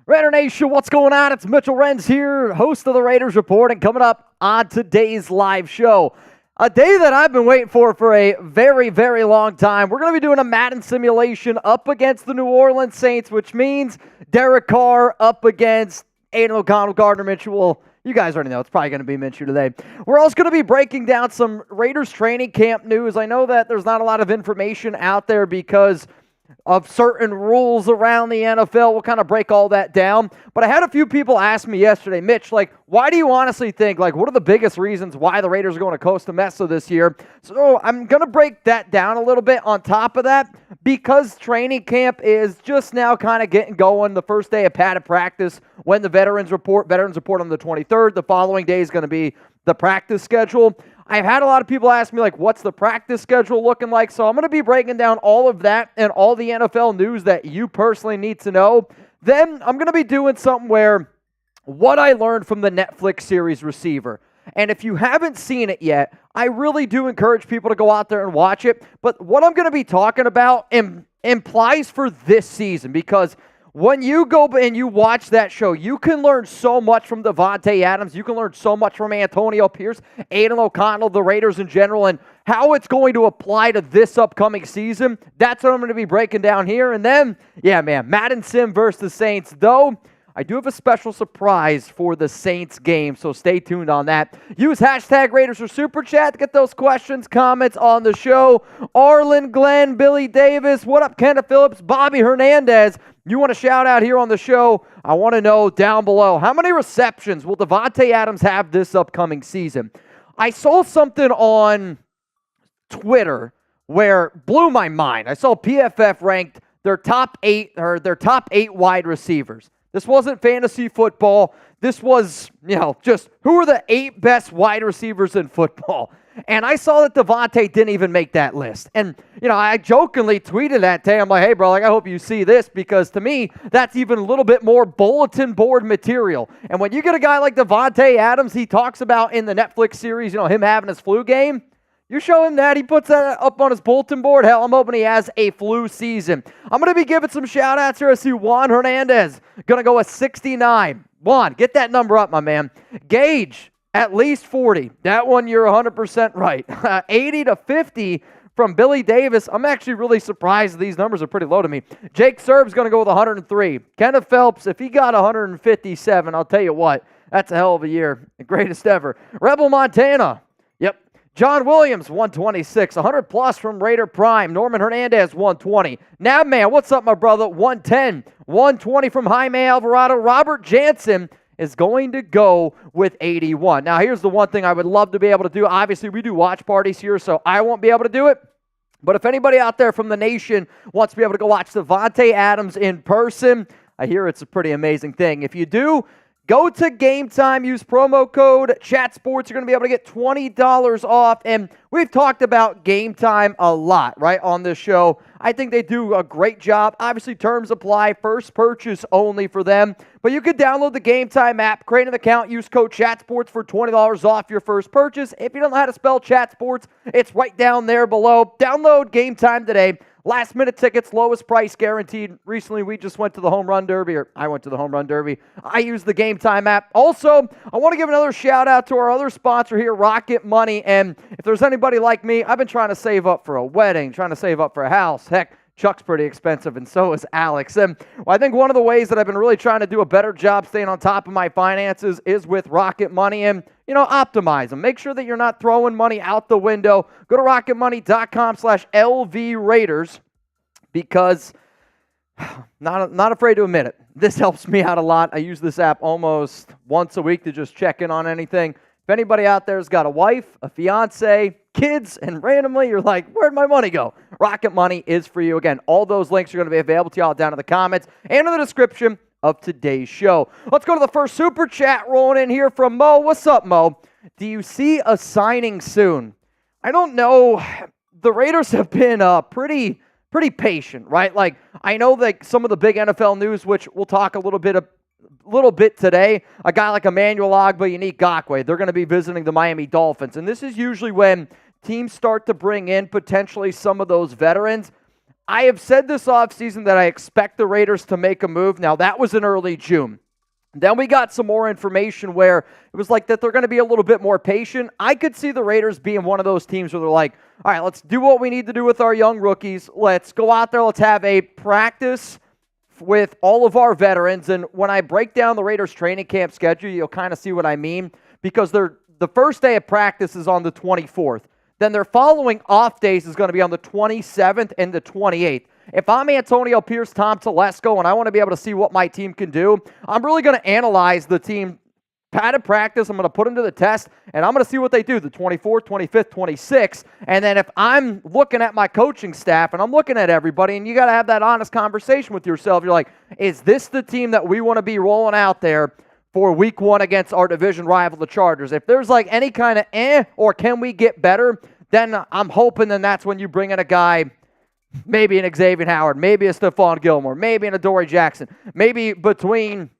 Raider Nation, what's going on? It's Mitchell Renz here, host of the Raiders Report, and coming up on today's live show, a day that I've been waiting for a very, very long time. We're going to be doing a Madden simulation up against the New Orleans Saints, which means Derek Carr up against Aiden O'Connell, Gardner Minshew. Well, you guys already know it's probably going to be Minshew today. We're also going to be breaking down some Raiders training camp news. I know that there's not a lot of information out there because of certain rules around the NFL. We'll kind of break all that down. But I had a few people ask me yesterday, Mitch, why do you honestly think, what are the biggest reasons why the Raiders are going to Costa Mesa this year? So I'm going to break that down a little bit on top of that because training camp is just now kind of getting going. The first day of padded practice when the veterans report on the 23rd. The following day is going to be the practice schedule. I've had a lot of people ask me, what's the practice schedule looking like? So I'm going to be breaking down all of that and all the NFL news that you personally need to know. Then I'm going to be doing something where what I learned from the Netflix series Receiver. And if you haven't seen it yet, I really do encourage people to go out there and watch it. But what I'm going to be talking about implies for this season because when you go and you watch that show, you can learn so much from Davante Adams. You can learn so much from Antonio Pierce, Aiden O'Connell, the Raiders in general, and how it's going to apply to this upcoming season. That's what I'm going to be breaking down here. And then, Madden Sim versus the Saints. Though, I do have a special surprise for the Saints game, so stay tuned on that. Use hashtag Raiders for Super Chat to get those questions, comments on the show. Arlen, Glenn, Billy Davis, what up, Kenneth Phillips, Bobby Hernandez. You want a shout out here on the show? I want to know down below, how many receptions will Davante Adams have this upcoming season? I saw something on Twitter where blew my mind. I saw PFF ranked their top eight wide receivers. This wasn't fantasy football. This was, just who are the 8 best wide receivers in football. And I saw that Davante didn't even make that list. And, I jokingly tweeted that day. I'm like, hey, bro, I hope you see this because to me, that's even a little bit more bulletin board material. And when you get a guy like Davante Adams, he talks about in the Netflix series, him having his flu game. You show him that, he puts that up on his bulletin board. Hell, I'm hoping he has a flu season. I'm going to be giving some shout-outs here. I see Juan Hernandez going to go with 69. Juan, get that number up, my man. Gage, at least 40. That one, you're 100% right. 80 to 50 from Billy Davis. I'm actually really surprised these numbers are pretty low to me. Jake Serb's going to go with 103. Kenneth Phelps, if he got 157, I'll tell you what, that's a hell of a year. The greatest ever. Rebel Montana. John Williams, 126, 100 plus from Raider Prime. Norman Hernandez, 120. Nabman, what's up, my brother? 110, 120 from Jaime Alvarado. Robert Jansen is going to go with 81. Now, here's the one thing I would love to be able to do. Obviously, we do watch parties here, so I won't be able to do it. But if anybody out there from the nation wants to be able to go watch Davante Adams in person, I hear it's a pretty amazing thing. If you do, go to Gametime, use promo code ChatSports. You're going to be able to get $20 off. And we've talked about Gametime a lot, right, on this show. I think they do a great job. Obviously, terms apply. First purchase only for them. But you can download the Gametime app, create an account, use code ChatSports for $20 off your first purchase. If you don't know how to spell ChatSports, it's right down there below. Download Gametime today. Last minute tickets, lowest price guaranteed. Recently, we just went to the Home Run Derby, or I went to the Home Run Derby. I use the Gametime app. Also, I want to give another shout out to our other sponsor here, Rocket Money. And if there's anybody like me, I've been trying to save up for a wedding, trying to save up for a house. Heck, Chuck's pretty expensive, and so is Alex. And I think one of the ways that I've been really trying to do a better job staying on top of my finances is with Rocket Money. And optimize them. Make sure that you're not throwing money out the window. Go to rocketmoney.com/LV Raiders because, not afraid to admit it, this helps me out a lot. I use this app almost once a week to just check in on anything. If anybody out there has got a wife, a fiance, kids, and randomly you're like, where'd my money go? Rocket Money is for you. Again, all those links are going to be available to y'all down in the comments and in the description of today's show. Let's go to the first super chat rolling in here from Mo. What's up, Mo? Do you see a signing soon? I don't know. The Raiders have been pretty patient, right? I know some of the big NFL news, which we'll talk a little bit today. A guy like Emmanuel Ogbah, Yannick Ngakoue, they're going to be visiting the Miami Dolphins. And this is usually when teams start to bring in potentially some of those veterans. I have said this offseason that I expect the Raiders to make a move. Now, that was in early June. Then we got some more information where it was like that they're going to be a little bit more patient. I could see the Raiders being one of those teams where they're like, all right, let's do what we need to do with our young rookies. Let's go out there. Let's have a practice with all of our veterans. And when I break down the Raiders training camp schedule, you'll kind of see what I mean, because the first day of practice is on the 24th. Then their following off days is going to be on the 27th and the 28th. If I'm Antonio Pierce, Tom Telesco, and I want to be able to see what my team can do, I'm really going to analyze the team padded practice. I'm going to put them to the test, and I'm going to see what they do the 24th, 25th, 26th. And then if I'm looking at my coaching staff and I'm looking at everybody, and you got to have that honest conversation with yourself, you're like, is this the team that we want to be rolling out there for week one against our division rival, the Chargers? If there's like any kind of or can we get better, then I'm hoping then that's when you bring in a guy, maybe an Xavier Howard, maybe a Stephon Gilmore, maybe an Adoree Jackson, maybe between,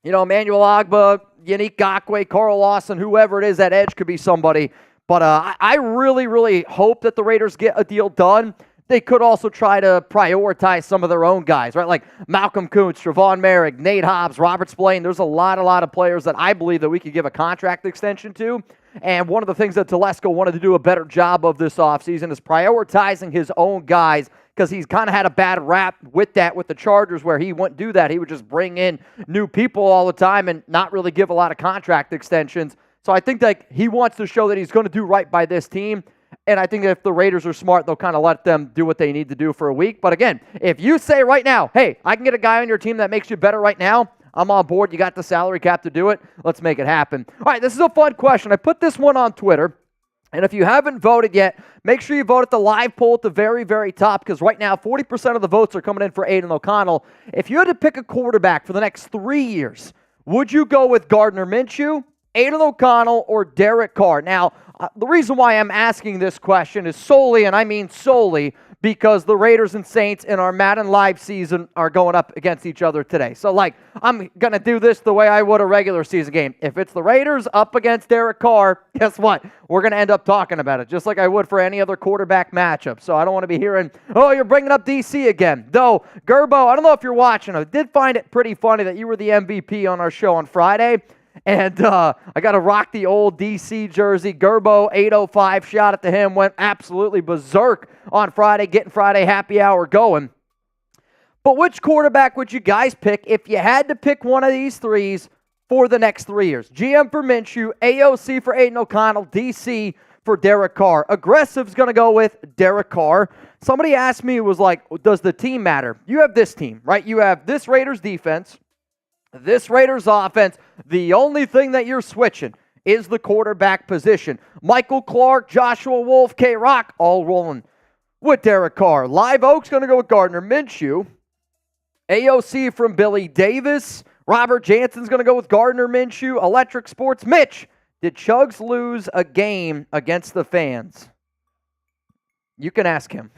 Emmanuel Ogbah, Yannick Ngakoue, Carl Lawson, whoever it is, that edge could be somebody. But I really, really hope that the Raiders get a deal done. They could also try to prioritize some of their own guys, right? Like Malcolm Kuntz, Trevon Merrick, Nate Hobbs, Robert Spillane. There's a lot of players that I believe that we could give a contract extension to. And one of the things that Telesco wanted to do a better job of this offseason is prioritizing his own guys, because he's kind of had a bad rap with that with the Chargers, where he wouldn't do that. He would just bring in new people all the time and not really give a lot of contract extensions. So I think that he wants to show that he's going to do right by this team. And I think if the Raiders are smart, they'll kind of let them do what they need to do for a week. But again, if you say right now, hey, I can get a guy on your team that makes you better right now, I'm on board. You got the salary cap to do it. Let's make it happen. All right, this is a fun question. I put this one on Twitter. And if you haven't voted yet, make sure you vote at the live poll at the very, very top, because right now 40% of the votes are coming in for Aidan O'Connell. If you had to pick a quarterback for the next 3 years, would you go with Gardner Minshew, Aidan O'Connell, or Derek Carr? Now, the reason why I'm asking this question is solely, and I mean solely, because the Raiders and Saints in our Madden live season are going up against each other today. So, I'm going to do this the way I would a regular season game. If it's the Raiders up against Derek Carr, guess what? We're going to end up talking about it, just like I would for any other quarterback matchup. So I don't want to be hearing, oh, you're bringing up DC again. Though, Gerbo, I don't know if you're watching. I did find it pretty funny that you were the MVP on our show on Friday. And I got to rock the old DC jersey. Gerbo 805, shout out to him, went absolutely berserk on Friday, getting Friday happy hour going. But which quarterback would you guys pick if you had to pick one of these threes for the next 3 years? GM for Minshew, AOC for Aidan O'Connell, DC for Derek Carr. Aggressive's going to go with Derek Carr. Somebody asked me, was like, does the team matter? You have this team, right? You have this Raiders defense, this Raiders offense. The only thing that you're switching is the quarterback position. Michael Clark, Joshua Wolf, K-Rock, all rolling with Derek Carr. Live Oak's going to go with Gardner Minshew. AOC from Billy Davis. Robert Jansen's going to go with Gardner Minshew. Electric Sports. Mitch, did Chugs lose a game against the fans? You can ask him.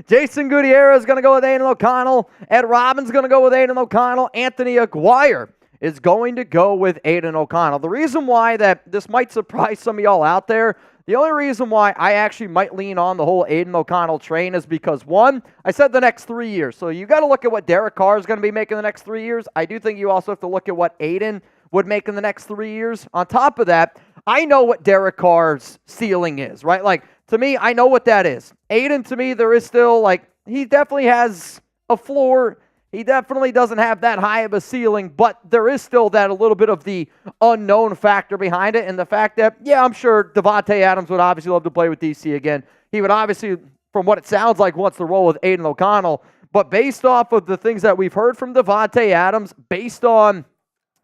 Jason Gutierrez is going to go with Aidan O'Connell. Ed Robbins is going to go with Aidan O'Connell. Anthony Aguirre is going to go with Aidan O'Connell. The reason why that this might surprise some of y'all out there, the only reason why I actually might lean on the whole Aidan O'Connell train is because, one, I said the next 3 years. So you got to look at what Derek Carr is going to be making the next 3 years. I do think you also have to look at what Aidan would make in the next 3 years. On top of that, I know what Derek Carr's ceiling is, right? Like, to me, I know what that is. Aidan, to me, there is still, he definitely has a floor. He definitely doesn't have that high of a ceiling, but there is still that a little bit of the unknown factor behind it, and the fact that, yeah, I'm sure Davante Adams would obviously love to play with DC again. He would obviously, from what it sounds like, wants to roll with Aidan O'Connell, but based off of the things that we've heard from Davante Adams, based on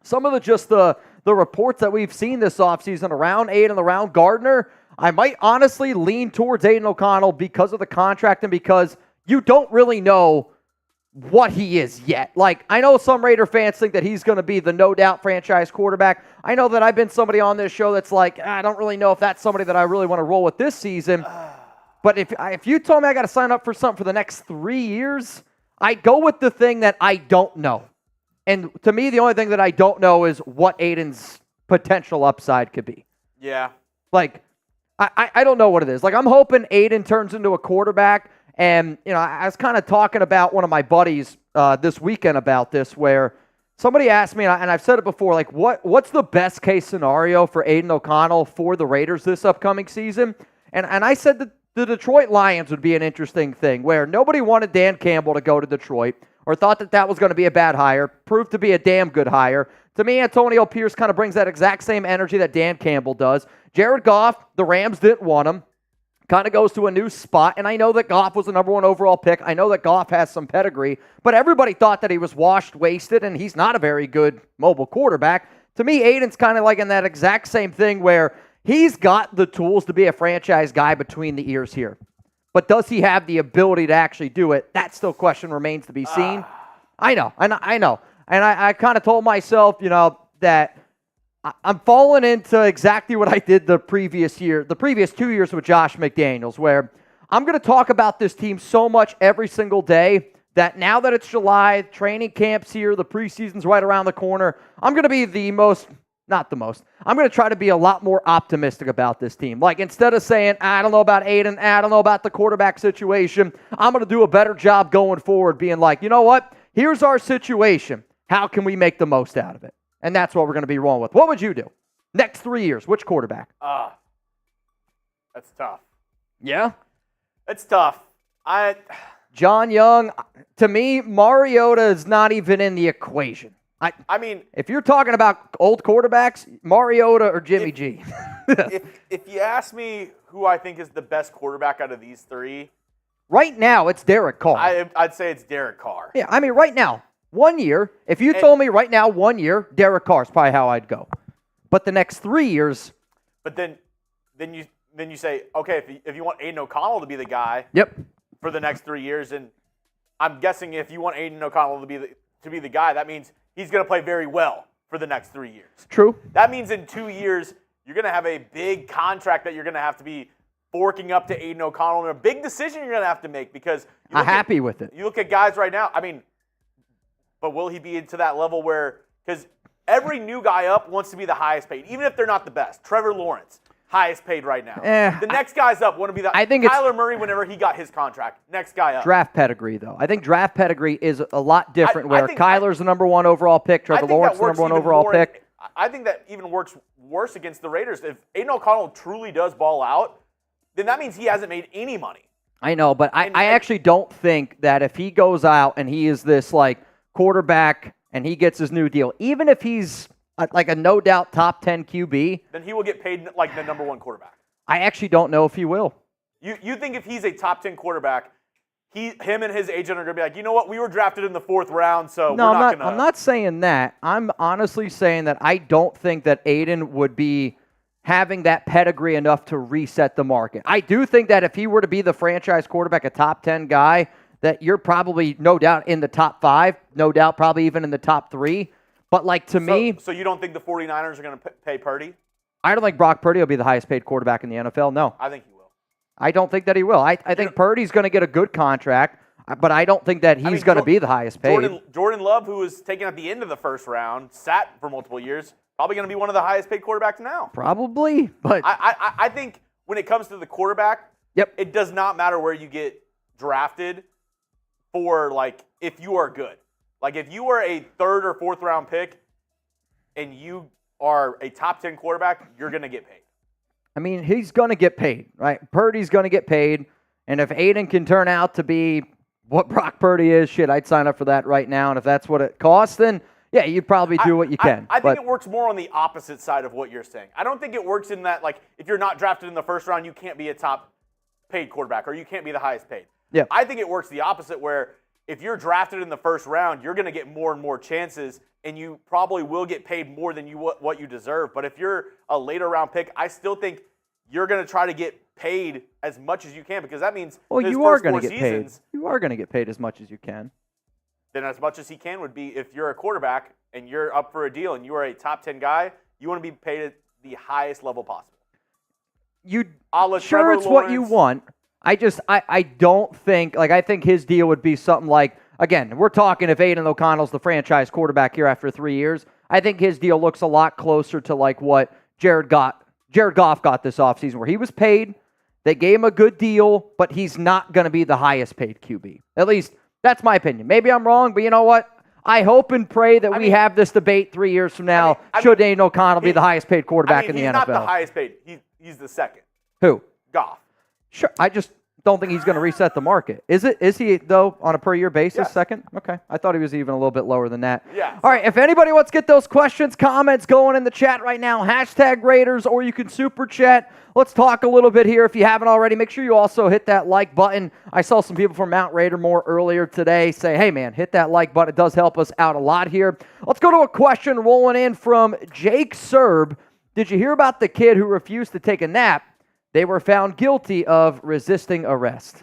some of the reports that we've seen this offseason around Aidan, around Gardner, I might honestly lean towards Aidan O'Connell because of the contract and because you don't really know what he is yet. I know some Raider fans think that he's going to be the no-doubt franchise quarterback. I know that I've been somebody on this show that's like, I don't really know if that's somebody that I really want to roll with this season. But if you told me I got to sign up for something for the next 3 years, I go with the thing that I don't know. And to me, the only thing that I don't know is what Aidan's potential upside could be. Yeah. I don't know what it is. I'm hoping Aidan turns into a quarterback And, I was kind of talking about one of my buddies this weekend about this, where somebody asked me, and I've said it before, like, what's the best case scenario for Aiden O'Connell for the Raiders this upcoming season? And I said that the Detroit Lions would be an interesting thing, where nobody wanted Dan Campbell to go to Detroit or thought that was going to be a bad hire, proved to be a damn good hire. To me, Antonio Pierce kind of brings that exact same energy that Dan Campbell does. Jared Goff, the Rams didn't want him. Kind of goes to a new spot, and I know that Goff was the number 1 overall pick. I know that Goff has some pedigree, but everybody thought that he was washed, wasted, and he's not a very good mobile quarterback. To me, Aiden's kind of like in that exact same thing where he's got the tools to be a franchise guy between the ears here. But does he have the ability to actually do it? That still question remains to be seen. I know. And I kind of told myself, that I'm falling into exactly what I did the previous 2 years with Josh McDaniels, where I'm going to talk about this team so much every single day that now that it's July, training camp's here, the preseason's right around the corner, I'm going to be I'm going to try to be a lot more optimistic about this team. Like, instead of saying, I don't know about Aiden, I don't know about the quarterback situation, I'm going to do a better job going forward being like, you know what? Here's our situation. How can we make the most out of it? And that's what we're going to be rolling with. What would you do? Next 3 years, which quarterback? That's tough. Yeah? It's tough. John Young, to me, Mariota is not even in the equation. I mean, if you're talking about old quarterbacks, Mariota or Jimmy G. if you ask me who I think is the best quarterback out of these three, right now it's Derek Carr. I'd say it's Derek Carr. Yeah, I mean, right now, 1 year. If you told me right now 1 year, Derek Carr is probably how I'd go. But the next 3 years. But then you say, okay, if you want Aiden O'Connell to be the guy. Yep. For the next 3 years, and I'm guessing if you want Aiden O'Connell to be the guy, that means he's going to play very well for the next 3 years. True. That means in 2 years, you're going to have a big contract that you're going to have to be forking up to Aiden O'Connell, and a big decision you're going to have to make because I'm happy with it. You look at guys right now, I mean, but will he be into that level where, because every new guy up wants to be the highest paid, even if they're not the best. Trevor Lawrence, highest paid right now. The next guys up want to be the Kyler Murray whenever he got his contract. Next guy up. Draft pedigree, though. I think draft pedigree is a lot different where Kyler's the number 1 overall pick, Trevor Lawrence the number 1 overall pick. I think that even works worse against the Raiders. If Aiden O'Connell truly does ball out, then that means he hasn't made any money. I know, but I actually don't think that if he goes out and he is this like quarterback and he gets his new deal, even if he's like a no-doubt top 10 QB, then he will get paid like the number 1 quarterback. I actually don't know if he will. You think if he's a top 10 quarterback, him and his agent are going to be like, you know what, we were drafted in the 4th round, so we're not going to. I'm not saying that. I'm honestly saying that I don't think that Aiden would be having that pedigree enough to reset the market. I do think that if he were to be the franchise quarterback, a top 10 guy, that you're probably no doubt in the top 5, no doubt probably even in the top 3. But like to me... So you don't think the 49ers are going to pay Purdy? I don't think Brock Purdy will be the highest paid quarterback in the NFL, no. I think he will. I don't think that he will. I think Purdy's going to get a good contract, but I don't think that he's going to be the highest paid. Jordan Love, who was taken at the end of the first round, sat for multiple years, probably going to be one of the highest paid quarterbacks now. Probably, but... I think when it comes to the quarterback, it does not matter where you get drafted for, like, if you are good. Like, if you are a 3rd or 4th round pick and you are a top 10 quarterback, you're going to get paid. I mean, he's going to get paid, right? Purdy's going to get paid. And if Aiden can turn out to be what Brock Purdy is, shit, I'd sign up for that right now. And if that's what it costs, then, yeah, you'd probably do what you can. I think it works more on the opposite side of what you're saying. I don't think it works in that, like, if you're not drafted in the 1st round, you can't be a top paid quarterback or you can't be the highest paid. Yeah. I think it works the opposite where if you're drafted in the 1st round, you're going to get more and more chances, and you probably will get paid more than what you deserve. But if you're a later round pick, I still think you're going to try to get paid as much as you can because that means you are going to get paid. You are going to get paid as much as you can. Then as much as he can would be if you're a quarterback and you're up for a deal and you are a top 10 guy, you want to be paid at the highest level possible. Sure, it's what you want. I don't think, like, I think his deal would be something like, again, we're talking if Aiden O'Connell's the franchise quarterback here after 3 years, I think his deal looks a lot closer to like what Jared Goff got this offseason, where he was paid They gave him a good deal, but he's not going to be the highest paid QB. At least that's my opinion. Maybe I'm wrong, but you know what? I hope and pray that we have this debate 3 years from now. Should Aiden O'Connell be the highest paid quarterback in the NFL? He's not the highest paid. He's the second. Who? Goff. Sure. I just don't think he's going to reset the market. Is he, though, on a per-year basis, yes. second? Okay. I thought he was even a little bit lower than that. Yeah. All right. If anybody wants to get those questions, comments going in the chat right now, hashtag Raiders, or you can super chat. Let's talk a little bit here. If you haven't already, make sure you also hit that like button. I saw some people from Mount Raidermore earlier today say, hey, man, hit that like button. It does help us out a lot here. Let's go to a question rolling in from Jake Serb. Did you hear about the kid who refused to take a nap? They were found guilty of resisting arrest.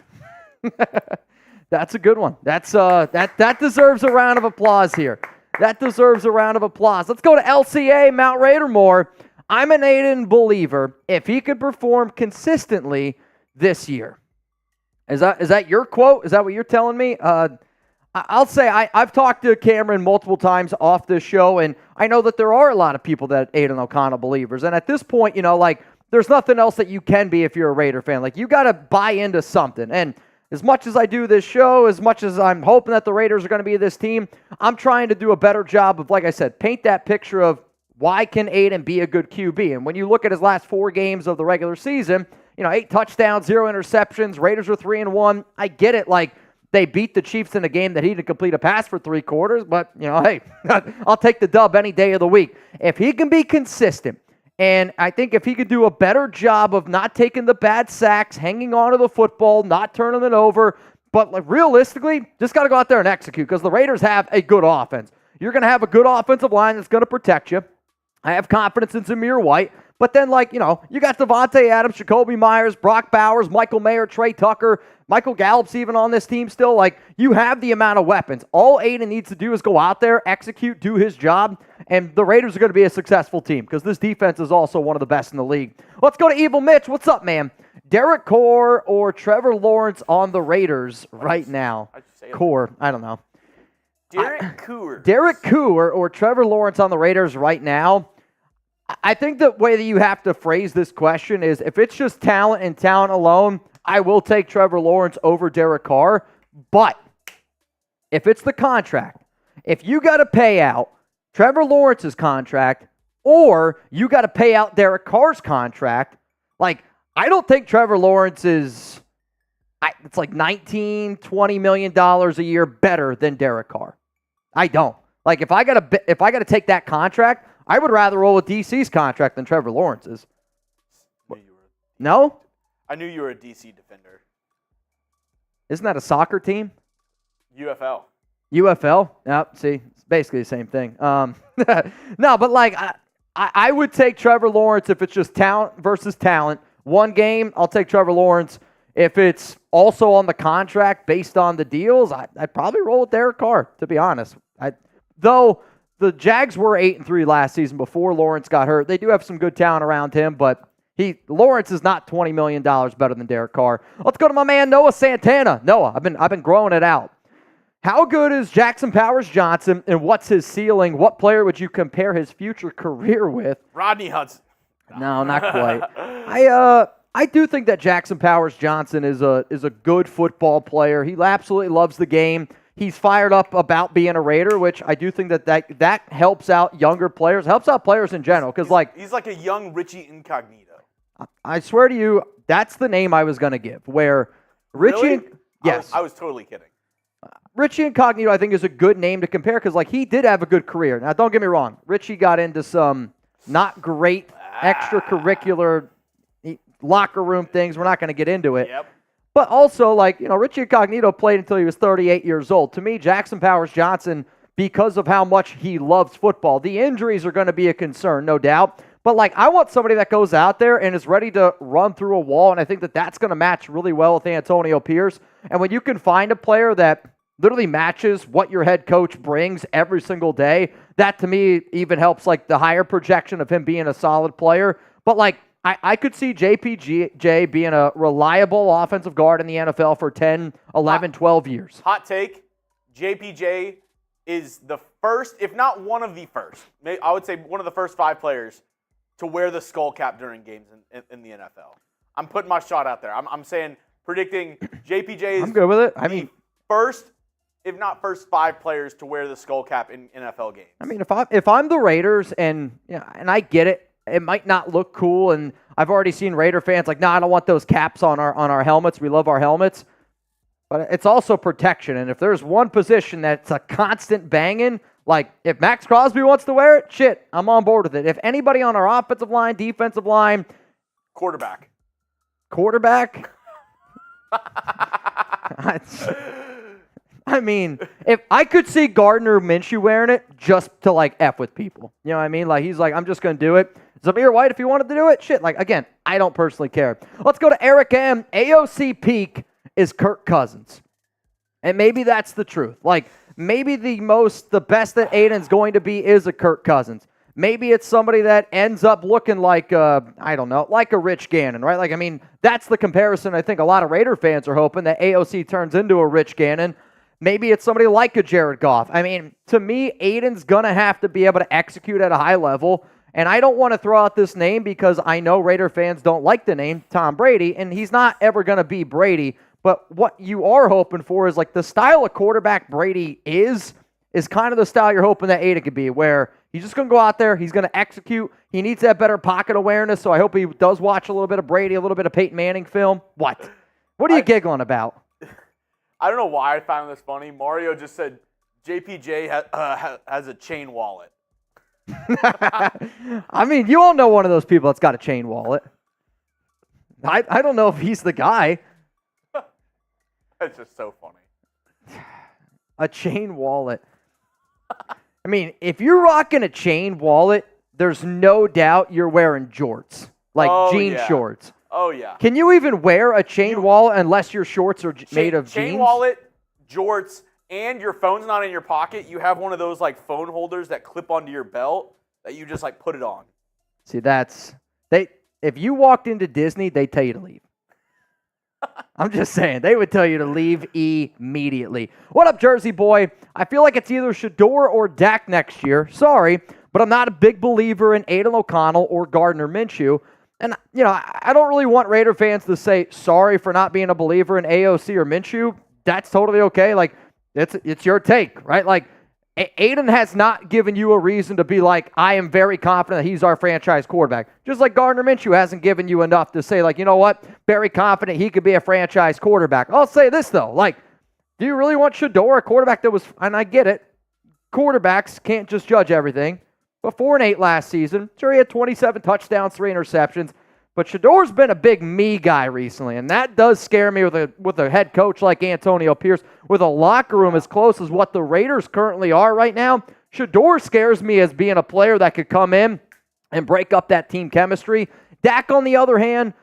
That's a good one. That deserves a round of applause here. That deserves a round of applause. Let's go to LCA, Mount Raidermore. I'm an Aiden believer if he could perform consistently this year. Is that your quote? Is that what you're telling me? I'll say I've talked to Cameron multiple times off this show, and I know that there are a lot of people that Aiden O'Connell believers. And at this point, there's nothing else that you can be if you're a Raider fan. Like, you got to buy into something. And as much as I do this show, as much as I'm hoping that the Raiders are going to be this team, I'm trying to do a better job of, like I said, paint that picture of why can Aiden be a good QB. And when you look at his last 4 games of the regular season, 8 touchdowns, 0 interceptions, Raiders are 3-1. I get it. Like, they beat the Chiefs in a game that he didn't complete a pass for 3 quarters, but, hey, I'll take the dub any day of the week. If he can be consistent, and I think if he could do a better job of not taking the bad sacks, hanging on to the football, not turning it over, but realistically, just got to go out there and execute because the Raiders have a good offense. You're going to have a good offensive line that's going to protect you. I have confidence in Zamir White. But then, you got Davante Adams, Jacoby Myers, Brock Bowers, Michael Mayer, Trey Tucker, Michael Gallup's even on this team still. You have the amount of weapons. All Aiden needs to do is go out there, execute, do his job, and the Raiders are going to be a successful team because this defense is also one of the best in the league. Let's go to Evil Mitch. What's up, man? Derek Carr or Trevor Lawrence on the Raiders right now? Carr, I don't know. Derek Carr. Derek Carr or Trevor Lawrence on the Raiders right now? I think the way that you have to phrase this question is if it's just talent and talent alone, I will take Trevor Lawrence over Derek Carr. But if it's the contract, if you got to pay out Trevor Lawrence's contract or you got to pay out Derek Carr's contract, I don't think Trevor Lawrence is, it's like $19, $20 million a year better than Derek Carr. I don't. If I got to take that contract, I would rather roll with DC's contract than Trevor Lawrence's. No? I knew you were a DC defender. Isn't that a soccer team? UFL. UFL? Yeah, see, it's basically the same thing. No, but I would take Trevor Lawrence if it's just talent versus talent. One game, I'll take Trevor Lawrence. If it's also on the contract based on the deals, I'd probably roll with Derek Carr, to be honest. Though the Jags were 8-3 last season before Lawrence got hurt. They do have some good talent around him, but Lawrence is not $20 million better than Derek Carr. Let's go to my man Noah Santana. Noah, I've been growing it out. How good is Jackson Powers Johnson, and what's his ceiling? What player would you compare his future career with? Rodney Hudson. No, not quite. I do think that Jackson Powers Johnson is a good football player. He absolutely loves the game. He's fired up about being a Raider, which I do think that helps out younger players, helps out players in general. Because he's like a young Richie Incognito. I swear to you, that's the name I was going to give. Where Richie, really? Yes, I was totally kidding. Richie Incognito, I think, is a good name to compare because he did have a good career. Now, don't get me wrong, Richie got into some not great extracurricular locker room things. We're not going to get into it. Yep. But also, Richie Incognito played until he was 38 years old. To me, Jackson Powers Johnson, because of how much he loves football, the injuries are going to be a concern, no doubt. But, I want somebody that goes out there and is ready to run through a wall, and I think that that's going to match really well with Antonio Pierce. And when you can find a player that literally matches what your head coach brings every single day, that, to me, even helps, the higher projection of him being a solid player. But, I could see JPJ being a reliable offensive guard in the NFL for 10, 11, 12 years. Hot take, JPJ is the first, if not one of the first, I would say one of the first 5 players to wear the skull cap during games in the NFL. I'm putting my shot out there. I'm saying predicting JPJ is I'm good with it. I mean, first, if not first 5 players to wear the skull cap in NFL games. I mean, if I'm the Raiders and I get it, it might not look cool, and I've already seen Raider fans like, I don't want those caps on our helmets. We love our helmets. But it's also protection, and if there's one position that's a constant banging, like if Max Crosby wants to wear it, shit, I'm on board with it. If anybody on our offensive line, defensive line, quarterback. I mean, if I could see Gardner Minshew wearing it just to like F with people. You know what I mean? Like he's like, I'm just going to do it. Zamir White, if he wanted to do it, shit. Like, again, I don't personally care. Let's go to Eric M. AOC peak is Kirk Cousins. And maybe that's the truth. Like, maybe the best that Aiden's going to be is a Kirk Cousins. Maybe it's somebody that ends up looking like, I don't know, like a Rich Gannon, right? Like, I mean, that's the comparison I think a lot of Raider fans are hoping, that AOC turns into a Rich Gannon. Maybe it's somebody like a Jared Goff. I mean, to me, Aiden's going to have to be able to execute at a high level. And I don't want to throw out this name because I know Raider fans don't like the name Tom Brady, and he's not ever going to be Brady. But what you are hoping for is like the style of quarterback Brady is kind of the style you're hoping that Aiden could be, where he's just going to go out there, he's going to execute. He needs that better pocket awareness, so I hope he does watch a little bit of Brady, a little bit of Peyton Manning film. What? What are you giggling about? I don't know why I found this funny. Mario just said JPJ has a chain wallet. I mean, you all know one of those people that's got a chain wallet. I don't know if he's the guy. That's just so funny. A chain wallet. I mean, if you're rocking a chain wallet, there's no doubt you're wearing jorts, like jean shorts. Oh, yeah. Can you even wear a chain wallet unless your shorts are made of jeans? Chain wallet, jorts, and your phone's not in your pocket. You have one of those like phone holders that clip onto your belt that you just like put it on. See, if you walked into Disney, they'd tell you to leave. I'm just saying, they would tell you to leave immediately. What up, Jersey boy? I feel like it's either Shador or Dak next year. Sorry, but I'm not a big believer in Aiden O'Connell or Gardner Minshew. And, I don't really want Raider fans to say sorry for not being a believer in AOC or Minshew. That's totally okay. Like, it's your take, right? Like, Aiden has not given you a reason to be like, I am very confident that he's our franchise quarterback. Just like Gardner Minshew hasn't given you enough to say, like, you know what? Very confident he could be a franchise quarterback. I'll say this, though. Like, do you really want Shador, a quarterback that was, and I get it, quarterbacks can't just judge everything, but 4-8 last season. Sure, he had 27 touchdowns, 3 interceptions. But Shador's been a big me guy recently, and that does scare me with a head coach like Antonio Pierce, with a locker room as close as what the Raiders currently are right now. Shador scares me as being a player that could come in and break up that team chemistry. Dak, on the other hand,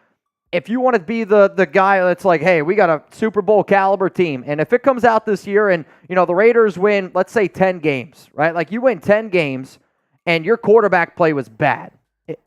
if you want to be the guy that's like, hey, we got a Super Bowl caliber team, and if it comes out this year and, the Raiders win, let's say 10 games, right? Like you win 10 games and your quarterback play was bad.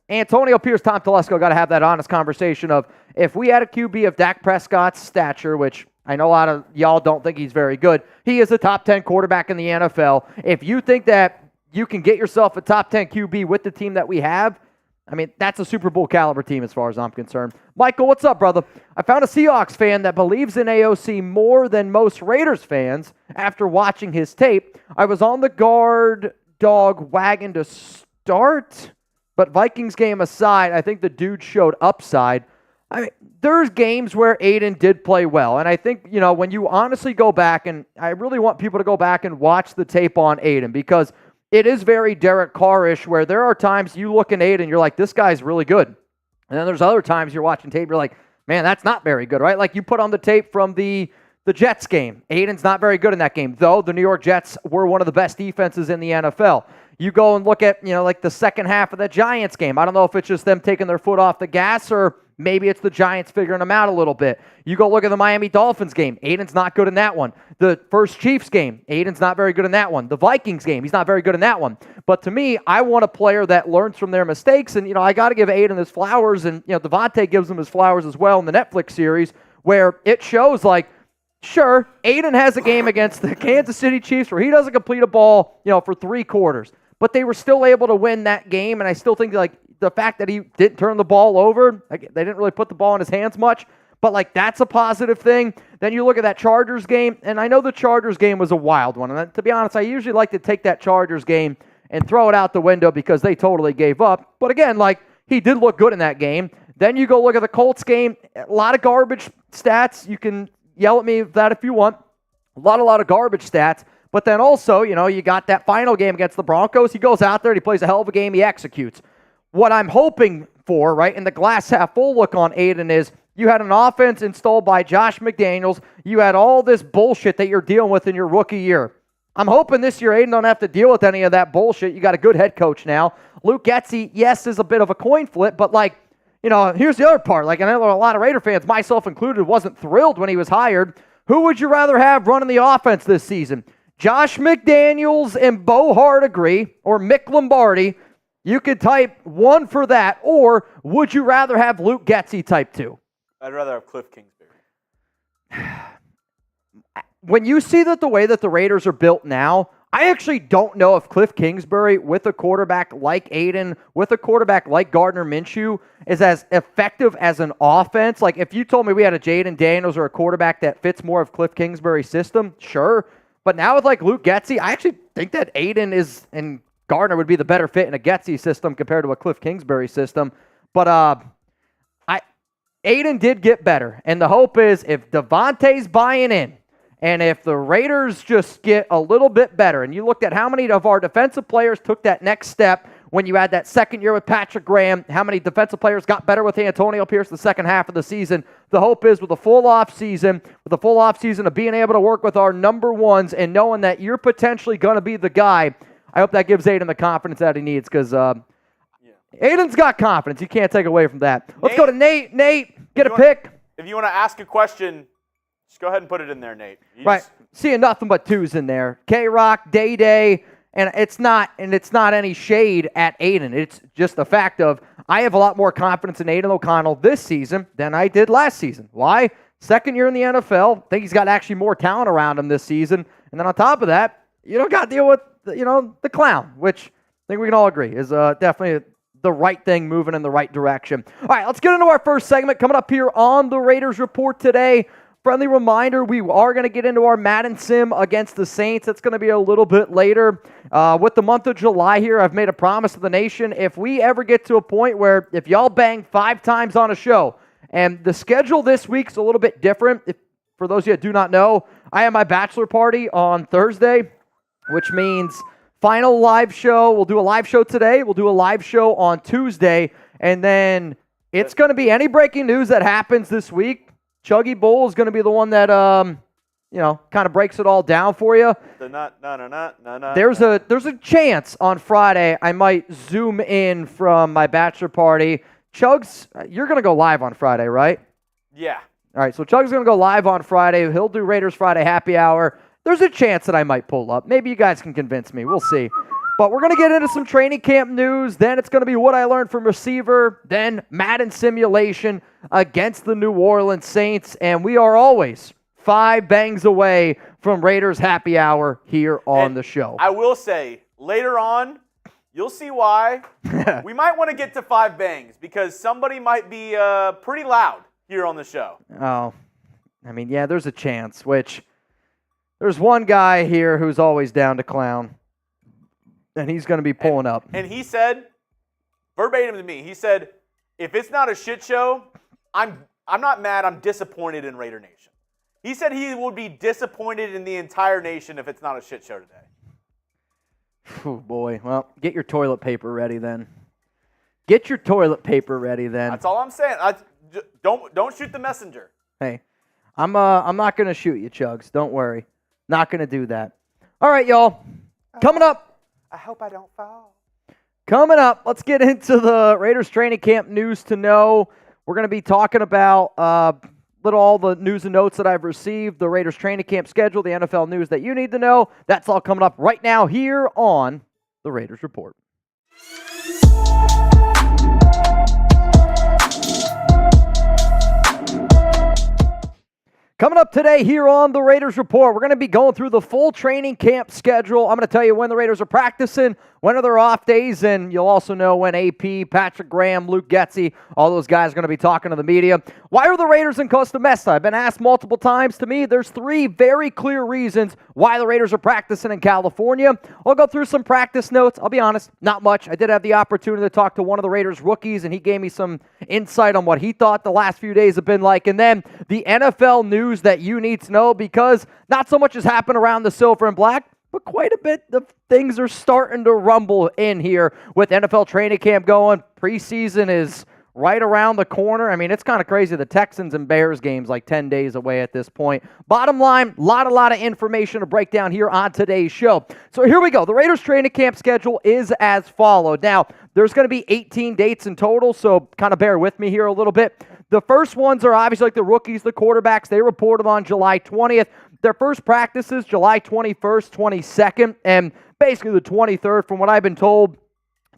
Antonio Pierce, Tom Telesco got to have that honest conversation of, if we had a QB of Dak Prescott's stature, which I know a lot of y'all don't think he's very good, he is a top 10 quarterback in the NFL. If you think that you can get yourself a top 10 QB with the team that we have, I mean, that's a Super Bowl caliber team as far as I'm concerned. Michael, what's up, brother? I found a Seahawks fan that believes in AOC more than most Raiders fans after watching his tape. I was on the guard dog wagon to start, but Vikings game aside, I think the dude showed upside. I mean, there's games where Aiden did play well, and I think, when you honestly go back, and I really want people to go back and watch the tape on Aiden, because it is very Derek Carr-ish, where there are times you look at Aiden, you're like, this guy's really good. And then there's other times you're watching tape, you're like, man, that's not very good, right? Like you put on the tape from the Jets game. Aiden's not very good in that game, though the New York Jets were one of the best defenses in the NFL. You go and look at, like the second half of the Giants game. I don't know if it's just them taking their foot off the gas, or maybe it's the Giants figuring them out a little bit. You go look at the Miami Dolphins game. Aiden's not good in that one. The first Chiefs game, Aiden's not very good in that one. The Vikings game, he's not very good in that one. But to me, I want a player that learns from their mistakes. And, I got to give Aiden his flowers. And, Davante gives him his flowers as well in the Netflix series, where it shows like, sure, Aiden has a game against the Kansas City Chiefs where he doesn't complete a ball, for 3 quarters. But they were still able to win that game, and I still think like the fact that he didn't turn the ball over. Like, they didn't really put the ball in his hands much. But, like, that's a positive thing. Then you look at that Chargers game, and I know the Chargers game was a wild one. And to be honest, I usually like to take that Chargers game and throw it out the window because they totally gave up. But again, like, he did look good in that game. Then you go look at the Colts game. A lot of garbage stats. You can yell at me that if you want. A lot of garbage stats. But then also, you got that final game against the Broncos. He goes out there and he plays a hell of a game. He executes. What I'm hoping for, right, in the glass half full look on Aiden is you had an offense installed by Josh McDaniels. You had all this bullshit that you're dealing with in your rookie year. I'm hoping this year Aiden don't have to deal with any of that bullshit. You got a good head coach now. Luke Getsy, yes, is a bit of a coin flip, but like, here's the other part. Like, I know a lot of Raider fans, myself included, wasn't thrilled when he was hired. Who would you rather have running the offense this season? Josh McDaniels and Bo Hart agree, or Mick Lombardi. You could type 1 for that, or would you rather have Luke Getsy type 2? I'd rather have Cliff Kingsbury. When you see that the way that the Raiders are built now, I actually don't know if Cliff Kingsbury, with a quarterback like Aiden, with a quarterback like Gardner Minshew, is as effective as an offense. Like, if you told me we had a Jaden Daniels or a quarterback that fits more of Cliff Kingsbury's system, sure. But now with, like, Luke Getsy, I actually think that Aiden and Gardner would be the better fit in a Getsy system compared to a Cliff Kingsbury system. But Aiden did get better. And the hope is if Davante's buying in, and if the Raiders just get a little bit better, and you looked at how many of our defensive players took that next step when you had that second year with Patrick Graham, how many defensive players got better with Antonio Pierce the second half of the season, the hope is with a full offseason of being able to work with our number ones and knowing that you're potentially going to be the guy, I hope that gives Aiden the confidence that he needs because Aiden's got confidence. You can't take away from that. Let's go to Nate. Nate, get a pick. If you want to ask a question, just go ahead and put it in there, Nate. Right. Seeing nothing but 2s in there. K-Rock, Day, and it's not any shade at Aiden. It's just the fact of I have a lot more confidence in Aiden O'Connell this season than I did last season. Why? Second year in the NFL. I think he's got actually more talent around him this season. And then on top of that, you don't got to deal with the clown, which I think we can all agree is definitely the right thing, moving in the right direction. All right, let's get into our first segment coming up here on the Raiders Report today. Friendly reminder, we are going to get into our Madden sim against the Saints. It's going to be a little bit later. With the month of July here, I've made a promise to the nation. If we ever get to a point where if y'all bang 5 times on a show, and the schedule this week's a little bit different, for those of you that do not know, I have my bachelor party on Thursday, which means final live show. We'll do a live show today. We'll do a live show on Tuesday. And then it's going to be any breaking news that happens this week. Chuggy Bull is going to be the one that, kind of breaks it all down for you. There's a chance on Friday I might zoom in from my bachelor party. Chugs, you're going to go live on Friday, right? Yeah. All right, so Chug's going to go live on Friday. He'll do Raiders Friday happy hour. There's a chance that I might pull up. Maybe you guys can convince me. We'll see. But we're going to get into some training camp news. Then it's going to be what I learned from receiver. Then Madden simulation against the New Orleans Saints. And we are always 5 bangs away from Raiders happy hour here on the show. I will say, later on, you'll see why. We might want to get to 5 bangs because somebody might be pretty loud here on the show. Oh, I mean, yeah, there's a chance, which there's one guy here who's always down to clown. And he's going to be pulling up. And he said, verbatim to me, he said, if it's not a shit show, I'm not mad, I'm disappointed in Raider Nation. He said he would be disappointed in the entire nation if it's not a shit show today. Oh, boy. Well, get your toilet paper ready then. Get your toilet paper ready then. That's all I'm saying. Don't shoot the messenger. Hey, I'm not going to shoot you, Chugs. Don't worry. Not going to do that. All right, y'all. Coming up. I hope I don't fall. Coming up, let's get into the Raiders training camp news to know. We're going to be talking about all the news and notes that I've received, the Raiders training camp schedule, the NFL news that you need to know. That's all coming up right now here on the Raiders Report. Coming up today here on the Raiders Report, we're going to be going through the full training camp schedule. I'm going to tell you when the Raiders are practicing, when are their off days, and you'll also know when AP, Patrick Graham, Luke Getsy, all those guys are going to be talking to the media. Why are the Raiders in Costa Mesa? I've been asked multiple times. To me, there's three very clear reasons why the Raiders are practicing in California. I'll go through some practice notes. I'll be honest, not much. I did have the opportunity to talk to one of the Raiders rookies, and he gave me some insight on what he thought the last few days have been like. And then the NFL news that you need to know, because not so much has happened around the silver and black, but quite a bit of things are starting to rumble in here with NFL training camp going. Preseason is right around the corner. I mean, it's kind of crazy. The Texans and Bears game's like 10 days away at this point. Bottom line, a lot of information to break down here on today's show. So here we go. The Raiders training camp schedule is as followed. Now, there's going to be 18 dates in total, so kind of bear with me here a little bit. The first ones are obviously like the rookies, the quarterbacks. They reported on July 20th. Their first practices, July 21st, 22nd, and basically the 23rd, from what I've been told.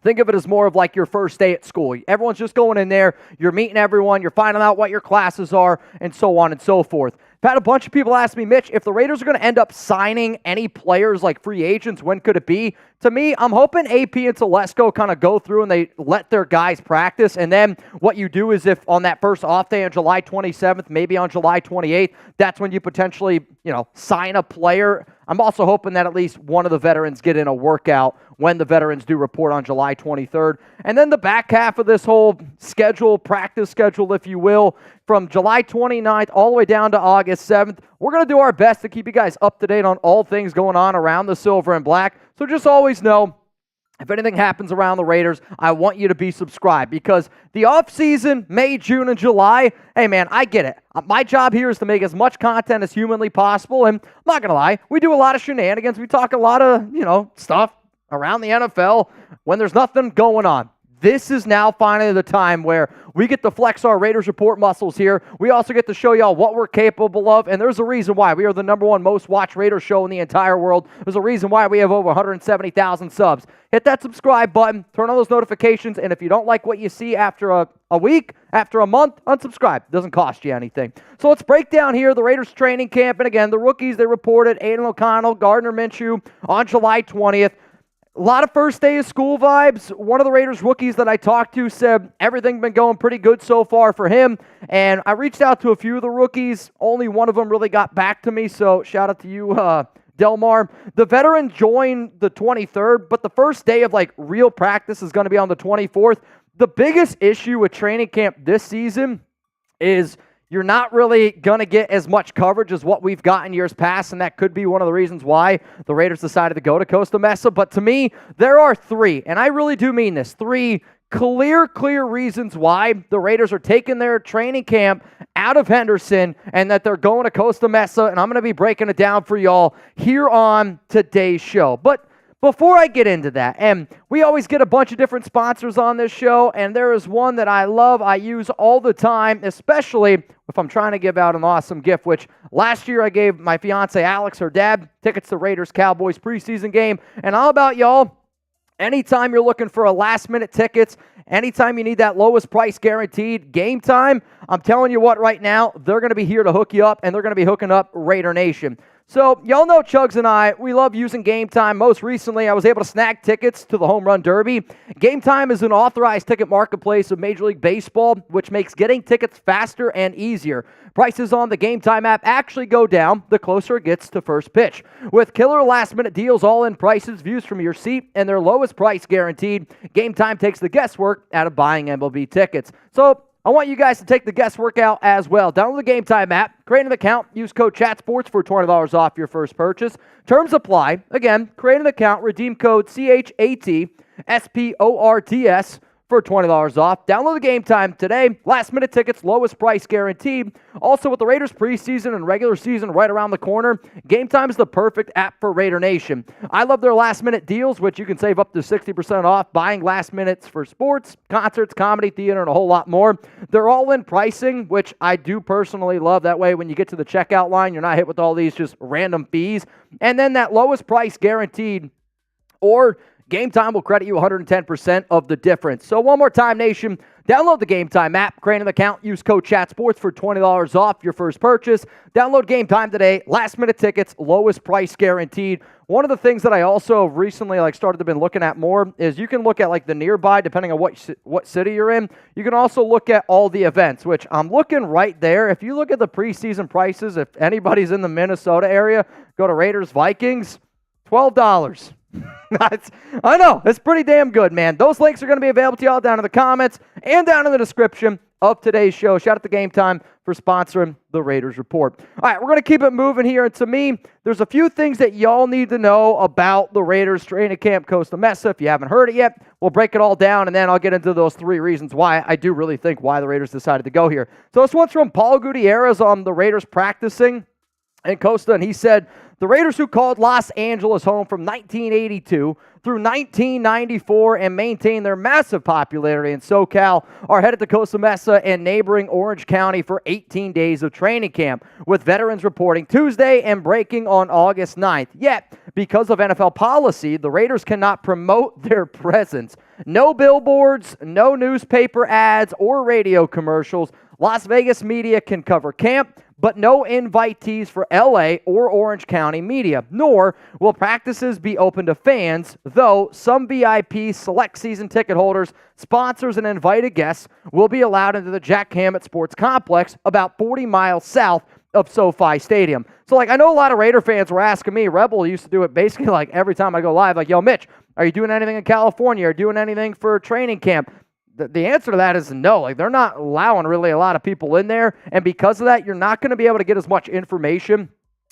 Think of it as more of like your first day at school. Everyone's just going in there. You're meeting everyone. You're finding out what your classes are, and so on and so forth. I've had a bunch of people ask me, Mitch, if the Raiders are going to end up signing any players like free agents, when could it be? To me, I'm hoping AP and Telesco kind of go through and they let their guys practice. And then what you do is if on that first off day on July 27th, maybe on July 28th, that's when you potentially, sign a player. I'm also hoping that at least one of the veterans get in a workout when the veterans do report on July 23rd. And then the back half of this whole practice schedule, if you will, from July 29th all the way down to August 7th, we're going to do our best to keep you guys up to date on all things going on around the silver and black. So just always know, if anything happens around the Raiders, I want you to be subscribed, because the offseason, May, June, and July, hey man, I get it. My job here is to make as much content as humanly possible, and I'm not going to lie, we do a lot of shenanigans. We talk a lot of, stuff around the NFL when there's nothing going on. This is now finally the time where we get to flex our Raiders Report muscles here. We also get to show y'all what we're capable of, and there's a reason why. We are the #1 most watched Raiders show in the entire world. There's a reason why we have over 170,000 subs. Hit that subscribe button, turn on those notifications, and if you don't like what you see after a week, after a month, unsubscribe. It doesn't cost you anything. So let's break down here the Raiders training camp. And again, the rookies, they reported Aiden O'Connell, Gardner Minshew on July 20th. A lot of first day of school vibes. One of the Raiders rookies that I talked to said everything's been going pretty good so far for him. And I reached out to a few of the rookies. Only one of them really got back to me, so shout out to you, Delmar. The veteran joined the 23rd, but the first day of real practice is going to be on the 24th. The biggest issue with training camp this season is you're not really going to get as much coverage as what we've got in years past, and that could be one of the reasons why the Raiders decided to go to Costa Mesa. But to me, there are three, and I really do mean this, three clear reasons why the Raiders are taking their training camp out of Henderson and that they're going to Costa Mesa, and I'm going to be breaking it down for y'all here on today's show. But before I get into that, and we always get a bunch of different sponsors on this show, and there is one that I love, I use all the time, especially if I'm trying to give out an awesome gift, which last year I gave my fiance Alex, her dad, tickets to Raiders-Cowboys preseason game. And how about y'all? Anytime you're looking for a last-minute tickets, anytime you need that lowest price guaranteed, Gametime, I'm telling you what right now, they're going to be here to hook you up, and they're going to be hooking up Raider Nation. So, y'all know Chugs and I, we love using Gametime. Most recently, I was able to snag tickets to the Home Run Derby. Gametime is an authorized ticket marketplace of Major League Baseball, which makes getting tickets faster and easier. Prices on the Gametime app actually go down the closer it gets to first pitch. With killer last-minute deals, all-in prices, views from your seat, and their lowest price guaranteed, Gametime takes the guesswork out of buying MLB tickets. So, I want you guys to take the guesswork out as well. Download the Gametime app, create an account, use code CHATSPORTS for $20 off your first purchase. Terms apply. Again, create an account, redeem code CHATSPORTS for $20 off. Download the Gametime today. Last minute tickets, lowest price guaranteed. Also, with the Raiders preseason and regular season right around the corner, Gametime is the perfect app for Raider Nation. I love their last minute deals, which you can save up to 60% off buying last minutes for sports, concerts, comedy, theater, and a whole lot more. They're all in pricing, which I do personally love. That way, when you get to the checkout line, you're not hit with all these just random fees. And then that lowest price guaranteed, or Gametime will credit you 110% of the difference. So one more time, nation, download the Gametime app, create an account, use code CHATSPORTS for $20 off your first purchase. Download Gametime today. Last-minute tickets, lowest price guaranteed. One of the things that I also recently started to been looking at more is you can look at the nearby, depending on what city you're in. You can also look at all the events, which I'm looking right there. If you look at the preseason prices, if anybody's in the Minnesota area, go to Raiders-Vikings, $12. I know, it's pretty damn good, man. Those links are going to be available to y'all down in the comments and down in the description of today's show. Shout out to Gametime for sponsoring the Raiders Report. All right, we're going to keep it moving here. And to me, there's a few things that y'all need to know about the Raiders training camp Costa Mesa. If you haven't heard it yet, we'll break it all down, and then I'll get into those 3 reasons why I do really think why the Raiders decided to go here. So this one's from Paul Gutierrez on the Raiders practicing in Costa, and he said, the Raiders, who called Los Angeles home from 1982 through 1994 and maintained their massive popularity in SoCal, are headed to Costa Mesa and neighboring Orange County for 18 days of training camp, with veterans reporting Tuesday and breaking on August 9th. Yet, because of NFL policy, the Raiders cannot promote their presence. No billboards, no newspaper ads, or radio commercials. Las Vegas media can cover camp, but no invitees for LA or Orange County media, nor will practices be open to fans, though some VIP select season ticket holders, sponsors, and invited guests will be allowed into the Jack Hammett Sports Complex about 40 miles south of SoFi Stadium. So, I know a lot of Raider fans were asking me, Rebel used to do it basically every time I go live, yo, Mitch, are you doing anything in California? Are you doing anything for training camp? The answer to that is no. They're not allowing really a lot of people in there, and because of that, you're not going to be able to get as much information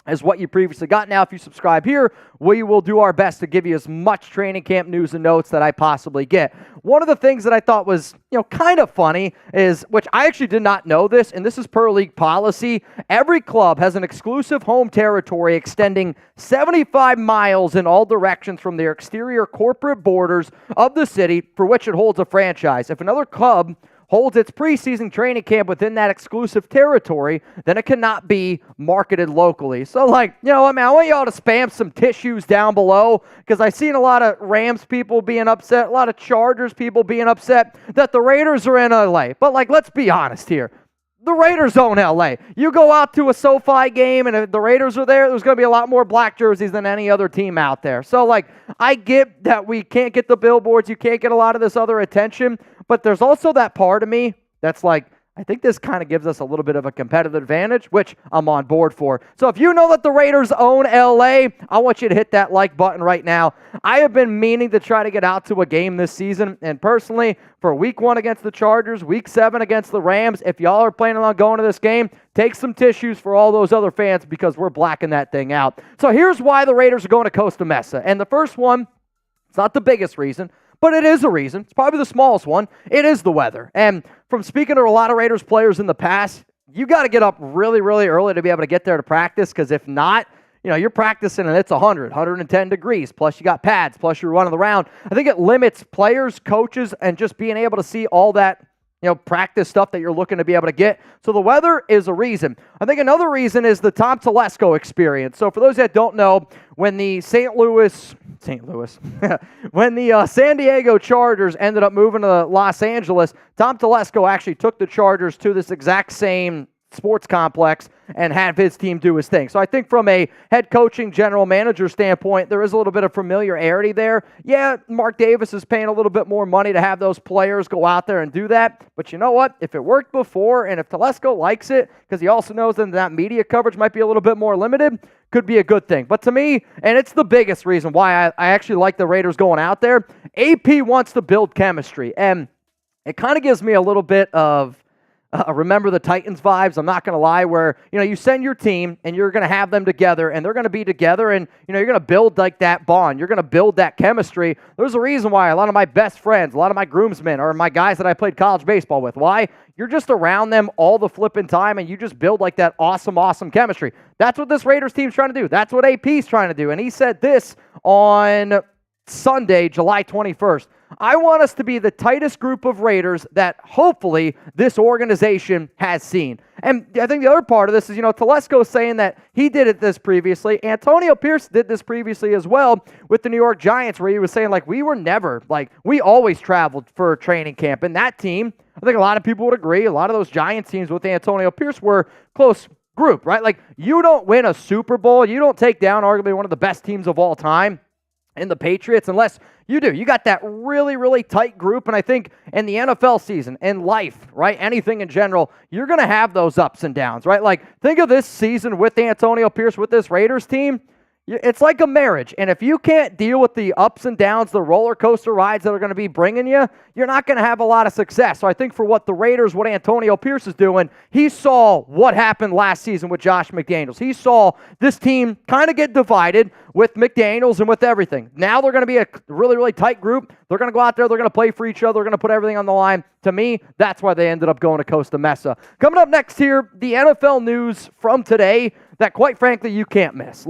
as what you previously got. Now, if you subscribe here, we will do our best to give you as much training camp news and notes that I possibly get. One of the things that I thought was, kind of funny is, which I actually did not know this, and this is per league policy, every club has an exclusive home territory extending 75 miles in all directions from their exterior corporate borders of the city for which it holds a franchise. If another club holds its preseason training camp within that exclusive territory, then it cannot be marketed locally. So, I want y'all to spam some tissues down below, because I've seen a lot of Rams people being upset, a lot of Chargers people being upset that the Raiders are in LA. But, let's be honest here. The Raiders own LA. You go out to a SoFi game, and if the Raiders are there, there's going to be a lot more black jerseys than any other team out there. So, I get that we can't get the billboards, you can't get a lot of this other attention, but there's also that part of me that's I think this kind of gives us a little bit of a competitive advantage, which I'm on board for. So if you know that the Raiders own LA, I want you to hit that like button right now. I have been meaning to try to get out to a game this season, and personally, for week 1 against the Chargers, week 7 against the Rams, if y'all are planning on going to this game, take some tissues for all those other fans, because we're blacking that thing out. So here's why the Raiders are going to Costa Mesa. And the first one, it's not the biggest reason, but it is a reason. It's probably the smallest one. It is the weather. And from speaking to a lot of Raiders players in the past, you got to get up really, really early to be able to get there to practice, because if not, you're practicing and it's 110 degrees, plus you got pads, plus you're running around. I think it limits players, coaches, and just being able to see all that practice stuff that you're looking to be able to get. So the weather is a reason. I think another reason is the Tom Telesco experience. So for those that don't know, when the when the San Diego Chargers ended up moving to Los Angeles, Tom Telesco actually took the Chargers to this exact same sports complex and have his team do his thing. So I think from a head coaching, general manager standpoint, there is a little bit of familiarity there. Yeah, Mark Davis is paying a little bit more money to have those players go out there and do that. But you know what? If it worked before, and if Telesco likes it, because he also knows that media coverage might be a little bit more limited, could be a good thing. But to me, and it's the biggest reason why I actually like the Raiders going out there, AP wants to build chemistry. And it kind of gives me a little bit of remember the Titans vibes, I'm not going to lie, where, you send your team and you're going to have them together and they're going to be together and, you're going to build that bond. You're going to build that chemistry. There's a reason why a lot of my best friends, a lot of my groomsmen are my guys that I played college baseball with. Why? You're just around them all the flipping time and you just build that awesome chemistry. That's what this Raiders team's trying to do. That's what AP's trying to do. And he said this on Sunday, July 21st. I want us to be the tightest group of Raiders that hopefully this organization has seen. And I think the other part of this is, Telesco saying that he did this previously. Antonio Pierce did this previously as well with the New York Giants, where he was saying, we were never, we always traveled for training camp. And that team, I think a lot of people would agree, a lot of those Giants teams with Antonio Pierce were close group, right? You don't win a Super Bowl, you don't take down arguably one of the best teams of all time in the Patriots unless you do. You got that really, really tight group, and I think in the NFL season, in life, right, anything in general, you're going to have those ups and downs, right? Think of this season with Antonio Pierce, with this Raiders team. It's like a marriage, and if you can't deal with the ups and downs, the roller coaster rides that are going to be bringing you, you're not going to have a lot of success. So I think for what the Raiders, what Antonio Pierce is doing, he saw what happened last season with Josh McDaniels. He saw this team kind of get divided with McDaniels and with everything. Now they're going to be a really, really tight group. They're going to go out there. They're going to play for each other. They're going to put everything on the line. To me, that's why they ended up going to Costa Mesa. Coming up next here, the NFL news from today that, quite frankly, you can't miss.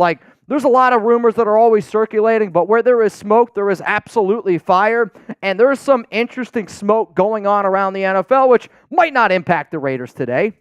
There's a lot of rumors that are always circulating, but where there is smoke, there is absolutely fire. And there's some interesting smoke going on around the NFL, which might not impact the Raiders today,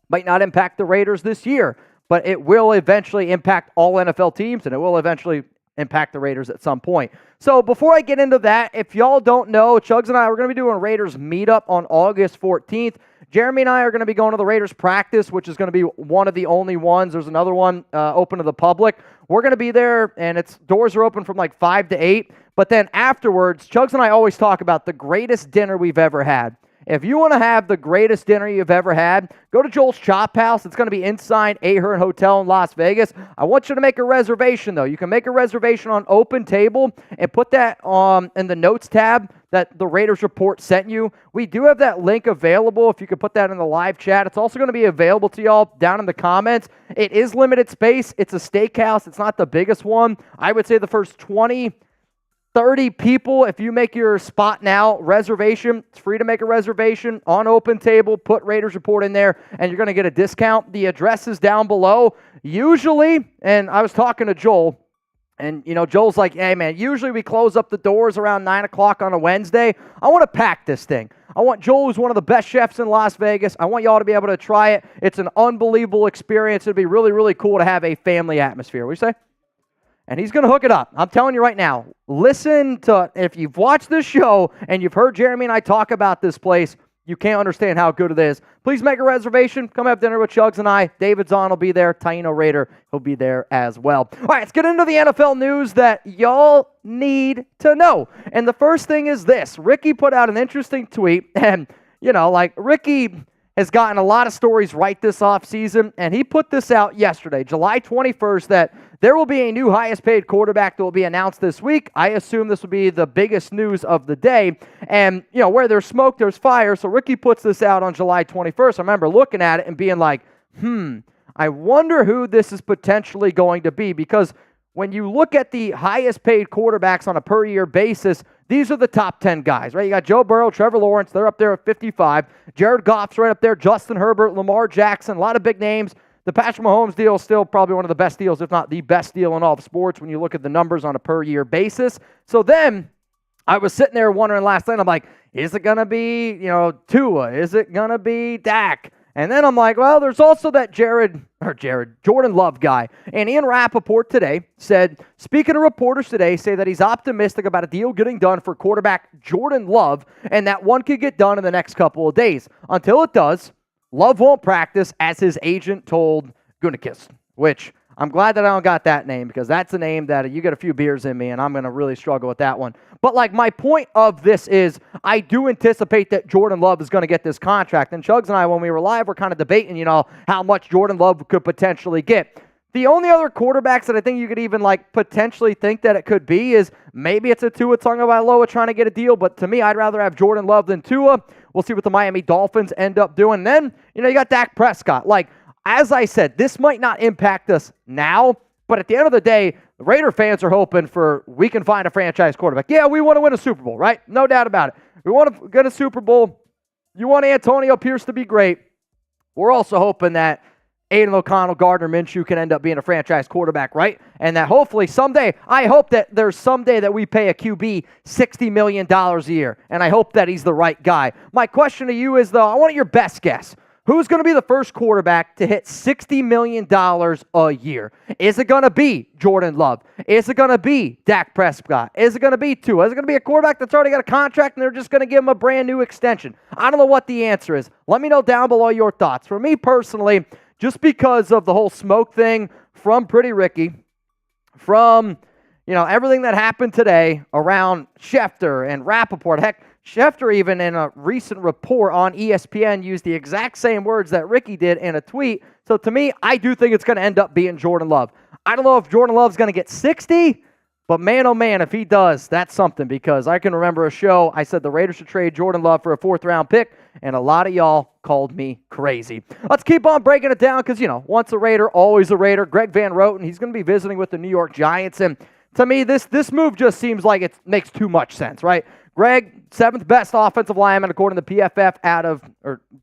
might not impact the Raiders this year, but it will eventually impact all NFL teams, and it will eventually impact the Raiders at some point. So before I get into that, if y'all don't know, Chugs and I, we're going to be doing a Raiders meetup on August 14th. Jeremy and I are going to be going to the Raiders practice, which is going to be one of the only ones. There's another one open to the public. We're going to be there, and doors are open from 5 to 8. But then afterwards, Chugs and I always talk about the greatest dinner we've ever had. If you want to have the greatest dinner you've ever had, go to Joel's Chop House. It's going to be inside Ahern Hotel in Las Vegas. I want you to make a reservation, though. You can make a reservation on Open Table and put that in the notes tab that the Raiders Report sent you. We do have that link available if you could put that in the live chat. It's also going to be available to y'all down in the comments. It is limited space. It's a steakhouse. It's not the biggest one. I would say the first 30 people, if you make your spot now reservation, it's free to make a reservation on Open Table, put Raiders Report in there, and you're going to get a discount. The address is down below. Usually, and I was talking to Joel, and, Joel's like, hey, man, usually we close up the doors around 9 o'clock on a Wednesday. I want to pack this thing. I want Joel, who's one of the best chefs in Las Vegas. I want y'all to be able to try it. It's an unbelievable experience. It'd be really, really cool to have a family atmosphere. What do you say? And he's going to hook it up. I'm telling you right now, listen to, if you've watched this show and you've heard Jeremy and I talk about this place, you can't understand how good it is. Please make a reservation. Come have dinner with Chugs and I. David Zahn will be there. Taino Raider, he'll be there as well. All right, let's get into the NFL news that y'all need to know. And the first thing is this. Ricky put out an interesting tweet. And, Ricky has gotten a lot of stories right this offseason, and he put this out yesterday, July 21st, that there will be a new highest-paid quarterback that will be announced this week. I assume this will be the biggest news of the day. And, where there's smoke, there's fire. So Ricky puts this out on July 21st. I remember looking at it and being like, I wonder who this is potentially going to be, because when you look at the highest-paid quarterbacks on a per-year basis, these are the top 10 guys, right? You got Joe Burrow, Trevor Lawrence, they're up there at 55. Jared Goff's right up there, Justin Herbert, Lamar Jackson, a lot of big names. The Patrick Mahomes deal is still probably one of the best deals, if not the best deal in all of sports when you look at the numbers on a per-year basis. So then I was sitting there wondering last night, I'm like, is it going to be, Tua? Is it going to be Dak? And then I'm like, well, there's also that Jordan Love guy. And Ian Rappaport today said, speaking of reporters today, say that he's optimistic about a deal getting done for quarterback Jordan Love, and that one could get done in the next couple of days. Until it does, Love won't practice, as his agent told Gunikis, which I'm glad that I don't got that name, because that's a name that you get a few beers in me, and I'm going to really struggle with that one. But, my point of this is I do anticipate that Jordan Love is going to get this contract. And Chugs and I, when we were live, we're kind of debating, how much Jordan Love could potentially get. The only other quarterbacks that I think you could even, potentially think that it could be is maybe it's a Tua Tagovailoa trying to get a deal. But to me, I'd rather have Jordan Love than Tua. We'll see what the Miami Dolphins end up doing. And then, you got Dak Prescott. As I said, this might not impact us now, but at the end of the day, the Raider fans are hoping we can find a franchise quarterback. Yeah, we want to win a Super Bowl, right? No doubt about it. We want to get a Super Bowl. You want Antonio Pierce to be great. We're also hoping that Aiden O'Connell, Gardner Minshew can end up being a franchise quarterback, right? And that hopefully someday, I hope that there's someday that we pay a QB $60 million a year, and I hope that he's the right guy. My question to you is, though, I want your best guess. Who's going to be the first quarterback to hit $60 million a year? Is it going to be Jordan Love? Is it going to be Dak Prescott? Is it going to be Tua? Is it going to be a quarterback that's already got a contract and they're just going to give him a brand new extension? I don't know what the answer is. Let me know down below your thoughts. For me personally, just because of the whole smoke thing from Pretty Ricky, from everything that happened today around Schefter and Rappaport. Heck, Schefter even in a recent report on ESPN used the exact same words that Ricky did in a tweet. So to me, I do think it's going to end up being Jordan Love. I don't know if Jordan Love's going to get 60, but man, oh man, if he does, that's something, because I can remember a show, I said the Raiders should trade Jordan Love for a 4th-round pick, and a lot of y'all called me crazy. Let's keep on breaking it down because, once a Raider, always a Raider. Greg Van Roten, he's going to be visiting with the New York Giants, and to me, this move just seems like it makes too much sense, right? Greg, 7th best offensive lineman according to PFF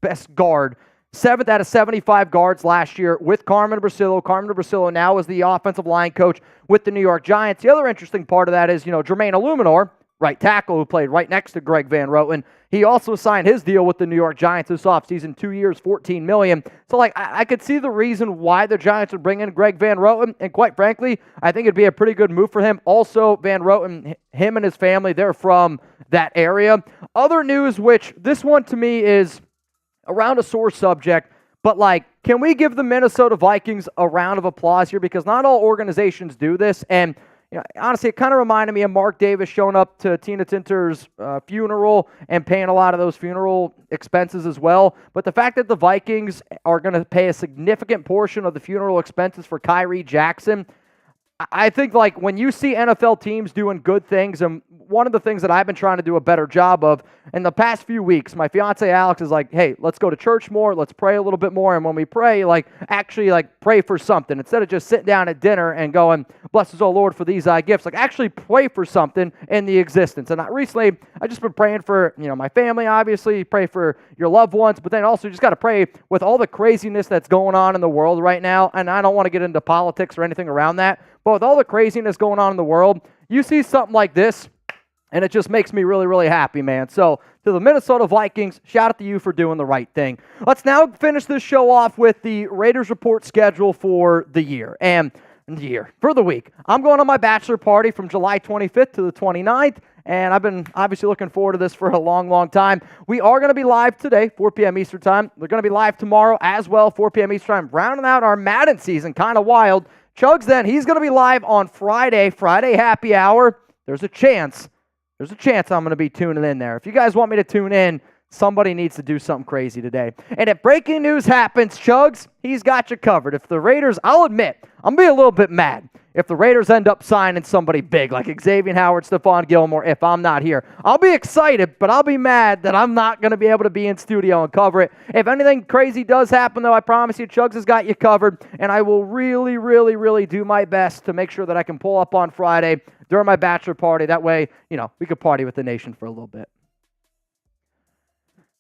best guard, 7th out of 75 guards last year with Carmen Brasillo. Carmen Brasillo now is the offensive line coach with the New York Giants. The other interesting part of that is, Jermaine Illuminor, right tackle who played right next to Greg Van Roten. He also signed his deal with the New York Giants this offseason, 2 years, $14 million. So, I could see the reason why the Giants would bring in Greg Van Roten, and quite frankly, I think it'd be a pretty good move for him. Also, Van Roten, him and his family, they're from that area. Other news, which this one to me is around a sore subject, but can we give the Minnesota Vikings a round of applause here? Because not all organizations do this, and honestly, it kind of reminded me of Mark Davis showing up to Tina Tinter's funeral and paying a lot of those funeral expenses as well. But the fact that the Vikings are going to pay a significant portion of the funeral expenses for Kyrie Jackson, I think when you see NFL teams doing good things, and one of the things that I've been trying to do a better job of in the past few weeks, my fiance Alex is hey, let's go to church more, let's pray a little bit more, and when we pray, actually pray for something instead of just sitting down at dinner and going, bless us, oh Lord, for these gifts. Actually pray for something in the existence. And recently, I've just been praying for my family, obviously, pray for your loved ones, but then also just got to pray with all the craziness that's going on in the world right now. And I don't want to get into politics or anything around that, but with all the craziness going on in the world, you see something like this, and it just makes me really, really happy, man. So, to the Minnesota Vikings, shout out to you for doing the right thing. Let's now finish this show off with the Raiders Report schedule for the year. For the week. I'm going on my bachelor party from July 25th to the 29th, and I've been obviously looking forward to this for a long, long time. We are going to be live today, 4 p.m. Eastern Time. We're going to be live tomorrow as well, 4 p.m. Eastern Time, rounding out our Madden season, kind of wild. Chugs then, he's going to be live on Friday happy hour. There's a chance I'm going to be tuning in there. If you guys want me to tune in, somebody needs to do something crazy today. And if breaking news happens, Chugs, he's got you covered. If the Raiders, I'll admit, I'm going to be a little bit mad if the Raiders end up signing somebody big like Xavier Howard, Stephon Gilmore, if I'm not here. I'll be excited, but I'll be mad that I'm not going to be able to be in studio and cover it. If anything crazy does happen, though, I promise you, Chugs has got you covered, and I will really, really, really do my best to make sure that I can pull up on Friday during my bachelor party. That way, we could party with the nation for a little bit.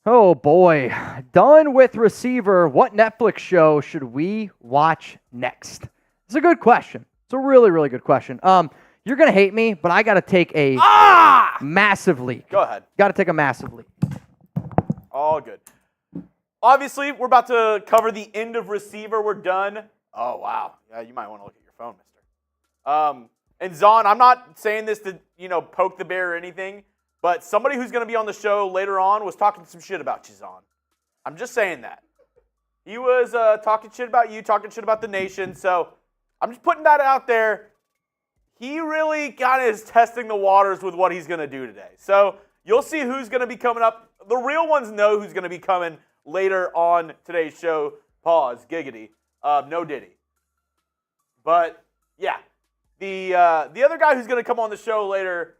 Oh, boy. Done with receiver. What Netflix show should we watch next? It's a good question. It's a really, really good question. You're going to hate me, but I got to take a massive leap. Go ahead. Got to take a massive leap. All good. Obviously, we're about to cover the end of receiver. We're done. Oh, wow. Yeah, you might want to look at your phone, mister. And Zahn, I'm not saying this to, poke the bear or anything, but somebody who's going to be on the show later on was talking some shit about you, Zahn. I'm just saying that. He was talking shit about you, talking shit about the nation, so I'm just putting that out there. He really kind of is testing the waters with what he's going to do today. So you'll see who's going to be coming up. The real ones know who's going to be coming later on today's show. Pause, giggity, no diddy. But, yeah. The other guy who's going to come on the show later,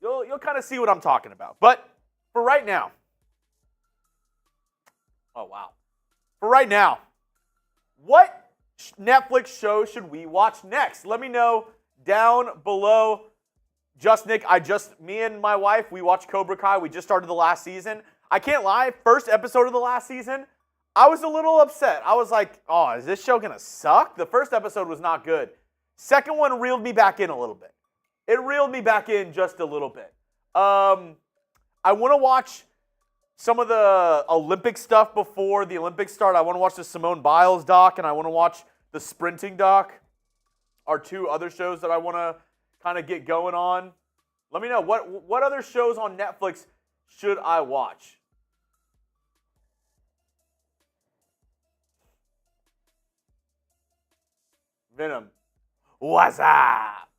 you'll kind of see what I'm talking about. But for right now, what Netflix show should we watch next? Let me know down below. Me and my wife, we watched Cobra Kai. We just started the last season. I can't lie, first episode of the last season, I was a little upset. I was like, oh, is this show going to suck? The first episode was not good. Second one reeled me back in a little bit. It reeled me back in just a little bit. I want to watch some of the Olympic stuff before the Olympics start. I want to watch the Simone Biles doc, and I want to watch the sprinting doc. Are two other shows that I want to kind of get going on. Let me know, what other shows on Netflix should I watch? Venom. What's up?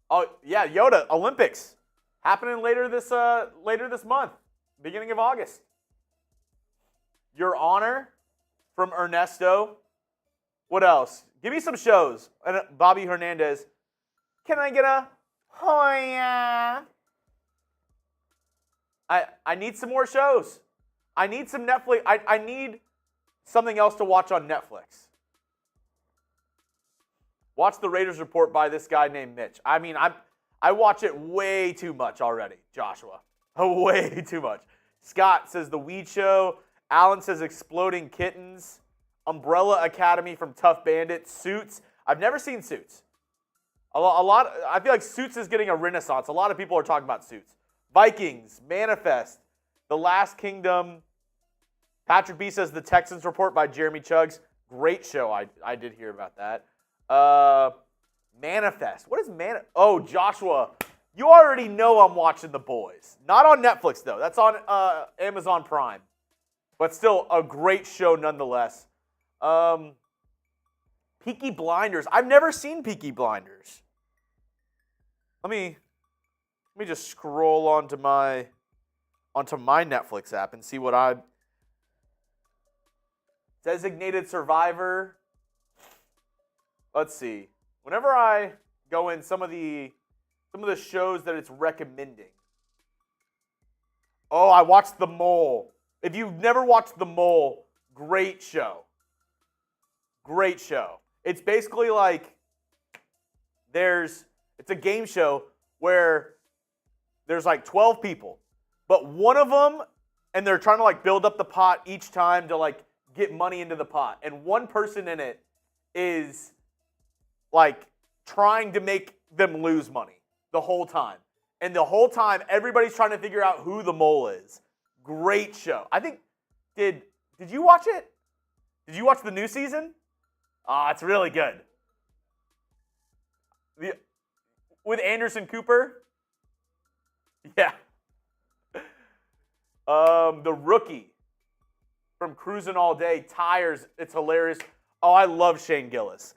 Oh, yeah, Yoda, Olympics. Happening later this month, beginning of August. Your Honor from Ernesto. What else? Give me some shows. And Bobby Hernandez. Can I get a oh yeah? I need some more shows. I need some Netflix. I need something else to watch on Netflix. Watch the Raiders Report by this guy named Mitch. I mean, I watch it way too much already, Joshua. Way too much. Scott says The Weed Show. Alan says Exploding Kittens. Umbrella Academy from Tough Bandit. Suits. I've never seen Suits. A lot. I feel like Suits is getting a renaissance. A lot of people are talking about Suits. Vikings. Manifest. The Last Kingdom. Patrick B says The Texans Report by Jeremy Chuggs. Great show. I did hear about that. Manifest. What is Manifest? Oh, Joshua, you already know I'm watching The Boys. Not on Netflix, though. That's on Amazon Prime. But still a great show nonetheless. Peaky Blinders. I've never seen Peaky Blinders. Let me just scroll onto my Netflix app and see what I... Designated Survivor. Let's see. Whenever I go in some of the shows that it's recommending. Oh, I watched The Mole. If you've never watched The Mole, great show. Great show. It's basically like it's a game show where there's like 12 people, but one of them, and they're trying to like build up the pot each time to like get money into the pot, and one person in it is like trying to make them lose money the whole time. And the whole time, everybody's trying to figure out who the mole is. Great show. I think, did you watch it? Did you watch the new season? It's really good. With Anderson Cooper? Yeah. The Rookie from Cruising All Day. Tires. It's hilarious. Oh, I love Shane Gillis.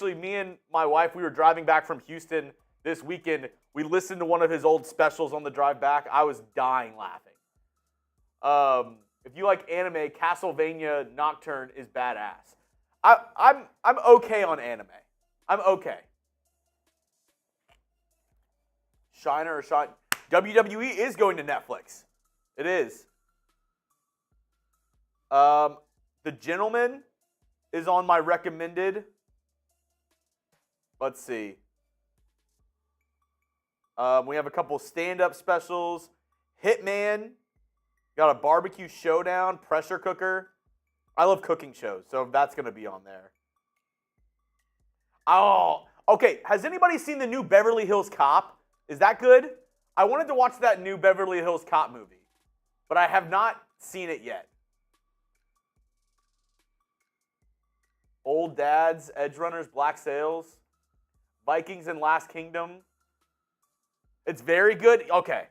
Me and my wife, we were driving back from Houston this weekend. We listened to one of his old specials on the drive back. I was dying laughing. If you like anime, Castlevania Nocturne is badass. I'm okay on anime. I'm okay. Shiner or Shine. WWE is going to Netflix. It is. The Gentleman is on my recommended. Let's see. We have a couple stand-up specials. Hitman. Got a Barbecue Showdown. Pressure Cooker. I love cooking shows, so that's going to be on there. Oh, okay. Has anybody seen the new Beverly Hills Cop? Is that good? I wanted to watch that new Beverly Hills Cop movie, but I have not seen it yet. Old Dads, Edge Runners, Black Sails, Vikings and Last Kingdom. It's very good. Okay.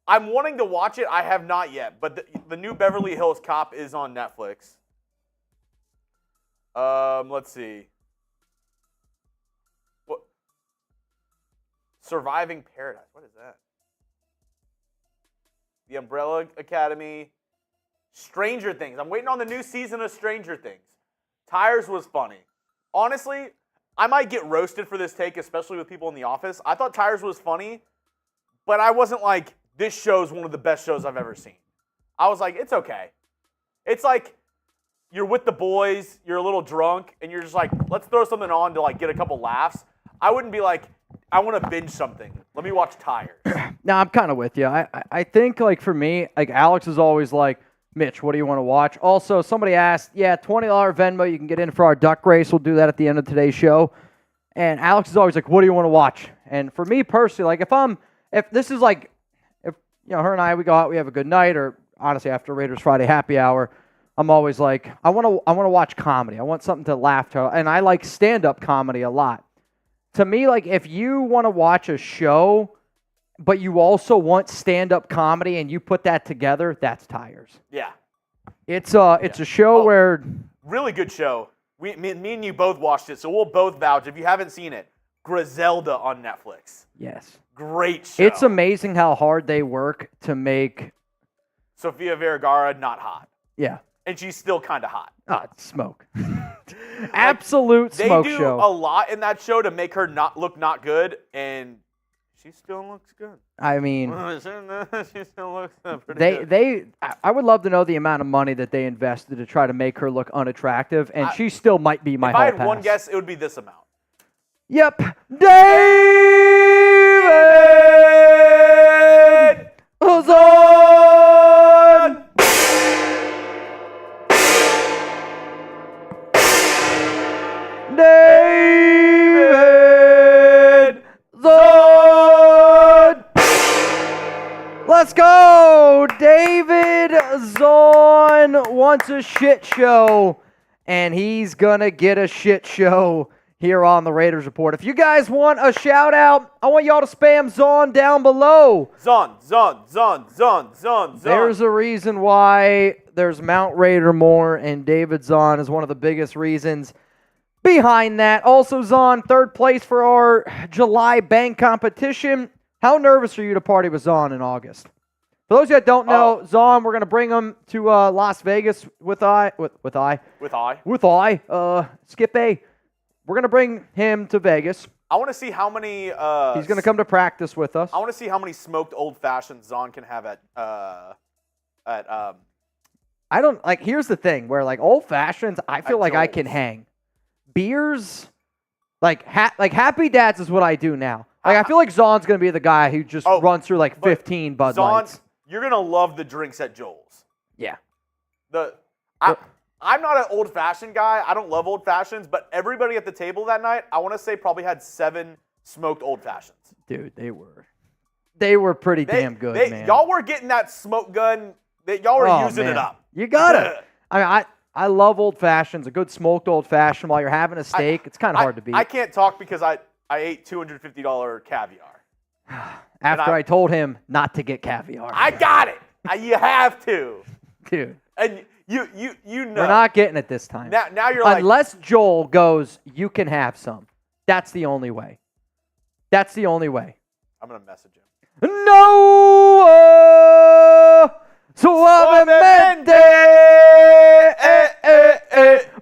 I'm wanting to watch it. I have not yet, but the new Beverly Hills Cop is on Netflix. Let's see. What? Surviving Paradise. What is that? The Umbrella Academy. Stranger Things. I'm waiting on the new season of Stranger Things. Tires was funny. Honestly, I might get roasted for this take, especially with people in the office. I thought Tires was funny, but I wasn't like, this show's one of the best shows I've ever seen. I was like, it's okay. It's like you're with the boys, you're a little drunk, and you're just like, let's throw something on to like get a couple laughs. I wouldn't be like, I want to binge something. Let me watch Tires. No, I'm kind of with you. I think like for me, like Alex is always like, Mitch, what do you want to watch? Also, somebody asked, $20 Venmo, you can get in for our duck race. We'll do that at the end of today's show. And Alex is always like, what do you want to watch? And for me personally, like if this is like, if her and I, we go out, we have a good night, or honestly after Raiders Friday happy hour, I'm always like, I want to watch comedy. I want something to laugh to, and I like stand-up comedy a lot. To me, like if you want to watch a show, but you also want stand-up comedy and you put that together, that's Tires. Yeah. It's a show where... Really good show. Me and you both watched it, so we'll both vouch. If you haven't seen it, Griselda on Netflix. Yes. Great show. It's amazing how hard they work to make... Sofia Vergara not hot. Yeah. And she's still kind of hot. It's smoke. Absolute smoke show. They do a lot in that show to make her look not good, and... She still looks good. I mean, she still looks pretty good. I would love to know the amount of money that they invested to try to make her look unattractive, and she still might be my If hall I had pass. one guess, it would be this amount. Yep. David Ozon! David Zon! Let's go! David Zon wants a shit show, and he's going to get a shit show here on the Raiders Report. If you guys want a shout out, I want y'all to spam Zon down below. Zon. There's a reason why there's Mount Raider more, and David Zon is one of the biggest reasons behind that. Also, Zon, third place for our July bank competition. How nervous are you to party with Zon in August? For those of you that don't know, Zon, we're going to bring him to Las Vegas with Skip A. We're going to bring him to Vegas. I want to see how many... He's going to come to practice with us. I want to see how many smoked old fashions Zon can have at I don't... Like, here's the thing, where, like, old fashions, I feel like I can hang. Beers, like Happy Dads is what I do now. Like, I feel like Zon's going to be the guy who just runs through, like, 15 Bud Lights. You're going to love the drinks at Joel's. Yeah. I'm not an old-fashioned guy. I don't love old fashions, but everybody at the table that night, I want to say probably had 7 smoked old fashions. Dude, they were pretty damn good, man. Y'all were getting that smoke gun. Y'all were using it up. You got it. I love old fashions. A good smoked old fashioned while you're having a steak. It's kind of hard to beat. I can't talk because I ate $250 caviar. After I told him not to get caviar. I got it. You have to, dude. And you know. We're not getting it this time. Now you're like, unless Joel goes, you can have some. That's the only way. I'm gonna message him. No. Suavemente.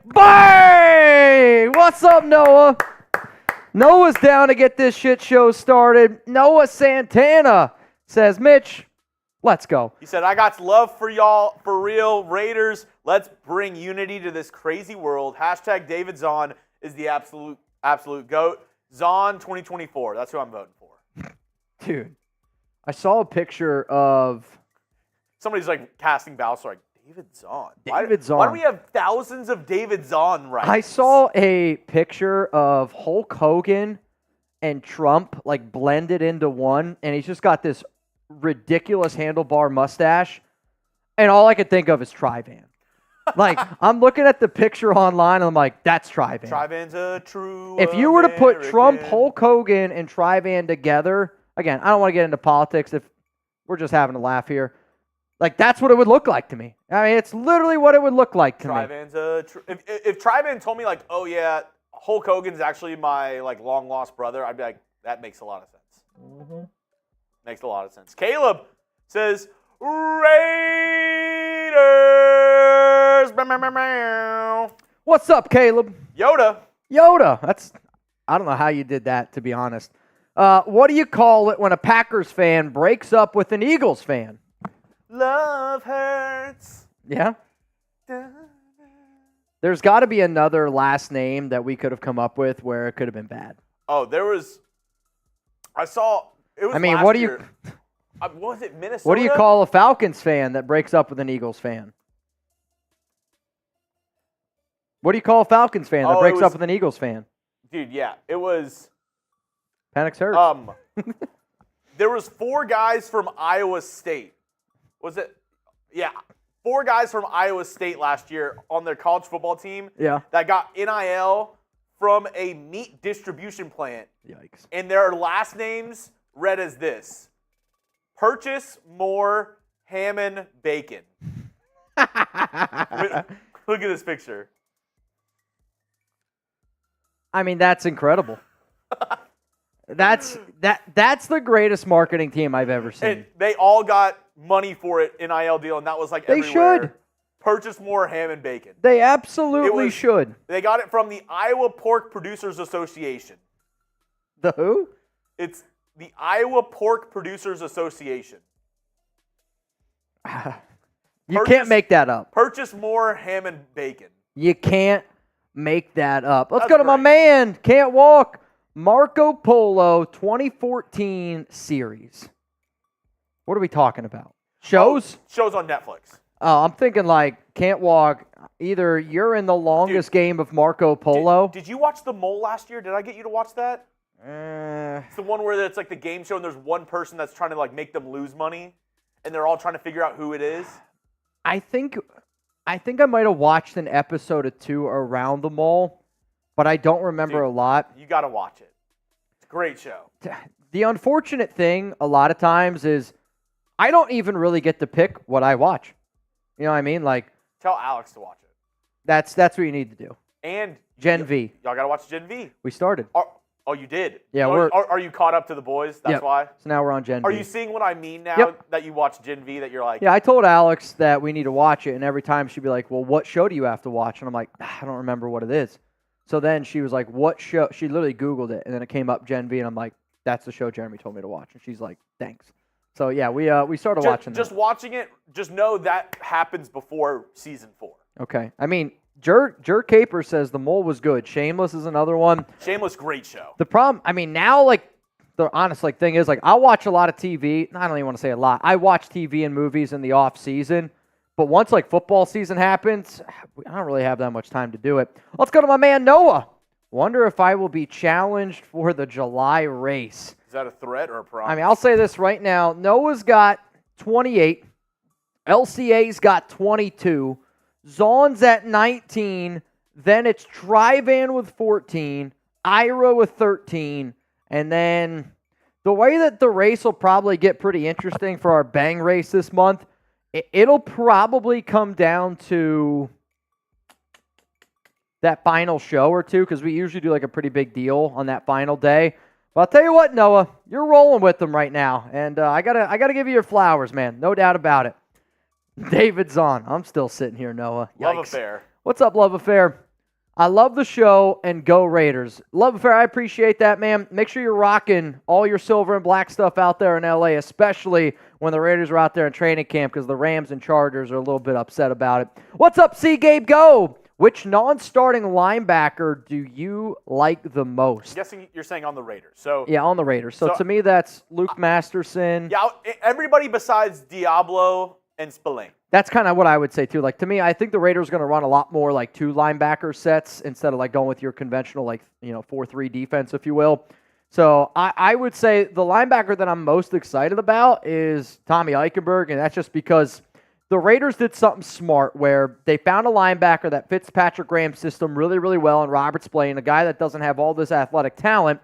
Bang! What's up, Noah? Noah's down to get this shit show started. Noah Santana says, Mitch, let's go. He said, I got love for y'all, for real, Raiders. Let's bring unity to this crazy world. Hashtag David Zon is the absolute GOAT. Zon 2024. That's who I'm voting for. Dude, I saw a picture of... Somebody's like casting ballots like, David Zon. David Zon. Why do we have thousands of David Zon rights? I saw a picture of Hulk Hogan and Trump like blended into one, and he's just got this ridiculous handlebar mustache, and all I could think of is Trivan. Like, I'm looking at the picture online, and I'm like, that's Trivan. Trivan's a true If you were to put Trump, Hulk Hogan, and Trivan together, again, I don't want to get into politics if we're just having a laugh here. Like, that's what it would look like to me. I mean, it's literally what it would look like to me. If Trivan told me, like, oh, yeah, Hulk Hogan's actually my, like, long-lost brother, I'd be like, that makes a lot of sense. Mm-hmm. Makes a lot of sense. Caleb says, Raiders. What's up, Caleb? Yoda. I don't know how you did that, to be honest. What do you call it when a Packers fan breaks up with an Eagles fan? Love hurts. Yeah? There's got to be another last name that we could have come up with where it could have been bad. Oh, there was... I saw... It was what do you... was it Minnesota? What do you call a Falcons fan that breaks up with an Eagles fan? What do you call a Falcons fan that breaks up with an Eagles fan? Dude, yeah. It was... Panics hurt. There was 4 guys from Iowa State. Was it? Yeah. 4 guys from Iowa State last year on their college football team that got NIL from a meat distribution plant. Yikes. And their last names read as this: Purchase more ham and bacon. Look at this picture. I mean, that's incredible. That's the greatest marketing team I've ever seen. And they all got money for it, NIL deal, and that was like everywhere. They should. Purchase more ham and bacon. They absolutely should. They got it from the Iowa Pork Producers Association. The who? It's the Iowa Pork Producers Association. You can't make that up. Purchase more ham and bacon. You can't make that up. Let's go to my man, Can't Walk, Marco Polo 2014 series. What are we talking about? Shows? Shows on Netflix. Oh, I'm thinking like Can't Walk. Either you're in the longest game of Marco Polo. Did you watch The Mole last year? Did I get you to watch that? It's the one where it's like the game show and there's one person that's trying to like make them lose money and they're all trying to figure out who it is. I think I might have watched an episode or 2 around The Mole, but I don't remember a lot. You got to watch it. It's a great show. The unfortunate thing a lot of times is I don't even really get to pick what I watch. You know what I mean? Like, tell Alex to watch it. That's what you need to do. And Gen V. Y'all got to watch Gen V. We started. Oh, you did? Yeah. Are you caught up to the boys? That's why? So now we're on Gen V. Are you seeing what I mean now that you watch Gen V, that you're like... Yeah, I told Alex that we need to watch it, and every time she'd be like, well, what show do you have to watch? And I'm like, I don't remember what it is. So then she was like, what show? She literally Googled it, and then it came up Gen V, and I'm like, that's the show Jeremy told me to watch. And she's like, thanks. So, yeah, we started watching that. Just watching it, just know that happens before season 4. Okay. I mean, Jer Caper says The Mole was good. Shameless is another one. Shameless, great show. The problem, I mean, now, like, the honest thing is, like, I watch a lot of TV. I don't even want to say a lot. I watch TV and movies in the off season. But once, like, football season happens, I don't really have that much time to do it. Let's go to my man, Noah. Wonder if I will be challenged for the July race. Is that a threat or a promise? I mean, I'll say this right now. Noah's got 28. LCA's got 22. Zon's at 19. Then it's Trivan with 14. Ira with 13. And then the way that the race will probably get pretty interesting for our bang race this month, it'll probably come down to that final show or two, because we usually do like a pretty big deal on that final day. But I'll tell you what, Noah, you're rolling with them right now, and I gotta give you your flowers, man. No doubt about it. David's on. I'm still sitting here, Noah. Yikes. Love Affair. What's up, Love Affair? I love the show, and go Raiders. Love Affair, I appreciate that, man. Make sure you're rocking all your silver and black stuff out there in L.A., especially when the Raiders are out there in training camp, because the Rams and Chargers are a little bit upset about it. What's up, C. Gabe? Go! Which non-starting linebacker do you like the most? I'm guessing you're saying on the Raiders. So yeah, on the Raiders. So to me, that's Luke Masterson. Yeah, everybody besides Diablo and Spillane. That's kind of what I would say, too. Like, to me, I think the Raiders are going to run a lot more, like, 2 linebacker sets instead of, like, going with your conventional, like, 4-3 defense, if you will. So I would say the linebacker that I'm most excited about is Tommy Eichenberg, and that's just because the Raiders did something smart where they found a linebacker that fits Patrick Graham's system really, really well, and Robert Spillane, a guy that doesn't have all this athletic talent,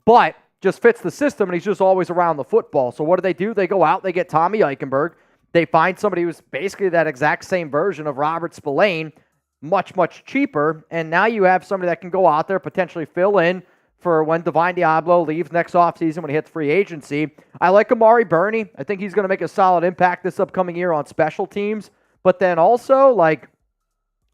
but just fits the system, and he's just always around the football. So what do? They go out, they get Tommy Eichenberg. They find somebody who's basically that exact same version of Robert Spillane, much, much cheaper, and now you have somebody that can go out there, potentially fill in for when Divine Diablo leaves next offseason when he hits free agency. I like Amari Burney. I think he's going to make a solid impact this upcoming year on special teams. But then also, like,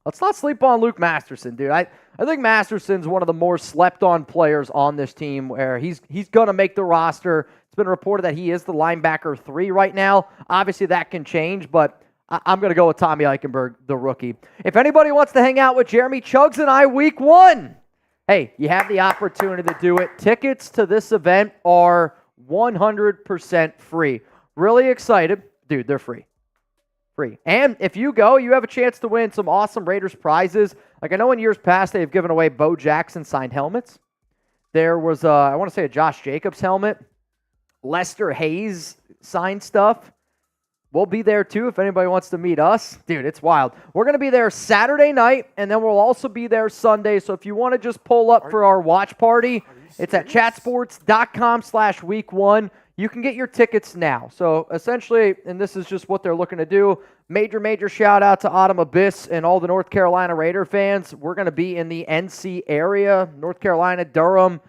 let's not sleep on Luke Masterson, dude. I think Masterson's one of the more slept-on players on this team where he's going to make the roster. It's been reported that he is the linebacker 3 right now. Obviously, that can change, but I'm going to go with Tommy Eichenberg, the rookie. If anybody wants to hang out with Jeremy Chugs and I week 1, hey, you have the opportunity to do it. Tickets to this event are 100% free. Really excited. Dude, they're free. Free. And if you go, you have a chance to win some awesome Raiders prizes. Like I know in years past, they've given away Bo Jackson signed helmets. There was, I want to say, a Josh Jacobs helmet. Lester Hayes signed stuff. We'll be there, too, if anybody wants to meet us. Dude, it's wild. We're going to be there Saturday night, and then we'll also be there Sunday. So if you want to just pull up for our watch party, it's at chatsports.com/week1. You can get your tickets now. So essentially, and this is just what they're looking to do, major shout out to Autumn Abyss and all the North Carolina Raider fans. We're going to be in the NC area, North Carolina, Durham.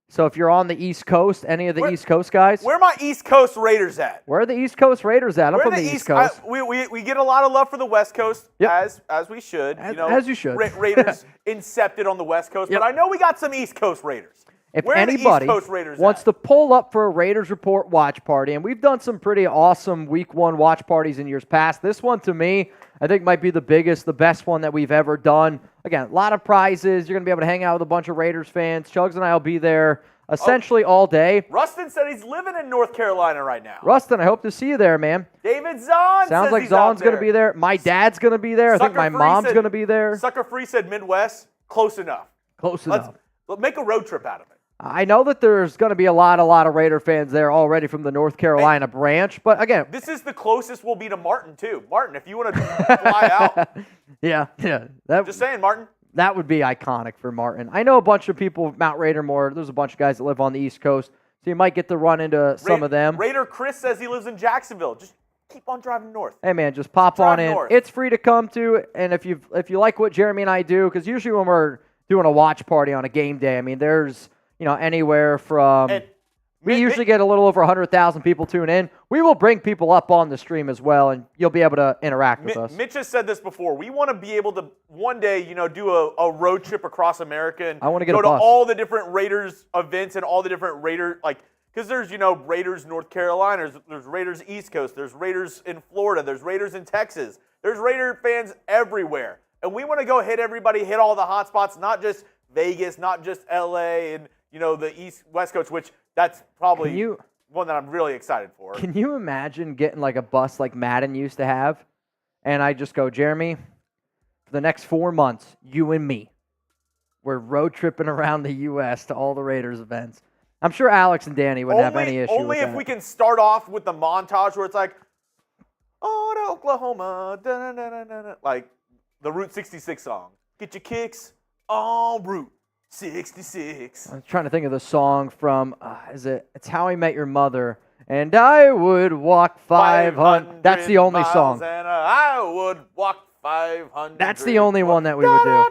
So if you're on the East Coast, any of the East Coast guys. Where are my East Coast Raiders at? Where are the East Coast Raiders at? I'm from the East Coast. We get a lot of love for the West Coast, as we should. As you should. Raiders incepted on the West Coast, but I know we got some East Coast Raiders. If anybody wants to pull up for a Raiders Report watch party, and we've done some pretty awesome Week 1 watch parties in years past. This one, to me, I think might be the biggest, the best one that we've ever done. Again, a lot of prizes. You're going to be able to hang out with a bunch of Raiders fans. Chugs and I will be there essentially all day. Rustin said he's living in North Carolina right now. Rustin, I hope to see you there, man. David Zahn sounds like Zahn's going to be there. My dad's going to be there. I think my mom's going to be there. Sucker Free said Midwest. Close enough. Close enough. Let's make a road trip out of it. I know that there's going to be a lot of Raider fans there already from the North Carolina branch, but again, this is the closest we'll be to Martin too. Martin, if you want to fly out, yeah, just saying, Martin. That would be iconic for Martin. I know a bunch of people, Mount Raidermore. There's a bunch of guys that live on the East Coast, so you might get to run into some of them. Raider Chris says he lives in Jacksonville. Just keep on driving north. Hey man, just pop on in. North. It's free to come to, and if you like what Jeremy and I do, because usually when we're doing a watch party on a game day, I mean, there's anywhere from we usually get a little over 100,000 people tune in. We will bring people up on the stream as well, and you'll be able to interact with us. Mitch has said this before. We want to be able to one day, do a road trip across America and I want to go to all the different Raiders events and all the different Raiders, because there's, Raiders North Carolina, there's Raiders East Coast, there's Raiders in Florida, there's Raiders in Texas, there's Raider fans everywhere. And we want to go hit all the hot spots, not just Vegas, not just LA, and the West Coast, which that's probably one that I'm really excited for. Can you imagine getting like a bus like Madden used to have? And I just go, Jeremy, for the next 4 months, you and me, we're road tripping around the U.S. to all the Raiders events. I'm sure Alex and Danny wouldn't have any issue with that. Only if we can start off with the montage where it's like, oh, to Oklahoma, like the Route 66 song. Get your kicks on Route 66. I'm trying to think of the song from, it's How I Met Your Mother. And I would walk 500. That's the only song. And I would walk 500. That's the only one that we would do.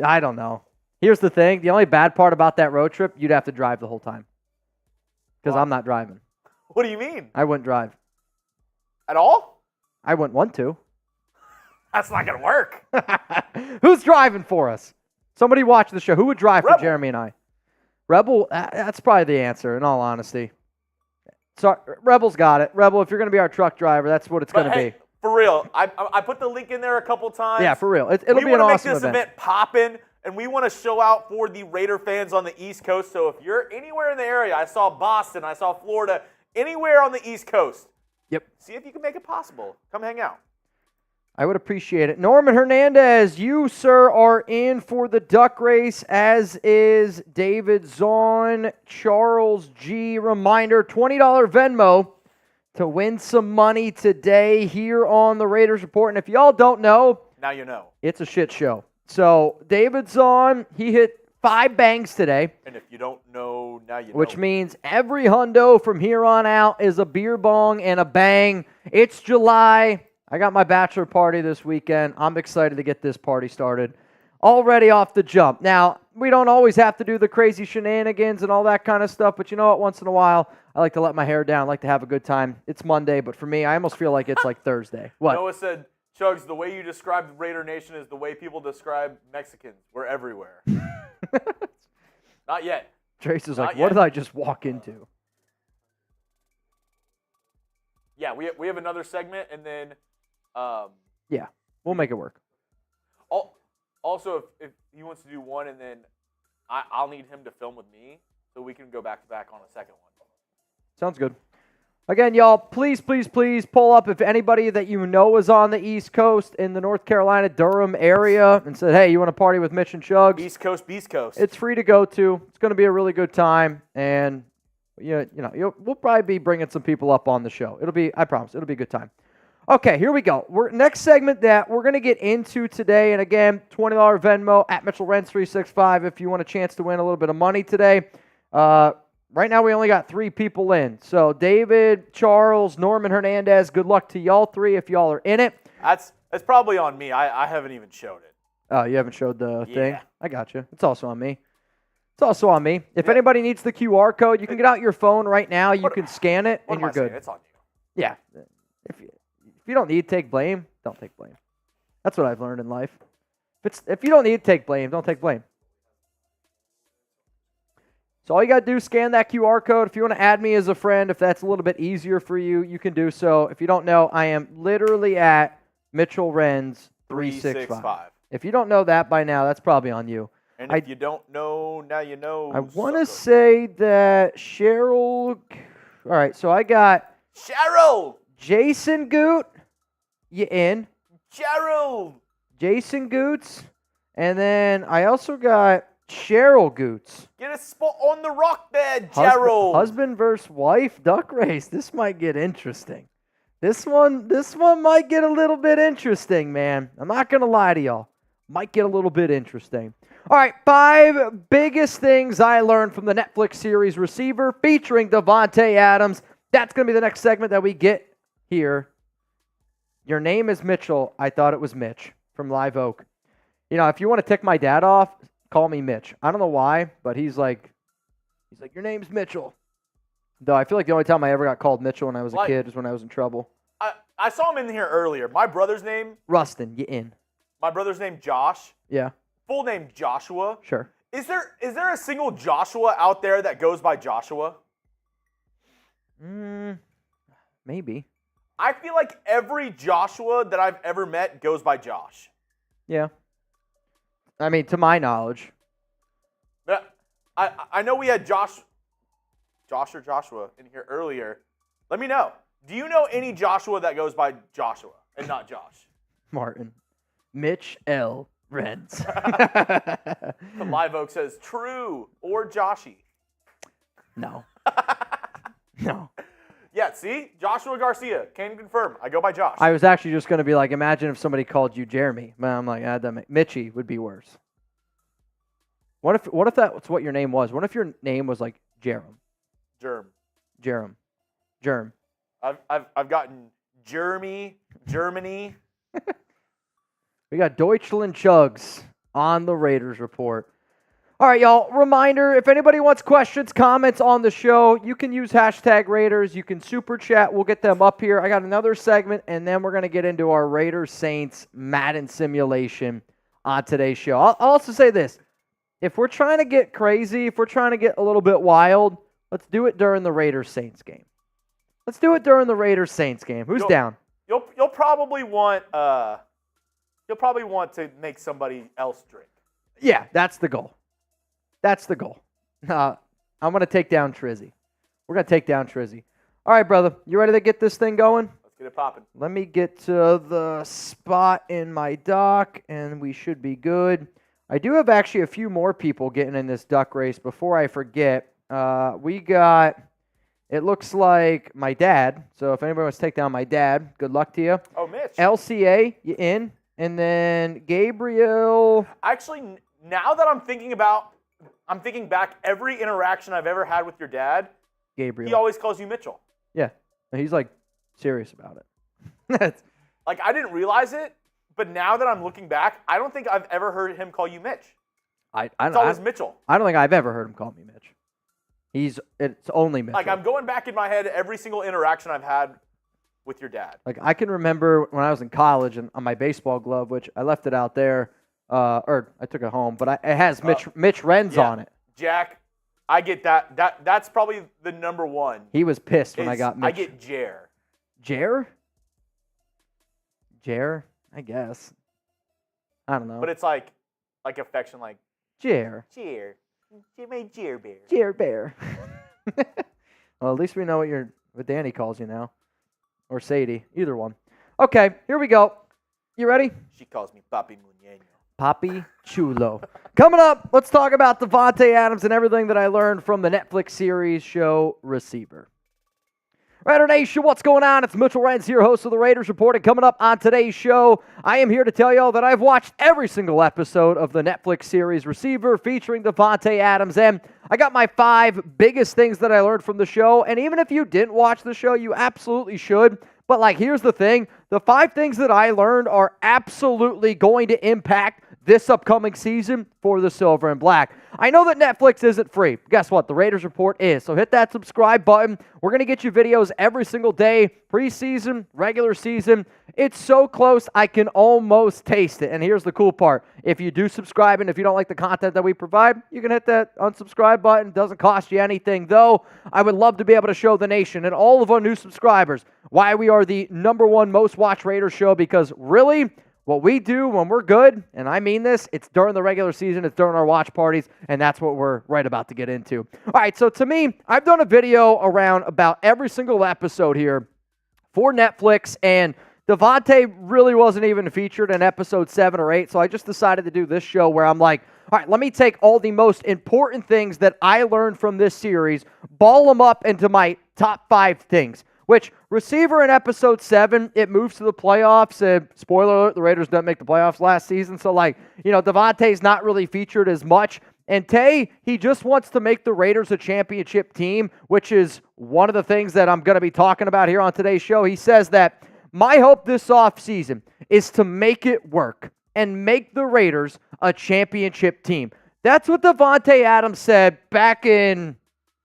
I don't know. Here's the thing. The only bad part about that road trip, you'd have to drive the whole time. Because I'm not driving. What do you mean? I wouldn't drive. At all? I wouldn't want to. That's not going to work. Who's driving for us? Somebody watch the show. Who would drive for Jeremy and I? Rebel, that's probably the answer, in all honesty. So, Rebel's got it. Rebel, if you're going to be our truck driver, that's what it's going to be. For real. I put the link in there a couple times. Yeah, for real. It'll be an awesome event. We want to make this event poppin', and we want to show out for the Raider fans on the East Coast. So if you're anywhere in the area, I saw Boston, I saw Florida, anywhere on the East Coast. Yep. See if you can make it possible. Come hang out. I would appreciate it. Norman Hernandez, you, sir, are in for the duck race, as is David Zahn. Charles G. Reminder, $20 Venmo to win some money today here on the Raiders Report. And if y'all don't know, now you know. It's a shit show. So David Zahn, he hit 5 bangs today. And if you don't know, now you know. Which means every hundo from here on out is a beer bong and a bang. It's July. I got my bachelor party this weekend. I'm excited to get this party started. Already off the jump. Now, we don't always have to do the crazy shenanigans and all that kind of stuff, but you know what? Once in a while, I like to let my hair down. I like to have a good time. It's Monday, but for me, I almost feel like it's like Thursday. What? Noah said, Chugs, the way you described Raider Nation is the way people describe Mexicans. We're everywhere. Not yet. Trace is like, what did I just walk into? Yeah, we have another segment, and then... yeah, we'll make it work. Also, if he wants to do one, and then I'll need him to film with me, so we can go back to back on a second one. Sounds good. Again, y'all, please pull up if anybody that you know is on the East Coast in the North Carolina, Durham area and said, hey, you want to party with Mitch and Chugs? East Coast, Beast Coast. It's free to go to. It's going to be a really good time. And, we'll probably be bringing some people up on the show. I promise, it'll be a good time. Okay, here we go. Next segment that we're going to get into today. And again, $20 Venmo at Mitchell Renz 365 if you want a chance to win a little bit of money today. Right now, we only got 3 people in. So, David, Charles, Norman Hernandez, good luck to y'all 3 if y'all are in it. That's probably on me. I haven't even showed it. Oh, you haven't showed the thing? I got you. It's also on me. If anybody needs the QR code, you can get out your phone right now. You can scan it, and you're good. It's on you. Yeah. If you don't need to take blame, don't take blame. That's what I've learned in life. If you don't need to take blame, don't take blame. So all you got to do is scan that QR code. If you want to add me as a friend, if that's a little bit easier for you, you can do so. If you don't know, I am literally at Mitchell Renz 365. If you don't know that by now, that's probably on you. And if you don't know, now you know. I want to say that Cheryl. All right, so I got Cheryl. Jason Goot. You in? Cheryl. Jason Goots. And then I also got Cheryl Goots. Get a spot on the rock bed, Cheryl. Husband versus wife duck race. This might get interesting. This one might get a little bit interesting, man. I'm not going to lie to y'all. Might get a little bit interesting. All right, 5 biggest things I learned from the Netflix series Receiver featuring Davante Adams. That's going to be the next segment that we get here. Your name is Mitchell. I thought it was Mitch from Live Oak. If you want to tick my dad off, call me Mitch. I don't know why, but he's like, your name's Mitchell. Though I feel like the only time I ever got called Mitchell when I was a kid is when I was in trouble. I saw him in here earlier. My brother's name? Rustin, you in. My brother's name, Josh. Yeah. Full name, Joshua. Sure. Is there a single Joshua out there that goes by Joshua? Maybe. I feel like every Joshua that I've ever met goes by Josh. Yeah. I mean, to my knowledge. I know we had Josh or Joshua in here earlier. Let me know. Do you know any Joshua that goes by Joshua and not Josh? Martin. Mitch L. Renz. The Live Oak says true or Joshy. No. No. Yeah, see? Joshua Garcia. Can confirm. I go by Josh. I was actually just going to be like, imagine if somebody called you Jeremy. Man, I'm like, Mitchie would be worse. What if that's what your name was? What if your name was like Jerem? Jerem. I've gotten Germany. We got Deutschland Chugs on the Raiders Report. All right, y'all. Reminder, if anybody wants questions, comments on the show, you can use hashtag Raiders. You can super chat. We'll get them up here. I got another segment, and then we're going to get into our Raiders-Saints Madden simulation on today's show. I'll also say this. If we're trying to get crazy, if we're trying to get a little bit wild, let's do it during the Raiders-Saints game. Let's do it during the Raiders-Saints game. Who's down? You'll probably want to make somebody else drink. Yeah, that's the goal. That's the goal. I'm going to take down Trizzy. We're going to take down Trizzy. All right, brother. You ready to get this thing going? Let's get it popping. Let me get to the spot in my dock, and we should be good. I do have actually a few more people getting in this duck race. Before I forget, we got, it looks like my dad. So if anybody wants to take down my dad, good luck to you. Oh, Mitch. LCA, you in? And then Gabriel. Actually, now that I'm thinking back, every interaction I've ever had with your dad, Gabriel. He always calls you Mitchell. Yeah. He's like serious about it. Like, I didn't realize it, but now that I'm looking back, I don't think I've ever heard him call you Mitch. It's always Mitchell. I don't think I've ever heard him call me Mitch. It's only Mitchell. Like, I'm going back in my head every single interaction I've had with your dad. Like, I can remember when I was in college and on my baseball glove, which I left it out there, or I took it home, but it has Mitch Renz on it. Jack, I get that. That's probably the number one. He was pissed when I got Mitch. I get Jer. Jer? I guess. I don't know. But it's like affection, like Jer. Jer. You made Jer Bear. Jer Bear. Well, at least we know what what Danny calls you now. Or Sadie, either one. Okay, here we go. You ready? She calls me Papi Muñeño. Papi Chulo. Coming up, let's talk about Davante Adams and everything that I learned from the Netflix series show Receiver. Raider Nation, what's going on? It's Mitchell Renz here, host of the Raiders Report, and coming up on today's show, I am here to tell y'all that I've watched every single episode of the Netflix series Receiver featuring Davante Adams, and I got my 5 biggest things that I learned from the show, and even if you didn't watch the show, you absolutely should. But here's the thing, the 5 things that I learned are absolutely going to impact this upcoming season for the Silver and Black. I know that Netflix isn't free. Guess what? The Raiders Report is. So hit that subscribe button. We're going to get you videos every single day, preseason, regular season. It's so close, I can almost taste it. And here's the cool part. If you do subscribe and if you don't like the content that we provide, you can hit that unsubscribe button. It doesn't cost you anything, though. I would love to be able to show the nation and all of our new subscribers why we are the #1 most watched Raiders show, because really, what we do when we're good, and I mean this, it's during the regular season, it's during our watch parties, and that's what we're right about to get into. All right, so to me, I've done a video around about every single episode here for Netflix, and Davante really wasn't even featured in episode 7 or 8, so I just decided to do this show where I'm like, all right, let me take all the most important things that I learned from this series, ball them up into my top 5 things. Which, Receiver in episode 7, it moves to the playoffs. Spoiler alert, the Raiders didn't make the playoffs last season. So, Davante's not really featured as much. And Tay, he just wants to make the Raiders a championship team, which is one of the things that I'm going to be talking about here on today's show. He says that, my hope this offseason is to make it work and make the Raiders a championship team. That's what Davante Adams said back in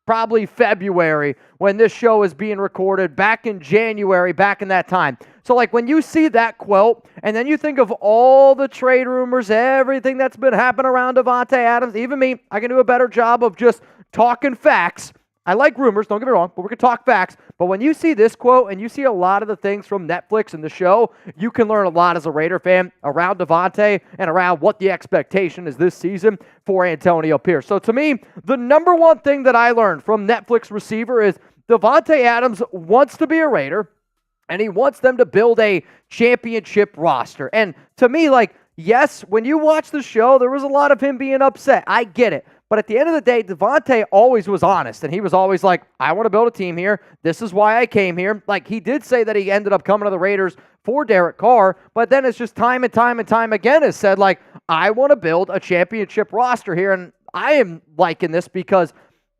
probably February when this show is being recorded, back in January, back in that time. So when you see that quote, and then you think of all the trade rumors, everything that's been happening around Davante Adams, even me, I can do a better job of just talking facts. I like rumors, don't get me wrong, but we can talk facts. But when you see this quote and you see a lot of the things from Netflix and the show, you can learn a lot as a Raider fan around Davante and around what the expectation is this season for Antonio Pierce. So to me, the #1 thing that I learned from Netflix Receiver is Davante Adams wants to be a Raider, and he wants them to build a championship roster. And to me, yes, when you watch the show, there was a lot of him being upset. I get it. But at the end of the day, Davante always was honest, and he was always like, I want to build a team here. This is why I came here. He did say that he ended up coming to the Raiders for Derek Carr, but then it's just time and time and time again has said, I want to build a championship roster here, and I am liking this because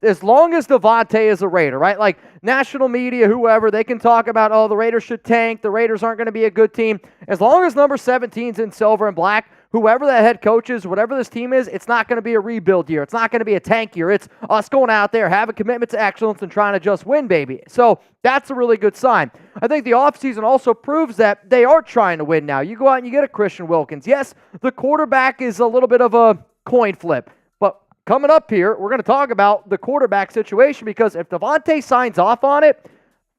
as long as Davante is a Raider, right? National media, whoever, they can talk about, oh, the Raiders should tank, the Raiders aren't going to be a good team. As long as number 17's in silver and black, whoever that head coach is, whatever this team is, it's not going to be a rebuild year. It's not going to be a tank year. It's us going out there, have a commitment to excellence, and trying to just win, baby. So that's a really good sign. I think the offseason also proves that they are trying to win now. You go out and you get a Christian Wilkins. Yes, the quarterback is a little bit of a coin flip. But coming up here, we're going to talk about the quarterback situation, because if Davante signs off on it,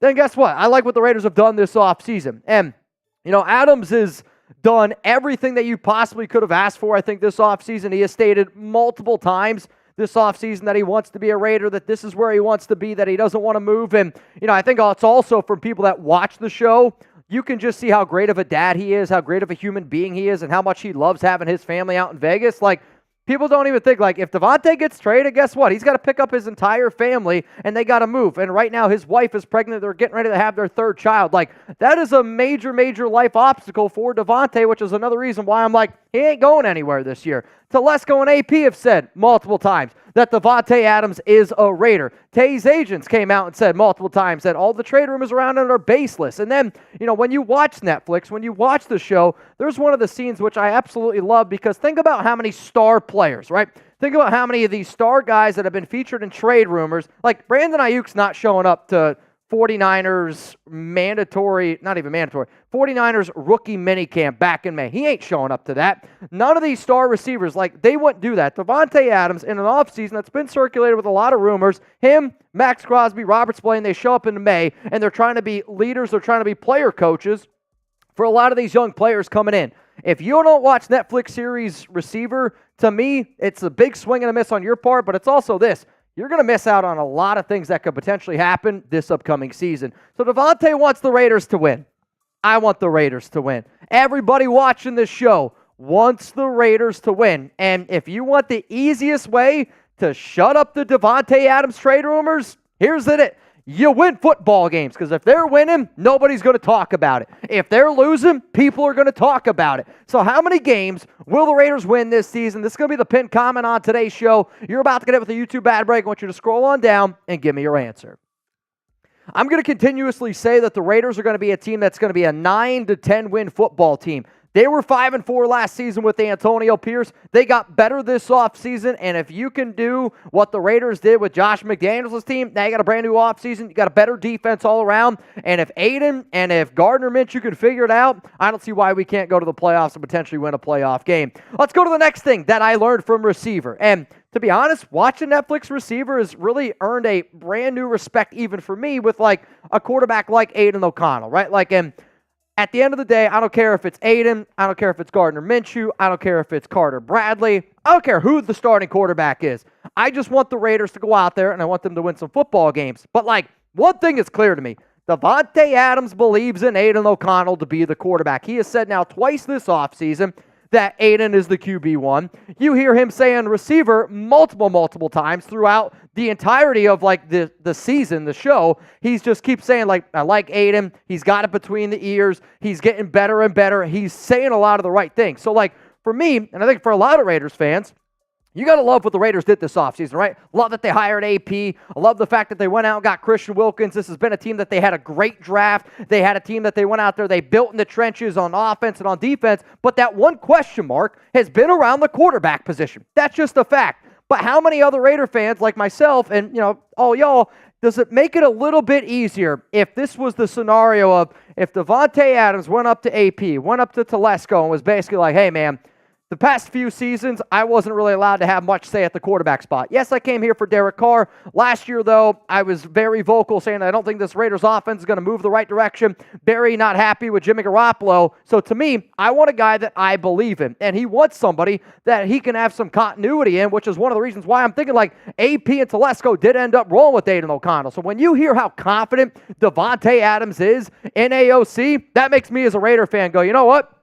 then guess what? I like what the Raiders have done this offseason. And, Adams is done everything that you possibly could have asked for, I think, this offseason. He has stated multiple times this offseason that he wants to be a Raider, that this is where he wants to be, that he doesn't want to move. And, I think it's also from people that watch the show, you can just see how great of a dad he is, how great of a human being he is, and how much he loves having his family out in Vegas. People don't even think, if Davante gets traded, guess what? He's got to pick up his entire family, and they got to move. And right now, his wife is pregnant. They're getting ready to have their 3rd child. That is a major, major life obstacle for Davante, which is another reason why I'm he ain't going anywhere this year. Telesco and AP have said multiple times that Davante Adams is a Raider. Tay's agents came out and said multiple times that all the trade rumors around it are baseless. And then, when you watch Netflix, when you watch the show, there's one of the scenes which I absolutely love, because think about how many star players, right? Think about how many of these star guys that have been featured in trade rumors, Brandon Ayuk's not showing up to 49ers mandatory, not even mandatory, 49ers rookie minicamp back in May. He ain't showing up to that. None of these star receivers, they wouldn't do that. Davante Adams, in an offseason that's been circulated with a lot of rumors, him, Max Crosby, Robert Spillane, they show up in May, and they're trying to be leaders, they're trying to be player coaches for a lot of these young players coming in. If you don't watch Netflix series Receiver, to me, it's a big swing and a miss on your part, but it's also this. you're going to miss out on a lot of things that could potentially happen this upcoming season. So Davante wants the Raiders to win. I want the Raiders to win. Everybody watching this show wants the Raiders to win. And if you want the easiest way to shut up the Davante Adams trade rumors, here's it. You win football games, because if they're winning, nobody's going to talk about it. If they're losing, people are going to talk about it. So how many games will the Raiders win this season? This is going to be the pinned comment on today's show. You're about to get it with a YouTube ad break. I want you to scroll on down and give me your answer. I'm going to continuously say that the Raiders are going to be a team that's going to be a 9 to 10 win football team. They were 5-4 last season with Antonio Pierce. They got better this offseason, and if you can do what the Raiders did with Josh McDaniels' team, now you got a brand new offseason, you got a better defense all around, and if Aiden and if Gardner Minshew can figure it out, I don't see why we can't go to the playoffs and potentially win a playoff game. Let's go to the next thing that I learned from receiver, and to be honest, watching Netlfix Receiver has really earned a brand new respect even for me with like a quarterback like Aiden O'Connell, right? Like, and at the end of the day, I don't care if it's Aiden, I don't care if it's Gardner Minshew, I don't care if it's Carter Bradley, I don't care who the starting quarterback is. I just want the Raiders to go out there and I want them to win some football games. But like, one thing is clear to me. Davante Adams believes in Aiden O'Connell to be the quarterback. He has said now twice this offseason that Aiden is the QB1. You hear him saying receiver multiple times throughout the entirety of like the season, the show. He's just keeps saying like, I like Aiden. He's got it between the ears. He's getting better and better. He's saying a lot of the right things. So like for me, and I think for a lot of Raiders fans, you got to love what the Raiders did this offseason, right? Love that they hired AP. I love the fact that they went out and got Christian Wilkins. This has been a team that they had a great draft. They had a team that they went out there, they built in the trenches on offense and on defense. But that one question mark has been around the quarterback position. That's just a fact. But how many other Raider fans like myself and, you know, all y'all, does it make it a little bit easier if this was the scenario of if Davante Adams went up to AP, went up to Telesco and was basically like, hey, man, the past few seasons, I wasn't really allowed to have much say at the quarterback spot. Yes, I came here for Derek Carr. Last year, though, I was very vocal saying I don't think this Raiders offense is going to move the right direction. Very not happy with Jimmy Garoppolo. So to me, I want a guy that I believe in. And he wants somebody that he can have some continuity in, which is one of the reasons why I'm thinking like AP and Telesco did end up rolling with Aiden O'Connell. So when you hear how confident Davante Adams is in AOC, that makes me as a Raider fan go, you know what?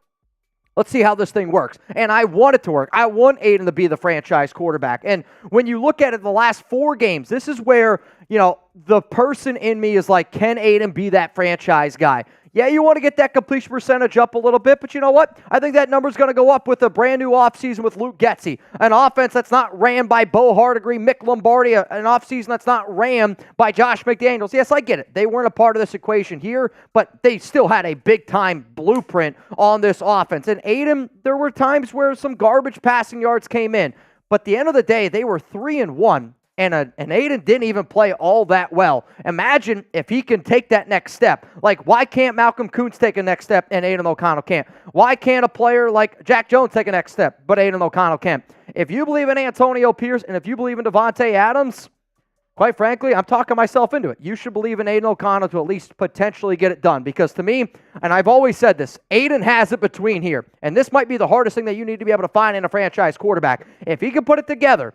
Let's see how this thing works. And I want it to work. I want Aiden to be the franchise quarterback. And when you look at it the last 4 games, this is where, you know, the person in me is like, can Aiden be that franchise guy? Yeah, you want to get that completion percentage up a little bit, but you know what? I think that number's going to go up with a brand new offseason with Luke Getsy, an offense that's not ran by Bo Hardigree, Mick Lombardi, an offseason that's not ran by Josh McDaniels. Yes, I get it. They weren't a part of this equation here, but they still had a big-time blueprint on this offense. And Aiden, there were times where some garbage passing yards came in, but at the end of the day, they were 3-1. And Aiden didn't even play all that well. Imagine if he can take that next step. Like, why can't Malcolm Kuntz take a next step and Aiden O'Connell can't? Why can't a player like Jack Jones take a next step, but Aiden O'Connell can't? If you believe in Antonio Pierce and if you believe in Davante Adams, quite frankly, I'm talking myself into it. You should believe in Aiden O'Connell to at least potentially get it done. Because to me, and I've always said this, Aiden has it between here. And this might be the hardest thing that you need to be able to find in a franchise quarterback. If he can put it together,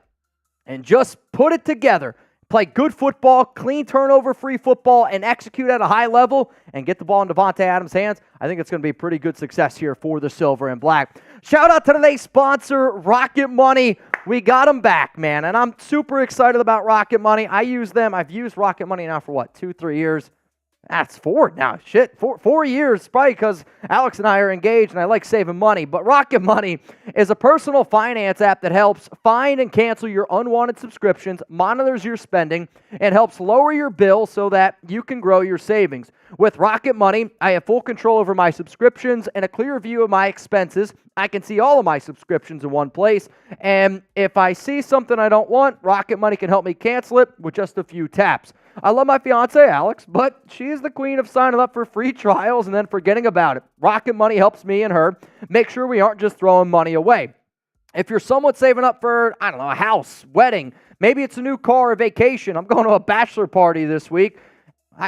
and just put it together, play good football, clean turnover-free football, and execute at a high level, and get the ball in Davante Adams' hands, I think it's going to be pretty good success here for the Silver and Black. Shout out to today's sponsor, Rocket Money. We got them back, man, and I'm super excited about Rocket Money. I use them. I've used Rocket Money now for, 2-3 years? That's 4 now. Shit, 4 years, probably because Alex and I are engaged and I like saving money. But Rocket Money is a personal finance app that helps find and cancel your unwanted subscriptions, monitors your spending, and helps lower your bill so that you can grow your savings. With Rocket Money, I have full control over my subscriptions and a clear view of my expenses. I can see all of my subscriptions in one place. And if I see something I don't want, Rocket Money can help me cancel it with just a few taps. I love my fiance, Alex, but she is the queen of signing up for free trials and then forgetting about it. Rocket Money helps me and her make sure we aren't just throwing money away. If you're someone saving up for, a house, wedding, maybe it's a new car or vacation. I'm going to a bachelor party this week.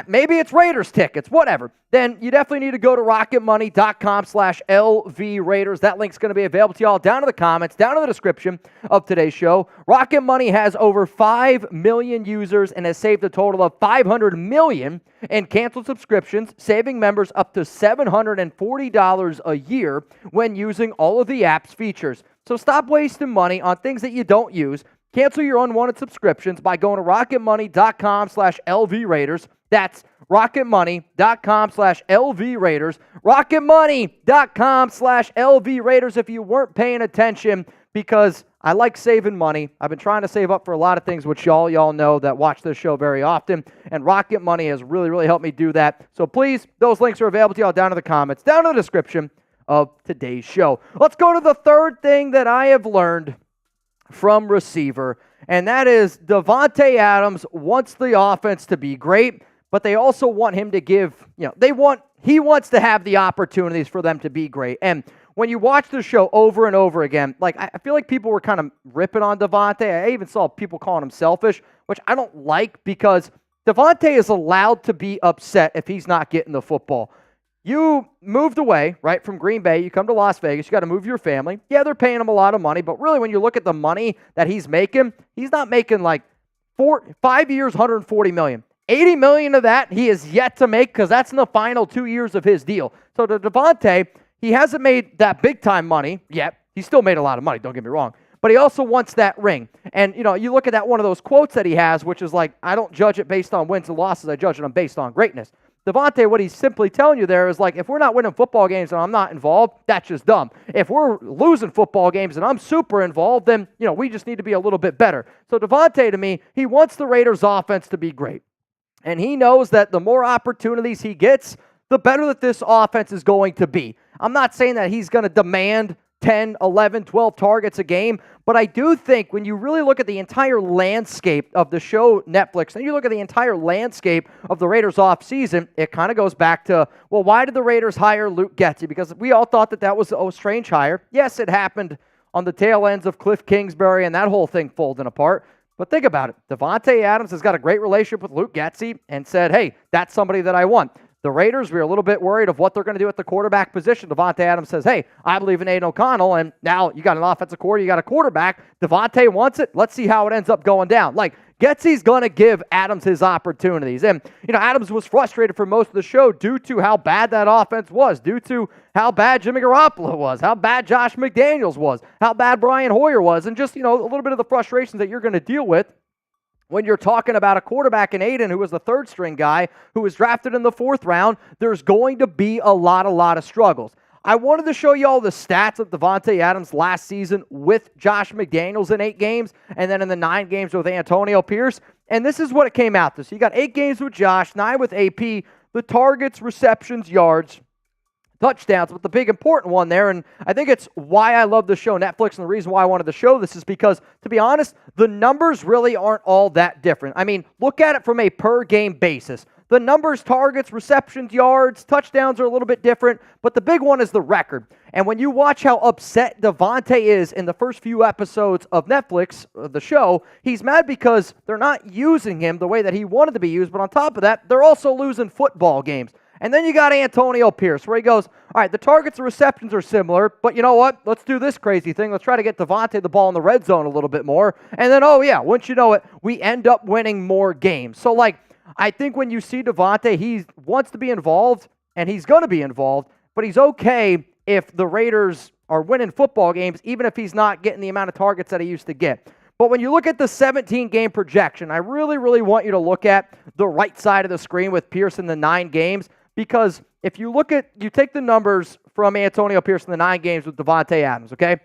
maybe it's Raiders tickets, whatever, then you definitely need to go to rocketmoney.com/LV Raiders. That link's going to be available to y'all down in the comments, down in the description of today's show. Rocket Money has over 5 million users and has saved a total of $500 million in canceled subscriptions, saving members up to $740 a year when using all of the app's features. So stop wasting money on things that you don't use. Cancel your unwanted subscriptions by going to rocketmoney.com/LV Raiders. That's rocketmoney.com/LV Raiders. Rocketmoney.com/LV Raiders if you weren't paying attention, because I like saving money. I've been trying to save up for a lot of things, which y'all know that watch this show very often, and Rocket Money has really helped me do that. So please, those links are available to y'all down in the comments, down in the description of today's show. Let's go to the third thing that I have learned from receiver, and that is Davante Adams wants the offense to be great, but they also want him to give, he wants to have the opportunities for them to be great. And when you watch the show over and over again, like, I feel like people were kind of ripping on Davante. I even saw people calling him selfish, which I don't like, because Davante is allowed to be upset if he's not getting the football. You moved away, right, from Green Bay. You come to Las Vegas. You got to move your family. Yeah, they're paying him a lot of money, but really when you look at the money that he's not making like 5 years, $140 million. $80 million of that he is yet to make, because that's in the final 2 years of his deal. So to Davante, he hasn't made that big-time money yet. He still made a lot of money, don't get me wrong. But he also wants that ring. And, you look at that one of those quotes that he has, which is like, I don't judge it based on wins and losses. I judge it based on greatness. Davante, what he's simply telling you there is like, if we're not winning football games and I'm not involved, that's just dumb. If we're losing football games and I'm super involved, then, we just need to be a little bit better. So Davante, to me, he wants the Raiders offense to be great. And he knows that the more opportunities he gets, the better that this offense is going to be. I'm not saying that he's going to demand 10, 11, 12 targets a game, but I do think when you really look at the entire landscape of the show Netflix, and you look at the entire landscape of the Raiders offseason, it kind of goes back to, well, why did the Raiders hire Luke Getsy? Because we all thought that was a strange hire. Yes, it happened on the tail ends of Cliff Kingsbury and that whole thing folding apart. But think about it. Davante Adams has got a great relationship with Luke Getsy and said, hey, that's somebody that I want. The Raiders, we were a little bit worried of what they're going to do at the quarterback position. Davante Adams says, hey, I believe in Aiden O'Connell, and now you got an offensive coordinator, you got a quarterback. Davante wants it. Let's see how it ends up going down. Like, Getsy's going to give Adams his opportunities. And, Adams was frustrated for most of the show due to how bad that offense was, due to how bad Jimmy Garoppolo was, how bad Josh McDaniels was, how bad Brian Hoyer was, and just, a little bit of the frustrations that you're going to deal with when you're talking about a quarterback in Aiden who was the third-string guy who was drafted in the 4th round. There's going to be a lot of struggles. I wanted to show you all the stats of Davante Adams last season with Josh McDaniels in 8 games, and then in the 9 games with Antonio Pierce, and this is what it came out to. So you got 8 games with Josh, 9 with AP, the targets, receptions, yards, touchdowns, but the big important one there, and I think it's why I love the show Netflix, and the reason why I wanted to show this is because, to be honest, the numbers really aren't all that different. I mean, look at it from a per-game basis. The numbers, targets, receptions, yards, touchdowns are a little bit different, but the big one is the record. And when you watch how upset Davante is in the first few episodes of Netflix, the show, he's mad because they're not using him the way that he wanted to be used, but on top of that, they're also losing football games. And then you got Antonio Pierce, where he goes, all right, the targets and receptions are similar, but you know what? Let's do this crazy thing. Let's try to get Davante the ball in the red zone a little bit more. And then, oh yeah, once you know it, we end up winning more games. So, I think when you see Davante, he wants to be involved, and he's going to be involved, but he's okay if the Raiders are winning football games, even if he's not getting the amount of targets that he used to get. But when you look at the 17-game projection, I really want you to look at the right side of the screen with Pierce in the 9 games. Because if you take the numbers from Antonio Pierce in the 9 games with Davante Adams, okay?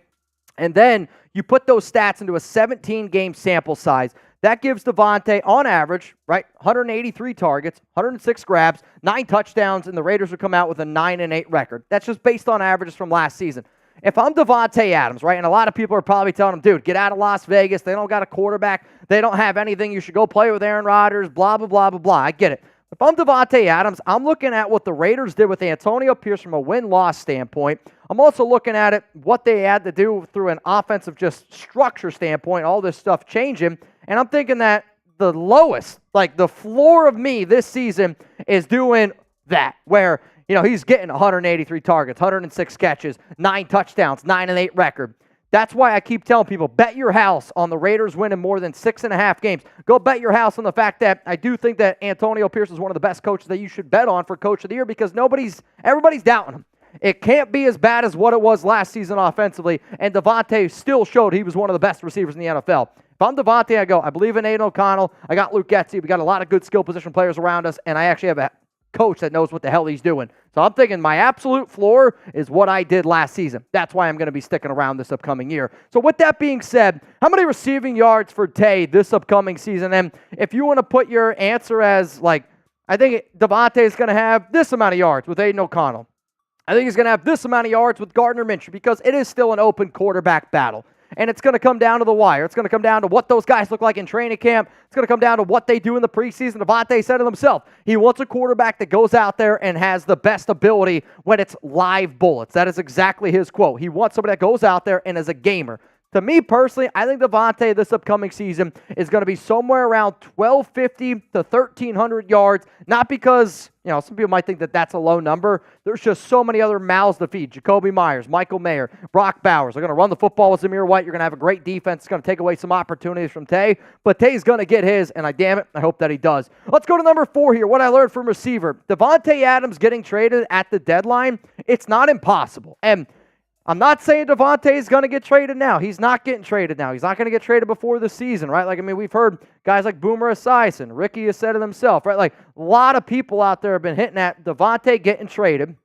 And then you put those stats into a 17-game sample size. That gives Davante, on average, right, 183 targets, 106 grabs, 9 touchdowns, and the Raiders would come out with a 9-8 record. That's just based on averages from last season. If I'm Davante Adams, right, and a lot of people are probably telling him, dude, get out of Las Vegas. They don't got a quarterback. They don't have anything. You should go play with Aaron Rodgers, blah, blah, blah, blah, blah. I get it. If I'm Davante Adams, I'm looking at what the Raiders did with Antonio Pierce from a win-loss standpoint. I'm also looking at what they had to do through an offensive just structure standpoint, all this stuff changing. And I'm thinking that the lowest, like the floor of me this season is doing that, where, he's getting 183 targets, 106 catches, 9 touchdowns, 9-8 record. That's why I keep telling people, bet your house on the Raiders winning more than 6.5 games. Go bet your house on the fact that I do think that Antonio Pierce is one of the best coaches that you should bet on for Coach of the Year, because everybody's doubting him. It can't be as bad as what it was last season offensively, and Davante still showed he was one of the best receivers in the NFL. If I'm Davante, I go, I believe in Aiden O'Connell. I got Luke Getsy. We got a lot of good skill position players around us, and I actually have a coach that knows what the hell he's doing. So I'm thinking my absolute floor is what I did last season. That's why I'm going to be sticking around this upcoming year. So with that being said, how many receiving yards for Tay this upcoming season? And if you want to put your answer as, I think Davante is going to have this amount of yards with Aiden O'Connell. I think he's going to have this amount of yards with Gardner Minshew, because it is still an open quarterback battle. And it's going to come down to the wire. It's going to come down to what those guys look like in training camp. It's going to come down to what they do in the preseason. Davante said it himself. He wants a quarterback that goes out there and has the best ability when it's live bullets. That is exactly his quote. He wants somebody that goes out there and is a gamer. To me personally, I think Davante this upcoming season is going to be somewhere around 1,250 to 1,300 yards. Not because, some people might think that that's a low number. There's just so many other mouths to feed. Jacoby Myers, Michael Mayer, Brock Bowers. They're going to run the football with Zamir White. You're going to have a great defense. It's going to take away some opportunities from Tay. But Tay's going to get his, and I hope that he does. Let's go to number 4 here. What I learned from receiver. Davante Adams getting traded at the deadline, it's not impossible. And I'm not saying Davante is going to get traded now. He's not getting traded now. He's not going to get traded before the season, right? We've heard guys like Boomer Esiason. Ricky has said it himself, right? A lot of people out there have been hitting at Davante getting traded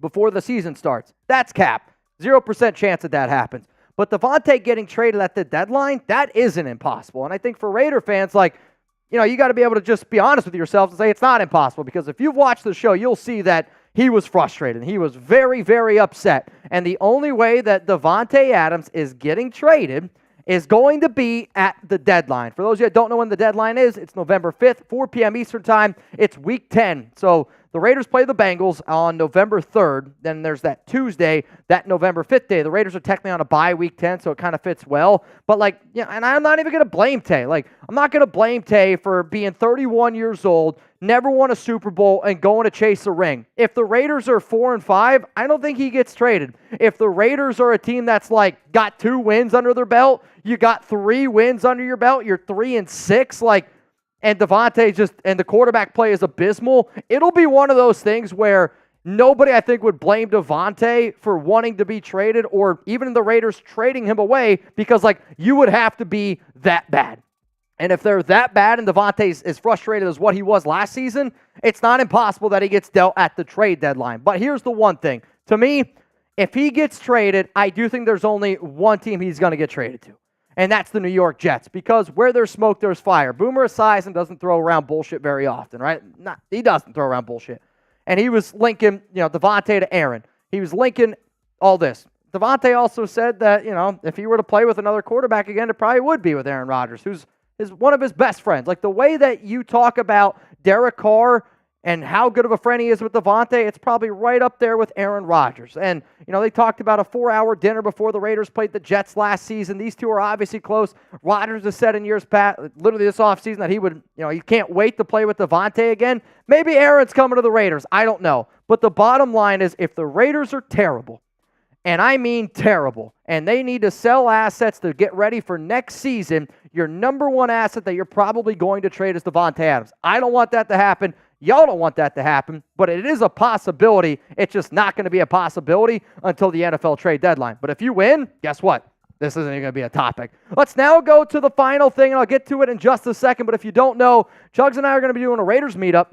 before the season starts. That's cap. 0% chance that happens. But Davante getting traded at the deadline, that isn't impossible. And I think for Raider fans, you got to be able to just be honest with yourselves and say it's not impossible, because if you've watched the show, you'll see that he was frustrated. He was very, very upset. And the only way that Davante Adams is getting traded is going to be at the deadline. For those of you that don't know when the deadline is, it's November 5th, 4 p.m. Eastern Time. It's Week 10. So the Raiders play the Bengals on November 3rd. Then there's that Tuesday, that November 5th day. The Raiders are technically on a bye Week 10, so it kind of fits well. But, and I'm not even going to blame Tay. I'm not going to blame Tay for being 31 years old, never won a Super Bowl, and going to chase a ring. If the Raiders are 4-5, I don't think he gets traded. If the Raiders are a team that's got 2 wins under their belt, you got 3 wins under your belt, you're 3-6, and Davante and the quarterback play is abysmal, it'll be one of those things where nobody, I think, would blame Davante for wanting to be traded, or even the Raiders trading him away, because you would have to be that bad. And if they're that bad and Davante is as frustrated as what he was last season, it's not impossible that he gets dealt at the trade deadline. But here's the one thing. To me, if he gets traded, I do think there's only one team he's going to get traded to, and that's the New York Jets, because where there's smoke, there's fire. Boomer Esiason doesn't throw around bullshit very often, right? He doesn't throw around bullshit. And he was linking, Davante to Aaron. He was linking all this. Davante also said that, if he were to play with another quarterback again, it probably would be with Aaron Rodgers, who's is one of his best friends. The way that you talk about Derek Carr and how good of a friend he is with Davante, it's probably right up there with Aaron Rodgers. And, they talked about a 4-hour dinner before the Raiders played the Jets last season. These two are obviously close. Rodgers has said in years past, literally this offseason, that he would, he can't wait to play with Davante again. Maybe Aaron's coming to the Raiders. I don't know. But the bottom line is, if the Raiders are terrible, and I mean terrible, and they need to sell assets to get ready for next season, your number one asset that you're probably going to trade is Davante Adams. I don't want that to happen. Y'all don't want that to happen, but it is a possibility. It's just not going to be a possibility until the NFL trade deadline. But if you win, guess what? This isn't even going to be a topic. Let's now go to the final thing, and I'll get to it in just a second. But if you don't know, Chugs and I are going to be doing a Raiders meetup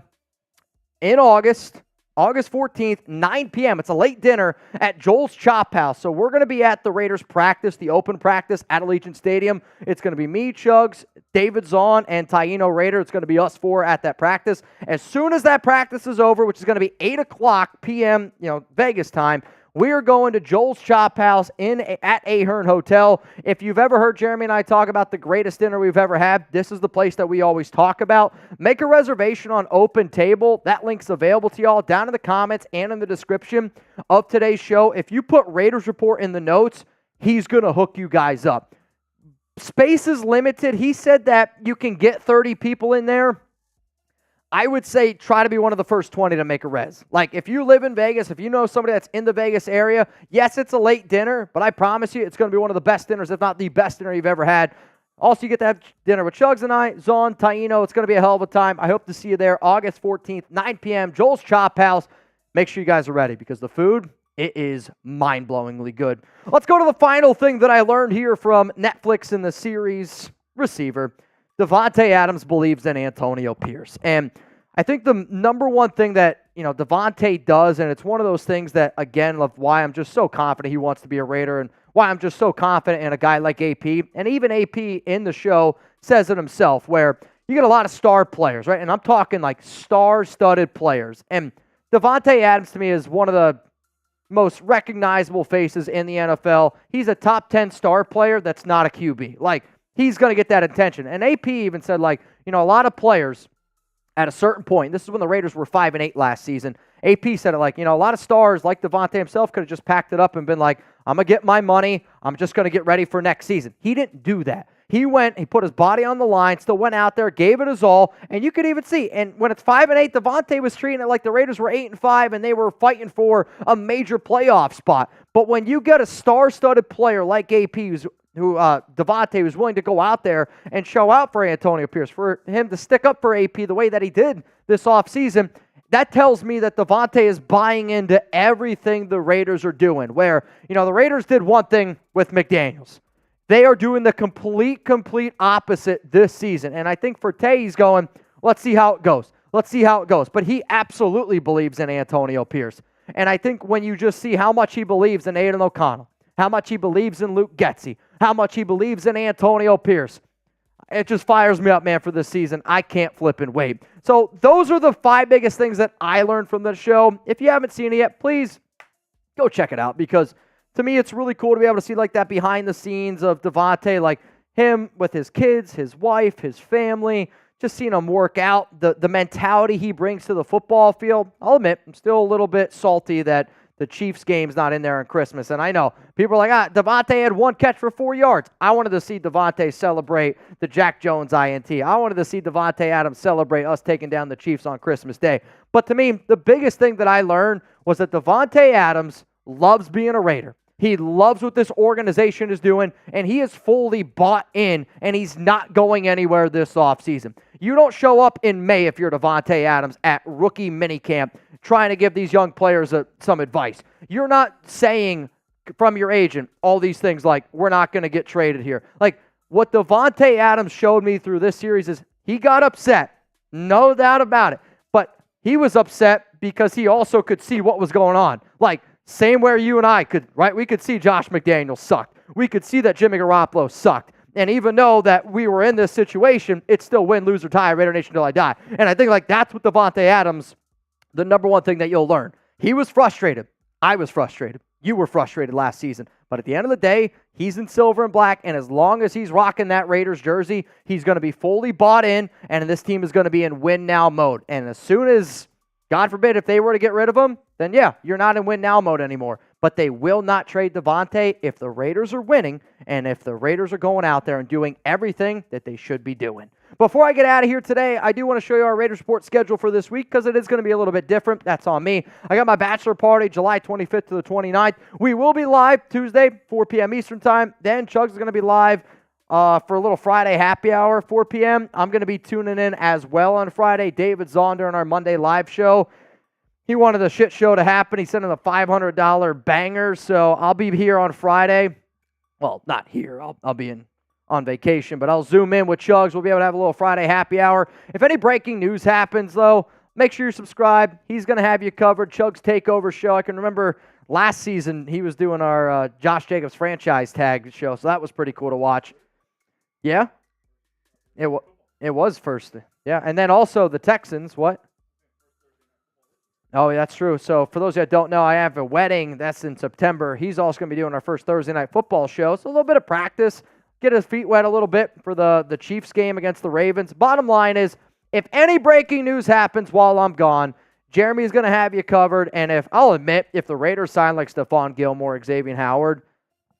in August 14th, 9 p.m. It's a late dinner at Joel's Chop House. So we're going to be at the Raiders practice, the open practice at Allegiant Stadium. It's going to be me, Chugs, David Zahn, and Taino Raider. It's going to be us 4 at that practice. As soon as that practice is over, which is going to be 8 o'clock p.m., Vegas time, we are going to Joel's Chop House at Ahern Hotel. If you've ever heard Jeremy and I talk about the greatest dinner we've ever had, this is the place that we always talk about. Make a reservation on Open Table. That link's available to y'all down in the comments and in the description of today's show. If you put Raiders Report in the notes, he's going to hook you guys up. Space is limited. He said that you can get 30 people in there. I would say try to be one of the first 20 to make a res. Like, if you live in Vegas, if you know somebody that's in the Vegas area, yes, it's a late dinner, but I promise you it's going to be one of the best dinners, if not the best dinner you've ever had. Also, you get to have dinner with Chugs and I, Zon, Taino. It's going to be a hell of a time. I hope to see you there August 14th, 9 p.m., Joel's Chop House. Make sure you guys are ready because the food, it is mind-blowingly good. Let's go to the final thing that I learned here from Netflix in the series Receiver. Davante Adams believes in Antonio Pierce. And I think the number one thing that, Davante does, and it's one of those things that, again, of why I'm just so confident he wants to be a Raider and why I'm just so confident in a guy like AP. And even AP in the show says it himself, where you get a lot of star players, right? And I'm talking like star-studded players. And Davante Adams, to me, is one of the most recognizable faces in the NFL. He's a top 10 star player that's not a QB. Like, he's going to get that attention. And AP even said, a lot of players at a certain point, this is when the Raiders were 5-8 last season, AP said it a lot of stars like Davante himself could have just packed it up and been like, I'm going to get my money. I'm just going to get ready for next season. He didn't do that. He put his body on the line, still went out there, gave it his all, and you could even see. And when it's 5-8, Davante was treating it like the Raiders were 8-5, and they were fighting for a major playoff spot. But when you get a star-studded player like AP, who Davante was willing to go out there and show out for Antonio Pierce, for him to stick up for AP the way that he did this offseason, that tells me that Davante is buying into everything the Raiders are doing. Where, the Raiders did one thing with McDaniels. They are doing the complete opposite this season. And I think for Tay, he's going, let's see how it goes. Let's see how it goes. But he absolutely believes in Antonio Pierce. And I think when you just see how much he believes in Aiden O'Connell, how much he believes in Luke Getsy, how much he believes in Antonio Pierce, it just fires me up, man, for this season. I can't flip and wait. So those are the 5 biggest things that I learned from the show. If you haven't seen it yet, please go check it out, because to me, it's really cool to be able to see that behind the scenes of Davante, like him with his kids, his wife, his family, just seeing him work out, the mentality he brings to the football field. I'll admit, I'm still a little bit salty that the Chiefs game's not in there on Christmas. And I know people are like, Davante had 1 catch for 4 yards. I wanted to see Davante celebrate the Jack Jones INT. I wanted to see Davante Adams celebrate us taking down the Chiefs on Christmas Day. But to me, the biggest thing that I learned was that Davante Adams loves being a Raider. He loves what this organization is doing, and he is fully bought in, and he's not going anywhere this offseason. You don't show up in May if you're Davante Adams at rookie minicamp trying to give these young players some advice. You're not saying from your agent all these things like, we're not going to get traded here. Like, what Davante Adams showed me through this series is he got upset. No doubt about it. But he was upset because he also could see what was going on. Like, same where you and I could, right? We could see Josh McDaniels sucked. We could see that Jimmy Garoppolo sucked. And even though that we were in this situation, it's still win, lose, or tie, Raider Nation till I die. And I think that's what Davante Adams, the number one thing that you'll learn. He was frustrated. I was frustrated. You were frustrated last season. But at the end of the day, he's in silver and black, and as long as he's rocking that Raiders jersey, he's going to be fully bought in, and this team is going to be in win-now mode. And as soon as, God forbid, if they were to get rid of him, then yeah, you're not in win-now mode anymore. But they will not trade Davante if the Raiders are winning and if the Raiders are going out there and doing everything that they should be doing. Before I get out of here today, I do want to show you our Raiders Report schedule for this week because it is going to be a little bit different. That's on me. I got my bachelor party July 25th to the 29th. We will be live Tuesday, 4 p.m. Eastern Time. Then Chugs is going to be live for a little Friday happy hour, 4 p.m. I'm going to be tuning in as well on Friday. David Zonder on our Monday live show. He wanted the shit show to happen. He sent in a $500 banger, so I'll be here on Friday. Well, not here. I'll be on vacation, but I'll zoom in with Chugs. We'll be able to have a little Friday happy hour. If any breaking news happens, though, make sure you're subscribed. He's going to have you covered. Chugs Takeover show. I can remember last season he was doing our Josh Jacobs franchise tag show, so that was pretty cool to watch. Yeah? It was first. Yeah, and then also the Texans, what? Oh, that's true. So for those that don't know, I have a wedding. That's in September. He's also going to be doing our first Thursday night football show. So a little bit of practice, get his feet wet a little bit for the Chiefs game against the Ravens. Bottom line is, if any breaking news happens while I'm gone, Jeremy's going to have you covered. And I'll admit, if the Raiders sign like Stephon Gilmore, Xavier Howard,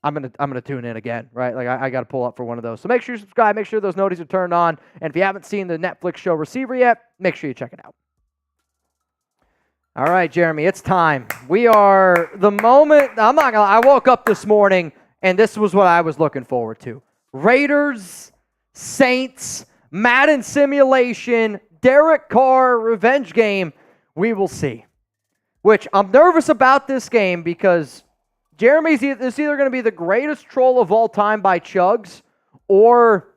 I'm gonna tune in again, right? Like I got to pull up for one of those. So make sure you subscribe. Make sure those notices are turned on. And if you haven't seen the Netflix show Receiver yet, make sure you check it out. All right, Jeremy, it's time. We are the moment. I'm not gonna. I woke up this morning and this was what I was looking forward to: Raiders, Saints, Madden simulation, Derek Carr revenge game. We will see. Which I'm nervous about this game because Jeremy's either going to be the greatest troll of all time by Chugs, or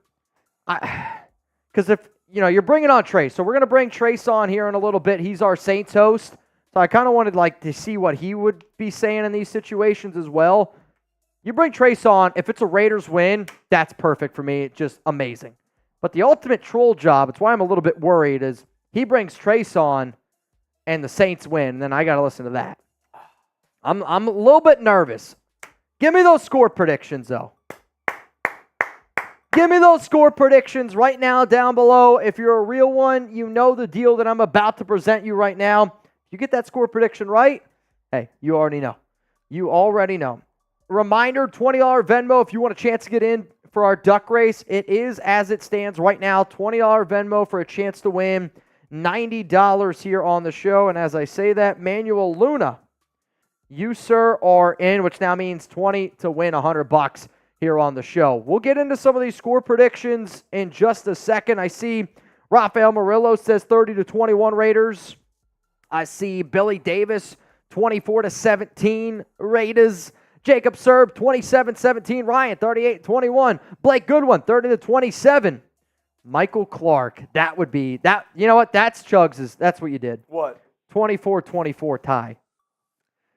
because if you're bringing on Trace, so we're going to bring Trace on here in a little bit. He's our Saints host. So I kind of wanted to see what he would be saying in these situations as well. You bring Trace on, if it's a Raiders win, that's perfect for me. Just amazing. But the ultimate troll job, it's why I'm a little bit worried, is he brings Trace on and the Saints win, and then I got to listen to that. I'm a little bit nervous. Give me those score predictions, though. Give me those score predictions right now down below. If you're a real one, you know the deal that I'm about to present you right now. You get that score prediction right, hey, you already know. You already know. Reminder, $20 Venmo if you want a chance to get in for our duck race. It is, as it stands right now, $20 Venmo for a chance to win $90 here on the show. And as I say that, Manuel Luna, you, sir, are in, which now means 20 to win $100 here on the show. We'll get into some of these score predictions in just a second. I see Rafael Murillo says 30-21 Raiders. I see Billy Davis, 24-17 Raiders. Jacob Serb, 27-17. Ryan, 38-21. Blake Goodwin, 30-27. Michael Clark, that would be that. You know what? That's Chugs'. That's what you did. What? 24-24 tie.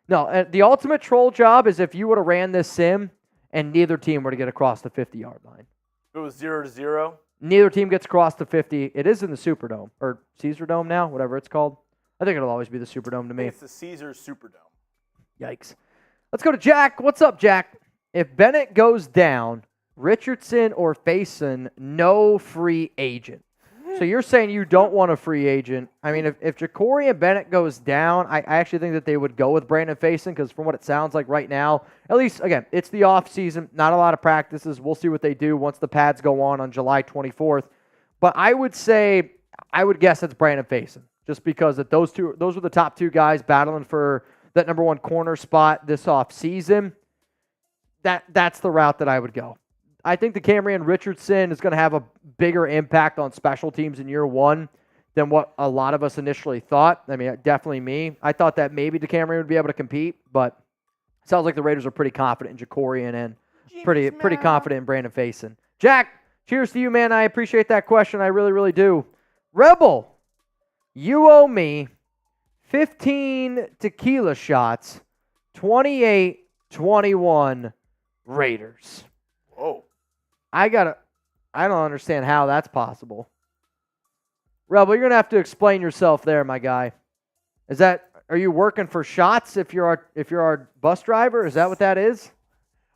No, the ultimate troll job is if you would have ran this sim and neither team were to get across the 50-yard line. If it was 0-0. Neither team gets across the 50. It is in the Superdome or Caesar Dome now, whatever it's called. I think it'll always be the Superdome to me. It's the Caesars Superdome. Yikes. Let's go to Jack. What's up, Jack? If Bennett goes down, Richardson or Faison, no free agent. So you're saying you don't want a free agent. I mean, if Ja'Cory and Bennett goes down, I actually think that they would go with Brandon Faison because from what it sounds like right now, at least, again, it's the offseason, not a lot of practices. We'll see what they do once the pads go on July 24th. But I would guess it's Brandon Faison. Just because those are the top two guys battling for that number one corner spot this offseason. That's the route that I would go. I think the Camryn Richardson is going to have a bigger impact on special teams in year one than what a lot of us initially thought. I mean, definitely me. I thought that maybe DeCamryn would be able to compete, but it sounds like the Raiders are pretty confident in Ja'Cory and pretty confident in Brandon Faison. Jack, cheers to you, man. I appreciate that question. I really, really do. Rebel, you owe me 15 tequila shots, 28-21 Raiders. Whoa. I don't understand how that's possible. Rebel, you're going to have to explain yourself there, my guy. Are you working for shots if you're our bus driver? Is that what that is?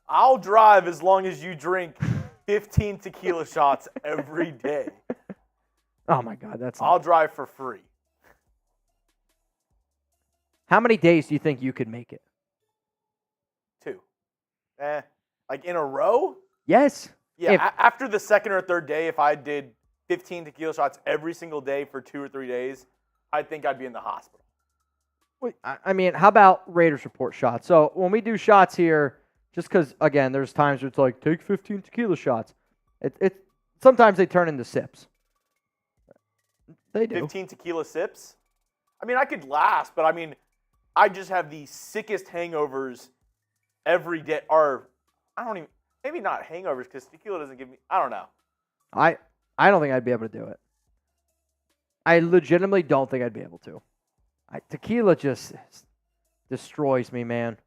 I'll drive as long as you drink 15 tequila shots every day. Oh my God, I'll drive for free. How many days do you think you could make it? 2. Like in a row? Yes. Yeah, after the second or third day, if I did 15 tequila shots every single day for 2 or 3 days, I think I'd be in the hospital. Wait, I mean, how about Raiders Report shots? So when we do shots here, just because, again, there's times where it's like, take 15 tequila shots. Sometimes they turn into sips. They do. 15 tequila sips? I mean, I could last, but I mean, I just have the sickest hangovers every day. Or, maybe not hangovers because tequila doesn't give me, I don't know. I don't think I'd be able to do it. I legitimately don't think I'd be able to. Tequila just destroys me, man.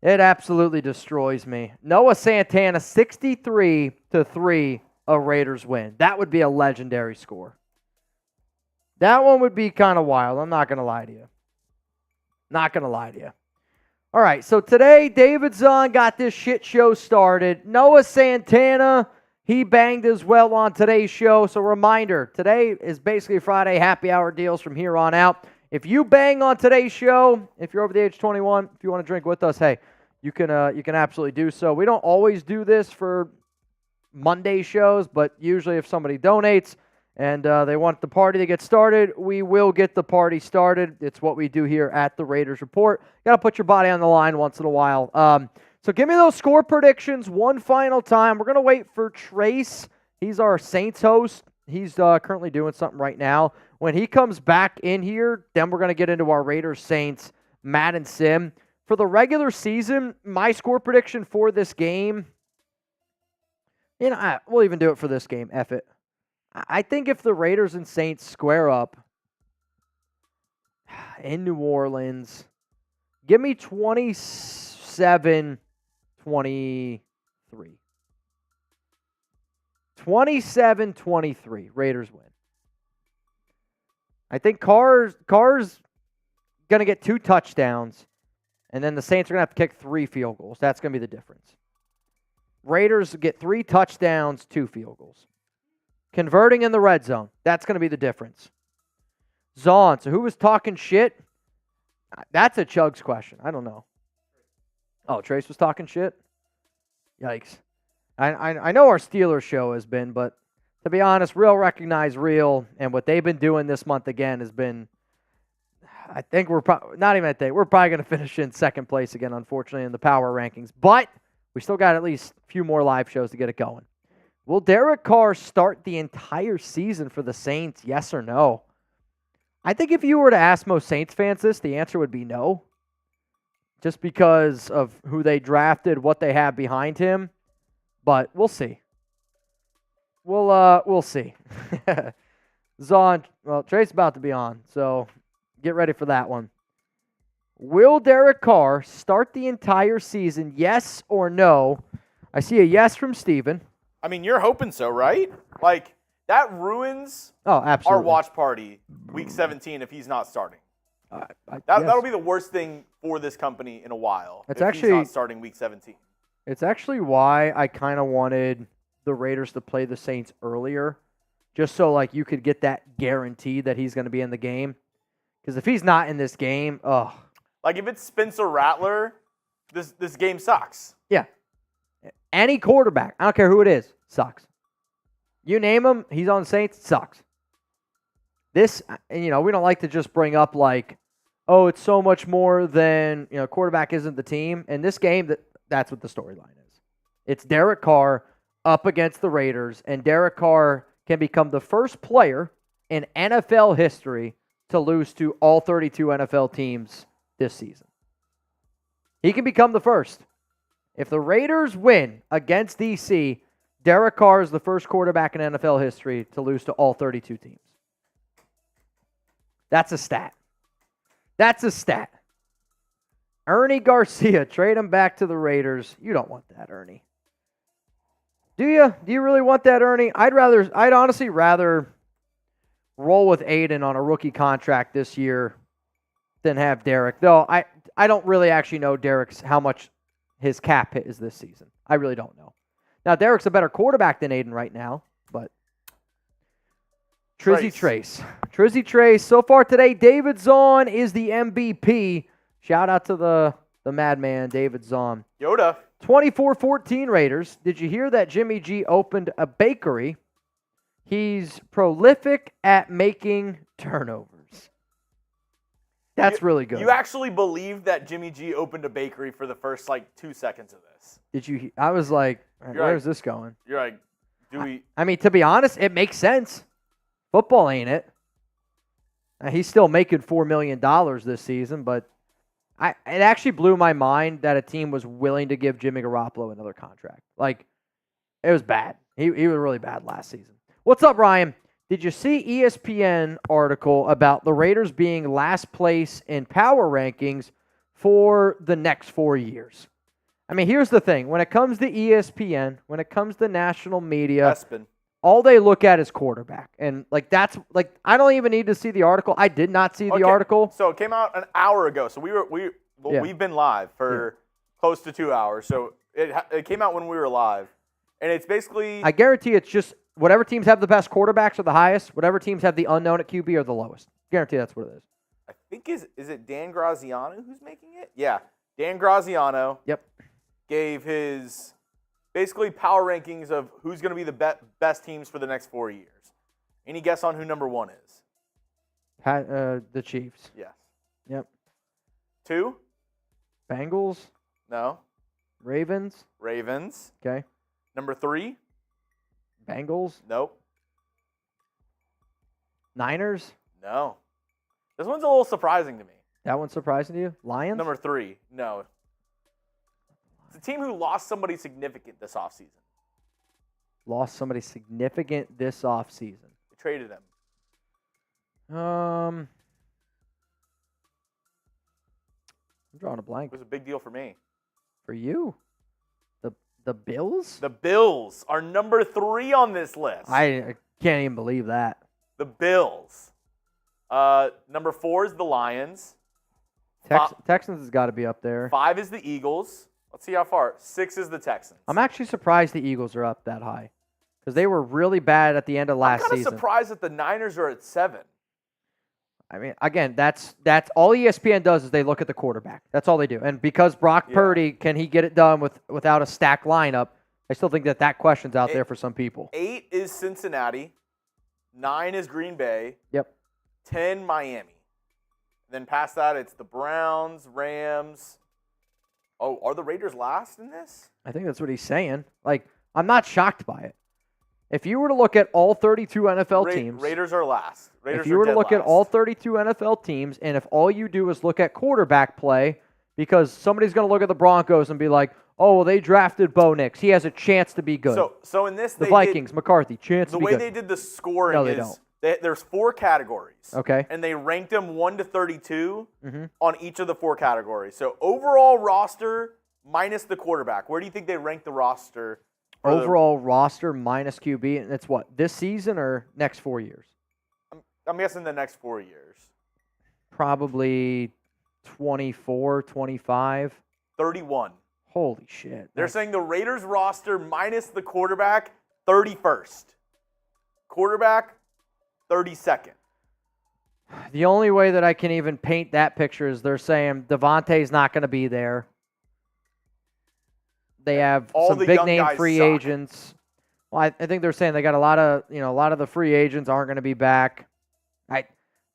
It absolutely destroys me. Noah Santana, 63-3, a Raiders win. That would be a legendary score. That one would be kind of wild. I'm not going to lie to you. Not going to lie to you. All right, so today, David Zahn got this shit show started. Noah Santana, he banged as well on today's show. So reminder, today is basically Friday happy hour deals from here on out. If you bang on today's show, if you're over the age of 21, if you want to drink with us, hey, you can absolutely do so. We don't always do this for Monday shows, but usually if somebody donates and they want the party to get started, we will get the party started. It's what we do here at the Raiders Report. Got to put your body on the line once in a while. So give me those score predictions one final time. We're going to wait for Trace. He's our Saints host. He's currently doing something right now. When he comes back in here, then we're going to get into our Raiders-Saints Madden Sim. For the regular season, my score prediction for this game, we'll even do it for this game. F it. I think if the Raiders and Saints square up in New Orleans, give me 27-23. 27-23. Raiders win. I think Carr's going to get 2 touchdowns, and then the Saints are going to have to kick 3 field goals. That's going to be the difference. Raiders get 3 touchdowns, 2 field goals. Converting in the red zone. That's going to be the difference. Zahn. So who was talking shit? That's a Chugs question. I don't know. Oh, Trace was talking shit? Yikes. I know our Steelers show has been, but to be honest, Real Recognize Real, and what they've been doing this month again has been, I think we're probably going to finish in second place again, unfortunately, in the power rankings. But we still got at least a few more live shows to get it going. Will Derek Carr start the entire season for the Saints, yes or no? I think if you were to ask most Saints fans this, the answer would be no. Just because of who they drafted, what they have behind him. But we'll see. We'll see. Zahn, well, Trace's about to be on, so get ready for that one. Will Derek Carr start the entire season, yes or no? I see a yes from Steven. I mean, you're hoping so, right? Like, that ruins our watch party week 17 if he's not starting. That'll be the worst thing for this company in a while if he's not starting week 17. It's actually why I kind of wanted the Raiders to play the Saints earlier, just so like you could get that guarantee that he's going to be in the game. Because if he's not in this game, like if it's Spencer Rattler, this game sucks. Yeah. Any quarterback, I don't care who it is, sucks. You name him, he's on the Saints, sucks. This, we don't like to just bring up like, oh, it's so much more than, quarterback isn't the team. In this game, that's what the storyline is. It's Derek Carr up against the Raiders, and Derek Carr can become the first player in NFL history to lose to all 32 NFL teams this season. He can become the first. If the Raiders win against DC, Derek Carr is the first quarterback in NFL history to lose to all 32 teams. That's a stat. That's a stat. Ernie Garcia, trade him back to the Raiders. You don't want that, Ernie. Do you? Do you really want that, Ernie? I'd honestly rather roll with Aiden on a rookie contract this year than have Derek. Though I don't really actually know how much his cap hit is this season. I really don't know. Now, Derek's a better quarterback than Aiden right now, but Trizzy Trace. So far today, David Zahn is the MVP. Shout out to the madman, David Zahn. Yoda. 24-14 Raiders. Did you hear that Jimmy G opened a bakery? He's prolific at making turnovers. That's really good. You actually believe that Jimmy G opened a bakery for the first, 2 seconds of this? Did you? I was like, where's this going? You're like, do we? I mean, to be honest, it makes sense. Football ain't it. He's still making $4 million this season, but it actually blew my mind that a team was willing to give Jimmy Garoppolo another contract. It was bad. He was really bad last season. What's up, Ryan? Did you see ESPN article about the Raiders being last place in power rankings for the next 4 years? I mean, here's the thing. When it comes to ESPN, when it comes to national media, all they look at is quarterback. And, I don't even need to see the article. I did not see the article. So it came out an hour ago. So we've been live for close to 2 hours. So it came out when we were live. And it's basically... I guarantee it's just whatever teams have the best quarterbacks are the highest. Whatever teams have the unknown at QB are the lowest. Guarantee that's what it is. I think is it Dan Graziano who's making it? Yeah. Dan Graziano. Yep. gave his basically power rankings of who's going to be the best teams for the next 4 years. Any guess on who number 1 is? The Chiefs. Yes. Yep. 2? Bengals. No. Ravens. Ravens. Okay. Number 3? Bengals. Nope. Niners. No. This one's a little surprising to me. That one's surprising to you? Lions? Number 3. No. It's a team who lost somebody significant this offseason. Lost somebody significant this offseason. They traded him. I'm drawing a blank. It was a big deal for me. For you? The Bills? The Bills are number 3 on this list. I can't even believe that. The Bills. Number 4 is the Lions. Texans has got to be up there. 5 is the Eagles. Let's see how far. 6 is the Texans. I'm actually surprised the Eagles are up that high because they were really bad at the end of last season. I'm kind of surprised that the Niners are at 7. I mean, again, that's all ESPN does is they look at the quarterback. That's all they do. And because Brock Purdy, can he get it done without a stacked lineup? I still think that question's out there for some people. 8 is Cincinnati. 9 is Green Bay. Yep. 10, Miami. Then past that, it's the Browns, Rams. Oh, are the Raiders last in this? I think that's what he's saying. Like, I'm not shocked by it. If you were to look at all 32 NFL teams. Raiders are last. If you were to look at all 32 NFL teams, and if all you do is look at quarterback play, because somebody's going to look at the Broncos and be like, oh, well, they drafted Bo Nix. He has a chance to be good. So in this, the Vikings, McCarthy, chance to be good. The way they did the scoring is there's 4 categories. Okay. And they ranked them 1 to 32 on each of the 4 categories. So overall roster minus the quarterback. Where do you think they rank the roster? Overall roster minus QB, and it's what, this season or next 4 years? I'm guessing the next 4 years. Probably 24, 25. 31. Holy shit. They're saying the Raiders roster minus the quarterback, 31st. Quarterback, 32nd. The only way that I can even paint that picture is they're saying Davante's not going to be there. They have all some the big name free suck. agents. Well, I think they're saying they got a lot of the free agents aren't going to be back.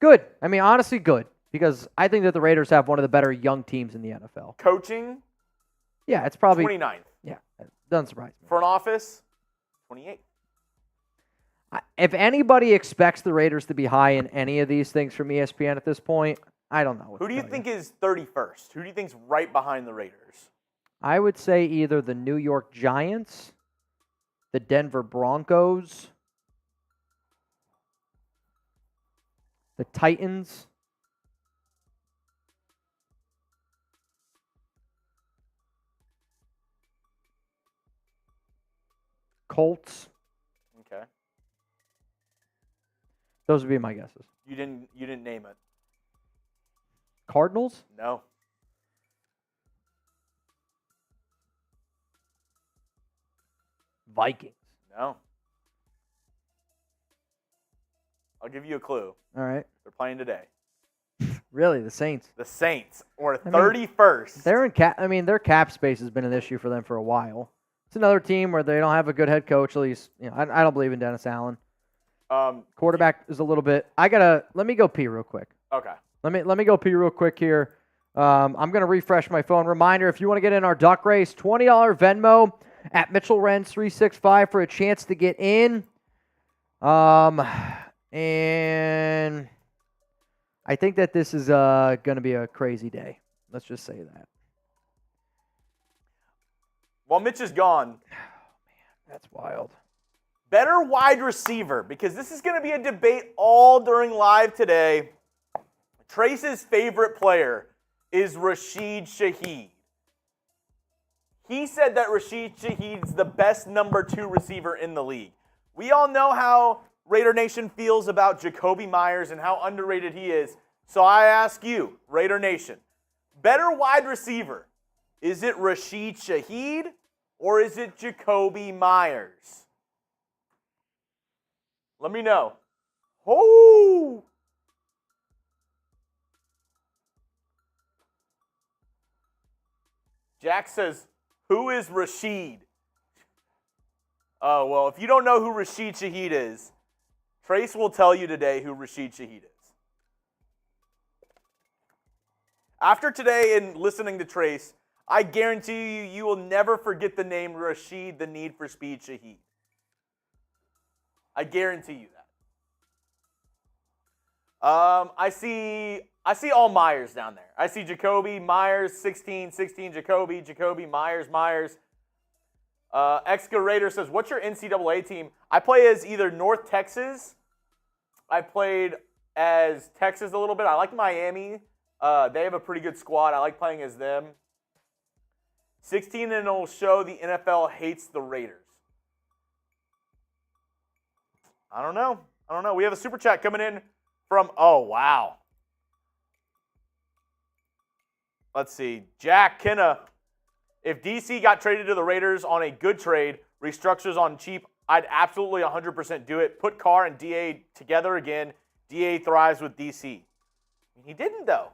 Good. I mean, honestly, good. Because I think that the Raiders have one of the better young teams in the NFL. Coaching? Yeah, it's probably 29th. Yeah, it doesn't surprise me. Front office? 28th. If anybody expects the Raiders to be high in any of these things from ESPN at this point, I don't know. Who do you think is 31st? Who do you think's right behind the Raiders? I would say either the New York Giants, the Denver Broncos, the Titans, Colts. Okay. Those would be my guesses. You didn't name it. Cardinals? No. Vikings. No. I'll give you a clue. All right. They're playing today. Really, the Saints? The Saints, or 31st. They're in cap. I mean, their cap space has been an issue for them for a while. It's another team where they don't have a good head coach. At least, I don't believe in Dennis Allen. Quarterback is a little bit. Let me go pee real quick. Okay. Let me go pee real quick here. I'm gonna refresh my phone. Reminder: if you want to get in our duck race, $20 Venmo at Mitchell Renz 365 for a chance to get in. And I think that this is going to be a crazy day. Let's just say that. While Mitch is gone. Oh, man, that's wild. Better wide receiver, because this is going to be a debate all during live today. Trace's favorite player is Rashid Shaheed. He said that Rashid Shaheed's the best number 2 receiver in the league. We all know how Raider Nation feels about Jacoby Myers and how underrated he is. So I ask you, Raider Nation, better wide receiver, is it Rashid Shaheed or is it Jacoby Myers? Let me know. Oh! Jack says Who is Rashid? Oh, well, if you don't know who Rashid Shaheed is, Trace will tell you today who Rashid Shaheed is. After today and listening to Trace, I guarantee you will never forget the name Rashid the Need for Speed Shaheed. I guarantee you that. I see all Myers down there. I see Jacoby, Myers, 16, Jacoby, Myers. Excavator says, what's your NCAA team? I play as either North Texas. I played as Texas a little bit. I like Miami. They have a pretty good squad. I like playing as them. 16 and it'll show the NFL hates the Raiders. I don't know. We have a super chat coming in from, oh, wow. Let's see. Jack Kenna. If DC got traded to the Raiders on a good trade, restructures on cheap, I'd absolutely 100% do it. Put Carr and DA together again. DA thrives with DC. He didn't, though.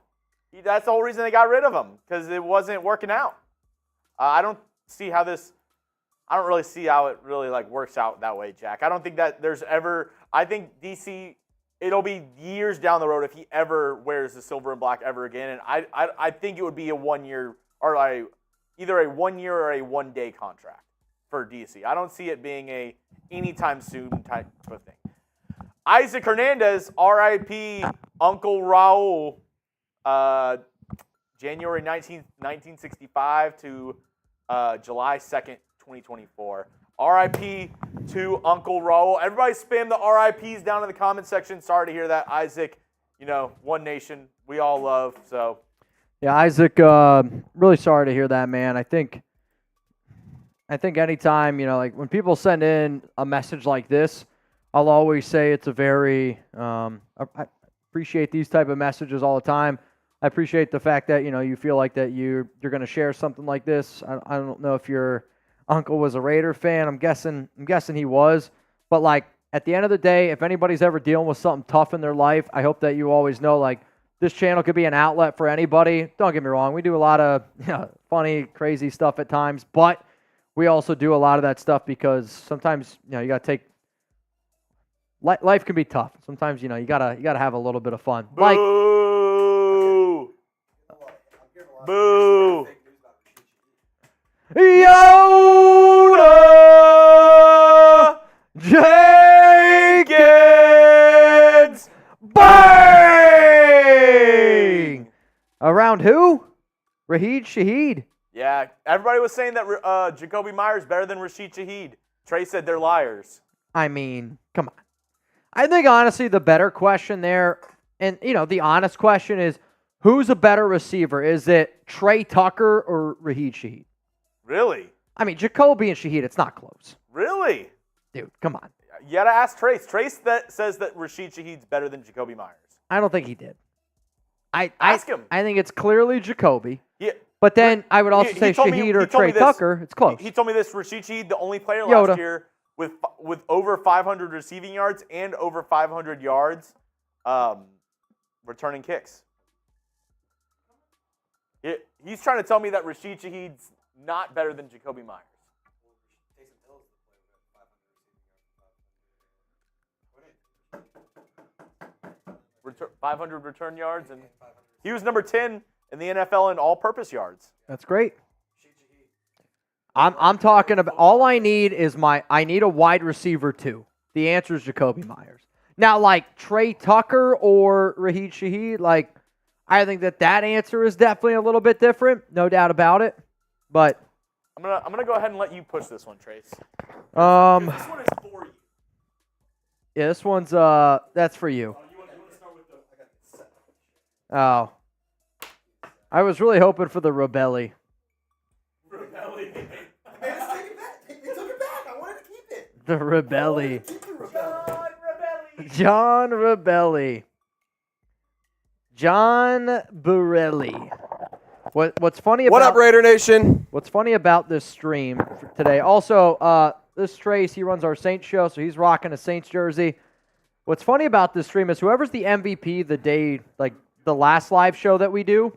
That's the whole reason they got rid of him, because it wasn't working out. I don't really see how it really works out that way, Jack. I don't think that there's ever – I think DC, it'll be years down the road if he ever wears the silver and black ever again. And I think it would be a 1 year or either a 1 year or a 1 day contract for DC. I don't see it being a anytime soon type of thing. Isaac Hernandez, RIP Uncle Raul, January 19th, 1965 to July 2nd, 2024. RIP to Uncle Raul. Everybody spam the RIPs down in the comment section. Sorry to hear that, Isaac. One nation we all love. So, yeah, Isaac, really sorry to hear that, man. I think anytime, when people send in a message like this, I'll always say it's a very, I appreciate these type of messages all the time. I appreciate the fact that, you feel like that you're going to share something like this. I don't know if your uncle was a Raider fan. I'm guessing he was. But, at the end of the day, if anybody's ever dealing with something tough in their life, I hope that you always know, this channel could be an outlet for anybody. Don't get me wrong. We do a lot of funny, crazy stuff at times. But we also do a lot of that stuff because sometimes, you got to take – life can be tough. Sometimes, you gotta have a little bit of fun. Boo! Boo! Yoda Jenkins! Bang! Around who? Rashid Shaheed. Yeah, everybody was saying that Jacoby Myers better than Rashid Shaheed. Trey said they're liars. I mean, come on. I think, honestly, the better question there, and, the honest question is, who's a better receiver? Is it Trey Tucker or Rashid Shaheed? Really? I mean, Jacoby and Shaheed, it's not close. Really? Dude, come on. You got to ask Trace. Trace says that Rashid Shaheed's better than Jacoby Myers. I don't think he did. Ask him. I think it's clearly Jacoby. Yeah. But then I would also say Shaheed or Trey Tucker. It's close. He told me this. Rashid Shaheed, the only player last year with over 500 receiving yards and over 500 yards returning kicks. He's trying to tell me that Rashid Shaheed's not better than Jacoby Myers. 500 return yards, and he was number 10 in the NFL in all-purpose yards. That's great. I'm talking about, all I need is I need a wide receiver too. The answer is Jacoby Myers. Now, Trey Tucker or Rashid Shaheed, I think that answer is definitely a little bit different, no doubt about it. But I'm gonna go ahead and let you push this one, Trace. This one is for you. Yeah, this one's that's for you. You want to start with the? Oh, I was really hoping for the Rebelli. Rebelli. They took it back. I wanted to keep it. The Rebelli. John Rebelli. John Burelli. What's funny about What up, Raider Nation? What's funny about this stream today? Also, this Trace, he runs our Saints show, so he's rocking a Saints jersey. What's funny about this stream is whoever's the MVP the day, the last live show that we do,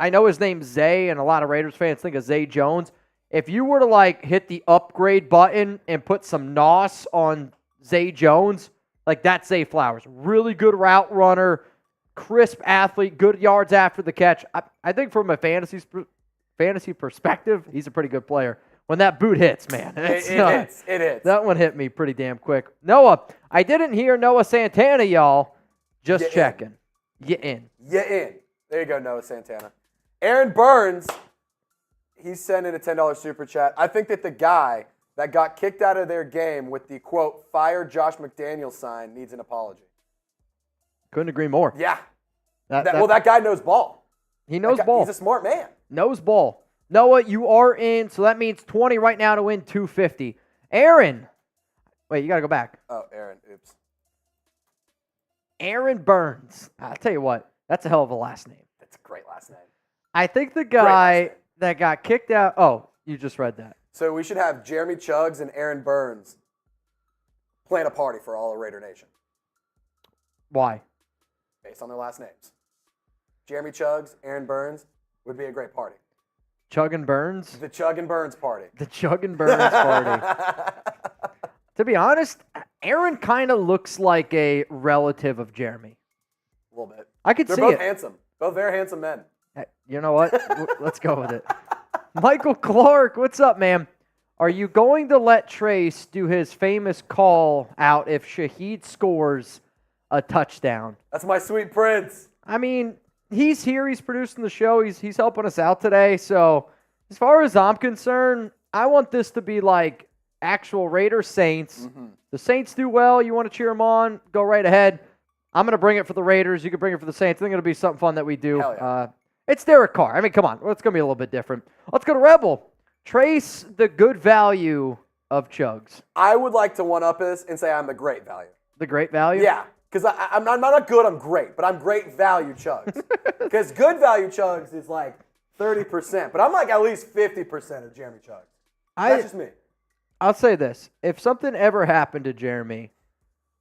I know his name's Zay, and a lot of Raiders fans think of Zay Jones. If you were to, like, hit the upgrade button and put some NOS on Zay Jones, like, that's Zay Flowers. Really good route runner, crisp athlete, good yards after the catch. I think from a fantasy perspective, he's a pretty good player. When that boot hits, man. It hits. That one hit me pretty damn quick. Noah, I didn't hear Noah Santana, y'all. Just checking. You in. There you go, Noah Santana. Aaron Burns, he sent in a $10 super chat. I think that the guy that got kicked out of their game with the, quote, fire Josh McDaniels sign needs an apology. Couldn't agree more. Yeah. That guy knows ball. He knows ball. He's a smart man. Knows ball. Noah, you are in, so that means 20 right now to win 250. Aaron. Wait, you got to go back. Oh, Aaron. Oops. Aaron Burns. I'll tell you what, that's a hell of a last name. That's a great last name. I think the guy that got kicked out. Oh, you just read that. So we should have Jeremy Chuggs and Aaron Burns plan a party for all of Raider Nation. Why? Based on their last names. Jeremy Chuggs, Aaron Burns would be a great party. Chug and Burns? The Chug and Burns party. The Chug and Burns party. To be honest, Aaron kind of looks like a relative of Jeremy. A little bit. I could see it. They're both handsome. Both very handsome men. You know what? Let's go with it. Michael Clark, what's up, man? Are you going to let Trace do his famous call out if Shaheed scores a touchdown? That's my sweet prince. I mean, he's here. He's producing the show. He's helping us out today. So as far as I'm concerned, I want this to be like actual Raiders Saints. Mm-hmm. The Saints do well. You want to cheer them on? Go right ahead. I'm going to bring it for the Raiders. You can bring it for the Saints. I think it'll be something fun that we do. Hell yeah. It's Derek Carr. I mean, come on. It's going to be a little bit different. Let's go to Rebel. Trace the good value of Chuggs. I would like to one-up this and say I'm the great value. The great value? Yeah, because I'm not good, I'm great, but I'm great value Chuggs. Because good value Chuggs is like 30%, but I'm like at least 50% of Jeremy Chuggs. That's just me. I'll say this. If something ever happened to Jeremy,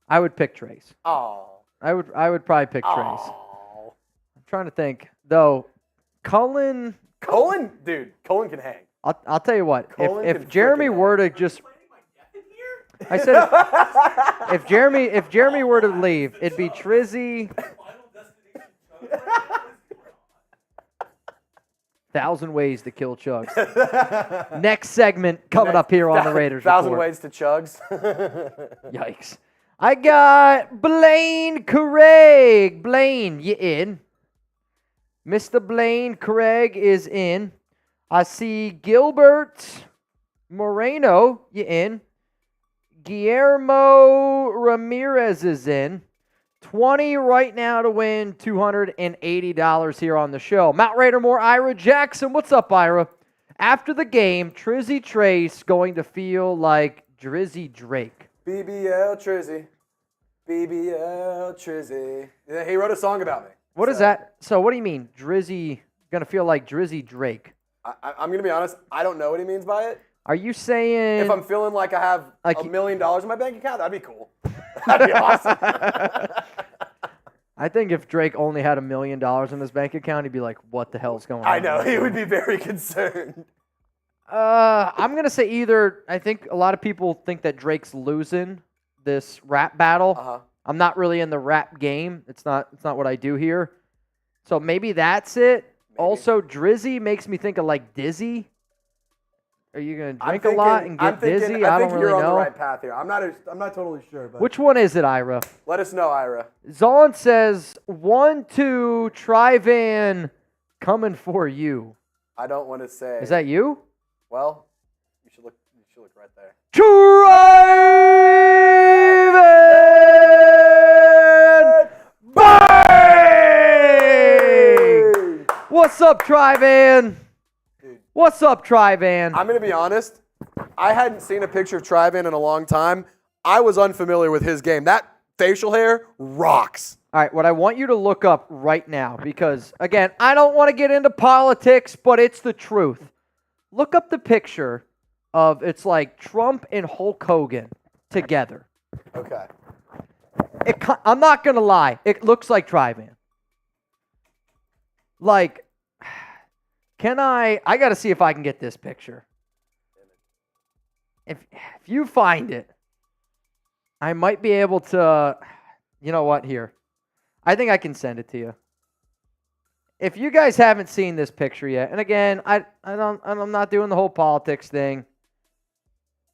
I would pick Trace. Oh. I would probably pick Trace. I'm trying to think. Though, Cullen, dude, Cullen can hang. I'll tell you what. If Jeremy were to just, I said, if Jeremy were to leave, it'd be Trizzy. 1,000 ways to kill Chuggs. Next segment coming up here on the Raiders Report. 1,000 ways to Chuggs. Yikes. I got Blaine Craig. Blaine, you in? Mr. Blaine Craig is in. I see Gilbert Moreno, you in. Guillermo Ramirez is in. 20 right now to win $280 here on the show. Mount Raider more Ira Jackson. What's up, Ira? After the game, Trizzy Trace going to feel like Drizzy Drake. BBL Trizzy. BBL Trizzy. Yeah, he wrote a song about me. What is that? So what do you mean, Drizzy, going to feel like Drizzy Drake? I'm going to be honest, I don't know what he means by it. Are you saying... If I'm feeling like I have $1 million in my bank account, that'd be cool. That'd be awesome. I think if Drake only had $1 million in his bank account, he'd be like, what the hell's going on? I know, he would be very concerned. I'm going to say either, I think a lot of people think that Drake's losing this rap battle. Uh-huh. I'm not really in the rap game. It's not what I do here. So maybe that's it. Maybe. Also, Drizzy makes me think of like Dizzy. Are you going to drink a lot and get dizzy? I don't really know. I think you're on the right path here. I'm not totally sure. But which one is it, Ira? Let us know, Ira. Zon says, 1-2, Tri-Van coming for you. I don't want to say. Is that you? Well, you should look right there. Tri-Van! Bang! What's up, Tri-Van? What's up, Tri-Van? I'm going to be honest. I hadn't seen a picture of Tri-Van in a long time. I was unfamiliar with his game. That facial hair rocks. All right, what I want you to look up right now, because, again, I don't want to get into politics, but it's the truth. Look up the picture of, it's like Trump and Hulk Hogan together. Okay. I'm not going to lie. It looks like Tri-Van. Like, I got to see if I can get this picture. If you find it, I might be able to, you know what, here. I think I can send it to you. If you guys haven't seen this picture yet, and again, I'm not doing the whole politics thing.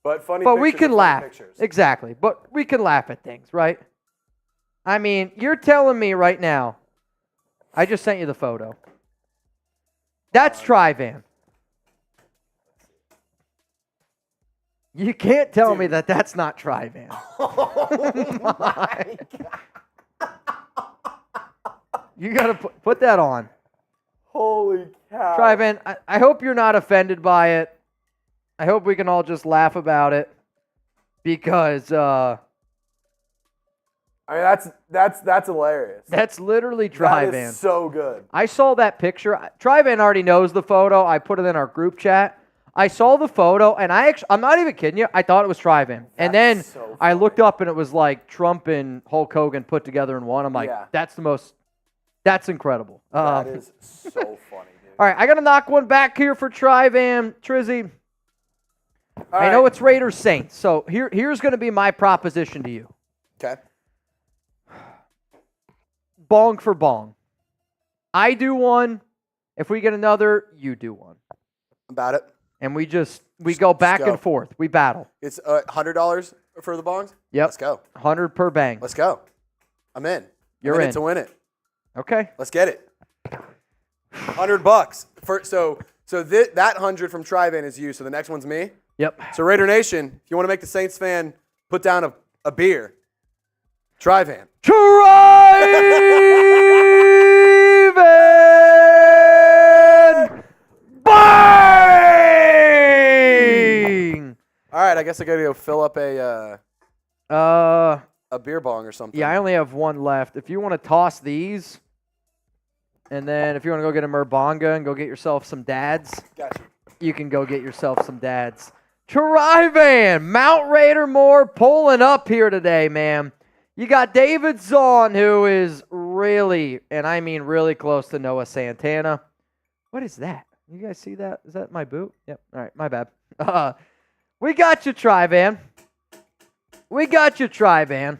But we can laugh. Exactly. But we can laugh at things, right? I mean, you're telling me right now, I just sent you the photo. That's Trivan. You can't tell me that that's not Trivan. Oh my God. You got to put that on. Holy cow. Trivan, I hope you're not offended by it. I hope we can all just laugh about it because I mean, that's hilarious. That's literally Trivan. That is so good. I saw that picture. Trivan already knows the photo. I put it in our group chat. I saw the photo, and I'm not even kidding you. I thought it was Trivan. And then so I looked up, and it was like Trump and Hulk Hogan put together in one. I'm like, Yeah. that's incredible. That is so funny, dude. All right, I got to knock one back here for Trivan. Trizzy, I know it's Raiders Saints, so here's going to be my proposition to you. Okay. Bong for bong. I do one. If we get another, you do one. About it. And we go back go. and forth. We battle. It's $100 for the bongs? Yep. Let's go. 100 per bang. Let's go. I'm in. You're I'm in. it to win it. Okay. Let's get it. $100. So that 100 from Trivan is you. So the next one's me. Yep. So Raider Nation, if you want to make the Saints fan put down a beer, Trivan. Trivan! Bang! All right, I guess I got to go fill up a beer bong or something. Yeah, I only have one left. If you want to toss these, and then if you want to go get a Merbonga and go get yourself some dads, Got you can go get yourself some dads. Trivan, Mount Raider Moore pulling up here today, man. You got David Zahn, who is really, and I mean really close to Noah Santana. What is that? You guys see that? Is that my boot? Yep. All right, my bad. We got you, Trivan. We got you, Trivan.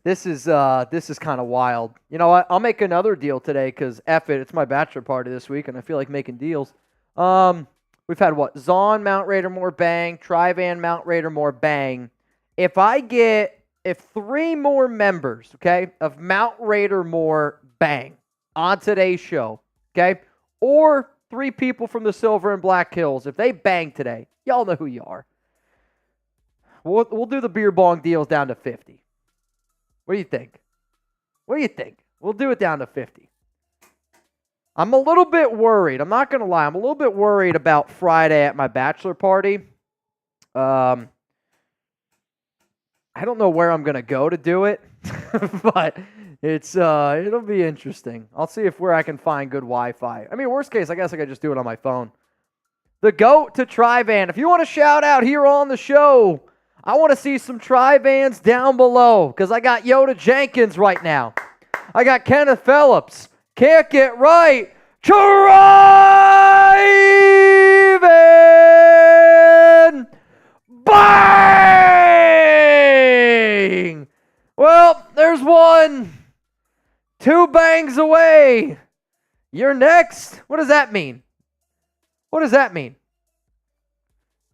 This is kind of wild. You know what? I'll make another deal today because F it. It's my bachelor party this week, and I feel like making deals. We've had what? Zahn, Mount Raider Moore, bang. Trivan, Mount Raider Moore, bang. If 3 more members, okay, of Mount Raider Moore, bang, on today's show, okay, or 3 people from the Silver and Black Hills, if they bang today, y'all know who you are. We'll do the beer bong deals down to 50. What do you think? What do you think? We'll do it down to 50. I'm a little bit worried. I'm not going to lie. I'm a little bit worried about Friday at my bachelor party. I don't know where I'm going to go to do it, but it'll be interesting. I'll see where I can find good Wi-Fi. I mean, worst case, I guess I could just do it on my phone. The GOAT to Trivan. If you want to shout out here on the show, I want to see some Trivans down below because I got Yoda Jenkins right now. I got Kenneth Phillips. Can't get right. Trivan! Bang! Well, there's one. 2 bangs away. You're next. What does that mean? What does that mean?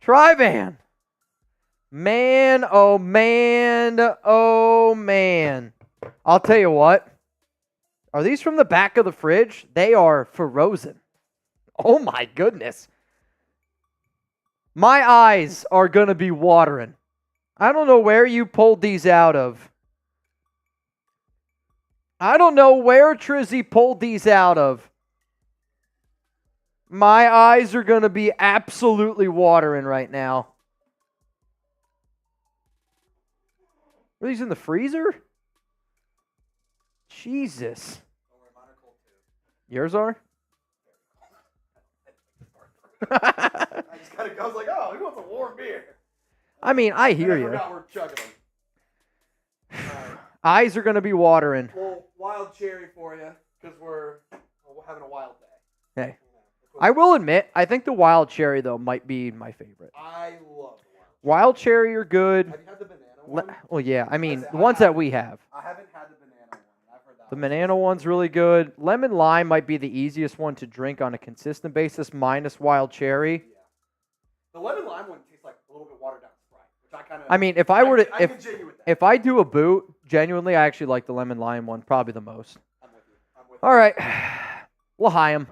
Trivan. Man, oh man, oh man. I'll tell you what. Are these from the back of the fridge? They are frozen. Oh my goodness. My eyes are going to be watering. I don't know where you pulled these out of. I don't know where Trizzy pulled these out of. My eyes are going to be absolutely watering right now. Are these in the freezer? Jesus. Yours are? I was like, oh, who wants a warm beer? I mean, I hear you. We're chugging them. Eyes are going to be watering. Well, wild cherry for you because we're having a wild day. Hey, I will admit, I think the wild cherry, though, might be my favorite. I love the Wild cherry are good. Have you had the banana one? Well, yeah. I mean, the ones that we have. I haven't had the banana one. I've heard that The banana one's really good. Lemon lime might be the easiest one to drink on a consistent basis, minus wild cherry. Yeah. The lemon lime one tastes like a little bit watered down Sprite, which I kind of. I mean, if I were to, I can jiggy with that. if I do a boot, genuinely, I actually like the lemon lime one probably the most. I'm with you. I'm with you. All right, L'Chaim.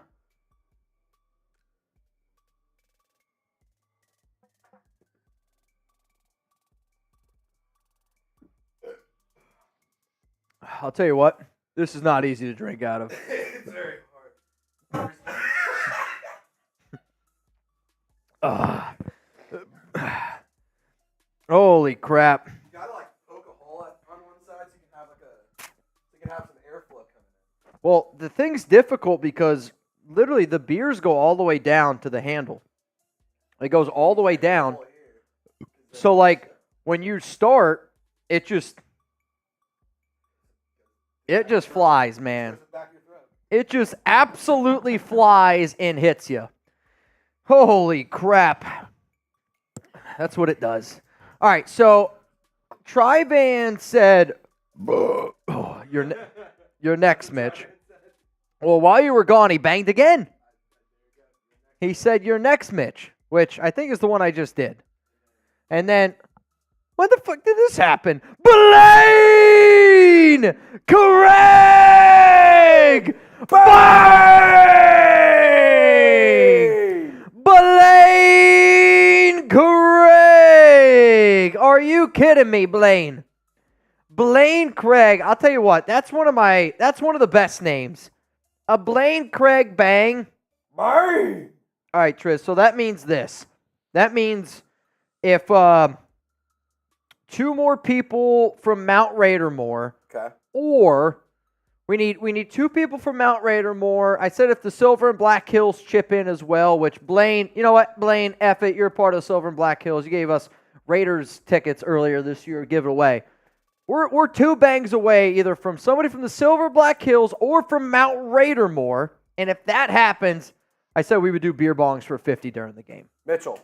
I'll tell you what, this is not easy to drink out of. It's very hard. Holy crap. You gotta like poke a hole on one side so you can have some airflow coming in. Well, the thing's difficult because literally the beers go all the way down to the handle. It goes all the way down. So like when you start, it just flies, man. It just absolutely flies and hits you. Holy crap. That's what it does. All right, so Trivan said, oh, you're next, Mitch. Well, while you were gone, he banged again. He said, you're next, Mitch, which I think is the one I just did. And then, when the fuck did this happen? Blaine Craig! Bang! Blaine Craig! Are you kidding me, Blaine? Blaine Craig, I'll tell you what, that's one of the best names. A Blaine Craig bang. Bang! All right, Triz, so that means this. That means if two more people from Mount Raidermore, Okay. or we need two people from Mount Raidermore. I said if the Silver and Black Hills chip in as well, which Blaine, you know what, Blaine, F it, you're a part of the Silver and Black Hills. You gave us Raiders tickets earlier this year, give it away. We're two bangs away either from somebody from the Silver Black Hills or from Mount Raidermore, and if that happens, I said we would do beer bongs for 50 during the game. Mitchell,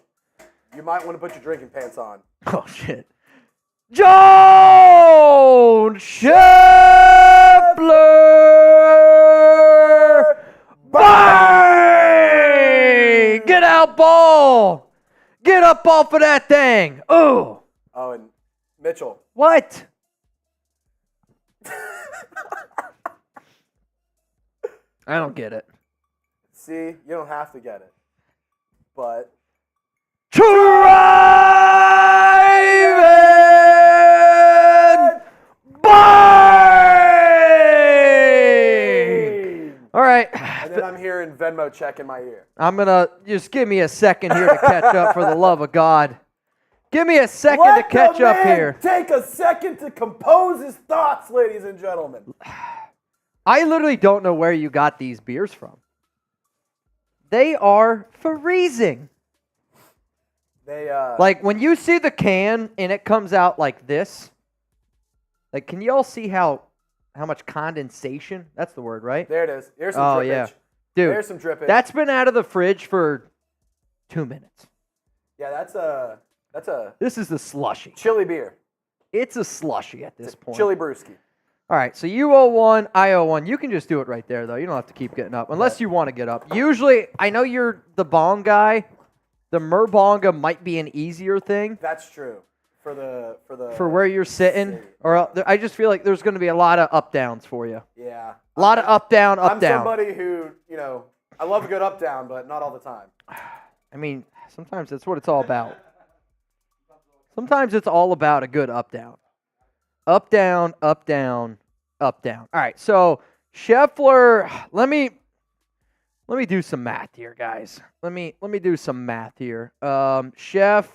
you might want to put your drinking pants on. Oh, shit. Joan Scheffler! Bang! Get out, ball! Get up off of that thing! Ooh! Oh, and Mitchell. What? I don't get it. See, you don't have to get it. But Trivan! Bang! All right. and then I'm hearing Venmo check in my ear. I'm going to just give me a second here to catch up for the love of God. Give me a second to catch up here. Take a second to compose his thoughts, ladies and gentlemen. I literally don't know where you got these beers from. They are freezing. They Like when you see the can and it comes out like this, like can you all see how much condensation? That's the word, right? there it is. Here's some Oh drippage. yeah. Dude, There's some drippage. that's been out of the fridge for 2 minutes. yeah, that's a This is the slushy. chili beer. It's a slushy at this point. Chili brewski. All right, so you owe one, I owe one. You can just do it right there, though. You don't have to keep getting up, unless you want to get up. Usually, I know you're the bong guy. The Merbonga might be an easier thing That's true. For where you're sitting. Or I just feel like there's going to be a lot of up downs for you. Yeah. A lot of up down, up I'm down. somebody who, I love a good up down, but not all the time. I mean, sometimes that's what it's all about. Sometimes it's all about a good up down. Up down, up down, up down. All right, so Scheffler, let me do some math here, guys. Let me do some math here. Chef,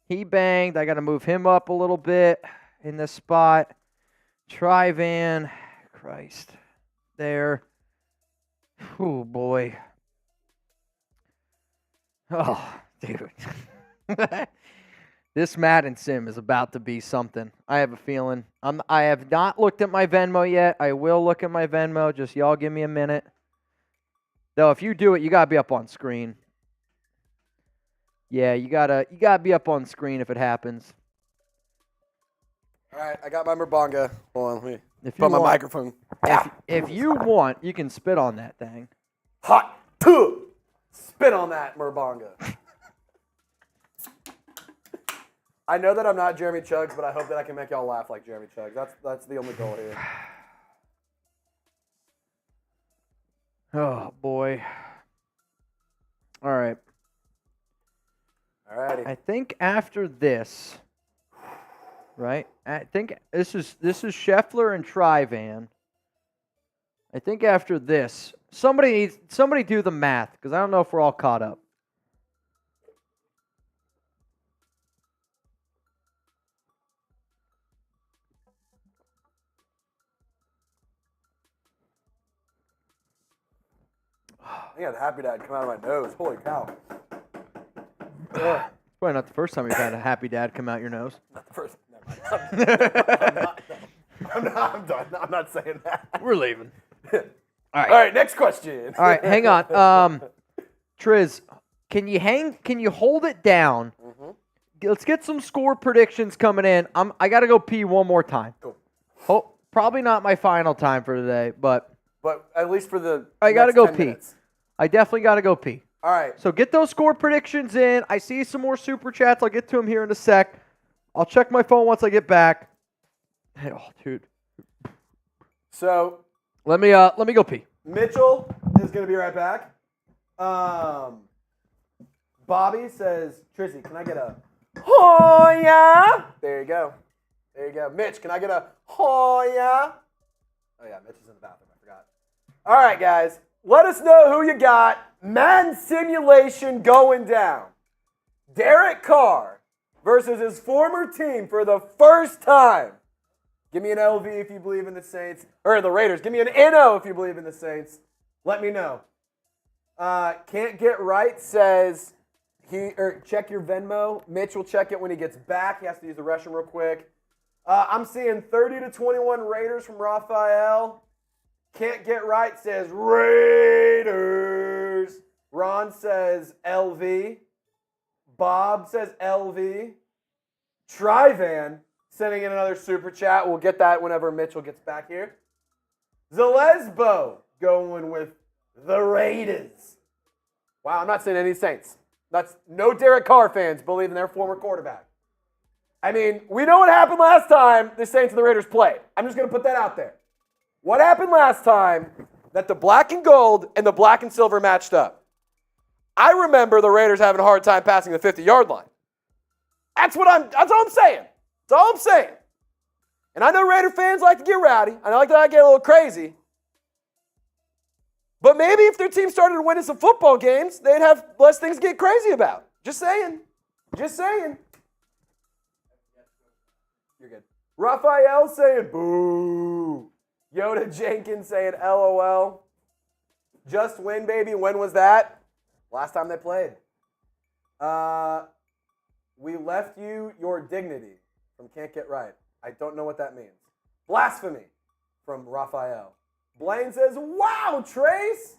he banged. I got to move him up a little bit in this spot. Trivan, Christ, there. Oh boy. Oh, dude. This Madden sim is about to be something. I have a feeling. I have not looked at my Venmo yet. I will look at my Venmo. Just y'all give me a minute. Though if you do it, you gotta be up on screen. Yeah, you gotta be up on screen if it happens. All right, I got my Murbonga. Hold on, let me If you put my want- microphone. If you want, you can spit on that thing. Hot tub. Spit on that Murbonga. I know that I'm not Jeremy Chuggs, but I hope that I can make y'all laugh like Jeremy Chuggs. That's the only goal here. Oh boy. All right. Alrighty. I think after this, right? I think this is Scheffler and Trivan. I think after this, somebody do the math because I don't know if we're all caught up. I got a happy dad come out of my nose. Holy cow. Probably not the first time you've had a happy dad come out your nose. Not the first. Never mind. I'm done. I'm not saying that. We're leaving. All right, next question. All right, hang on. Triz, can you hold it down? Mm-hmm. Let's get some score predictions coming in. I got to go pee one more time. Cool. Oh, probably not my final time for today, but at least for the I got to next go 10 pee. minutes. I definitely got to go pee. All right. So get those score predictions in. I see some more super chats. I'll get to them here in a sec. I'll check my phone once I get back. Hey, oh, dude. So Let me go pee. Mitchell is going to be right back. Bobby says, Trizzy, can I get a oh yeah? There you go. There you go. Mitch, can I get a oh yeah? Oh yeah, Mitch is in the bathroom. I forgot. All right, guys. Let us know who you got. Madden simulation going down. Derek Carr versus his former team for the first time. Give me an LV if you believe in the Saints. Or the Raiders. Give me an NO if you believe in the Saints. Let me know. Can't Get Right says check your Venmo. Mitch will check it when he gets back. He has to use the restroom real quick. I'm seeing 30-21 Raiders from Raphael. Can't Get Right says Raiders. Ron says LV. Bob says LV. Trivan sending in another super chat. We'll get that whenever Mitchell gets back here. Zalesbo going with the Raiders. Wow, I'm not saying any Saints. That's no Derek Carr fans believe in their former quarterback. I mean, we know what happened last time the Saints and the Raiders played. I'm just going to put that out there. What happened last time that the black and gold and the black and silver matched up? I remember the Raiders having a hard time passing the 50-yard line. That's all I'm saying. That's all I'm saying. And I know Raider fans like to get rowdy. I like to get a little crazy. But maybe if their team started winning some football games, they'd have less things to get crazy about. Just saying. Just saying. You're good. Raphael saying boo. Yoda Jenkins saying LOL. Just win, baby. When was that? Last time they played. We left you your dignity from Can't Get Right. I don't know what that means. Blasphemy from Raphael. Blaine says, wow, Trace.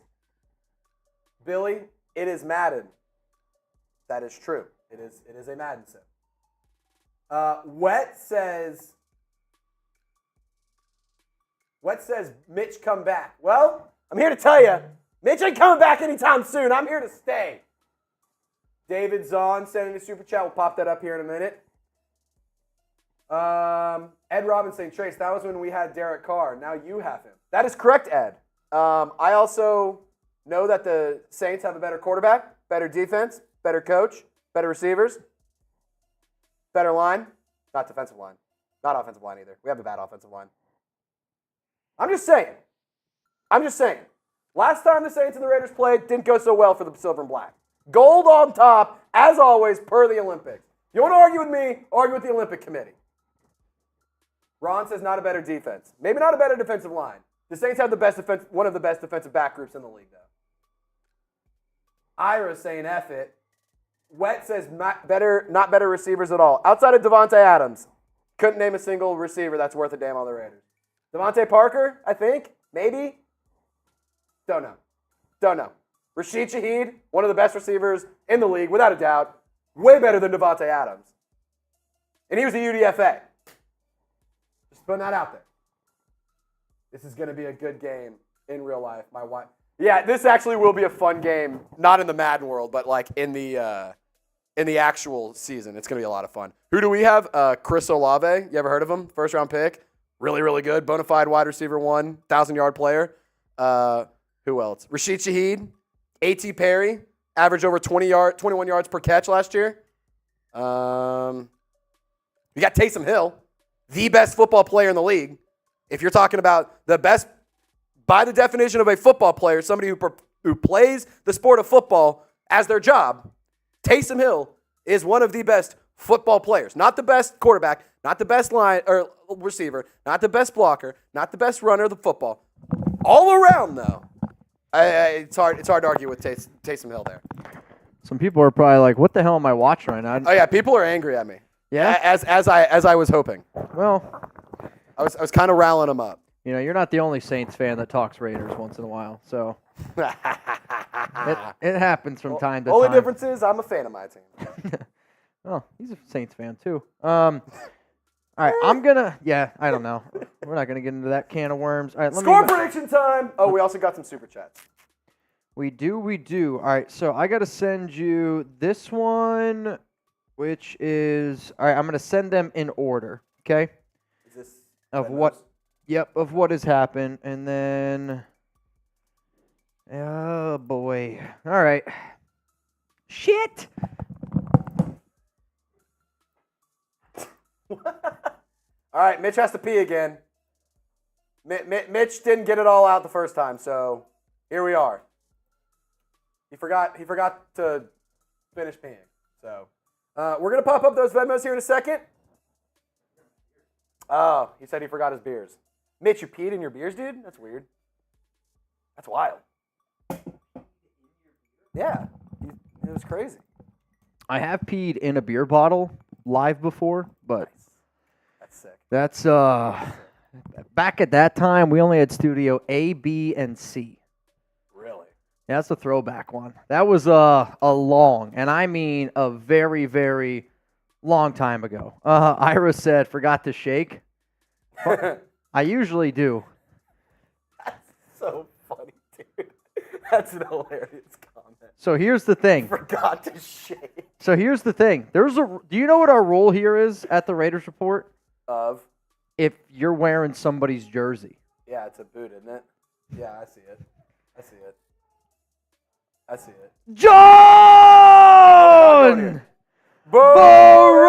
Billy, it is Madden. That is true. It is a Madden sim. Wet says, Mitch, come back. Well, I'm here to tell you, Mitch ain't coming back anytime soon. I'm here to stay. David Zahn sending a super chat. We'll pop that up here in a minute. Ed Robinson, Trace, that was when we had Derek Carr. Now you have him. That is correct, Ed. I also know that the Saints have a better quarterback, better defense, better coach, better receivers, better line. Not defensive line. Not offensive line either. We have a bad offensive line. I'm just saying. Last time the Saints and the Raiders played, didn't go so well for the silver and black. Gold on top, as always, per the Olympics. You want to argue with me? Argue with the Olympic Committee. Ron says not a better defense. Maybe not a better defensive line. The Saints have the best defense, one of the best defensive back groups in the league, though. Ira saying F it. Wet says not better receivers at all. Outside of Davante Adams, couldn't name a single receiver that's worth a damn on the Raiders. Devontae Parker, I think, maybe. Don't know. Rashid Shaheed, one of the best receivers in the league, without a doubt. Way better than Davante Adams. And he was a UDFA. Just putting that out there. This is going to be a good game in real life. My wife. Yeah, this actually will be a fun game. Not in the Madden world, but like in the actual season. It's going to be a lot of fun. Who do we have? Chris Olave. You ever heard of him? First round pick. Really, really good. Bona fide wide receiver 1, 1,000-yard player. Who else? Rashid Shaheed. A.T. Perry. Averaged over 21 yards per catch last year. We got Taysom Hill. The best football player in the league. If you're talking about the best, by the definition of a football player, somebody who plays the sport of football as their job, Taysom Hill is one of the best football players. Not the best quarterback, not the best line or receiver, not the best blocker, not the best runner of the football. All around, though, it's hard to argue with Taysom Hill there. Some people are probably like, "What the hell am I watching right now?" Oh yeah, people are angry at me. Yeah, as I was hoping. Well, I was kind of rallying them up. You know, you're not the only Saints fan that talks Raiders once in a while, so it happens from time to time. Only difference is I'm a fan of my team. Oh, he's a Saints fan too. All right, I don't know. We're not gonna get into that can of worms. All right, Score prediction time. Oh, we also got some super chats. We do. All right, so I gotta send you this one, which is all right. I'm gonna send them in order. Okay. Is this of what? Yep, of what has happened, and then, oh boy, all right, shit. All right, Mitch has to pee again. Mitch didn't get it all out the first time, so here we are. He forgot to finish peeing. So we're gonna pop up those Venmos here in a second. Oh, he said he forgot his beers. Mitch, you peed in your beers, dude? That's weird. That's wild. Yeah, it was crazy. I have peed in a beer bottle live before, but nice. That's sick. That's back at that time we only had studio A, B, and C. Really? Yeah, that's a throwback one. That was a long, and I mean a very, very long time ago. Ira said, "Forgot to shake." I usually do. That's so funny, dude. That's an hilarious comment. So here's the thing. Forgot to shake. So here's the thing. Do you know what our rule here is at the Raiders Report? Of? If you're wearing somebody's jersey. Yeah, it's a boot, isn't it? Yeah, I see it. John Borelli!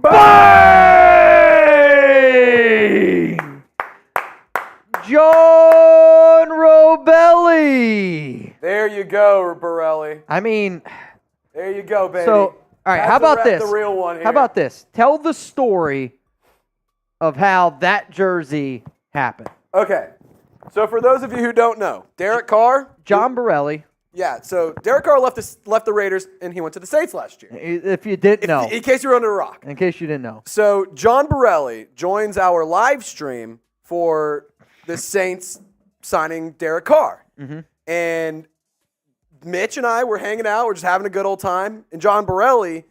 Bang! John Robelli! There you go, Borelli. I mean, there you go, baby. So, all right, how about this? The real one here. How about this? Tell the story of how that jersey happened. Okay. So for those of you who don't know, Derek Carr. John Borelli. Yeah, so Derek Carr left the Raiders, and he went to the Saints last year. If you didn't know. In case you were under a rock. In case you didn't know. So John Borelli joins our live stream for the Saints signing Derek Carr. Mm-hmm. And Mitch and I were hanging out. We're just having a good old time. And John Borelli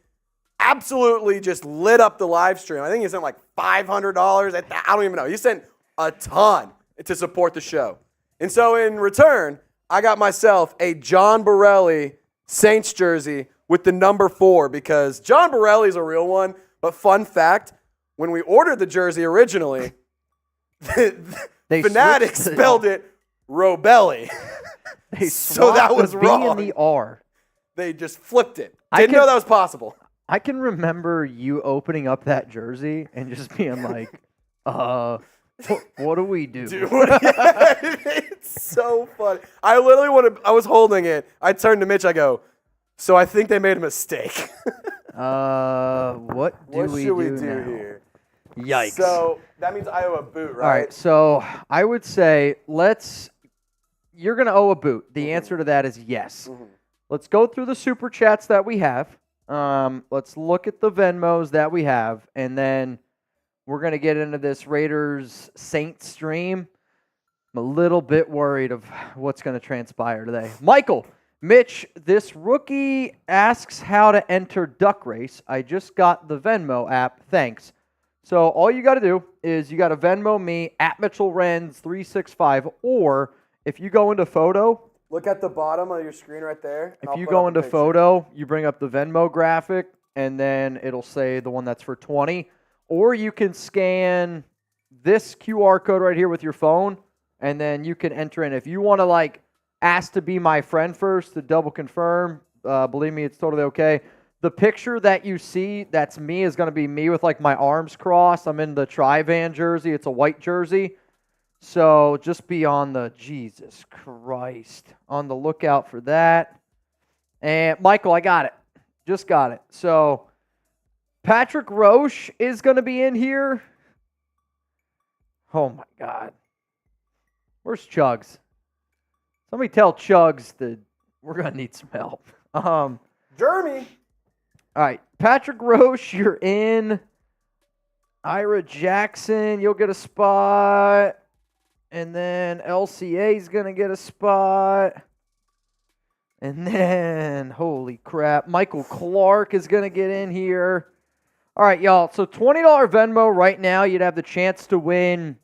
absolutely just lit up the live stream. I think he sent like $500. I don't even know. He sent a ton to support the show. And so in return, I got myself a John Borelli Saints jersey with the number 4 because John Borelli is a real one. But fun fact, when we ordered the jersey originally, Fanatics spelled it Robelli. So that was wrong. B and the R. They just flipped it. Didn't know that was possible. I can remember you opening up that jersey and just being like, what do we do? Dude, it's so funny. I was holding it. I turned to Mitch. I go, so I think they made a mistake. What should we do now? Here? Yikes. So that means I owe a boot, right? All right. So I would say you're going to owe a boot. The answer to that is yes. Mm-hmm. Let's go through the super chats that we have. Let's look at the Venmos that we have, and then we're going to get into this Raiders Saints stream. I'm a little bit worried of what's going to transpire today. Michael, Mitch, this rookie asks how to enter Duck Race. I just got the Venmo app. Thanks. So all you got to do is you got to Venmo me at Mitchell Renz 365, or if you go into photo. Look at the bottom of your screen right there. If you go into photo, you bring up the Venmo graphic, and then it'll say the one that's for 20. Or you can scan this QR code right here with your phone, and then you can enter in. If you want to like ask to be my friend first to double confirm, believe me, it's totally okay. The picture that you see, that's me, is going to be me with like my arms crossed. I'm in the Tri-Van jersey. It's a white jersey. So just be on the, Jesus Christ, on the lookout for that. And Michael, I got it. Just got it. So Patrick Roche is going to be in here. Oh, my God. Where's Chugs? Somebody tell Chugs that we're going to need some help. Jeremy. All right. Patrick Roche, you're in. Ira Jackson, you'll get a spot. And then LCA is going to get a spot. And then, holy crap, Michael Clark is going to get in here. All right, y'all. So $20 Venmo right now, you'd have the chance to win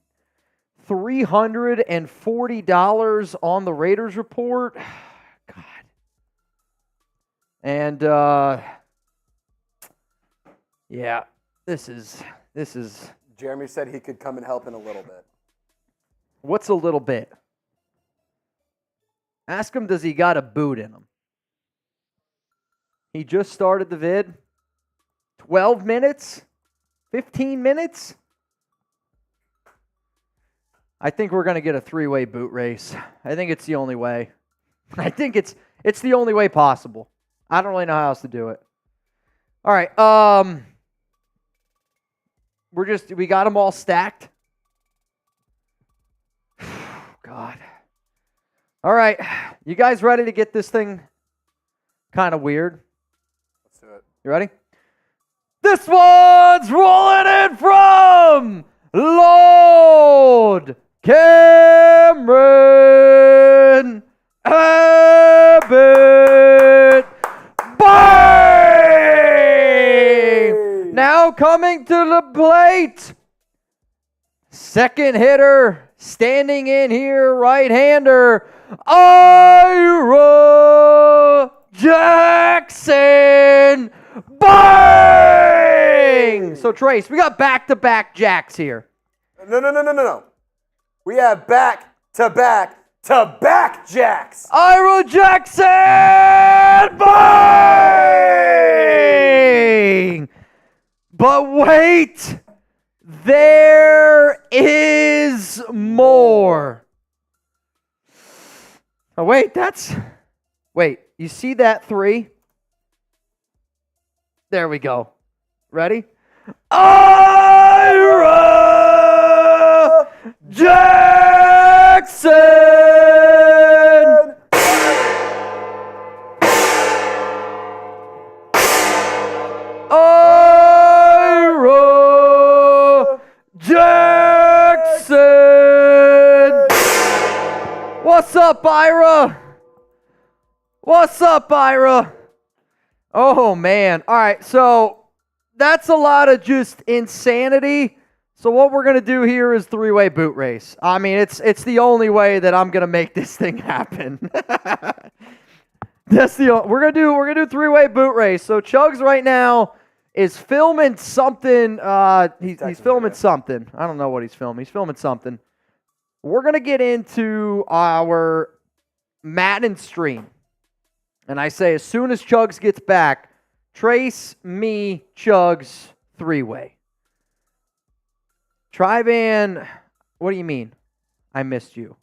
$340 on the Raiders Report. God. And, yeah, this is. Jeremy said he could come and help in a little bit. What's a little bit? Ask him, does he got a boot in him? He just started the vid. 12 minutes? 15 minutes? I think we're going to get a three-way boot race. I think it's the only way. I think it's the only way possible. I don't really know how else to do it. All right. We got them all stacked. God. All right. You guys ready to get this thing kind of weird? Let's do it. You ready? This one's rolling in from Lord Cameron Abbott. Bang! Now coming to the plate. Second hitter. Standing in here, right-hander, Ira Jackson. Bang! So, Trace, we got back-to-back Jacks here. No. We have back-to-back Jacks. Ira Jackson. Bang! But wait. There is more. Oh, wait, you see that 3? There we go. Ready? Ira Jackson! Jackson! What's up, Ira? What's up, Ira? Oh, man. All right, so that's a lot of just insanity. So what we're going to do here is three-way boot race. I mean, it's the only way that I'm going to make this thing happen. We're going to do three-way boot race. So Chugs right now is filming something. He's filming something. I don't know what he's filming. He's filming something. We're going to get into our Madden stream. And I say as soon as Chugs gets back, Trace, me, Chugs, three-way. Tri-Van, what do you mean? I missed you.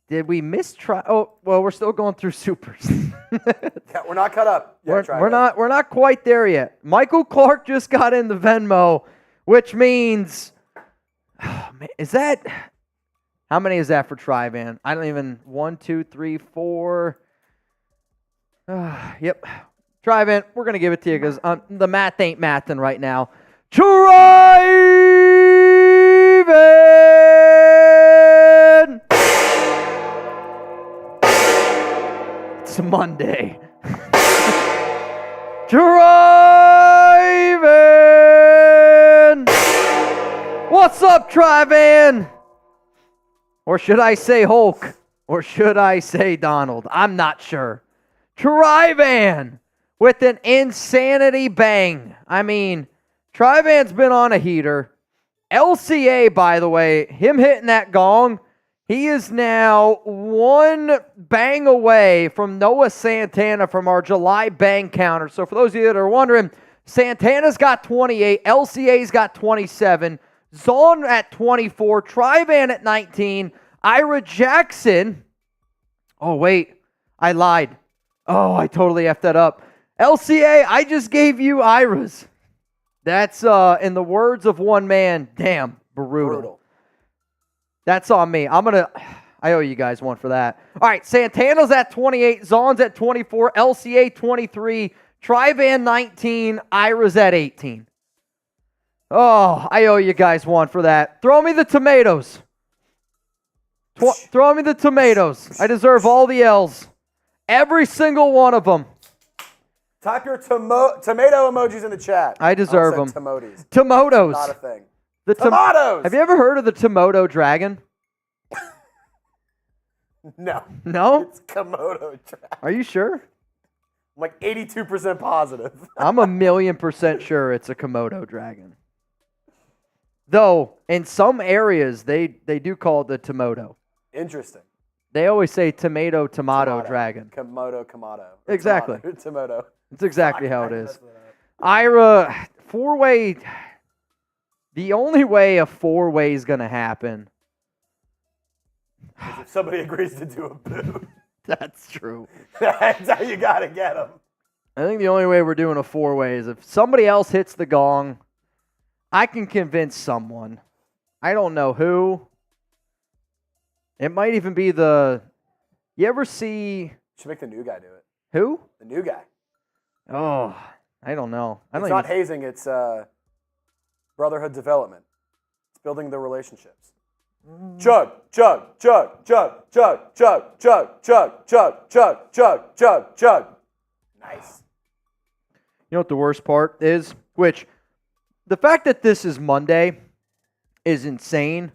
Did we miss Oh, well, we're still going through supers. Yeah, we're not cut up. Yeah, we're not quite there yet. Michael Clark just got in the Venmo, which means, oh, man, is that, how many is that for Tri-Van? I don't even, 1, 2, 3, 4. Yep. Tri-Van, we're going to give it to you because the math ain't mathing right now. Tri-Van! this Monday. Drive-in! What's up, Drive-in? Or should I say Hulk? Or should I say Donald? I'm not sure. Drive-in with an insanity bang. I mean, Drive-in's been on a heater. LCA, by the way, him hitting that gong, he is now one bang away from Noah Santana from our July bang counter. So for those of you that are wondering, Santana's got 28, LCA's got 27, Zon at 24, Drive-in at 19, Ira Jackson. Oh, wait, I lied. Oh, I totally effed that up. LCA, I just gave you Ira's. That's, in the words of one man, damn, brutal. That's on me. I owe you guys one for that. All right, Santana's at 28, Zon's at 24, LCA 23, Drive-in 19, Ira's at 18. Oh, I owe you guys one for that. Throw me the tomatoes. Throw me the tomatoes. I deserve all the L's. Every single one of them. Type your tomato emojis in the chat. I deserve them. Tomoties. Tomotos. Not a thing. The Tomatoes! Have you ever heard of the Tomoto dragon? No. No? It's Komodo dragon. Are you sure? I'm like 82% positive. I'm 1,000,000% sure it's a Komodo dragon. Though, in some areas, they do call it the Tomoto. Interesting. They always say tomato dragon. Komodo. Exactly. Tomato. It's exactly how it is. Ira, four-way... The only way a four-way is going to happen... is if somebody agrees to do a boo. That's true. That's how you got to get them. I think the only way we're doing a four-way is if somebody else hits the gong, I can convince someone. I don't know who. It might even be the... You ever see... Should make the new guy do it. Who? The new guy. Oh, I don't know. It's not hazing, it's brotherhood development. It's building the relationships. Chug, chug, chug, chug, chug, chug, chug, chug, chug, chug, chug, chug, chug. Nice. You know what the worst part is? Which, the fact that this is Monday is insane,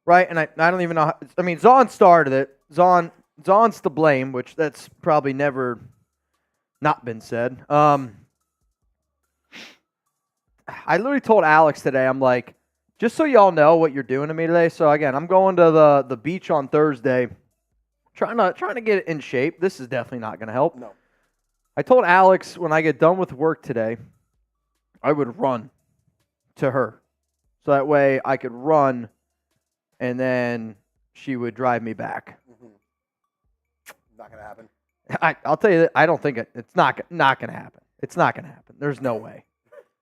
right? And I don't even know how, I mean, Zon started it. Zon's to blame, which that's probably never not been said. I literally told Alex today, I'm like, just so y'all know what you're doing to me today. So again, I'm going to the beach on Thursday, trying to get in shape. This is definitely not going to help. No. I told Alex when I get done with work today, I would run to her. So that way I could run and then she would drive me back. Mm-hmm. Not going to happen. I'll tell you that I don't think it's not going to happen. It's not going to happen. There's no way.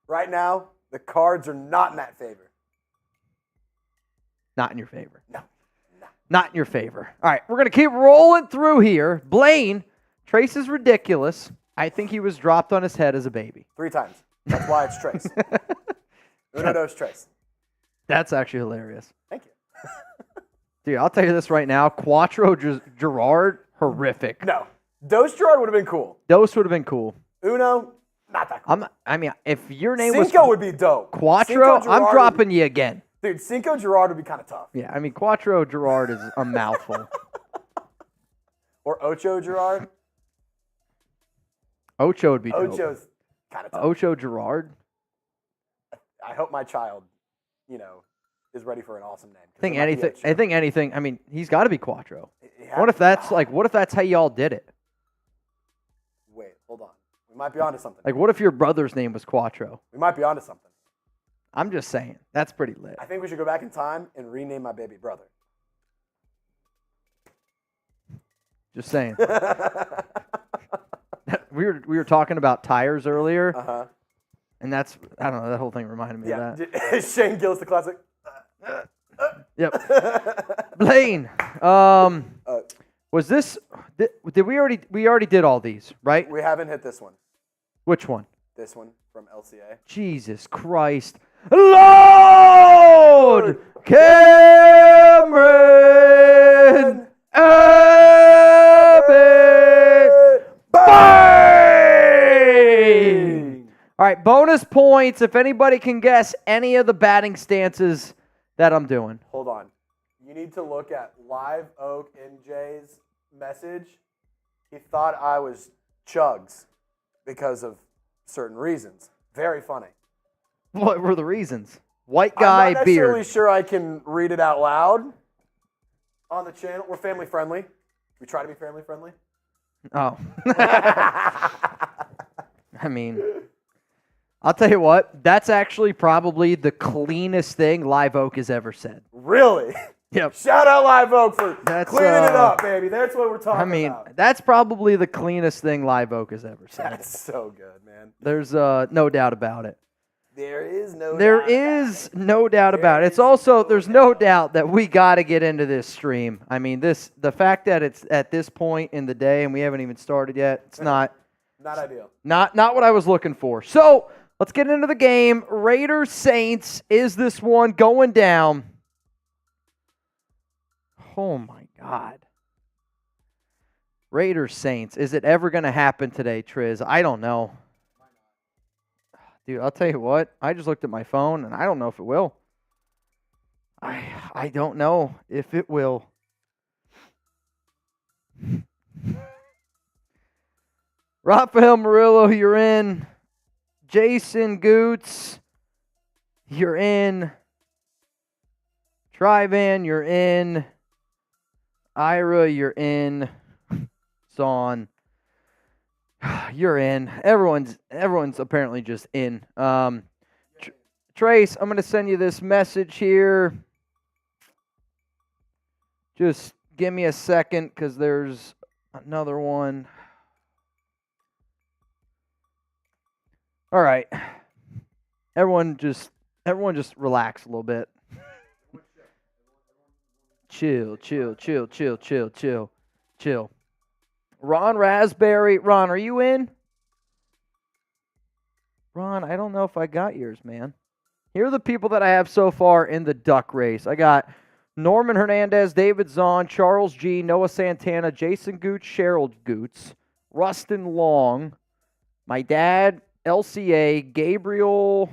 Right now, the cards are not in that favor. Not in your favor. No. Not in your favor. All right, we're going to keep rolling through here. Blaine, Trace is ridiculous. I think he was dropped on his head as a baby. 3 times. That's why it's Trace. Uno, dos, Trace. That's actually hilarious. Thank you. Dude, I'll tell you this right now. Quattro Gerard, horrific. No. Dos Gerard would have been cool. Dos would have been cool. Uno, not that cool. If your name Cinco was would be dope. Quattro, I'm dropping you again. Dude, Cinco Gerard would be kind of tough. Yeah, I mean, Quattro Gerard is a mouthful. Or Ocho Gerard. Ocho would be dope. Ocho's kind of tough. Ocho Gerard? I hope my child, is ready for an awesome name. I think anything. I mean, he's got to be Quattro. What if that's how y'all did it? Wait, hold on. We might be onto something. Like, what if your brother's name was Quattro? We might be onto something. I'm just saying. That's pretty lit. I think we should go back in time and rename my baby brother. Just saying. We were talking about tires earlier. Uh-huh. And that's, I don't know, that whole thing reminded me of that. Shane Gillis, the classic. Yep. Blaine, was this, did we already did all these, right? We haven't hit this one. Which one? This one from LCA. Jesus Christ. Lord Cameron Abbott. All right, bonus points if anybody can guess any of the batting stances that I'm doing. Hold on. You need to look at Live Oak NJ's message. He thought I was Chugs because of certain reasons. Very funny. What were the reasons? White guy, I'm not necessarily beard. sure I can read it out loud on the channel. We're family friendly. We try to be family friendly. Oh. I mean, I'll tell you what. That's actually probably the cleanest thing Live Oak has ever said. Really? Yep. Shout out Live Oak for That's, cleaning it up, baby. That's what we're talking about. I mean, that's probably the cleanest thing Live Oak has ever said. That's so good, man. There's no doubt about it. There is no doubt about it. It's also, there's no doubt that we got to get into this stream. I mean, the fact that it's at this point in the day and we haven't even started yet, it's not ideal. Not what I was looking for. So let's get into the game. Raiders Saints is this one going down. Oh my God. Raiders Saints. Is it ever going to happen today, Triz? I don't know. Dude, I'll tell you what. I just looked at my phone, and I don't know if it will. I don't know if it will. Rafael Murillo, you're in. Jason Goots, you're in. Trivan, you're in. Ira, you're in. Zon. You're in. Everyone's apparently just in. Trace, I'm going to send you this message here. Just give me a second because there's another one. All right. Everyone just relax a little bit. Chill. Ron Raspberry. Ron, are you in? Ron, I don't know if I got yours, man. Here are the people that I have so far in the duck race. I got Norman Hernandez, David Zahn, Charles G., Noah Santana, Jason Goots, Cheryl Goots, Rustin Long, my dad, LCA, Gabriel,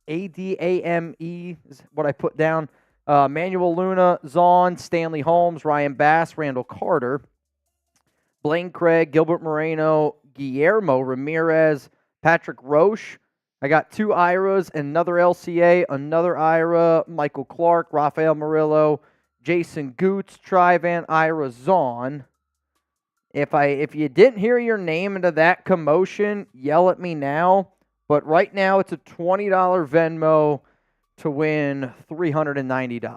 ADAME is what I put down, Manuel Luna, Zahn, Stanley Holmes, Ryan Bass, Randall Carter, Blaine Craig, Gilbert Moreno, Guillermo Ramirez, Patrick Roche. I got 2 Iras, another LCA, another Ira, Michael Clark, Rafael Murillo, Jason Goots, Trivan, Ira, Zahn. If you didn't hear your name into that commotion, yell at me now. But right now it's a $20 Venmo to win $390.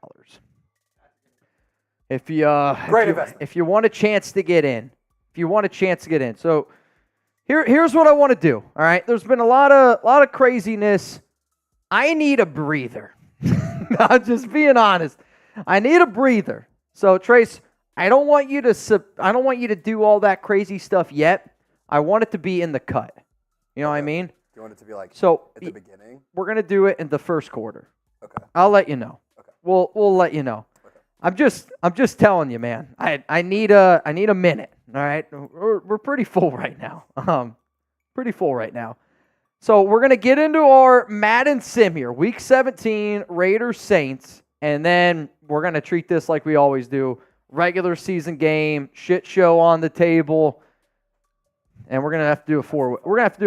If you want a chance to get in. So here's what I want to do. All right. There's been a lot of craziness. I need a breather. I'm just being honest. I need a breather. So Trace, I don't want you to do all that crazy stuff yet. I want it to be in the cut. You know what I mean? You want it to be like so at the beginning? We're gonna do it in the first quarter. Okay. I'll let you know. Okay. We'll let you know. Okay. I'm just telling you, man. I need a minute. All right. We're pretty full right now. So we're gonna get into our Madden sim here, Week 17, Raiders Saints, and then we're gonna treat this like we always do. Regular season game, shit show on the table, and we're gonna have to do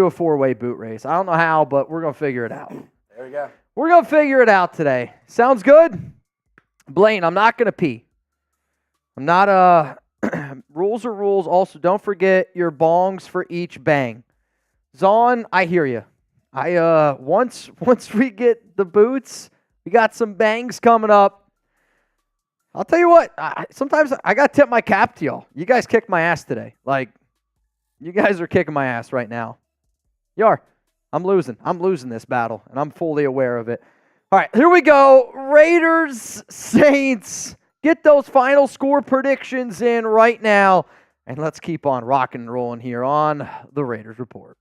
a four-way boot race. I don't know how, but we're gonna figure it out. There we go. We're gonna figure it out today. Sounds good? Blaine, I'm not gonna pee. I'm not rules are rules. Also, don't forget your bongs for each bang. Zahn, I hear you. Once we get the boots, we got some bangs coming up. I'll tell you what, sometimes I got to tip my cap to y'all. You guys kicked my ass today. Like, you guys are kicking my ass right now. You are. I'm losing. I'm losing this battle, and I'm fully aware of it. All right, here we go. Raiders, Saints. Get those final score predictions in right now, and let's keep on rocking and rolling here on the Raiders Report.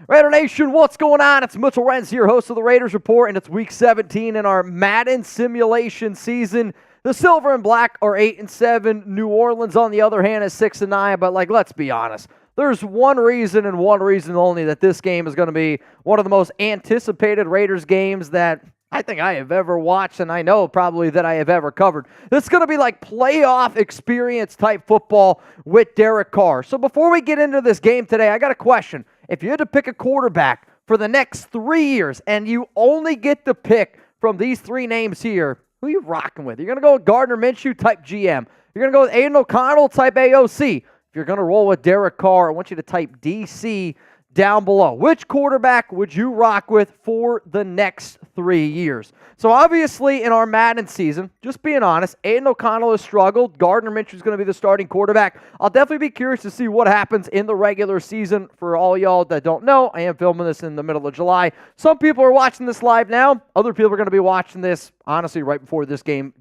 Raider Nation, what's going on? It's Mitchell Renz here, host of the Raiders Report, and it's Week 17 in our Madden simulation season. The Silver and Black are 8-7. New Orleans, on the other hand, is 6-9. But let's be honest, There's one reason and one reason only that this game is going to be one of the most anticipated Raiders games that I think I have ever watched, and I know probably that I have ever covered. This is going to be like playoff experience type football with Derek Carr. So before we get into this game today, I got a question. If you had to pick a quarterback for the next 3 years and you only get to pick from these three names here, who are you rocking with? You're going to go with Gardner Minshew type GM. You're going to go with Aiden O'Connell type AOC. If you're going to roll with Derek Carr, I want you to type DC down below. Which quarterback would you rock with for the next 3 years? So obviously in our Madden season, just being honest, Aiden O'Connell has struggled. Gardner Minshew is going to be the starting quarterback. I'll definitely be curious to see what happens in the regular season. For all y'all that don't know, I am filming this in the middle of July. Some people are watching this live now. Other people are going to be watching this, honestly, right before this game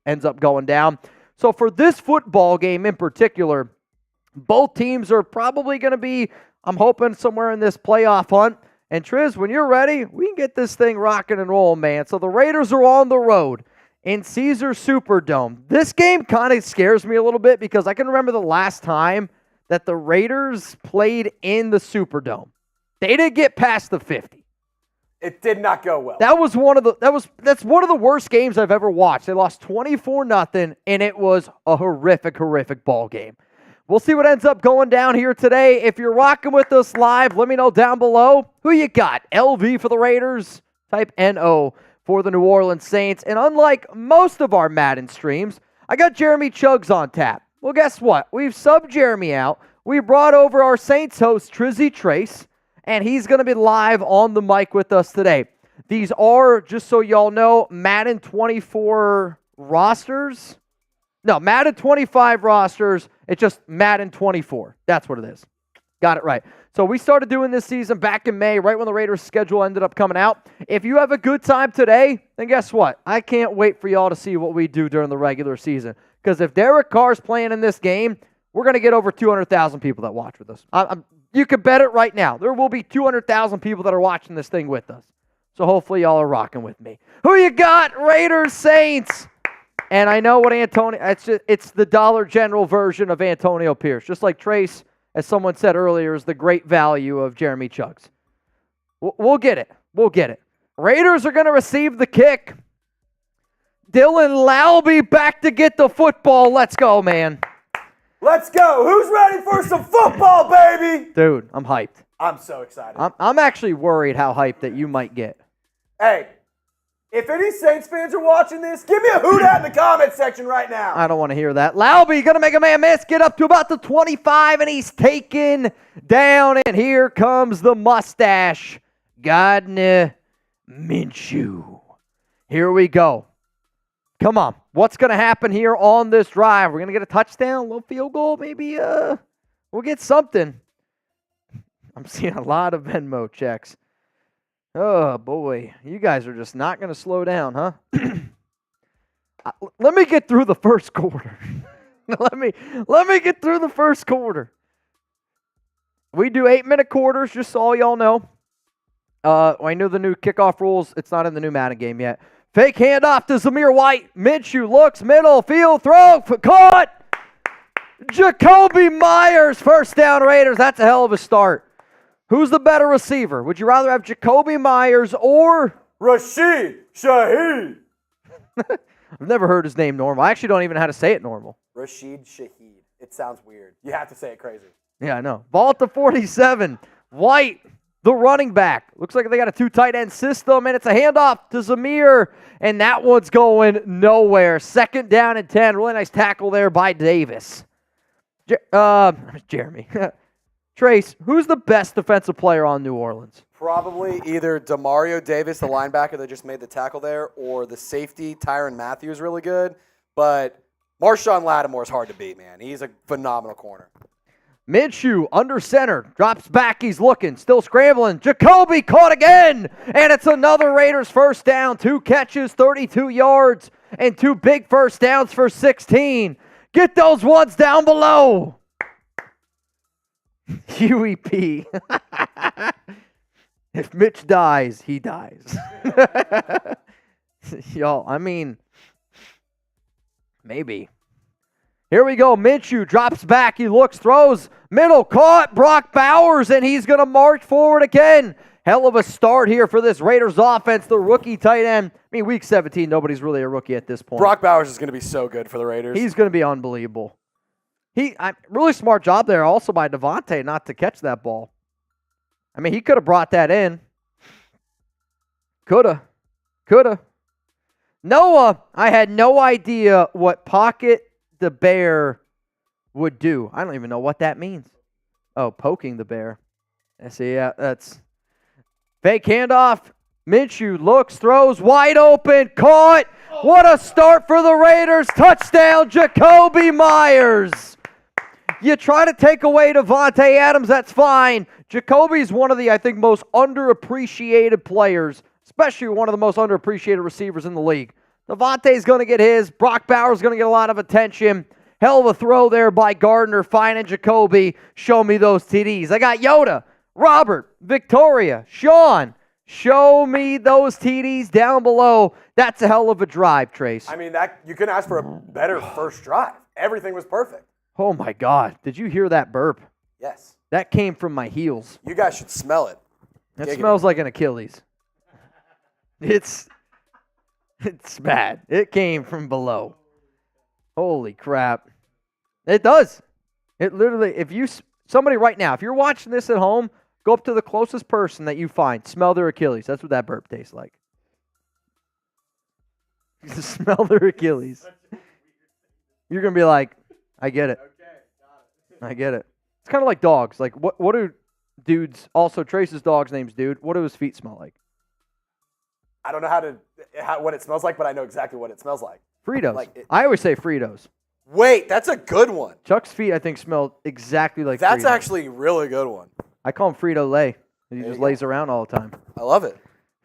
ends up going down. So for this football game in particular, both teams are probably going to be, I'm hoping, somewhere in this playoff hunt. And Triz, when you're ready, we can get this thing rocking and rolling, man. So the Raiders are on the road in Caesar Superdome. This game kind of scares me a little bit because I can remember the last time that the Raiders played in the Superdome. They didn't get past the 50. It did not go well. That's one of the worst games I've ever watched. They lost 24-0, and it was a horrific ball game. We'll see what ends up going down here today. If you're rocking with us live, let me know down below who you got. LV for the Raiders, type NO for the New Orleans Saints. And unlike most of our Madden streams, I got Jeremy Chugs on tap. Well, guess what? We've subbed Jeremy out. We brought over our Saints host, Trizzy Trace, and he's going to be live on the mic with us today. These are, just so y'all know, Madden 24 rosters. No, Madden 25 rosters. It's just Madden 24. That's what it is. Got it right. So we started doing this season back in May, right when the Raiders' schedule ended up coming out. If you have a good time today, then guess what? I can't wait for y'all to see what we do during the regular season. Because if Derek Carr's playing in this game, we're going to get over 200,000 people that watch with us. You can bet it right now. There will be 200,000 people that are watching this thing with us. So hopefully y'all are rocking with me. Who you got? Raiders, Saints. And I know what Antonio, it's the Dollar General version of Antonio Pierce. Just like Trace, as someone said earlier, is the great value of Jeremy Chugs. We'll get it. We'll get it. Raiders are going to receive the kick. Dylan Laube back to get the football. Let's go, man. Let's go. Who's ready for some football, baby? Dude, I'm hyped. I'm so excited. I'm actually worried how hyped that you might get. Hey, if any Saints fans are watching this, give me a hoot out in the comments section right now. I don't want to hear that. Laube going to make a man miss, get up to about the 25, and he's taken down. And here comes the mustache, Gardner Minshew. Here we go. Come on. What's going to happen here on this drive? We're going to get a touchdown, a little field goal, maybe we'll get something. I'm seeing a lot of Venmo checks. Oh, boy. You guys are just not going to slow down, huh? Let me get through the first quarter. Let me get through the first quarter. We do 8-minute quarters, just so all y'all know. I know the new kickoff rules. It's not in the new Madden game yet. Fake handoff to Zamir White. Minshew looks, middle, field, throw, caught. Jacoby Myers, first down Raiders. That's a hell of a start. Who's the better receiver? Would you rather have Jacoby Myers or Rashid Shaheed? I've never heard his name normal. I actually don't even know how to say it normal. Rashid Shaheed. It sounds weird. You have to say it crazy. Yeah, I know. Ball at the 47. White, the running back. Looks like they got a 2 tight end system, and it's a handoff to Zamir, and that one's going nowhere. 2nd down and 10. Really nice tackle there by Davis. Jeremy. Trace, who's the best defensive player on New Orleans? Probably either Demario Davis, the linebacker that just made the tackle there, or the safety, Tyrann Mathieu, is really good. But Marshawn Lattimore is hard to beat, man. He's a phenomenal corner. Minshew under center, drops back, he's looking, still scrambling. Jacoby caught again, and it's another Raiders first down. 2 catches, 32 yards, and 2 big first downs for 16. Get those ones down below. Huey P. If Mitch dies, he dies. Y'all, I mean, maybe. Here we go. Minshew drops back. He looks, throws, middle, caught. Brock Bowers, and he's going to march forward again. Hell of a start here for this Raiders offense. The rookie tight end. I mean, week 17, nobody's really a rookie at this point. Brock Bowers is going to be so good for the Raiders. He's going to be unbelievable. Really smart job there also by Davante not to catch that ball. I mean, he could have brought that in. Coulda. Noah, I had no idea what pocket the bear would do. I don't even know what that means. Oh, poking the bear. I see, yeah, that's fake handoff. Minshew looks, throws, wide open, caught. What a start for the Raiders. Touchdown, Jacoby Myers. You try to take away Davante Adams, that's fine. Jacoby's one of the, I think, most underappreciated players, especially one of the most underappreciated receivers in the league. Davante's going to get his. Brock Bowers going to get a lot of attention. Hell of a throw there by Gardner, finding Jacoby. Show me those TDs. I got Yoda, Robert, Victoria, Sean. Show me those TDs down below. That's a hell of a drive, Trace. I mean, that you couldn't ask for a better first drive. Everything was perfect. Oh, my God. Did you hear that burp? Yes. That came from my heels. You guys should smell it. It smells like an Achilles. It's bad. It came from below. Holy crap. It does. It literally, somebody right now, if you're watching this at home, go up to the closest person that you find. Smell their Achilles. That's what that burp tastes like. Smell their Achilles. You're going to be like, I get it. I get it. It's kind of like dogs. Like, what do dudes, also Trace's dog's name's Dude, what do his feet smell like? I don't know what it smells like, but I know exactly what it smells like. Fritos. I always say Fritos. Wait, that's a good one. Chuck's feet, I think, smell exactly like That's Fritos. actually a really good one. I call him Frito-Lay. He just lays around all the time. I love it.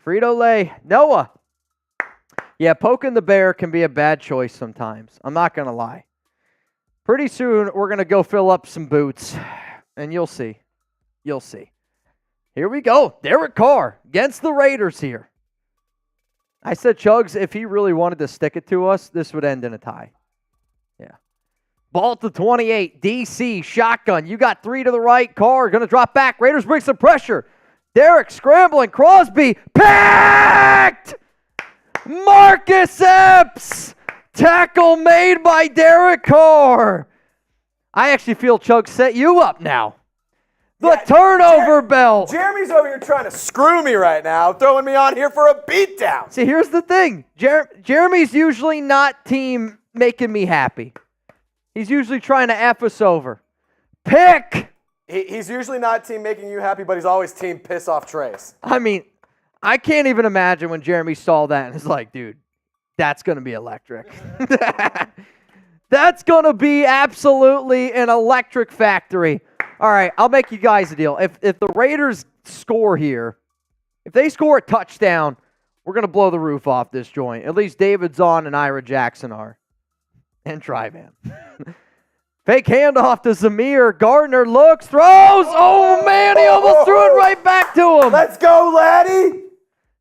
Frito-Lay. Noah. Yeah, poking the bear can be a bad choice sometimes. I'm not going to lie. Pretty soon, we're going to go fill up some boots, and you'll see. You'll see. Here we go. Derek Carr against the Raiders here. I said, Chugs, if he really wanted to stick it to us, this would end in a tie. Yeah. Ball to 28. DC, shotgun. You got 3 to the right. Carr going to drop back. Raiders bring some pressure. Derek scrambling. Crosby. Picked! Marcus Epps! Tackle made by Derek Carr. I actually feel Chug set you up now. The turnover bell. Jeremy's over here trying to screw me right now, throwing me on here for a beatdown. See, here's the thing. Jeremy's usually not team making me happy. He's usually trying to F us over. Pick! He's usually not team making you happy, but he's always team piss off Trace. I mean, I can't even imagine when Jeremy saw that and was like, dude, that's going to be electric. That's going to be absolutely an electric factory. All right, I'll make you guys a deal. If the Raiders score here, if they score a touchdown, we're going to blow the roof off this joint. At least David Zahn and Ira Jackson are. And Tryvan. Fake handoff to Zamir. Gardner looks, throws. Oh, man, he almost threw it right back to him. Let's go, laddie.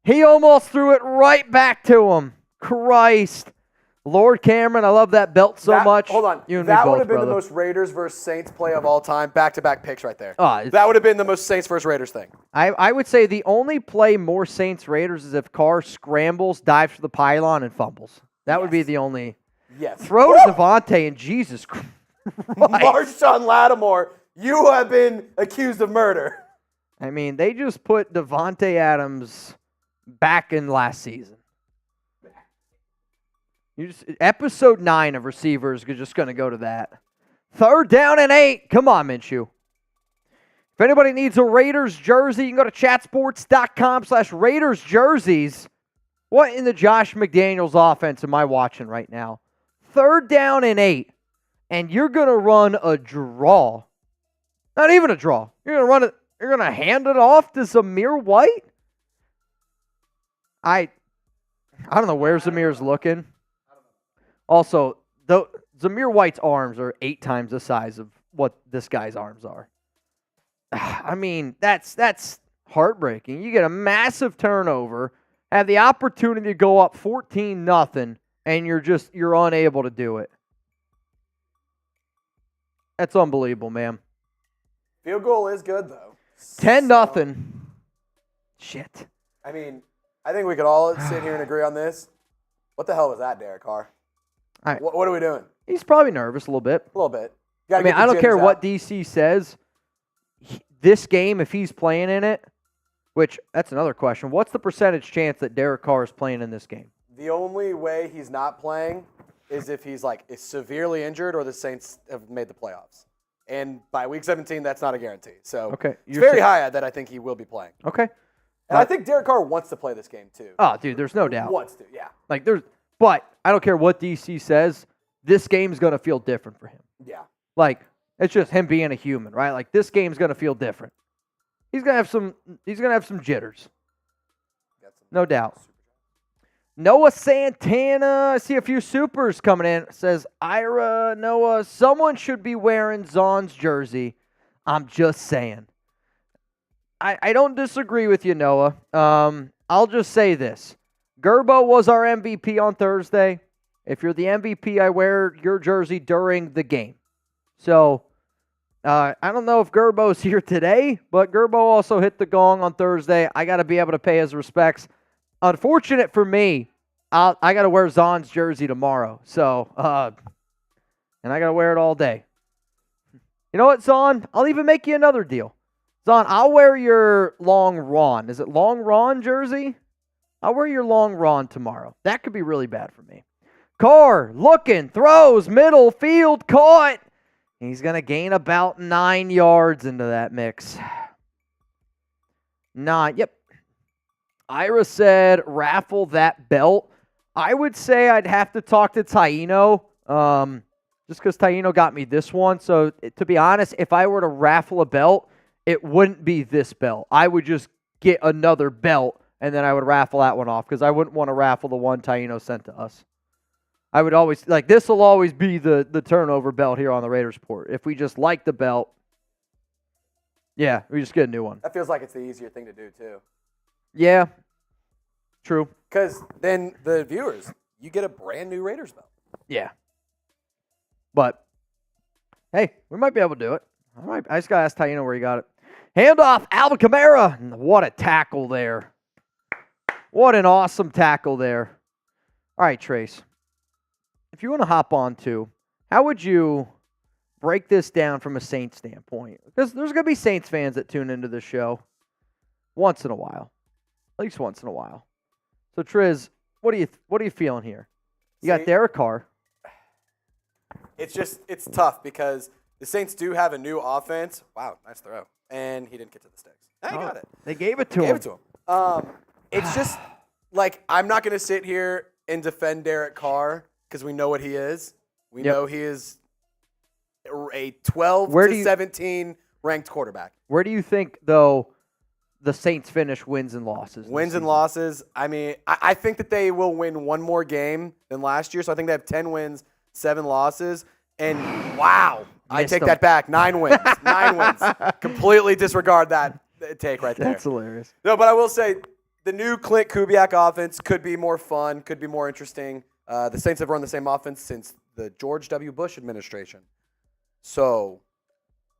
He almost threw it right back to him. Christ. Lord Cameron, I love that belt so much. Hold on. You and that me would both, have been brother. the most Raiders versus Saints play of all time. Back-to-back picks right there. Oh, that would have been the most Saints versus Raiders thing. I would say the only play more Saints Raiders is if Carr scrambles, dives for the pylon, and fumbles. That would be the only. Yes. Throw to Davante and Jesus Christ. Marshawn Lattimore, you have been accused of murder. I mean, they just put Davante Adams back in last season. Episode 9 of receivers is just going to go to that. 3rd down and 8. Come on, Minshew. If anybody needs a Raiders jersey, you can go to chatsports.com/Raiders jerseys. What in the Josh McDaniels offense am I watching right now? 3rd down and 8. And you're going to run a draw. Not even a draw. You're going to run it. You're going to hand it off to Zamir White? I don't know where Zamir's looking. Also, Zamir White's arms are 8 times the size of what this guy's arms are. I mean, that's heartbreaking. You get a massive turnover, have the opportunity to go up 14-0, and you're unable to do it. That's unbelievable, man. Field goal is good, though. 10-0. Shit. I mean, I think we could all sit here and agree on this. What the hell was that, Derek Carr? All right. What are we doing? He's probably nervous a little bit. A little bit. I mean, I don't care what DC says. This game, if he's playing in it, which that's another question. What's the percentage chance that Derek Carr is playing in this game? The only way he's not playing is if he's is severely injured or the Saints have made the playoffs. And by week 17, that's not a guarantee. So it's very high that I think he will be playing. Okay. And I think Derek Carr wants to play this game too. Oh, dude, there's no doubt. Wants to, yeah. But I don't care what DC says. This game's going to feel different for him. Yeah. It's just him being a human, right? This game's going to feel different. He's going to have some jitters. No doubt. Noah Santana, I see a few supers coming in. Says, Ira, Noah, someone should be wearing Zon's jersey. I'm just saying. I don't disagree with you, Noah. I'll just say this. Gerbo was our MVP on Thursday. If you're the MVP, I wear your jersey during the game. So, I don't know if Gerbo's here today, but Gerbo also hit the gong on Thursday. I got to be able to pay his respects. Unfortunate for me, I got to wear Zon's jersey tomorrow. So, and I got to wear it all day. You know what, Zon? I'll even make you another deal. Zon, I'll wear your long Ron. Is it long Ron jersey? I'll wear your long Ron tomorrow. That could be really bad for me. Carr, looking, throws, middle, field, caught. He's going to gain about 9 yards into that mix. Yep. Ira said, raffle that belt. I would say I'd have to talk to Taino, just because Taino got me this one. So, to be honest, if I were to raffle a belt, it wouldn't be this belt. I would just get another belt, and then I would raffle that one off, because I wouldn't want to raffle the one Taino sent to us. I would always, this will always be the turnover belt here on the Raiders Report. If we just like the belt, yeah, we just get a new one. That feels like it's the easier thing to do, too. Yeah, true. Because then the viewers, you get a brand new Raiders belt. Yeah. But, hey, we might be able to do it. I just got to ask Taino where he got it. Handoff, Alvin Kamara. What a tackle there. What an awesome tackle there. All right, Trace. If you want to hop on too, how would you break this down from a Saints standpoint? Because there's going to be Saints fans that tune into this show once in a while. At least once in a while. So, Triz, what are you feeling here? You got Derek Carr. It's tough because the Saints do have a new offense. Wow, nice throw. And he didn't get to the sticks. I got it. They gave it to him. It's just, I'm not going to sit here and defend Derek Carr because we know what he is. We know he is a 12 to 17 ranked quarterback. Where do you think, though, the Saints finish wins and losses? Wins and losses. I mean, I think that they will win one more game than last year. So I think they have 10 wins, 7 losses. And wow, I take that back. 9 wins. 9 wins. Completely disregard that take right there. That's hilarious. No, but I will say the new Clint Kubiak offense could be more fun, could be more interesting. The Saints have run the same offense since the George W. Bush administration. So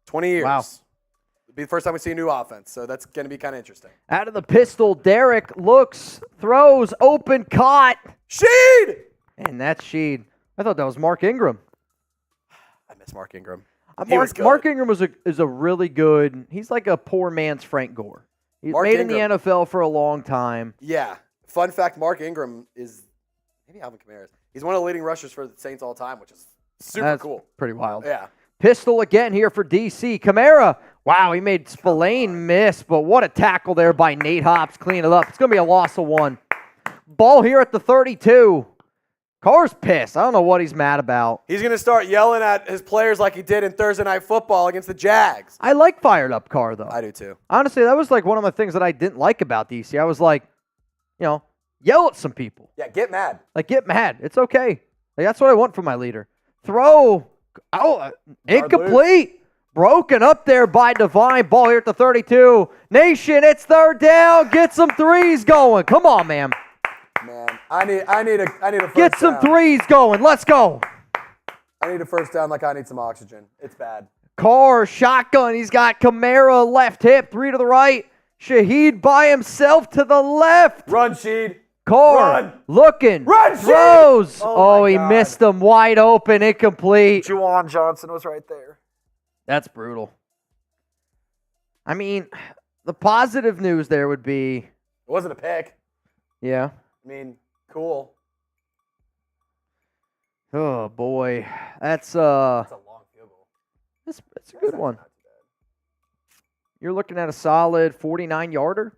20 years. Wow. It'll be the first time we see a new offense. So that's going to be kind of interesting. Out of the pistol, Derek looks, throws, open, caught. Sheed! And that's Sheed. I thought that was Mark Ingram. I miss Mark Ingram. Mark Ingram is a really good. He's like a poor man's Frank Gore. He's made in the NFL for a long time. Yeah. Fun fact: Mark Ingram is maybe Alvin Kamara. He's one of the leading rushers for the Saints all time, which is super cool. Pretty wild. Yeah. Pistol again here for DC. Kamara. Wow, he made Spillane miss, but what a tackle there by Nate Hobbs. Clean it up. It's going to be a loss of 1. Ball here at the 32. Carr's pissed. I don't know what he's mad about. He's going to start yelling at his players like he did in Thursday Night Football against the Jags. I like fired up Carr, though. I do, too. Honestly, that was one of the things that I didn't like about DC. I was like, yell at some people. Yeah, get mad. Get mad. It's okay. That's what I want from my leader. Throw. Oh, incomplete. Broken up there by Divine. Ball here at the 32. Nation, it's 3rd down. Get some threes going. Come on, man. Man, I need a first Get some down. threes going. Let's go. I need a first down like I need some oxygen. It's bad. Carr, shotgun. He's got Kamara left hip, 3 to the right. Shaheed by himself to the left. Run, Sheed. Carr Run. looking. Run, throws. Sheed. Oh, he God. missed him wide open, incomplete. Juwan Johnson was right there. That's brutal. I mean, the positive news there would be... It wasn't a pick. Yeah. I mean, cool. Oh, boy. That's That's a long field goal. That's a good one. You're looking at a solid 49-yarder.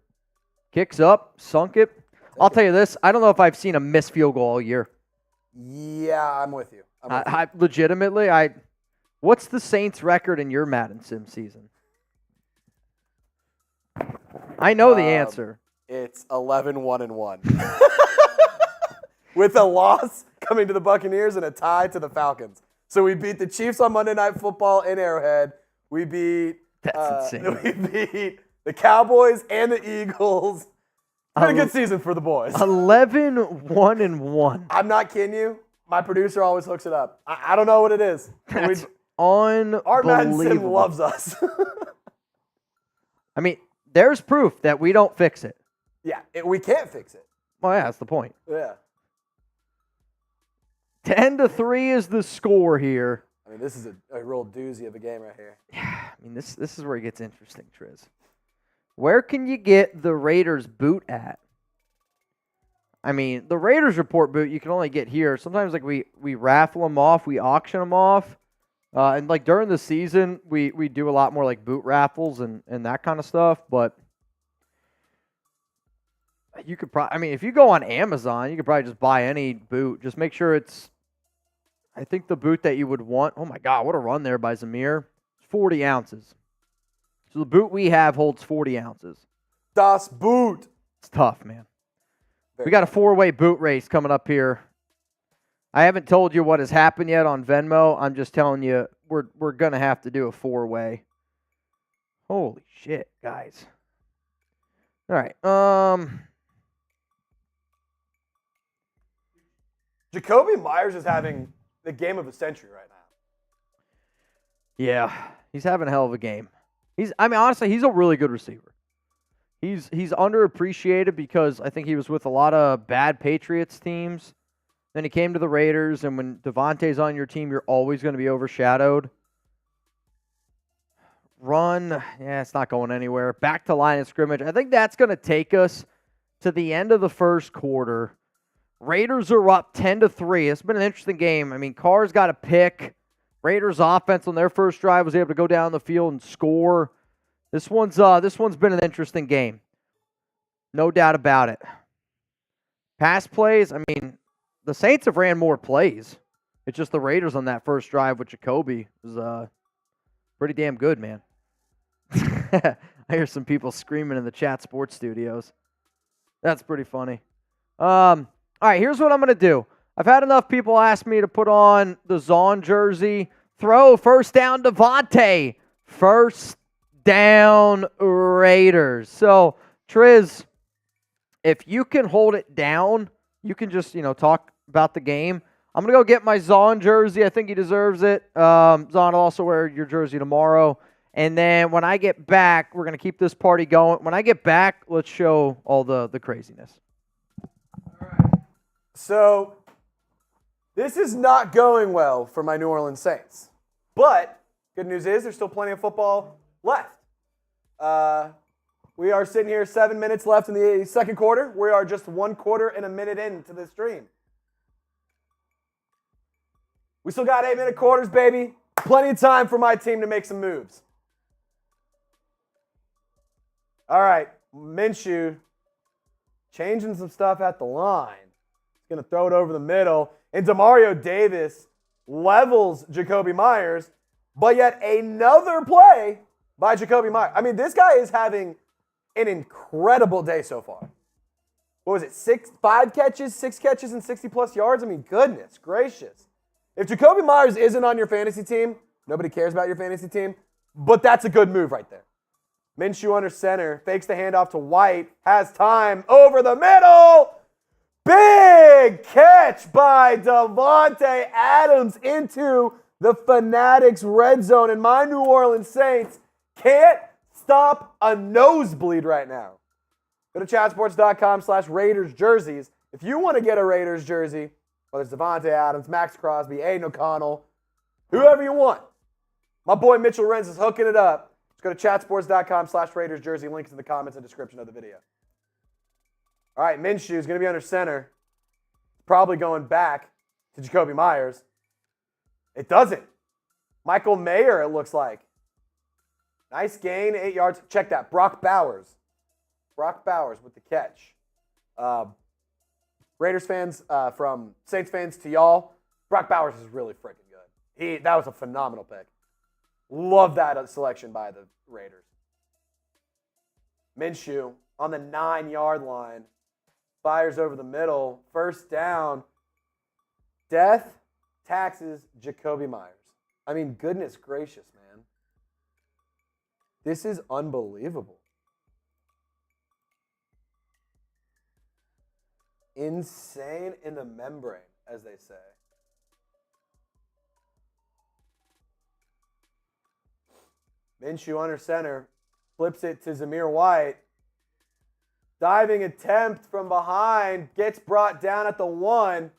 Kicks up, sunk it. I'll tell you this. I don't know if I've seen a missed field goal all year. Yeah, I'm with you. Legitimately, what's the Saints' record in your Madden Sim season? I know the answer. It's 11-1-1. With a loss coming to the Buccaneers and a tie to the Falcons. So we beat the Chiefs on Monday Night Football in Arrowhead. We beat That's insane. We beat the Cowboys and the Eagles. It's been a good season for the boys. 11-1-1. I'm not kidding you. My producer always hooks it up. I don't know what it is. That's unbelievable. Our Madden Sim loves us. I mean, there's proof that we don't fix it. Yeah, we can't fix it. Well, yeah, that's the point. Yeah. 10-3 is the score here. I mean, this is a real doozy of a game right here. I mean, this is where it gets interesting, Triz. Where can you get the Raiders boot at? I mean, the Raiders Report boot you can only get here. Sometimes like we raffle them off, we auction them off. And like during the season, we do a lot more like boot raffles and that kind of stuff. But you could probably, I mean, if you go on Amazon, you could probably just buy any boot. Just make sure it's, I think the boot that you would want, oh my God, what a run there by Zamir. 40 ounces. So the boot we have holds 40 ounces. Das Boot. It's tough, man. We got a 4-way boot race coming up here. I haven't told you what has happened yet on Venmo. I'm just telling you we're going to have to do a 4-way. Holy shit, guys. All right. Jacoby Myers is having the game of a century right now. Yeah, he's having a hell of a game. Honestly, he's a really good receiver. He's underappreciated because I think he was with a lot of bad Patriots teams. Then he came to the Raiders, and when Davante's on your team, you're always going to be overshadowed. Run, it's not going anywhere. Back to line of scrimmage. I think that's going to take us to the end of the first quarter. Raiders are up 10-3. It's been an interesting game. I mean, Carr's got a pick. Raiders offense on their first drive was able to go down the field and score. This one's been an interesting game. No doubt about it. Pass plays, I mean, the Saints have ran more plays. It's just the Raiders on that first drive with Jacoby was pretty damn good, man. I hear some people screaming in the chat sports studios. That's pretty funny. All right, here's what I'm going to do. I've had enough people ask me to put on the Zahn jersey. Throw first down Davante. First down Raiders. So, Triz, if you can hold it down, you can just, talk about the game. I'm going to go get my Zahn jersey. I think he deserves it. Zahn will also wear your jersey tomorrow. And then when I get back, we're going to keep this party going. When I get back, let's show all the craziness. All right. So, this is not going well for my New Orleans Saints. But, good news is there's still plenty of football left. We are sitting here 7 minutes left in the second quarter. We are just 1 quarter and a minute into the stream. We still got 8-minute quarters, baby. Plenty of time for my team to make some moves. All right, Minshew changing some stuff at the line. He's going to throw it over the middle. And Demario Davis levels Jacoby Myers, but yet another play by Jacoby Myers. I mean, this guy is having an incredible day so far. What was it, 6 catches, and 60-plus yards? I mean, goodness gracious. If Jacoby Myers isn't on your fantasy team, nobody cares about your fantasy team, but that's a good move right there. Minshew under center, fakes the handoff to White, has time, over the middle. Big catch by Davante Adams into the Fanatics red zone. And my New Orleans Saints can't stop a nosebleed right now. Go to chatsports.com/Raiders jerseys. If you want to get a Raiders jersey, whether it's Davante Adams, Max Crosby, Aiden O'Connell, whoever you want, my boy Mitchell Renz is hooking it up. Just go to chatsports.com/Raiders jersey. Links in the comments and description of the video. All right, Minshew is going to be under center. Probably going back to Jacoby Myers. It doesn't. Michael Mayer, it looks like. Nice gain, 8 yards. Check that. Brock Bowers. Brock Bowers with the catch. Raiders fans, from Saints fans to y'all, Brock Bowers is really freaking good. That was a phenomenal pick. Love that selection by the Raiders. Minshew on the 9-yard line. Fires over the middle. First down. Death, taxes, Jacoby Myers. I mean, goodness gracious, man. This is unbelievable. Insane in the membrane, as they say. Minshew under center. Flips it to Zamir White. Diving attempt from behind. Gets brought down at the 1.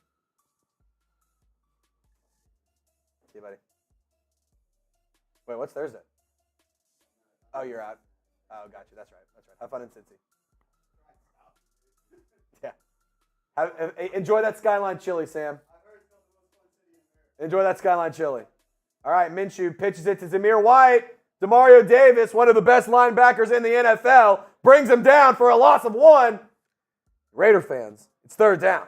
See you, buddy. Wait, what's Thursday? Oh, you're out. Oh, got you. That's right. Have fun in Cincy. Yeah. Enjoy that Skyline chili, Sam. Enjoy that Skyline chili. All right, Minshew pitches it to Zamir White. Demario Davis, one of the best linebackers in the NFL, brings him down for a loss of 1. Raider fans, it's third down.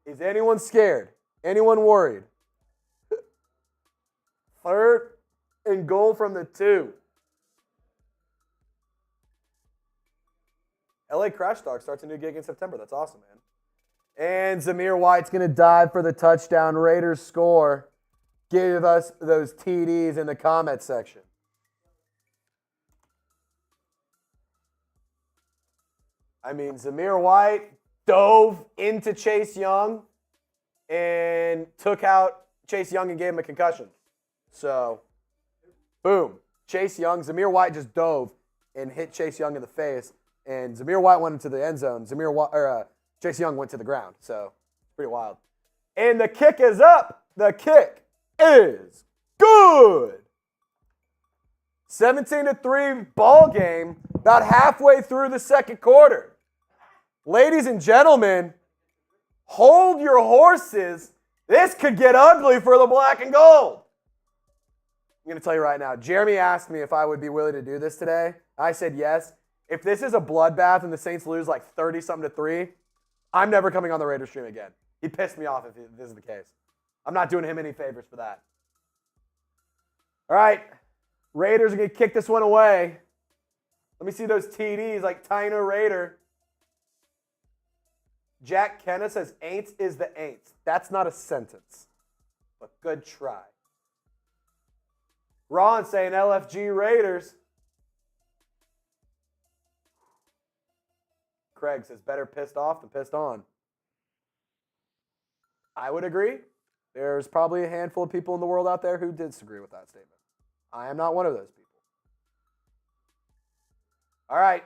Is anyone scared? Anyone worried? Third and goal from the 2. LA Crash Dog starts a new gig in September. That's awesome, man. And Zamir White's going to dive for the touchdown. Raiders score. Give us those TDs in the comment section. I mean, Zamir White dove into Chase Young and took out Chase Young and gave him a concussion. So, boom. Chase Young, Zamir White just dove and hit Chase Young in the face. And Zamir White went into the end zone. Chase Young went to the ground. So, pretty wild. And the kick is up. The kick is good. 17-3 ball game, about halfway through the second quarter. Ladies and gentlemen, hold your horses. This could get ugly for the black and gold. I'm going to tell you right now, Jeremy asked me if I would be willing to do this today. I said yes. If this is a bloodbath and the Saints lose like 30-something to 3, I'm never coming on the Raiders stream again. He pissed me off if this is the case. I'm not doing him any favors for that. All right. Raiders are going to kick this one away. Let me see those TDs like Tyner Raider. Jack Kenna says, ain't is the ain't. That's not a sentence, but good try. Ron saying LFG Raiders. Craig says, better pissed off than pissed on. I would agree. There's probably a handful of people in the world out there who disagree with that statement. I am not one of those people. All right.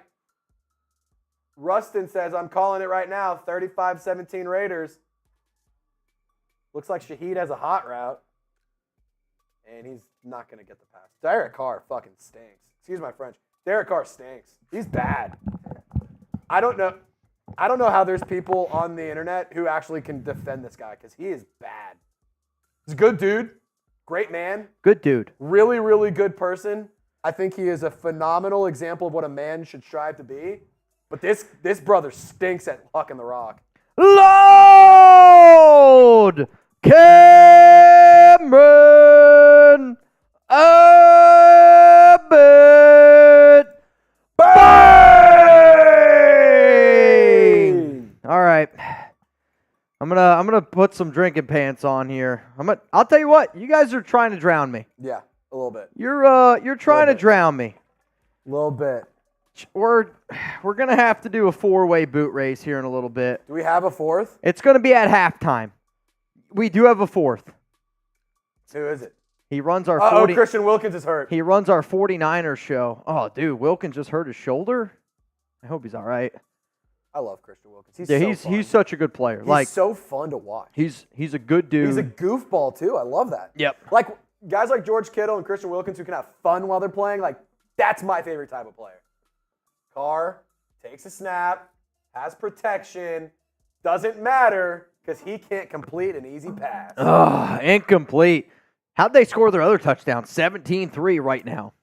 Rustin says, I'm calling it right now, 35-17 Raiders. Looks like Shaheed has a hot route. And he's not going to get the pass. Derek Carr fucking stinks. Excuse my French. Derek Carr stinks. He's bad. I don't know how there's people on the internet who actually can defend this guy because he is bad. He's a good dude. Great man. Good dude. Really, really good person. I think he is a phenomenal example of what a man should strive to be. But this brother stinks at hucking the rock. Load! Cameron Abbott! Bang! All right. I'm gonna put some drinking pants on here. I'll tell you what, you guys are trying to drown me. Yeah, a little bit. You're trying to drown me. A little bit. We're going to have to do a 4-way boot race here in a little bit. Do we have a fourth? It's going to be at halftime. We do have a fourth. Who is it? He runs our Christian Wilkins is hurt. He runs our 49ers show. Oh, dude, Wilkins just hurt his shoulder? I hope he's all right. I love Christian Wilkins. He's such a good player. He's so fun to watch. He's a good dude. He's a goofball too. I love that. Yep. Like guys like George Kittle and Christian Wilkins who can have fun while they're playing, like that's my favorite type of player. Carr takes a snap, has protection, doesn't matter because he can't complete an easy pass. Incomplete. How'd they score their other touchdown? 17-3 right now.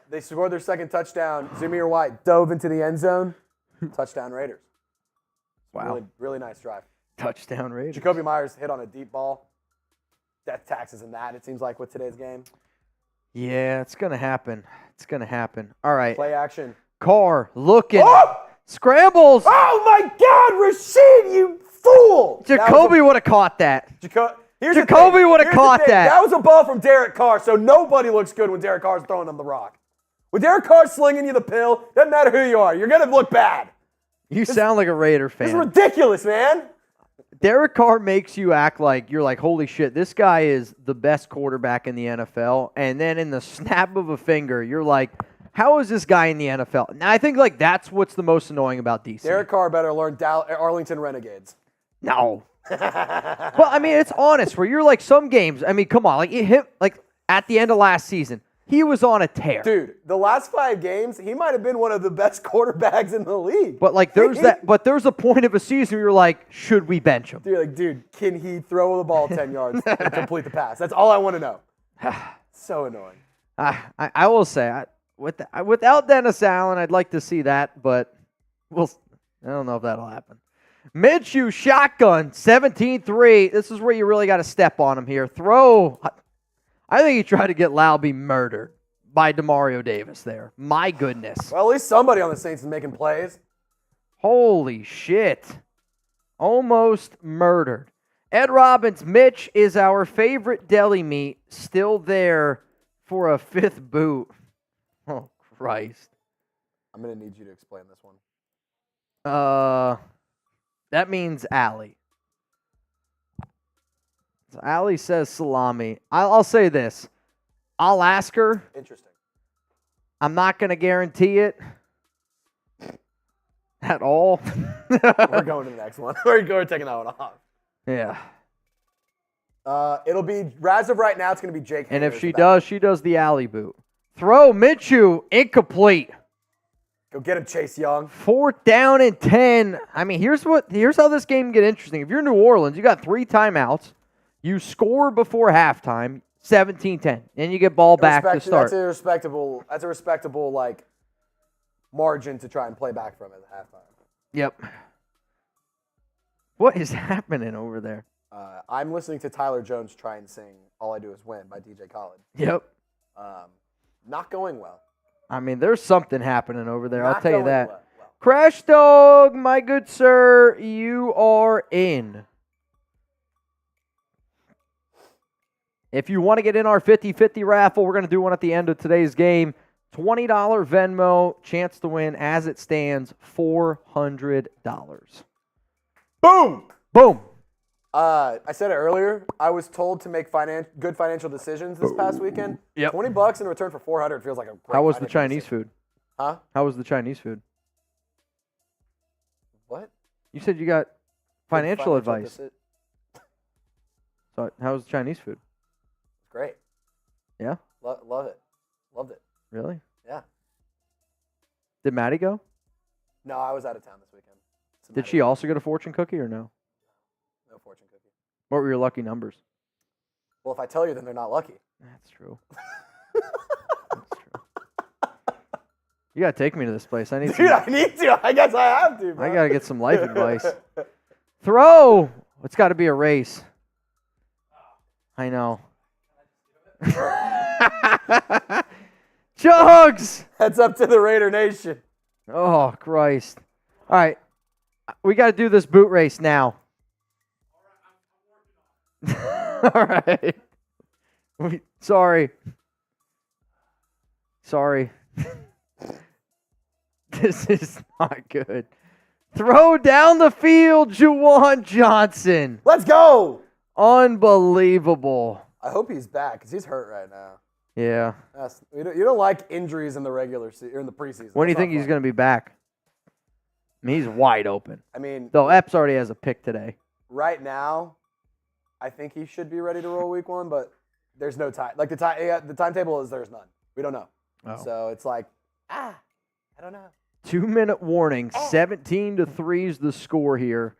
They scored their second touchdown. Zamir White dove into the end zone. Touchdown Raiders. Wow. Really, really nice drive. Touchdown Raiders. Jacoby Myers hit on a deep ball. Death taxes and that, it seems like, with today's game. Yeah, it's going to happen. It's going to happen. All right. Play action. Carr looking. Oh! Scrambles. Oh, my God, Rashid, you fool. Jacoby would have caught that. Jacoby would have caught that. That was a ball from Derek Carr, so nobody looks good when Derek Carr's throwing them the rock. When Derek Carr's slinging you the pill, doesn't matter who you are. You're going to look bad. You sound like a Raider fan. This is ridiculous, man. Derek Carr makes you act like you're like, holy shit, this guy is the best quarterback in the NFL. And then in the snap of a finger, you're like, how is this guy in the NFL? Now, I think like that's what's the most annoying about DC. Derek Carr better learn Arlington Renegades. No. Well, I mean, it's honest. Where you're like some games. I mean, come on, like at the end of last season, he was on a tear. Dude, the last 5 games, he might have been one of the best quarterbacks in the league. But like there's a point of a season where you're like, should we bench him? Dude, can he throw the ball 10 yards and complete the pass? That's all I want to know. So annoying. I will say, without Dennis Allen, I'd like to see that, but I don't know if that'll happen. Minshew shotgun, 17-3. This is where you really got to step on him here. Throw. I think he tried to get Laube murdered by Demario Davis there. My goodness. Well, at least somebody on the Saints is making plays. Holy shit. Almost murdered. Ed Robbins, Mitch is our favorite deli meat. Still there for a 5th boot. Oh, Christ. I'm going to need you to explain this one. That means Allie. So Allie says salami. I'll say this. I'll ask her. Interesting. I'm not going to guarantee it at all. We're going to the next one. We're taking that one off. Yeah. It'll be, as of right now, it's going to be Jake And Hader if she does the Allie boot. Throw Minshew, incomplete. Go get him, Chase Young. 4th down and 10. I mean, here's how this game can get interesting. If you're New Orleans, you got 3 timeouts. You score before halftime, 17-10. And you get ball back to start. That's a respectable like margin to try and play back from at halftime. Yep. What is happening over there? I'm listening to Tyler Jones try and sing All I Do Is Win by DJ Khaled. Yep. Not going well. I mean, there's something happening over there. I'll tell you that. Well. Crash Dog, my good sir, you are in. If you want to get in our 50-50 raffle, we're going to do one at the end of today's game. $20 Venmo, chance to win as it stands, $400. Boom! Boom. I said it earlier. I was told to make good financial decisions this past weekend. Yep. $20 in return for $400 feels like a great. How was the Chinese food? Huh? How was the Chinese food? What? You said you got financial advice. So how was the Chinese food? Great. Yeah? Love it. Loved it. Really? Yeah. Did Maddie go? No, I was out of town this weekend. So Did she also get a fortune cookie or no? No fortune cookie. What were your lucky numbers? Well, if I tell you, then they're not lucky. That's true. That's true. You got to take me to this place. I need I need to. I guess I have to, bro. I got to get some life advice. Throw. It's got to be a race. I know. Jugs! Heads up to the Raider Nation. Oh, Christ. All right. We got to do this boot race now. All right. Sorry. This is not good. Throw down the field, Juwan Johnson. Let's go. Unbelievable. I hope he's back because he's hurt right now. Yeah. You don't like injuries in the regular season or in the preseason. When do you think he's going to be back? I mean, he's wide open. I mean, though Epps already has a pick today. Right now, I think he should be ready to roll week 1, but there's no time. Like the timetable is there's none. We don't know. Oh. So it's like, I don't know. 2-minute warning. 17-3 is the score here.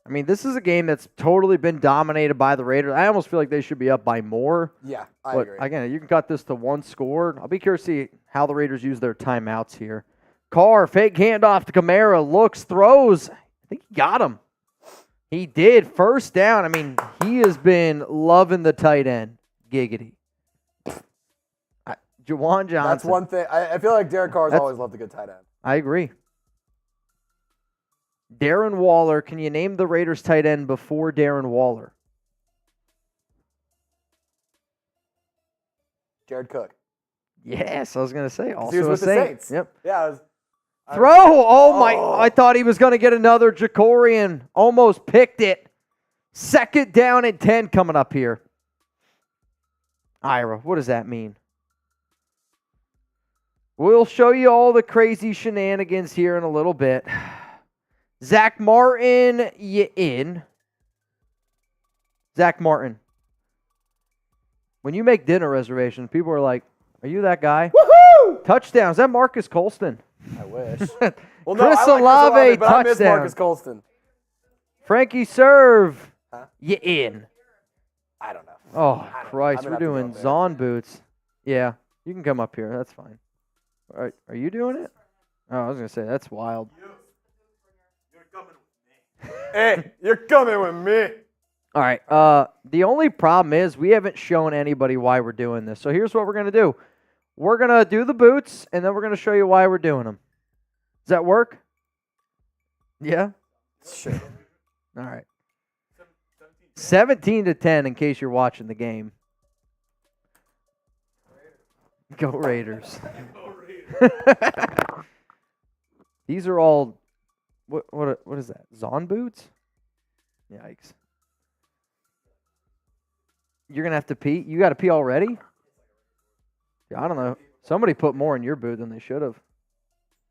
I mean, this is a game that's totally been dominated by the Raiders. I almost feel like they should be up by more. Yeah, I agree. Again, you can cut this to 1 score. I'll be curious to see how the Raiders use their timeouts here. Carr, fake handoff to Kamara, looks, throws. I think he got him. He did. First down. I mean, he has been loving the tight end. Giggity. Juwan Johnson. That's one thing. I feel like Derek Carr's always loved a good tight end. I agree. Darren Waller. Can you name the Raiders tight end before Darren Waller? Jared Cook. Yes, I was going to say. Also he was with the Saints. Yep. Yeah. Throw! Oh, my. I thought he was going to get another Jacorian. Almost picked it. 2nd down and 10 coming up here. Ira, what does that mean? We'll show you all the crazy shenanigans here in a little bit. Zach Martin, you in. Zach Martin. When you make dinner reservations, people are like, are you that guy? Woohoo! Touchdown. Is that Marcus Colston? I wish. Well, no, Chris Olave, but touchdown. I miss Marcus Colston. Frankie Serve, Huh? you in. I don't know. Oh, Christ. We're doing Zon boots. Yeah, you can come up here. That's fine. All right, are you doing it? Oh, I was going to say, that's wild. You're coming with me. Hey, you're coming with me. All right. The only problem is we haven't shown anybody why we're doing this. So here's what we're going to do. We're going to do the boots, and then we're going to show you why we're doing them. Does that work? Yeah? Sure. All right. 17-10 in case you're watching the game. Go Raiders. These are all what is that? Zon boots? Yikes. You're going to have to pee? You got to pee already? I don't know. Somebody put more in your boot than they should have.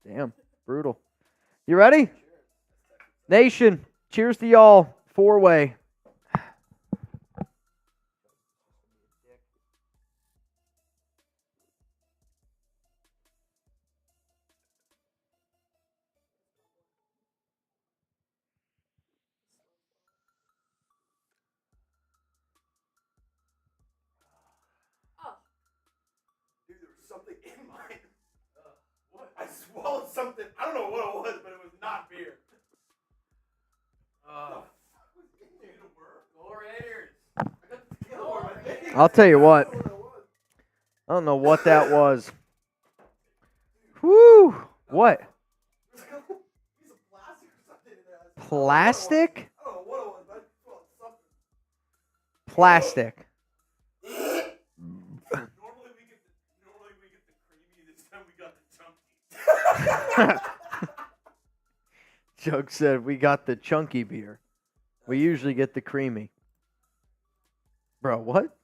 Damn. Brutal. You ready? Nation, cheers to y'all. 4-way. Something in mine. What? I swallowed something. I don't know what it was, but it was not beer. I'll tell you what. I don't know what that was. Whoo! What? Plastic? I don't know what it was, but I swallowed something. Plastic. Normally we get the creamy. This time we got the chunky. Jug said we got the chunky beer. We usually get the creamy. Bro, what?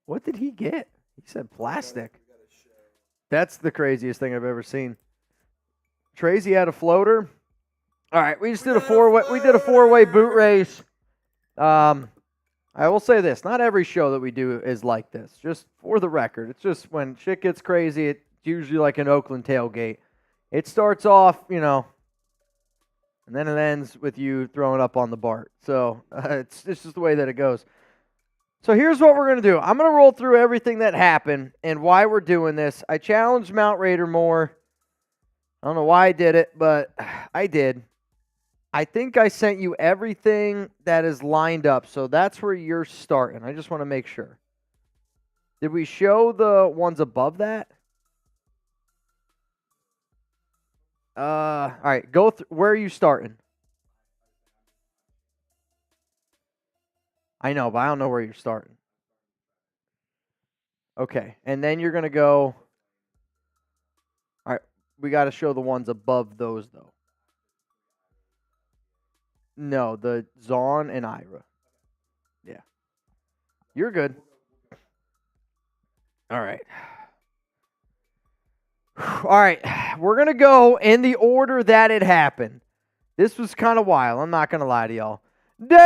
What did he get? He said plastic. That's the craziest thing I've ever seen. Tracy had a floater. All right, we just did a four-way. We did a four-way boot race. I will say this: not every show that we do is like this. Just for the record, it's just when shit gets crazy. It's usually like an Oakland tailgate. It starts off, and then it ends with you throwing up on the BART. So it's just the way that it goes. So here's what we're going to do. I'm going to roll through everything that happened and why we're doing this. I challenged Mount Raider more. I don't know why I did it, but I did. I think I sent you everything that is lined up, so that's where you're starting. I just want to make sure. Did we show the ones above that? All right, go through. Where are you starting? I know, but I don't know where you're starting. Okay, and then you're going to go. All right, we got to show the ones above those, though. No, the Zon and Ira. Yeah. You're good. All right. All right. We're going to go in the order that it happened. This was kind of wild. I'm not going to lie to y'all. David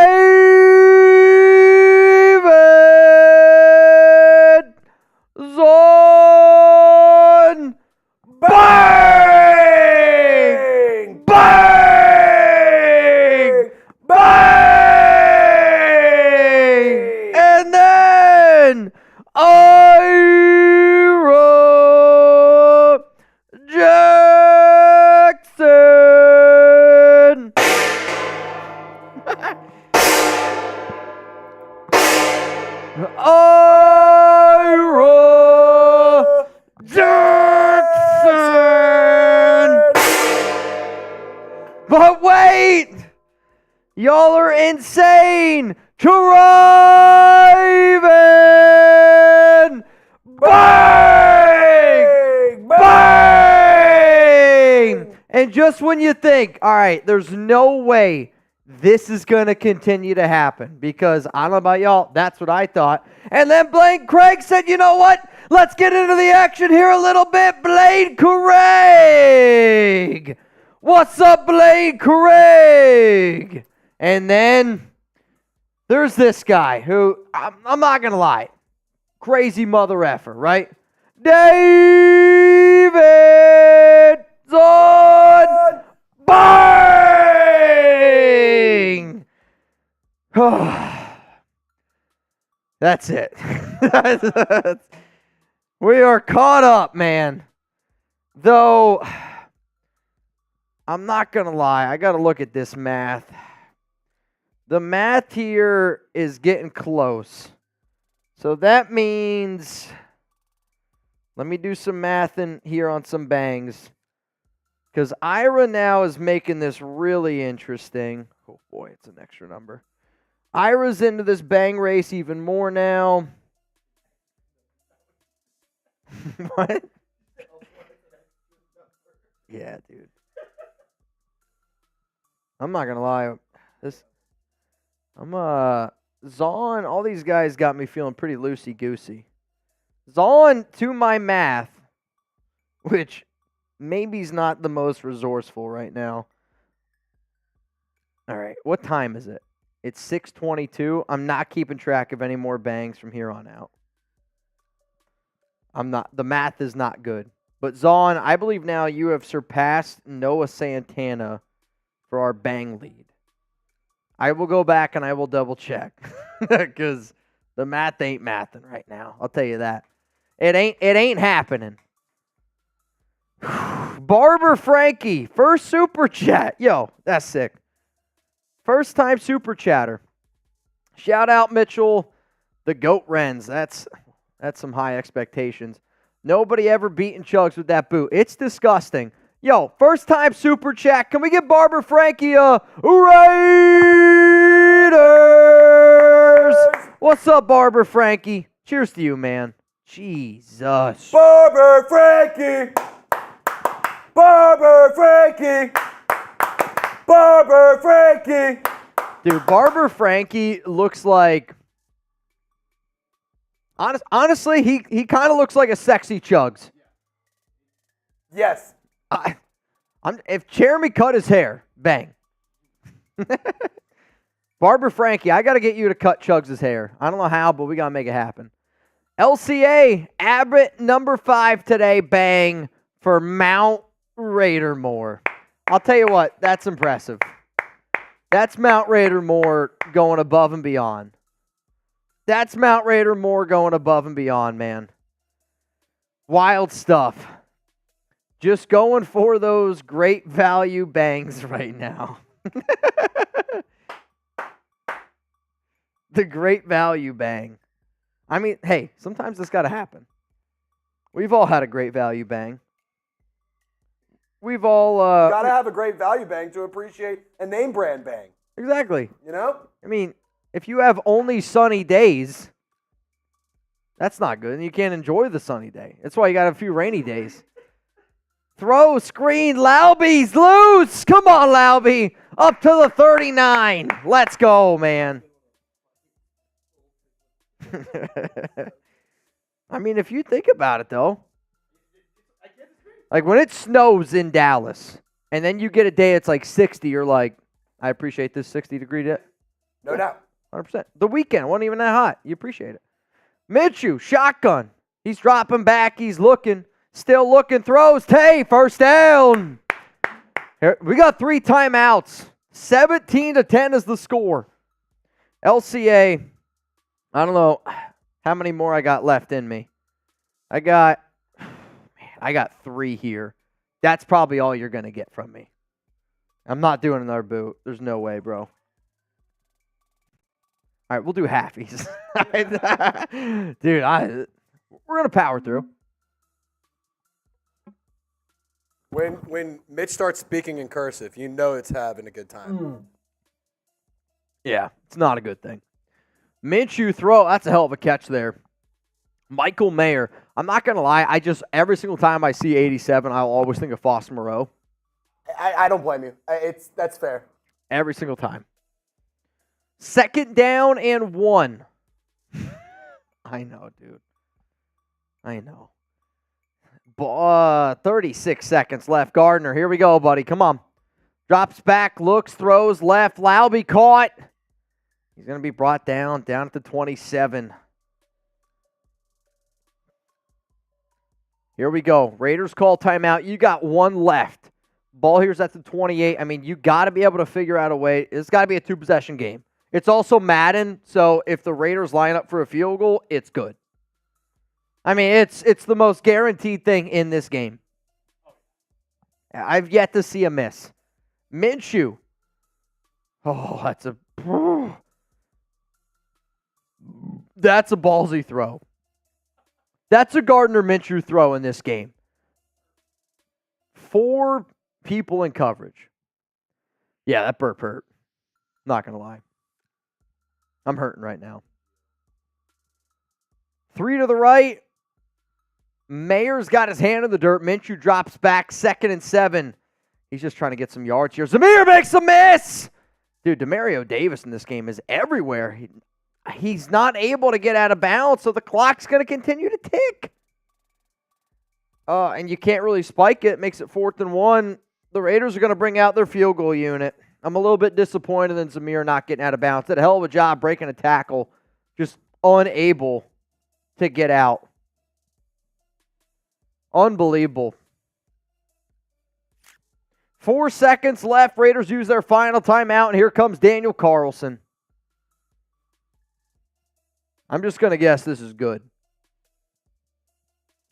Zon. Bang! Bang! Bang! And then Ira Jackson. Ira Jackson. But wait! Y'all are insane! Drive-in! Bang! Bang! And just when you think, all right, there's no way this is going to continue to happen, because I don't know about y'all, that's what I thought. And then Blaine Craig said, you know what? Let's get into the action here a little bit. Blaine Craig! What's up, Blaine Craig? And then there's this guy who, I'm not going to lie, crazy mother effer, right? David Zon. Bang! That's it. We are caught up, man. Though, I'm not going to lie. I got to look at this math. The math here is getting close. So that means, let me do some math in here on some bangs. Because Ira now is making this really interesting. Oh boy, it's an extra number. Ira's into this bang race even more now. What? Yeah, dude. I'm not gonna lie. Zon, all these guys got me feeling pretty loosey-goosey. Zon, to my math, which maybe he's not the most resourceful right now. All right, what time is it? It's 6:22. I'm not keeping track of any more bangs from here on out. The math is not good. But Zon, I believe now you have surpassed Noah Santana for our bang lead. I will go back and I will double check because the math ain't mathing right now. I'll tell you that. It ain't happening. Barber Frankie, first super chat. Yo, that's sick. First time super chatter. Shout out Mitchell, the GOAT Renz. That's some high expectations. Nobody ever beaten Chugs with that boot. It's disgusting. Yo, first time super chat. Can we get Barber Frankie a Raiders? What's up, Barber Frankie? Cheers to you, man. Jesus. Barber Frankie! Barber Frankie! Barber Frankie! Dude, Barber Frankie looks like... Honestly, he kind of looks like a sexy Chugs. Yes. If Jeremy cut his hair, bang. Barber Frankie, I got to get you to cut Chugs' hair. I don't know how, but we got to make it happen. LCA, Abbott, number 5 today, bang, for Mount Raider Moore. I'll tell you what, that's impressive. That's Mount Raider Moore going above and beyond. That's Mount Raider Moore going above and beyond, man. Wild stuff. Just going for those great value bangs right now. The great value bang. I mean, hey, sometimes this got to happen. We've all had a great value bang. We've all... Got to have a great value bang to appreciate a name brand bang. Exactly. You know? I mean, if you have only sunny days, that's not good. And you can't enjoy the sunny day. That's why you got a few rainy days. Throw, screen, Laubie's loose. Come on, Laubie. Up to the 39. Let's go, man. I mean, if you think about it, though. Like, when it snows in Dallas, and then you get a day it's like 60, you're like, I appreciate this 60-degree day. No doubt. 100%. The weekend wasn't even that hot. You appreciate it. Minshew, shotgun. He's dropping back. He's looking. Still looking. Throws. Tay, first down. Here, we got 3 timeouts. 17-10 is the score. LCA, I don't know how many more I got left in me. I got 3 here. That's probably all you're going to get from me. I'm not doing another boot. There's no way, bro. All right, we'll do halfies. Dude, we're going to power through. When Mitch starts speaking in cursive, you know it's having a good time. Yeah, it's not a good thing. Minshew throw, that's a hell of a catch there. Michael Mayer, I'm not going to lie, every single time I see 87, I'll always think of Foster Moreau. I don't blame you. That's fair. Every single time. 2nd down and 1. I know, dude. I know. 36 seconds left. Gardner, here we go, buddy. Come on. Drops back, looks, throws left. Laubie caught. He's going to be brought down at the 27. Here we go. Raiders call timeout. You got 1 left. Ball here's at the 28. I mean, you got to be able to figure out a way. It's got to be a 2-possession game. It's also Madden, so if the Raiders line up for a field goal, it's good. I mean, it's the most guaranteed thing in this game. I've yet to see a miss. Minshew. Oh, that's a ballsy throw. That's a Gardner Minshew throw in this game. 4 people in coverage. Yeah, that burp hurt. Not going to lie. I'm hurting right now. 3 to the right. Mayer's got his hand in the dirt. Minshew drops back, 2nd and 7. He's just trying to get some yards here. Zamir makes a miss! Dude, Demario Davis in this game is everywhere. He's not able to get out of bounds, so the clock's going to continue to tick. And you can't really spike it. It makes it 4th and 1. The Raiders are going to bring out their field goal unit. I'm a little bit disappointed in Zamir not getting out of bounds. Did a hell of a job breaking a tackle. Just unable to get out. Unbelievable. 4 seconds left. Raiders use their final timeout, and here comes Daniel Carlson. I'm just going to guess this is good.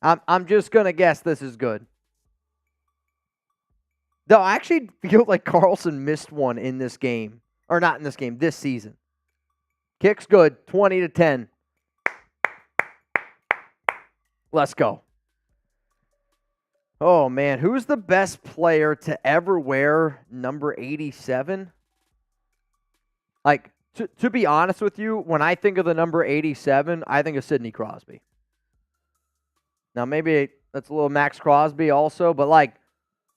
I'm just going to guess this is good. Though I actually feel like Carlson missed one in this game. Or not in this game, this season. Kick's good, 20-10. Let's go. Oh, man. Who's the best player to ever wear number 87? Like, to be honest with you, when I think of the number 87, I think of Sidney Crosby. Now, maybe that's a little Max Crosby also, but, like,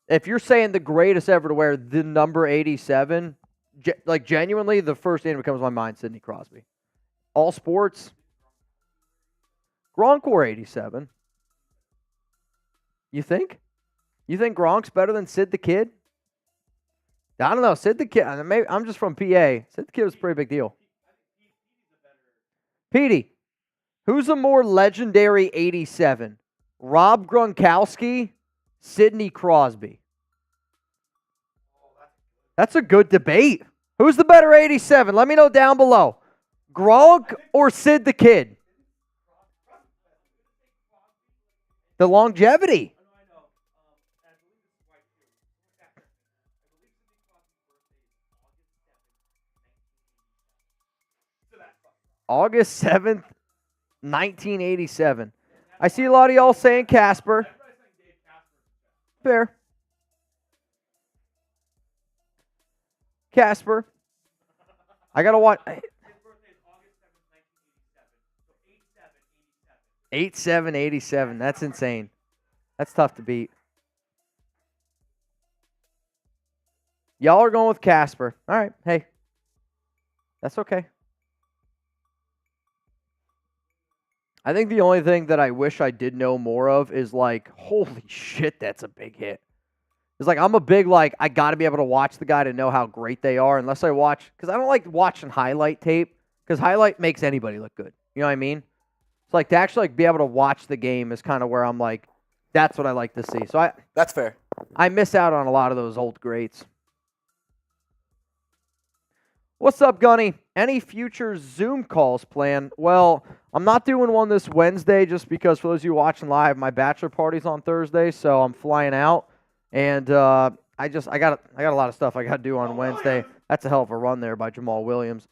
if you're saying the greatest ever to wear the number 87, like, genuinely, the first name that comes to my mind, Sidney Crosby. All sports. Gronk wore 87. You think? You think Gronk's better than Sid the Kid? I don't know. Sid the Kid, I'm just from PA. Sid the Kid was a pretty big deal. Petey, who's a more legendary 87? Rob Gronkowski, Sidney Crosby. That's a good debate. Who's the better 87? Let me know down below. Gronk or Sid the Kid? The longevity. August 7th, 1987. I see a lot of y'all saying Casper. Fair. Casper. I got to watch. 8-7-87. That's insane. That's tough to beat. Y'all are going with Casper. All right. Hey, that's okay. I think the only thing that I wish I did know more of is like, holy shit, that's a big hit. It's like, I'm a big, like, I got to be able to watch the guy to know how great they are unless I watch, because I don't like watching highlight tape because highlight makes anybody look good. You know what I mean? It's like to actually like be able to watch the game is kind of where I'm like, that's what I like to see. So That's fair. I miss out on a lot of those old greats. What's up, Gunny? Any future Zoom calls planned? Well, I'm not doing one this Wednesday just because for those of you watching live, my bachelor party's on Thursday, so I'm flying out. And I got a lot of stuff I got to do on Wednesday. That's a hell of a run there by Jamal Williams.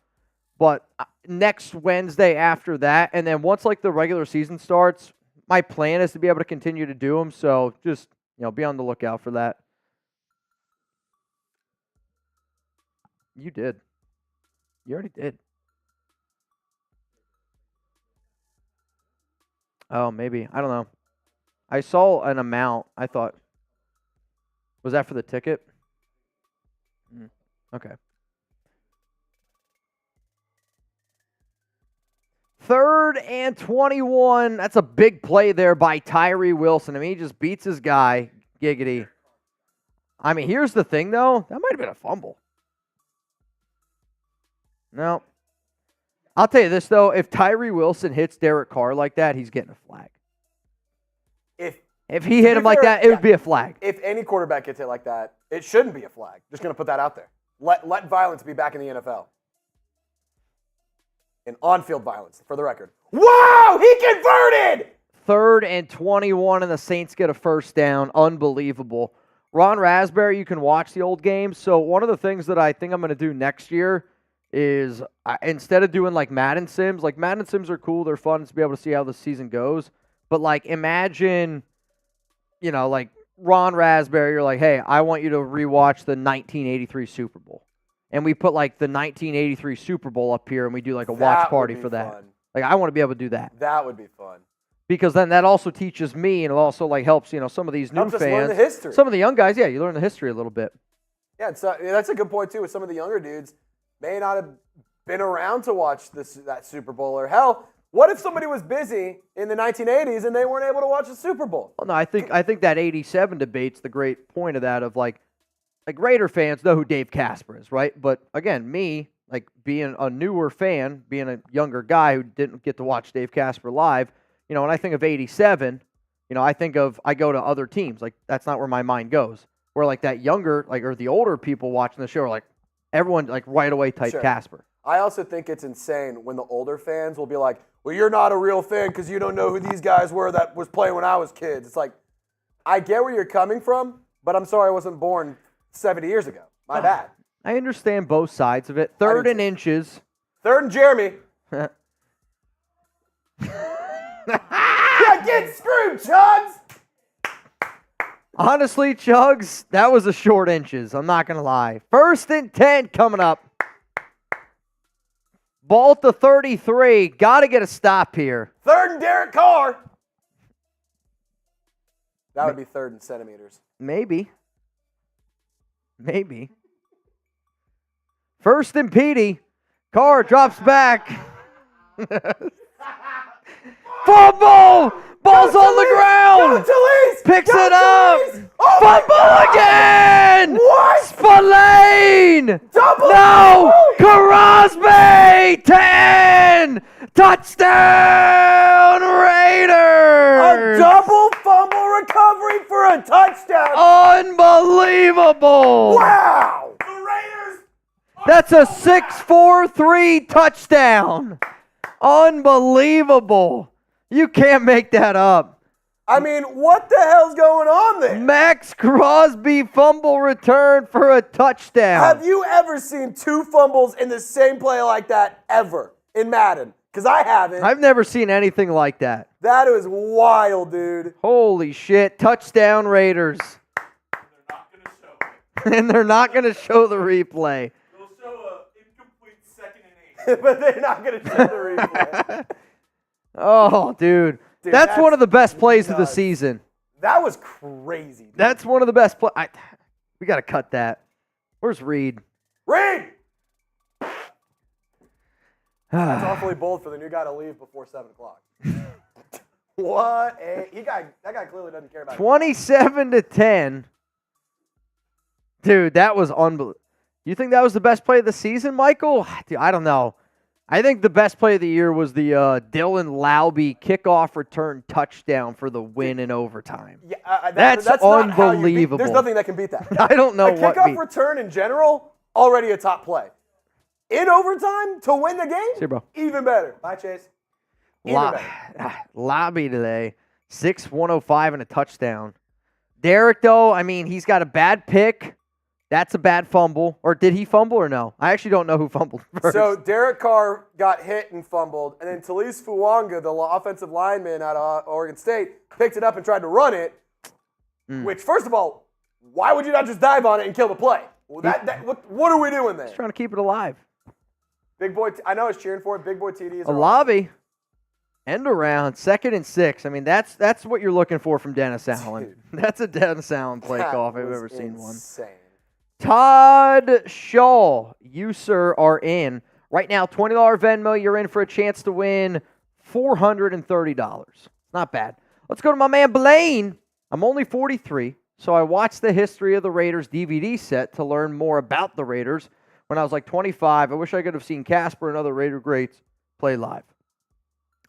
But next Wednesday after that, and then once like the regular season starts, my plan is to be able to continue to do them. So just be on the lookout for that. You did. You already did. Oh, maybe. I don't know. I saw an amount. I thought. Was that for the ticket? Okay. 3rd and 21. That's a big play there by Tyree Wilson. I mean, he just beats his guy. Giggity. I mean, here's the thing, though. That might have been a fumble. No. I'll tell you this, though. If Tyree Wilson hits Derek Carr like that, he's getting a flag. If he hit him like that, it would be a flag. If any quarterback gets hit like that, it shouldn't be a flag. Just going to put that out there. Let violence be back in the NFL. And on-field violence, for the record. Wow, he converted! 3rd and 21, and the Saints get a first down. Unbelievable. Ron Raspberry, you can watch the old games. So one of the things that I think I'm going to do next year is instead of doing like Madden Sims, like Madden Sims are cool. They're fun to be able to see how the season goes. But like imagine, like Ron Raspberry, you're like, hey, I want you to rewatch the 1983 Super Bowl. And we put like the 1983 Super Bowl up here and we do like a watch party for that. Fun. Like I want to be able to do that. That would be fun. Because then that also teaches me and it also like helps, some of these new fans. Learn the history. Some of the young guys, you learn the history a little bit. Yeah, that's a good point too with some of the younger dudes. May not have been around to watch that Super Bowl. Or hell, what if somebody was busy in the 1980s and they weren't able to watch the Super Bowl? Well, no, I think that 87 debate's the great point of that of like Raider fans know who Dave Casper is, right? But again, me, like being a newer fan, being a younger guy who didn't get to watch Dave Casper live, when I think of 87, I go to other teams. Like that's not where my mind goes. Where like that younger, or the older people watching the show are like, everyone like right away type Sure. Casper. I also think it's insane when the older fans will be like, well, you're not a real fan because you don't know who these guys were that was playing when I was kids. It's like, I get where you're coming from, but I'm sorry I wasn't born 70 years ago. My bad. I understand both sides of it. 3rd and inches. 3rd and Jeremy. Yeah, get screwed, Chugs! Honestly, Chugs, that was a short inches. I'm not going to lie. 1st and 10 coming up. Ball to 33. Got to get a stop here. 3rd and Derek Carr. That would be 3rd and centimeters. Maybe. 1st and Petey. Carr drops back. Fumble! Ball's on the ground! Picks it up! Fumble again! What? Spillane! No! Crosby! 10! Touchdown Raiders! A double fumble recovery for a touchdown! Unbelievable! Wow! The Raiders! That's a 6-4-3 touchdown! Unbelievable! You can't make that up. I mean, what the hell's going on there? Max Crosby fumble return for a touchdown. Have you ever seen 2 fumbles in the same play like that ever in Madden? Because I haven't. I've never seen anything like that. That is wild, dude. Holy shit. Touchdown Raiders. They're not going to show it. And they're not going to show the replay. They'll show an incomplete 2nd and 8. But they're not going to show the replay. Oh, dude. That's one of the best plays of the season. That was crazy, dude. That's one of the best plays. We got to cut that. Where's Reed? Reed! That's awfully bold for the new guy to leave before 7 o'clock. That guy clearly doesn't care about it. 27-10. Dude, that was unbelievable. You think that was the best play of the season, Michael? Dude, I don't know. I think the best play of the year was the Dylan Laube kickoff return touchdown for the win in overtime. Yeah, that's unbelievable. There's nothing that can beat that. I don't know what kickoff return in general, already a top play. In overtime to win the game, see you, bro. Even better. Bye, Chase. Laube today, 6-105 and a touchdown. Derek, though, I mean, he's got a bad pick. That's a bad fumble. Or did he fumble or no? I actually don't know who fumbled first. So Derek Carr got hit and fumbled, and then Talise Fuanga, the offensive lineman out of Oregon State, picked it up and tried to run it, which, first of all, why would you not just dive on it and kill the play? Well, what are we doing there? He's trying to keep it alive. Big boy, I know I was cheering for it. Big boy TD is Laube, end around, 2nd and 6. I mean, that's what you're looking for from Dennis Allen. Dude. That's a Dennis Allen play call if I've ever seen one. Insane. Todd Shaw, you, sir, are in. Right now, $20 Venmo. You're in for a chance to win $430. Not bad. Let's go to my man Blaine. I'm only 43, so I watched the history of the Raiders DVD set to learn more about the Raiders. When I was like 25, I wish I could have seen Casper and other Raider greats play live.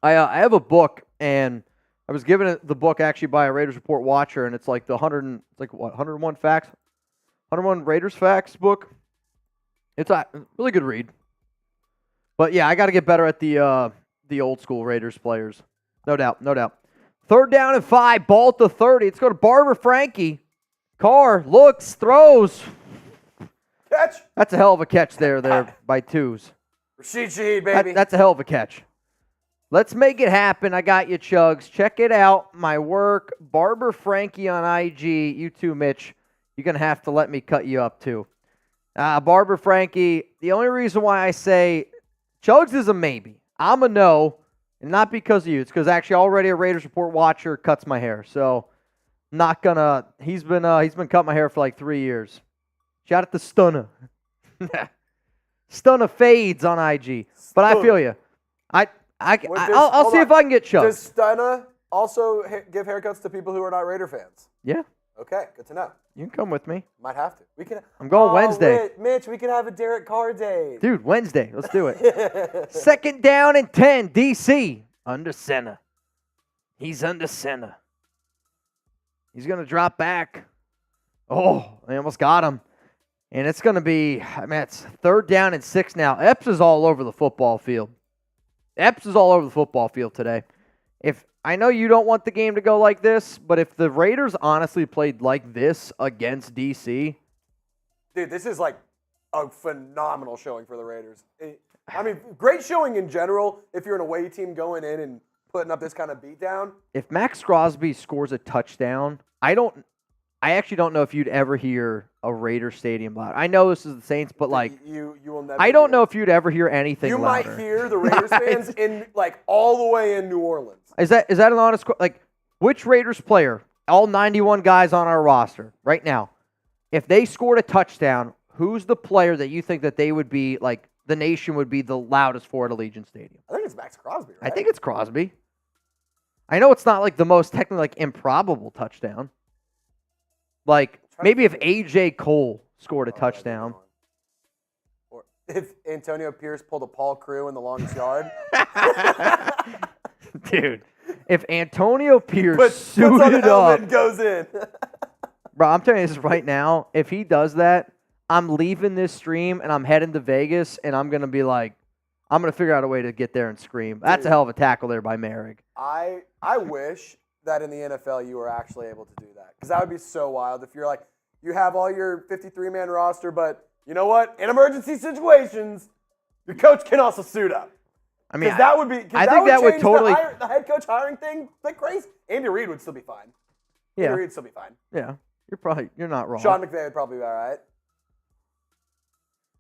I have a book, and I was given the book actually by a Raiders Report watcher, and it's like the 101 facts. 101 Raiders Facts book. It's a really good read. But yeah, I got to get better at the old school Raiders players. No doubt, no doubt. 3rd down and 5, ball at the 30. Let's go to Barber Frankie. Carr looks, throws. Catch. That's a hell of a catch there by twos. Rashid Shaheed, baby. That's a hell of a catch. Let's make it happen. I got you, Chugs. Check it out. My work, Barber Frankie on IG. You too, Mitch. You're going to have to let me cut you up, too. Barber Frankie, the only reason why I say Chugs is a maybe. I'm a no, and not because of you. It's because actually already a Raiders Report watcher cuts my hair. So, not going to – he's been cutting my hair for like 3 years. Shout out to Stunner. Stunner fades on IG. But I feel you. I'll see if I can get Chugs. Does Stunner also give haircuts to people who are not Raider fans? Yeah. Okay, good to know. You can come with me. Might have to. I'm going Wednesday. Mitch, we can have a Derek Carr day. Dude, Wednesday. Let's do it. 2nd down and 10. DC. Under center. He's under center. He's going to drop back. Oh, they almost got him. And it's going to be, it's 3rd down and 6 now. Epps is all over the football field. Epps is all over the football field today. I know you don't want the game to go like this, but if the Raiders honestly played like this against DC. Dude, this is like a phenomenal showing for the Raiders. I mean, great showing in general if you're an away team going in and putting up this kind of beatdown. If Max Crosby scores a touchdown, I actually don't know if you'd ever hear a Raider stadium loud. I know this is the Saints, but like you will never. I don't know if you'd ever hear anything louder. You might hear the Raiders fans in like all the way in New Orleans. Is that an honest like which Raiders player, all 91 guys on our roster right now, if they scored a touchdown, who's the player that you think that they would be like the nation would be the loudest for at Allegiant Stadium? I think it's Max Crosby, right? I think it's Crosby. I know it's not like the most technically like improbable touchdown. Like maybe if AJ Cole scored a touchdown. Or if Antonio Pierce pulled a Paul Crew in the longest yard. Dude, if Antonio Pierce puts on the suited helmet up and goes in. Bro, I'm telling you this right now. If he does that, I'm leaving this stream and I'm heading to Vegas and I'm going to be like, I'm going to figure out a way to get there and scream. That's a hell of a tackle there by Merrick. I wish that in the NFL you were actually able to do that. Because that would be so wild if you're like, you have all your 53-man roster, but you know what? In emergency situations, your coach can also suit up. I mean, that would be. I think that would totally. The head coach hiring thing, like crazy. Andy Reid would still be fine. Yeah. Andy Reid would still be fine. Yeah. You're not wrong. Sean McVay would probably be all right.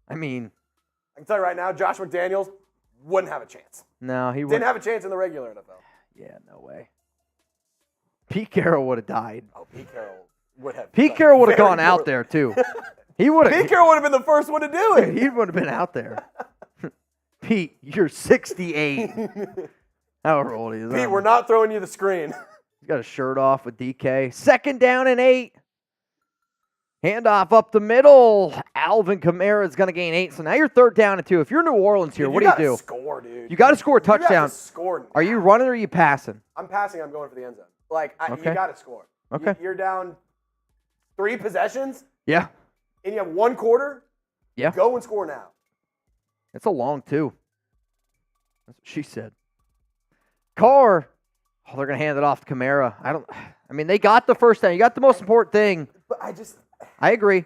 I mean, I can tell you right now, Josh McDaniels wouldn't have a chance. No, he didn't have a chance in the regular NFL. Yeah, no way. Pete Carroll would have died. Oh, Pete Carroll would have. Pete Carroll would have gone out there too. He would have. Pete Carroll would have been the first one to do it. He would have been out there. Pete, you're 68. However old he is. Pete, we're not throwing you the screen. He's got a shirt off with DK. 2nd down and 8. Handoff up the middle. Alvin Kamara is going to gain 8. So now you're 3rd down and 2. If you're New Orleans here, what do you do? Score, dude. You got to score a You have touchdown. to score now. Are you running or are you passing? I'm passing. I'm going for the end zone. Okay. You got to score. Okay. You're down 3 possessions, Yeah. and you have 1 quarter. Yeah. Go and score now. It's a long 2. That's what she said. Carr. Oh, they're going to hand it off to Kamara. I mean, they got the first down. You got the most important thing. But I agree.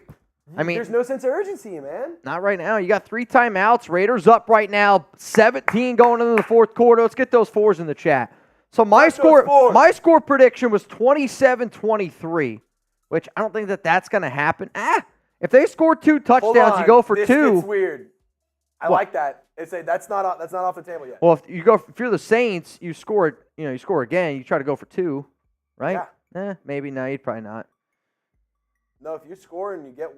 I mean, there's no sense of urgency, man. not right now. You got 3 timeouts. Raiders up right now. 17 going into the 4th quarter. Let's get those 4s in the chat. So my score prediction was 27-23, which I don't think that's going to happen. If they score 2 touchdowns, you go for 2. It's weird. I like that. That's not off the table yet. Well, if you're the Saints, you score again. You try to go for 2, right? Yeah. Maybe no, you'd probably not. No, if you score and you get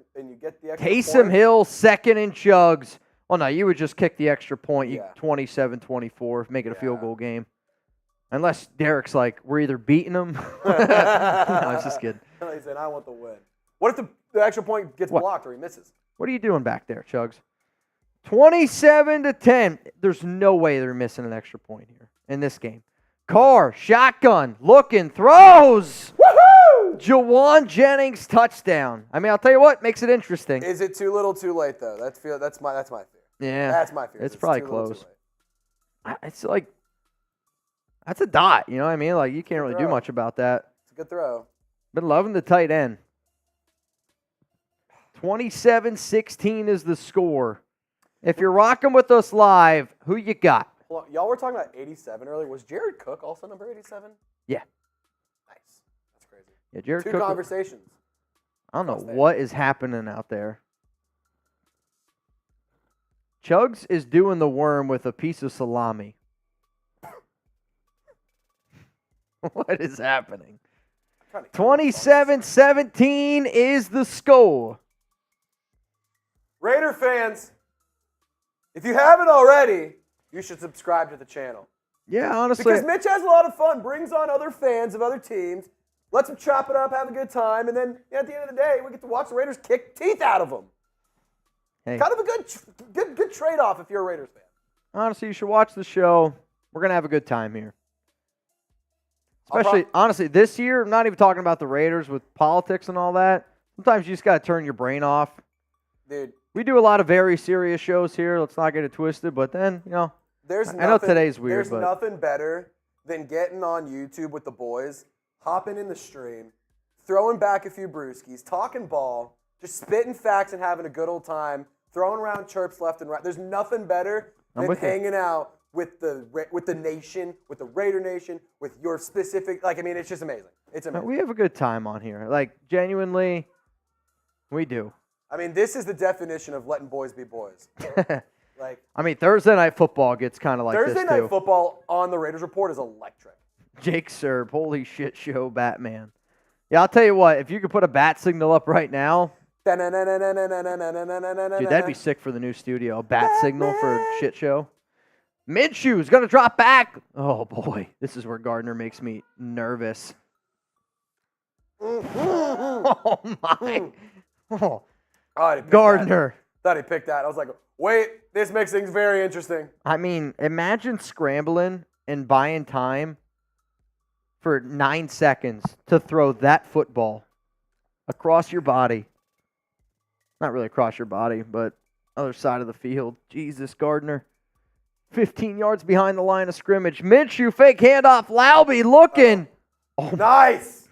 the extra Taysom point, Hill, 2nd and chugs. Well, no, you would just kick the extra point. You Yeah. 27-24, make it a field Yeah. goal game. Unless Derek's like, we're either beating them. No, I was just kidding. He said, I want the win. What if the extra point gets blocked or he misses? What are you doing back there, Chugs? 27-10. There's no way they're missing an extra point here in this game. Carr, shotgun, looking, throws. Woohoo! Jawan Jennings touchdown. I mean, I'll tell you what, makes it interesting. Is it too little, too late though? That's my fear. Yeah, That's my fear. It's probably too little, close. too late. It's like that's a dot. You know what I mean? Like you can't really do throw. much about that. It's a good throw. Been loving the tight end. 27-16 is the score. If you're rocking with us live, who you got? Hold on. Y'all were talking about 87 earlier. Was Jared Cook also number 87? Yeah. Nice. That's crazy. Yeah, Jared Two Cook. conversations. I don't know what is happening out there. Chugs is doing the worm with a piece of salami. What is happening? 27-17 is the score. Raider fans, if you haven't already, you should subscribe to the channel. Yeah, honestly. Because Mitch has a lot of fun, brings on other fans of other teams, lets them chop it up, have a good time, and then at the end of the day, we get to watch the Raiders kick teeth out of them. Hey. Kind of a good trade-off if you're a Raiders fan. Honestly, you should watch the show. We're going to have a good time here. Especially, honestly, this year, I'm not even talking about the Raiders with politics and all that. Sometimes you just got to turn your brain off. Dude. We do a lot of very serious shows here. Let's not get it twisted. But then, I know today's weird. There's nothing better than getting on YouTube with the boys, hopping in the stream, throwing back a few brewskis, talking ball, just spitting facts and having a good old time, throwing around chirps left and right. There's nothing better than hanging out with the nation, with the Raider Nation, with your specific, it's just amazing. It's amazing. We have a good time on here. Genuinely, we do. This is the definition of letting boys be boys. Thursday Night Football gets kind of like this, too. Thursday Night Football on the Raiders Report is electric. Jake Serb, holy shit show, Batman. Yeah, I'll tell you what, if you could put a bat signal up right now, dude, that'd be sick for the new studio. A bat signal for a shit show. Minshew's going to drop back. Oh, boy. This is where Gardner makes me nervous. Oh, my. Oh. Gardner. Thought he picked that. I was like, wait, this makes things very interesting. Imagine scrambling and buying time for 9 seconds to throw that football across your body. Not really across your body, but other side of the field. Jesus, Gardner. 15 yards behind the line of scrimmage. Minshew, fake handoff. Laube looking. Oh, nice.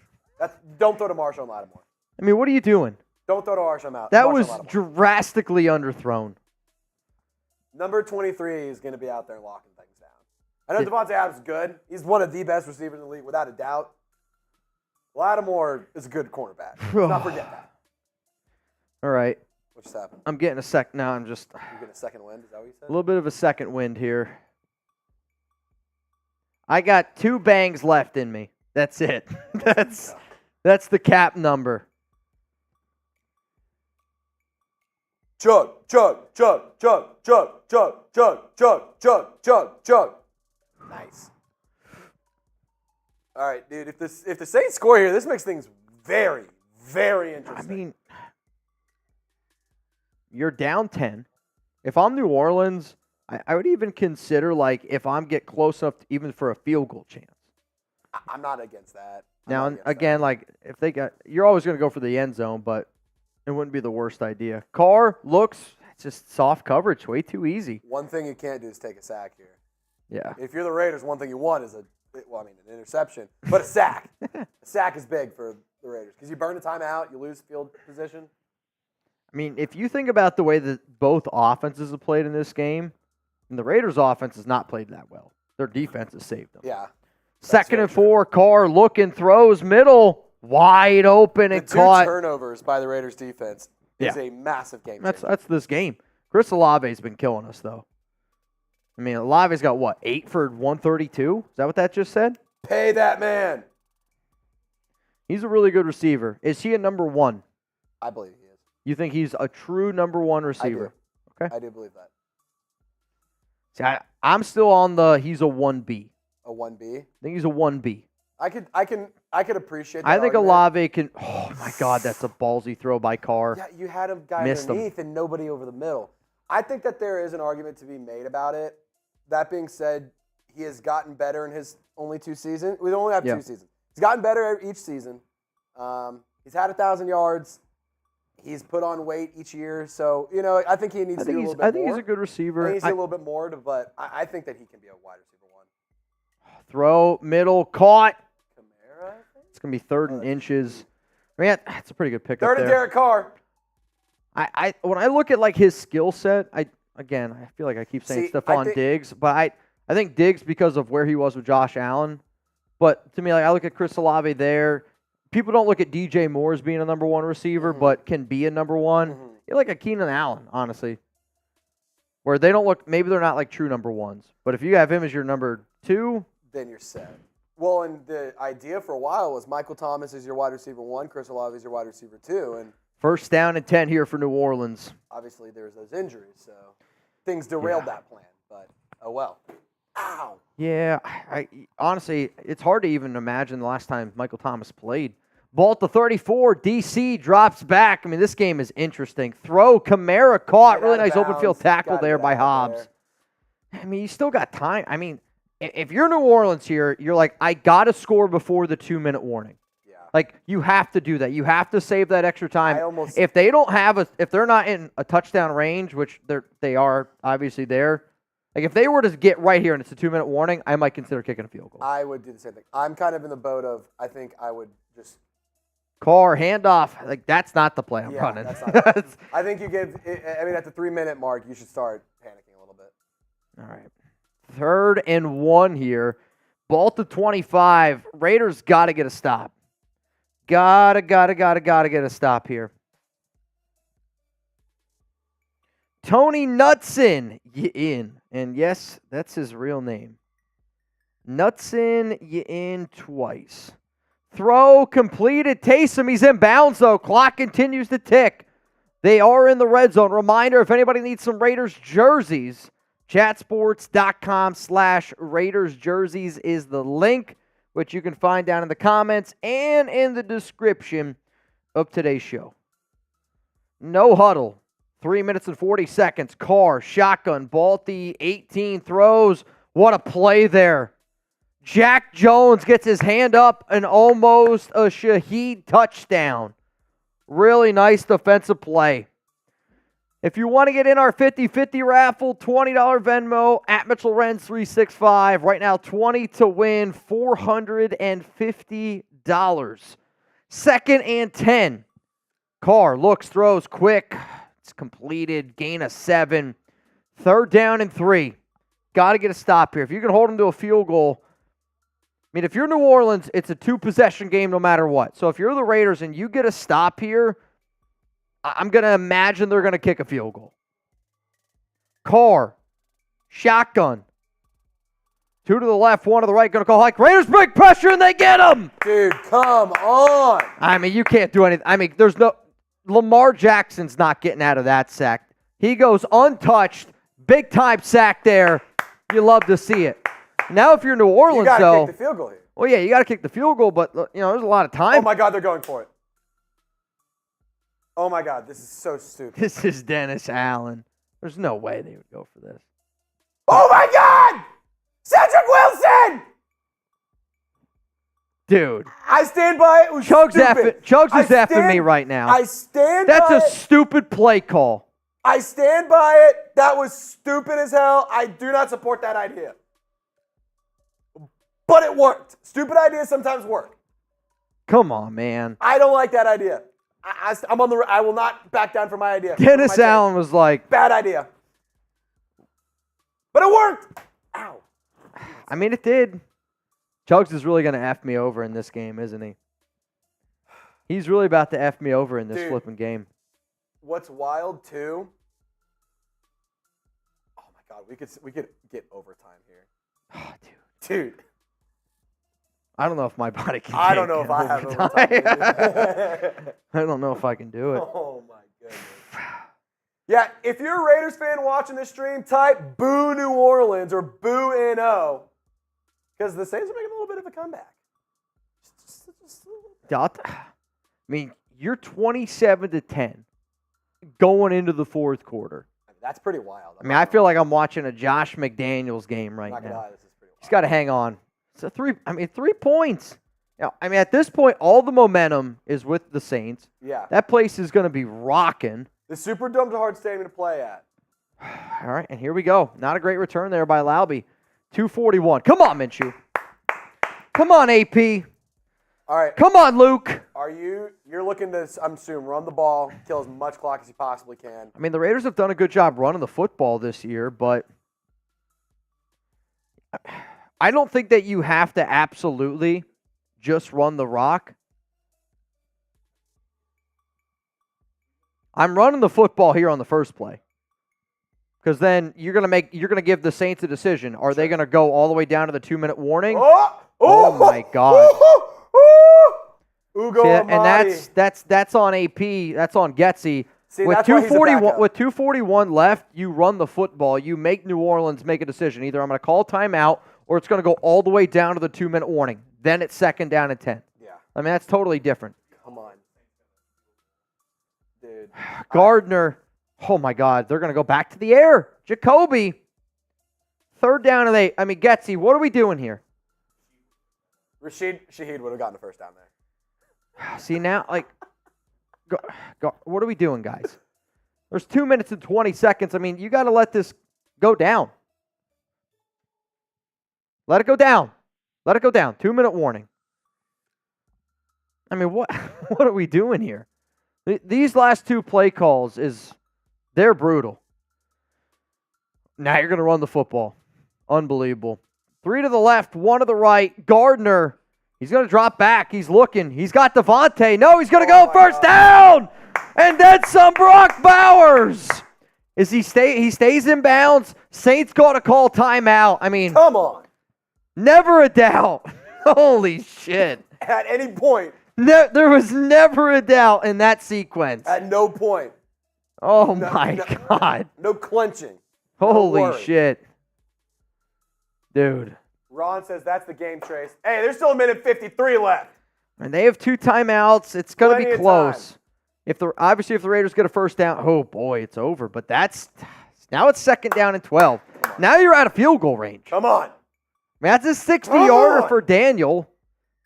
Don't throw to Marshawn Lattimore. What are you doing? Don't throw to Marshawn. That was drastically underthrown. Number 23 is going to be out there locking things down. I know Davante Adams is good. He's one of the best receivers in the league, without a doubt. Lattimore is a good cornerback. Let's not forget that. All right. What just happened? I'm getting a sec. Now I'm just. You're getting a second wind? Is that what you said? A little bit of a second wind here. I got 2 bangs left in me. That's it. That's the cap number. chug, chug, chug, chug, chug, chug, chug, chug, chug, chug, chug. Nice. All right, dude. If the Saints score here, this makes things very, very interesting. I mean, you're down 10. If I'm New Orleans, I would even consider, like, if I'm get close enough to, even for a field goal chance. I'm not against that. Now, again, like, if they got, you're always going to go for the end zone, but it wouldn't be the worst idea. Carr looks, it's just soft coverage, way too easy. One thing you can't do is take a sack here. Yeah. If you're the Raiders, one thing you want is an interception, but a sack. A sack is big for the Raiders because you burn the timeout, you lose field position. I mean, if you think about the way that both offenses have played in this game, and the Raiders' offense has not played that well. Their defense has saved them. Yeah. Second and 4, Carr looking, throws, middle, wide open and caught. The 2 turnovers by the Raiders' defense is a massive game changer. That's this game. Chris Olave's been killing us, though. I mean, Olave's got, 8 for 132? Is that what that just said? Pay that man. He's a really good receiver. Is he a number 1? I believe he is. You think he's a true number 1 receiver? I do believe that. See, I'm still on he's a 1B. A 1B? I think he's a 1B. I could appreciate that. I think argument. Olave can. Oh my God, that's a ballsy throw by Carr. Yeah, you had a guy underneath and nobody over the middle. I think that there is an argument to be made about it. That being said, he has gotten better in his only 2 seasons. We only have 2 seasons. He's gotten better each season. He's had 1,000 yards. He's put on weight each year. So, I think he needs to do a little bit more. I think he's a good receiver. I think he's a little bit more, but I think that he can be a wide receiver 1. Throw, middle, caught. Kamara, I think? It's going to be 3rd and inches. Man, that's a pretty good pickup 3rd and Derek Carr. When I look at, his skill set, I feel like I keep saying Stephon Diggs, but I think Diggs because of where he was with Josh Allen. But to me, I look at Chris Olave there. People don't look at DJ Moore as being a number 1 receiver, but can be a number 1. Mm-hmm. You're like a Keenan Allen, honestly, where they don't look. Maybe they're not like true number 1s, but if you have him as your number 2, then you're set. Well, and the idea for a while was Michael Thomas is your wide receiver 1, Chris Olave is your wide receiver 2, and first down and 10 here for New Orleans. Obviously, there's those injuries, so things derailed that plan. But oh well. Ow. Yeah, honestly, it's hard to even imagine the last time Michael Thomas played. Ball at the 34. DC drops back. I mean, this game is interesting. Throw, Kamara caught. Really nice open field tackle there by Hobbs. I mean, you still got time. I mean, if you're New Orleans here, you're like, I got to score before the 2-minute warning. Yeah. Like, you have to do that. You have to save that extra time. If they don't have if they're not in a touchdown range, which they are obviously there, like if they were to get right here and it's a 2-minute warning, I might consider kicking a field goal. I would do the same thing. I'm kind of in the boat of, I think I would just Carr, handoff. Like, that's not the play I'm running. That's not I think you give, at the 3-minute mark, you should start panicking a little bit. All right. 3rd and 1 here. Ball to 25. Raiders got to get a stop. Gotta get a stop here. Tony Knutson, you in. And yes, that's his real name. Knutson, you in twice. Throw completed. Taysom, he's in bounds, though. Clock continues to tick. They are in the red zone. Reminder, if anybody needs some Raiders jerseys, chatsports.com/Raiders jerseys is the link, which you can find down in the comments and in the description of today's show. No huddle. 3 minutes and 40 seconds. Carr, shotgun, ball at the 18, throws. What a play there. Jack Jones gets his hand up and almost a Shaheed touchdown. Really nice defensive play. If you want to get in our 50-50 raffle, $20 Venmo at Mitchell Renz 365. Right now, 20 to win, $450. 2nd and 10. Carr looks, throws quick. It's completed. Gain of 7. 3rd down and 3. Got to get a stop here. If you can hold them to a field goal, I mean, if you're New Orleans, it's a 2-possession game no matter what. So if you're the Raiders and you get a stop here, I'm going to imagine they're going to kick a field goal. Carr, shotgun. 2 to the left, 1 to the right, going to call hike. Raiders break pressure and they get him. Dude, come on. I mean, you can't do anything. I mean, there's no, Lamar Jackson's not getting out of that sack. He goes untouched. Big time sack there. You love to see it. Now, if you're New Orleans, you gotta kick the field goal here. Well, yeah, you got to kick the field goal, but there's a lot of time. Oh my God, they're going for it. Oh my God, this is so stupid. This is Dennis Allen. There's no way they would go for this. Oh my God! Cedric Wilson! Dude. I stand by it. It was Chugs stupid. is effing me right now. I stand That's by a stupid play call. I stand by it. That was stupid as hell. I do not support that idea. But it worked. Stupid ideas sometimes work. Come on, man. I don't like that idea. I will not back down from my idea. Dennis Allen was like, bad idea. But it worked. Ow. I mean, it did. Chugs is really going to F me over in this game, isn't he? He's really about to F me over in this flipping game. What's wild, too? Oh, my God. We could get overtime here. Oh, Dude. I don't know if my body can. I don't know if I have overtime. I don't know if I can do it. Oh, my goodness. Yeah, if you're a Raiders fan watching this stream, type boo New Orleans or boo NO. Because the Saints are making a little bit of a comeback. I mean, you're 27-10 going into the fourth quarter. That's pretty wild. I feel like I'm watching a Josh McDaniels game right now. Lie, this is pretty wild. He's got to hang on. It's 3 points. At this point, all the momentum is with the Saints. Yeah. That place is going to be rocking. The Superdome's a hard stadium to play at. All right, and here we go. Not a great return there by Laube. 241. Come on, Minshew. Come on, AP. All right. Come on, Luke. You're looking to, I'm assuming, run the ball, kill as much clock as you possibly can. I mean, the Raiders have done a good job running the football this year, but I don't think that you have to absolutely just run the rock. I'm running the football here on the first play. Because then you're gonna give the Saints a decision. Are they gonna go all the way down to the 2-minute warning? Oh my God! Ugo and that's on AP. That's on Getsy. With 241 left, you run the football. You make New Orleans make a decision. Either I'm going to call timeout or it's going to go all the way down to the 2-minute warning. Then it's 2nd down and 10. Yeah. I mean, that's totally different. Come on, dude. Gardner. Oh my God, they're going to go back to the air. Jacoby. 3rd down and 8. I mean, Getsy, what are we doing here? Rashid Shaheed would have gotten the first down there. See now, what are we doing, guys? There's 2 minutes and 20 seconds. I mean, you got to let this go down. Let it go down. Let it go down. 2-minute warning. I mean, what are we doing here? These last 2 play calls they're brutal. Now you're going to run the football. Unbelievable. 3 to the left, 1 to the right. Gardner, he's going to drop back. He's looking. He's got Davante. No, he's going to go first down. And then some Brock Bowers. He stays in bounds. Saints got to call timeout. I mean, come on. Never a doubt. Holy shit. At any point. There was never a doubt in that sequence. At no point. Oh, my God. No clenching. Holy shit. Dude. Ron says that's the game, Trace. Hey, there's still 1:53 left. And they have 2 timeouts. It's going to be close. Obviously, if the Raiders get a first down, oh, boy, it's over. But now it's 2nd down and 12. Now you're out of field goal range. Come on. I mean, that's a 60-yarder for Daniel.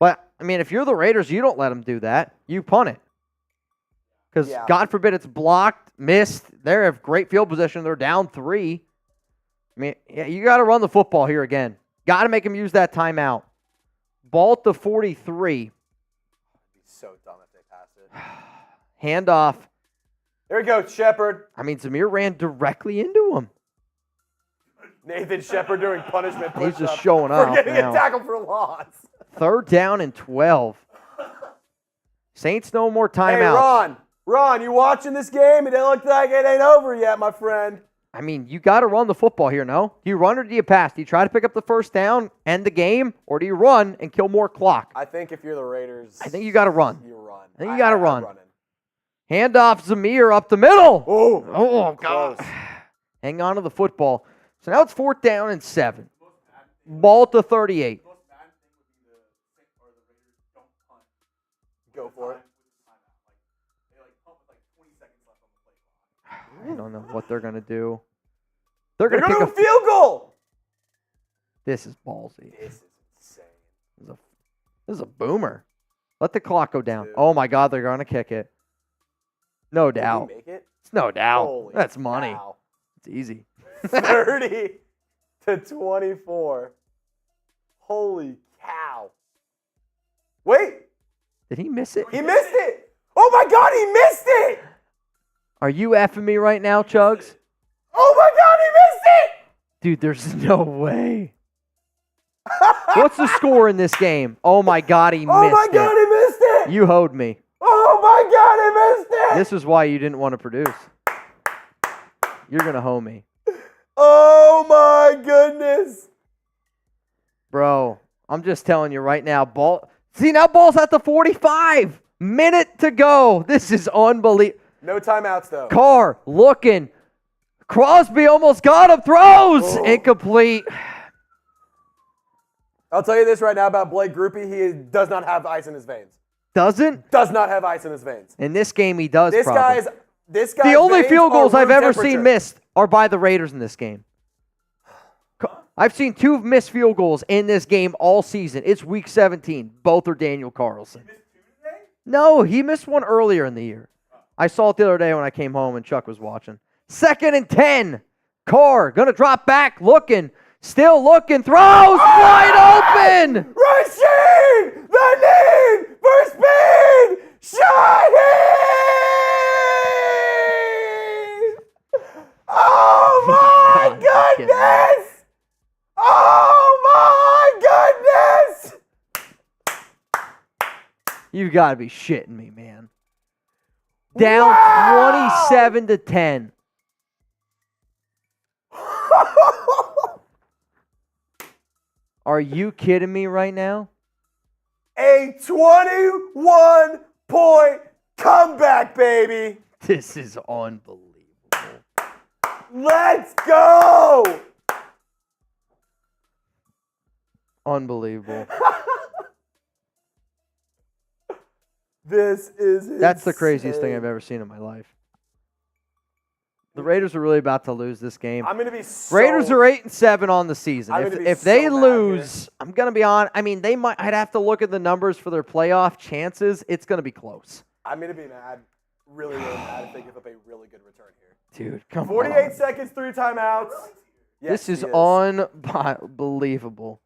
But, I mean, if you're the Raiders, you don't let them do that. You punt it. Because, God forbid, it's blocked, missed. They have great field position. They're down 3. I mean, yeah, you got to run the football here again. Got to make him use that timeout. Ball at the 43. It'd be so dumb if they pass it. Handoff. There we go, Shepard. I mean, Zamir ran directly into him. Nathan Shepard doing punishment. He's just showing up. We're getting a tackle for loss. 3rd down and 12. Saints no more timeouts. Hey, Ron, you watching this game? It looks like it ain't over yet, my friend. I mean, you got to run the football here, no? Do you run or do you pass? Do you try to pick up the first down, end the game, or do you run and kill more clock? I think if you're the Raiders, I think you got to run. You run. I think you got to run. Handoff Zamir up the middle. Oh, God. Hang on to the football. So now it's 4th down and 7. Ball to 38. Go for it. I don't know what they're going to do. They're going They're to going kick to field goal. This is ballsy. This is insane. This is a boomer. Let the clock go down. Dude. Oh, my God, they're going to kick it. No doubt. Did he make it? It's no doubt. Holy That's money. cow. It's easy. 30-24. Holy cow. Wait. Did he miss it? He missed it. Oh, my God, he missed it. Are you effing me right now, Chugs? Oh, my God, he missed it. Dude, there's no way. What's the score in this game? Oh, my God, he missed Oh, my it. God, he missed it. You hoed me. Oh, my God, he missed it. This is why you didn't want to produce. You're going to hoe me. Oh, my goodness. Bro, I'm just telling you right now. See, now ball's at the 45. Minute to go. This is unbelievable. No timeouts, though. Carr looking. Crosby almost got him. Throws. Oh. Incomplete. I'll tell you this right now about Blake Groupie. He does not have ice in his veins. Doesn't? Does not have ice in his veins. In this game, he does. This probably. guy's The only veins field goals are I've room ever temperature. seen missed are by the Raiders in this game. I've seen 2 missed field goals in this game all season. It's week 17. Both are Daniel Carlson. No, he missed one earlier in the year. I saw it the other day when I came home and Chuck was watching. 2nd and 10. Carr going to drop back, looking. Still looking. Throws. Wide open. Rashid! The need for speed! Shaheen! Oh my goodness! Oh my goodness! You got to be shitting me, man. Down Wow! 27-10. Are you kidding me right now? A 21-point comeback, baby! This is unbelievable. Let's go! Unbelievable. This is That's the craziest thing insane. I've ever seen in my life. The Raiders are really about to lose this game. I'm going to be so... Raiders are 8-7 on the season. I'm gonna be If they so mad lose, I'm gonna be on. I mean, I'd have to look at the numbers for their playoff chances. It's gonna be close. I'm going to be mad, really, really mad if they give up a really good return here. Dude, come 48 on. seconds, 3 timeouts. Yes, This is he unbelievable.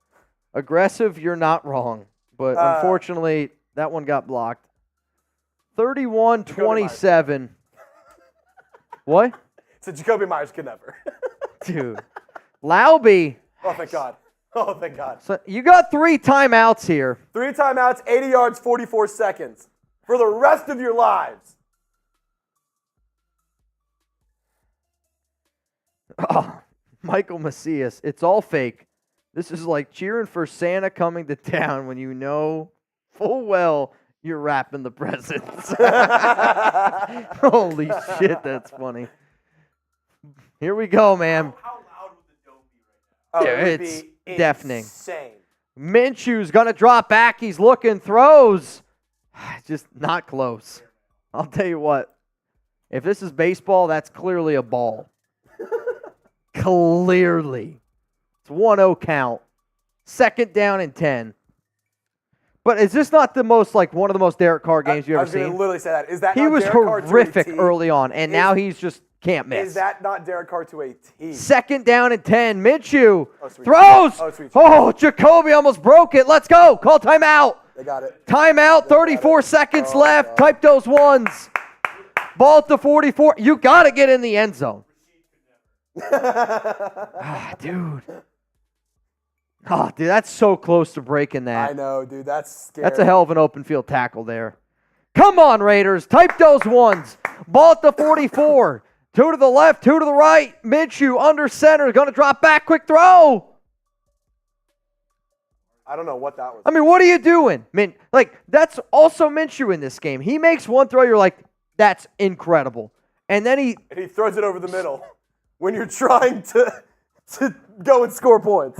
Aggressive, you're not wrong. But unfortunately, that one got blocked. 31-27. What? So Jacoby Myers could never. Dude. Lauby. Oh, thank God. Oh, thank God. So you got 3 timeouts here. 3 timeouts, 80 yards, 44 seconds. For the rest of your lives. Oh, Michael Macias. It's all fake. This is like cheering for Santa coming to town when you know full well you're wrapping the presents. Holy shit, that's funny. Here we go, man. How loud would the dome be right now? Oh, Yeah, it would it's be deafening. Insane. Minshew's going to drop back. He's looking, throws. Just not close. I'll tell you what. If this is baseball, that's clearly a ball. Clearly. It's 1-0 count. 2nd down and 10. But is this not the most, like, one of the most Derek Carr games you've I ever was going seen? to literally say that. Is that He not was Derek Carr to a horrific T? early on, and now he's just can't miss. Is that not Derek Carr to a T? 2nd down and 10. Minshew sweet. throws. Oh, sweet. Oh, Jacoby almost broke it. Let's go. Call timeout. They got it. Timeout. 34 seconds Oh, left. God. Type those ones. Ball at the 44. You got to get in the end zone. Dude. Oh, dude, that's so close to breaking that. I know, dude. That's scary. That's a hell of an open field tackle there. Come on, Raiders. Type those ones. Ball at the 44. 2 to the left, 2 to the right. Minshew under center. Going to drop back. Quick throw. I don't know what that was. I mean, what are you doing? I mean, like, that's also Minshew in this game. He makes one throw. You're like, That's incredible. And then he throws it over the middle when you're trying to go and score points.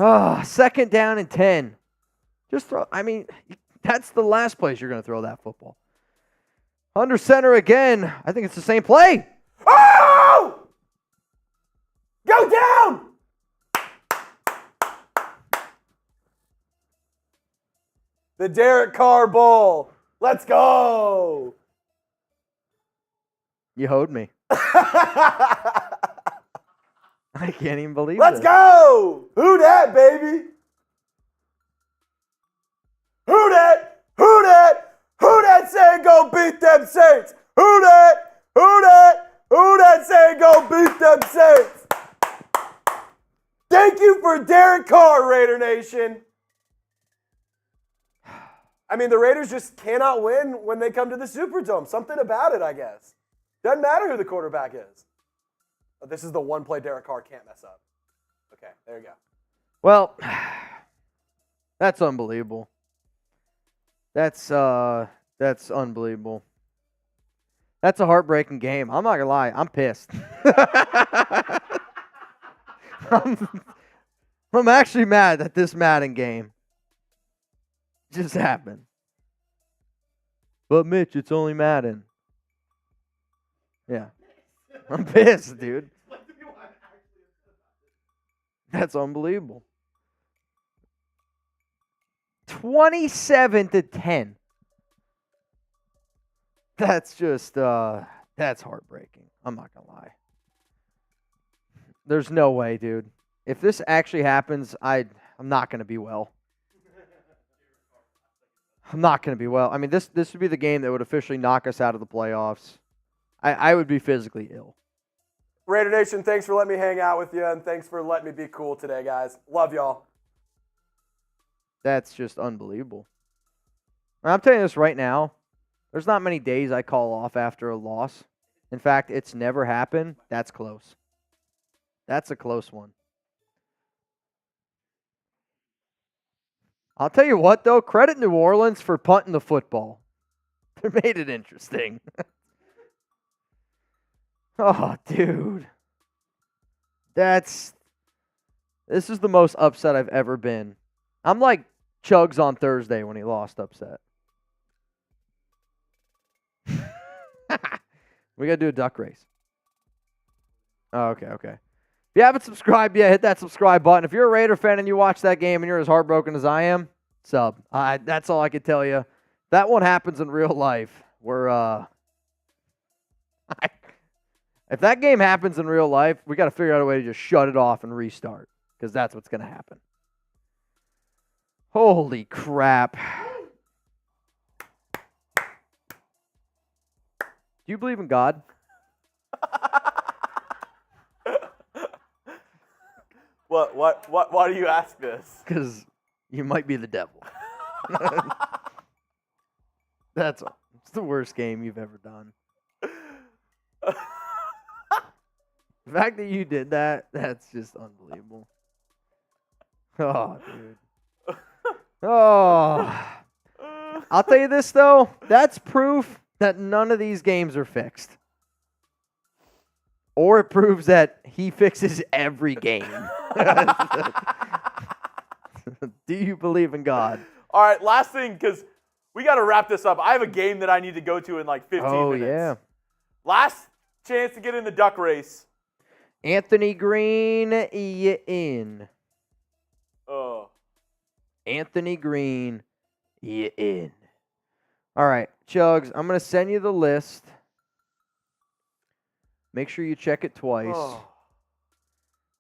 Second down and 10. Just throw. I mean, that's the last place you're going to throw that football. Under center again. I think it's the same play. Oh! Go down! The Derek Carr Bowl. Let's go! You hoed me. I can't even believe it. Let's go! Who dat, baby? Who dat? Who dat? Who dat saying go beat them Saints? Who dat? Who dat? Who dat saying go beat them Saints? Thank you for Derek Carr, Raider Nation. I mean, the Raiders just cannot win when they come to the Superdome. Something about it, I guess. Doesn't matter who the quarterback is. But this is the one play Derek Carr can't mess up. Okay, there you go. Well, that's unbelievable. That's unbelievable. That's a heartbreaking game. I'm not gonna lie. I'm pissed. I'm actually mad that this Madden game just happened. But Mitch, it's only Madden. Yeah. I'm pissed, dude. That's unbelievable. 27-10. That's just that's heartbreaking. I'm not gonna lie. There's no way, dude. If this actually happens, I'm not gonna be well. I'm not gonna be well. I mean, this would be the game that would officially knock us out of the playoffs. I would be physically ill. Raider Nation, thanks for letting me hang out with you, and thanks for letting me be cool today, guys. Love y'all. That's just unbelievable. And I'm telling you this right now. There's not many days I call off after a loss. In fact, it's never happened. That's close. That's a close one. I'll tell you what, though. Credit New Orleans for punting the football. They made it interesting. Oh, dude. This is the most upset I've ever been. I'm like Chugs on Thursday when he lost upset. We got to do a duck race. Oh, okay. If you haven't subscribed yet, hit that subscribe button. If you're a Raider fan and you watch that game and you're as heartbroken as I am, sub. That's all I can tell you. That one happens in real life. If that game happens in real life, we got to figure out a way to just shut it off and restart, because that's what's going to happen. Holy crap. Do you believe in God? Why do you ask this? Because you might be the devil. It's the worst game you've ever done. The fact that you did that's just unbelievable. Oh, dude. Oh. I'll tell you this, though. That's proof that none of these games are fixed. Or it proves that he fixes every game. Do you believe in God? All right, last thing, because we got to wrap this up. I have a game that I need to go to in like 15 minutes. Oh, yeah. Last chance to get in the duck race. Anthony Green, you in. Oh. Anthony Green, you in. All right, Chugs, I'm going to send you the list. Make sure you check it twice. Oh.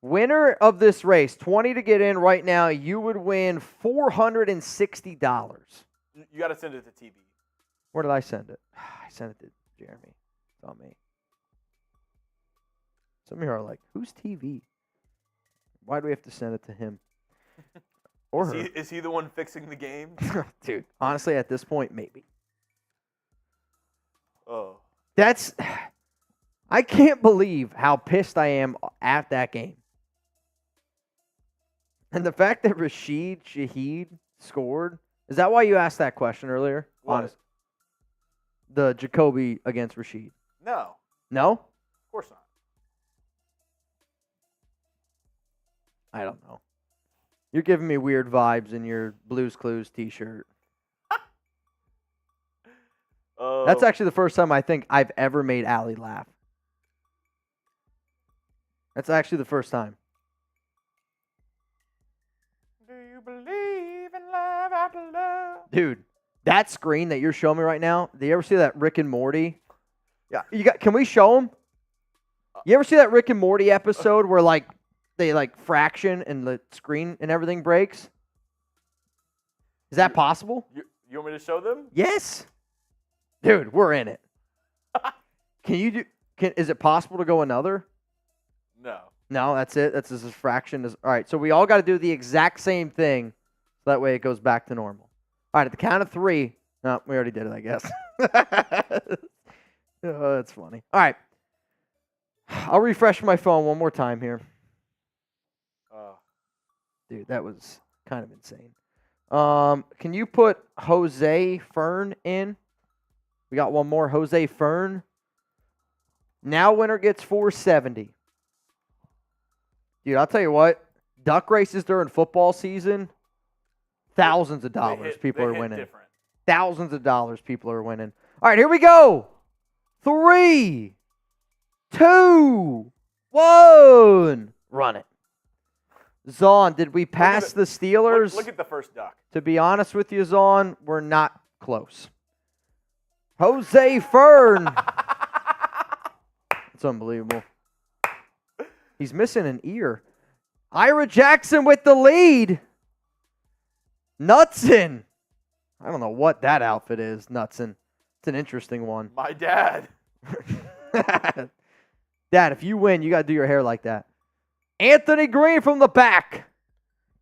Winner of this race, 20 to get in right now, you would win $460. You got to send it to TV. Where did I send it? I sent it to Jeremy. It's on me. Some of you are like, who's TV? Why do we have to send it to him? Or her? Is he the one fixing the game? Dude, honestly, at this point, maybe. Oh. I can't believe how pissed I am at that game. And the fact that Rashid Shaheed scored, is that why you asked that question earlier? What? Honest. The Jacoby against Rashid. No. No? Of course not. I don't know. You're giving me weird vibes in your Blues Clues t-shirt. That's actually the first time I think I've ever made Allie laugh. That's actually the first time. Do you believe in love after love? Dude, that screen that you're showing me right now, do you ever see that Rick and Morty? Yeah, can we show them? You ever see that Rick and Morty episode where like they like fraction and the screen and everything breaks? Is that possible? You want me to show them? Yes. Dude, we're in it. Is it possible to go another? No. No, that's it. That's as a fraction. All right, so we all got to do the exact same thing. So that way it goes back to normal. All right, at the count of 3. No, we already did it, I guess. Oh, that's funny. All right. I'll refresh my phone one more time here. Dude, that was kind of insane. Can you put Jose Fern in? We got one more. Jose Fern. Now winner gets $470. Dude, I'll tell you what. Duck races during football season, thousands of dollars people are winning. Different. Thousands of dollars people are winning. All right, here we go. 3, 2, 1. Run it. Zahn, did we pass the Steelers? Look at the first duck. To be honest with you, Zahn, we're not close. Jose Fern. It's unbelievable. He's missing an ear. Ira Jackson with the lead. Knutson. I don't know what that outfit is, Knutson. It's an interesting one. My dad. Dad, if you win, you got to do your hair like that. Anthony Green from the back.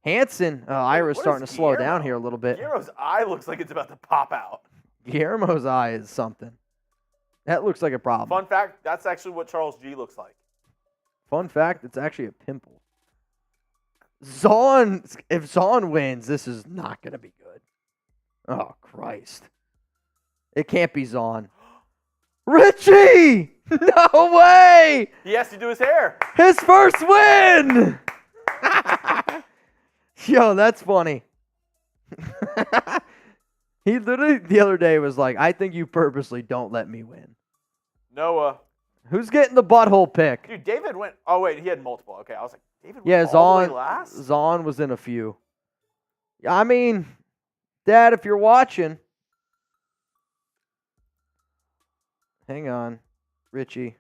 Hanson. Ira's starting to slow down here a little bit. Guillermo's eye looks like it's about to pop out. Guillermo's eye is something. That looks like a problem. Fun fact, that's actually what Charles G looks like. Fun fact, it's actually a pimple. Zahn, if Zahn wins, this is not going to be good. Oh, Christ. It can't be Zahn. Richie! No way! He has to do his hair. His first win! Yo, that's funny. He literally the other day was like, I think you purposely don't let me win. Noah. Who's getting the butthole pick? Dude, David went. Oh, wait, he had multiple. Okay, I was like, David went all the way last? Zahn was in a few. I mean, Dad, if you're watching. Hang on, Richie.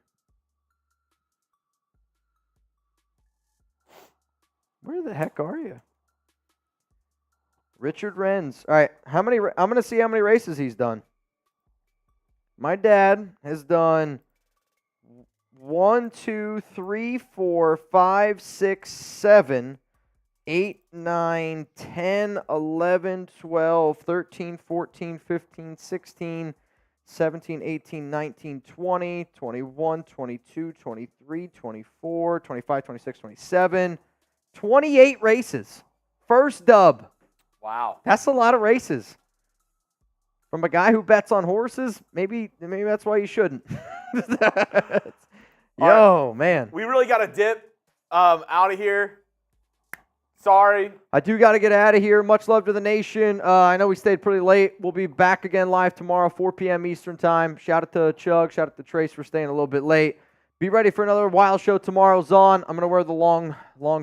Where the heck are you? Richard Renz. All right, I'm going to see how many races he's done. My dad has done 1, 2, 3, 4, 5, 6, 7, 8, 9, 10, 11, 12, 13, 14, 15, 16, 17, 18, 19, 20, 21, 22, 23, 24, 25, 26, 27, 28 races. First dub. Wow. That's a lot of races. From a guy who bets on horses, maybe that's why you shouldn't. Yo, man. We really got to dip out of here. Sorry. I do got to get out of here. Much love to the nation. I know we stayed pretty late. We'll be back again live tomorrow, 4 p.m. Eastern time. Shout out to Chug. Shout out to Trace for staying a little bit late. Be ready for another wild show tomorrow. Zahn, I'm going to wear the long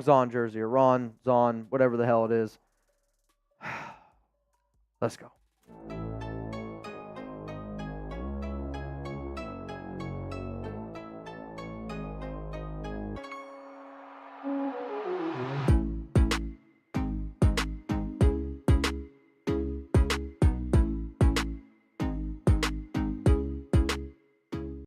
Zahn jersey, or Ron, Zahn, whatever the hell it is. Let's go.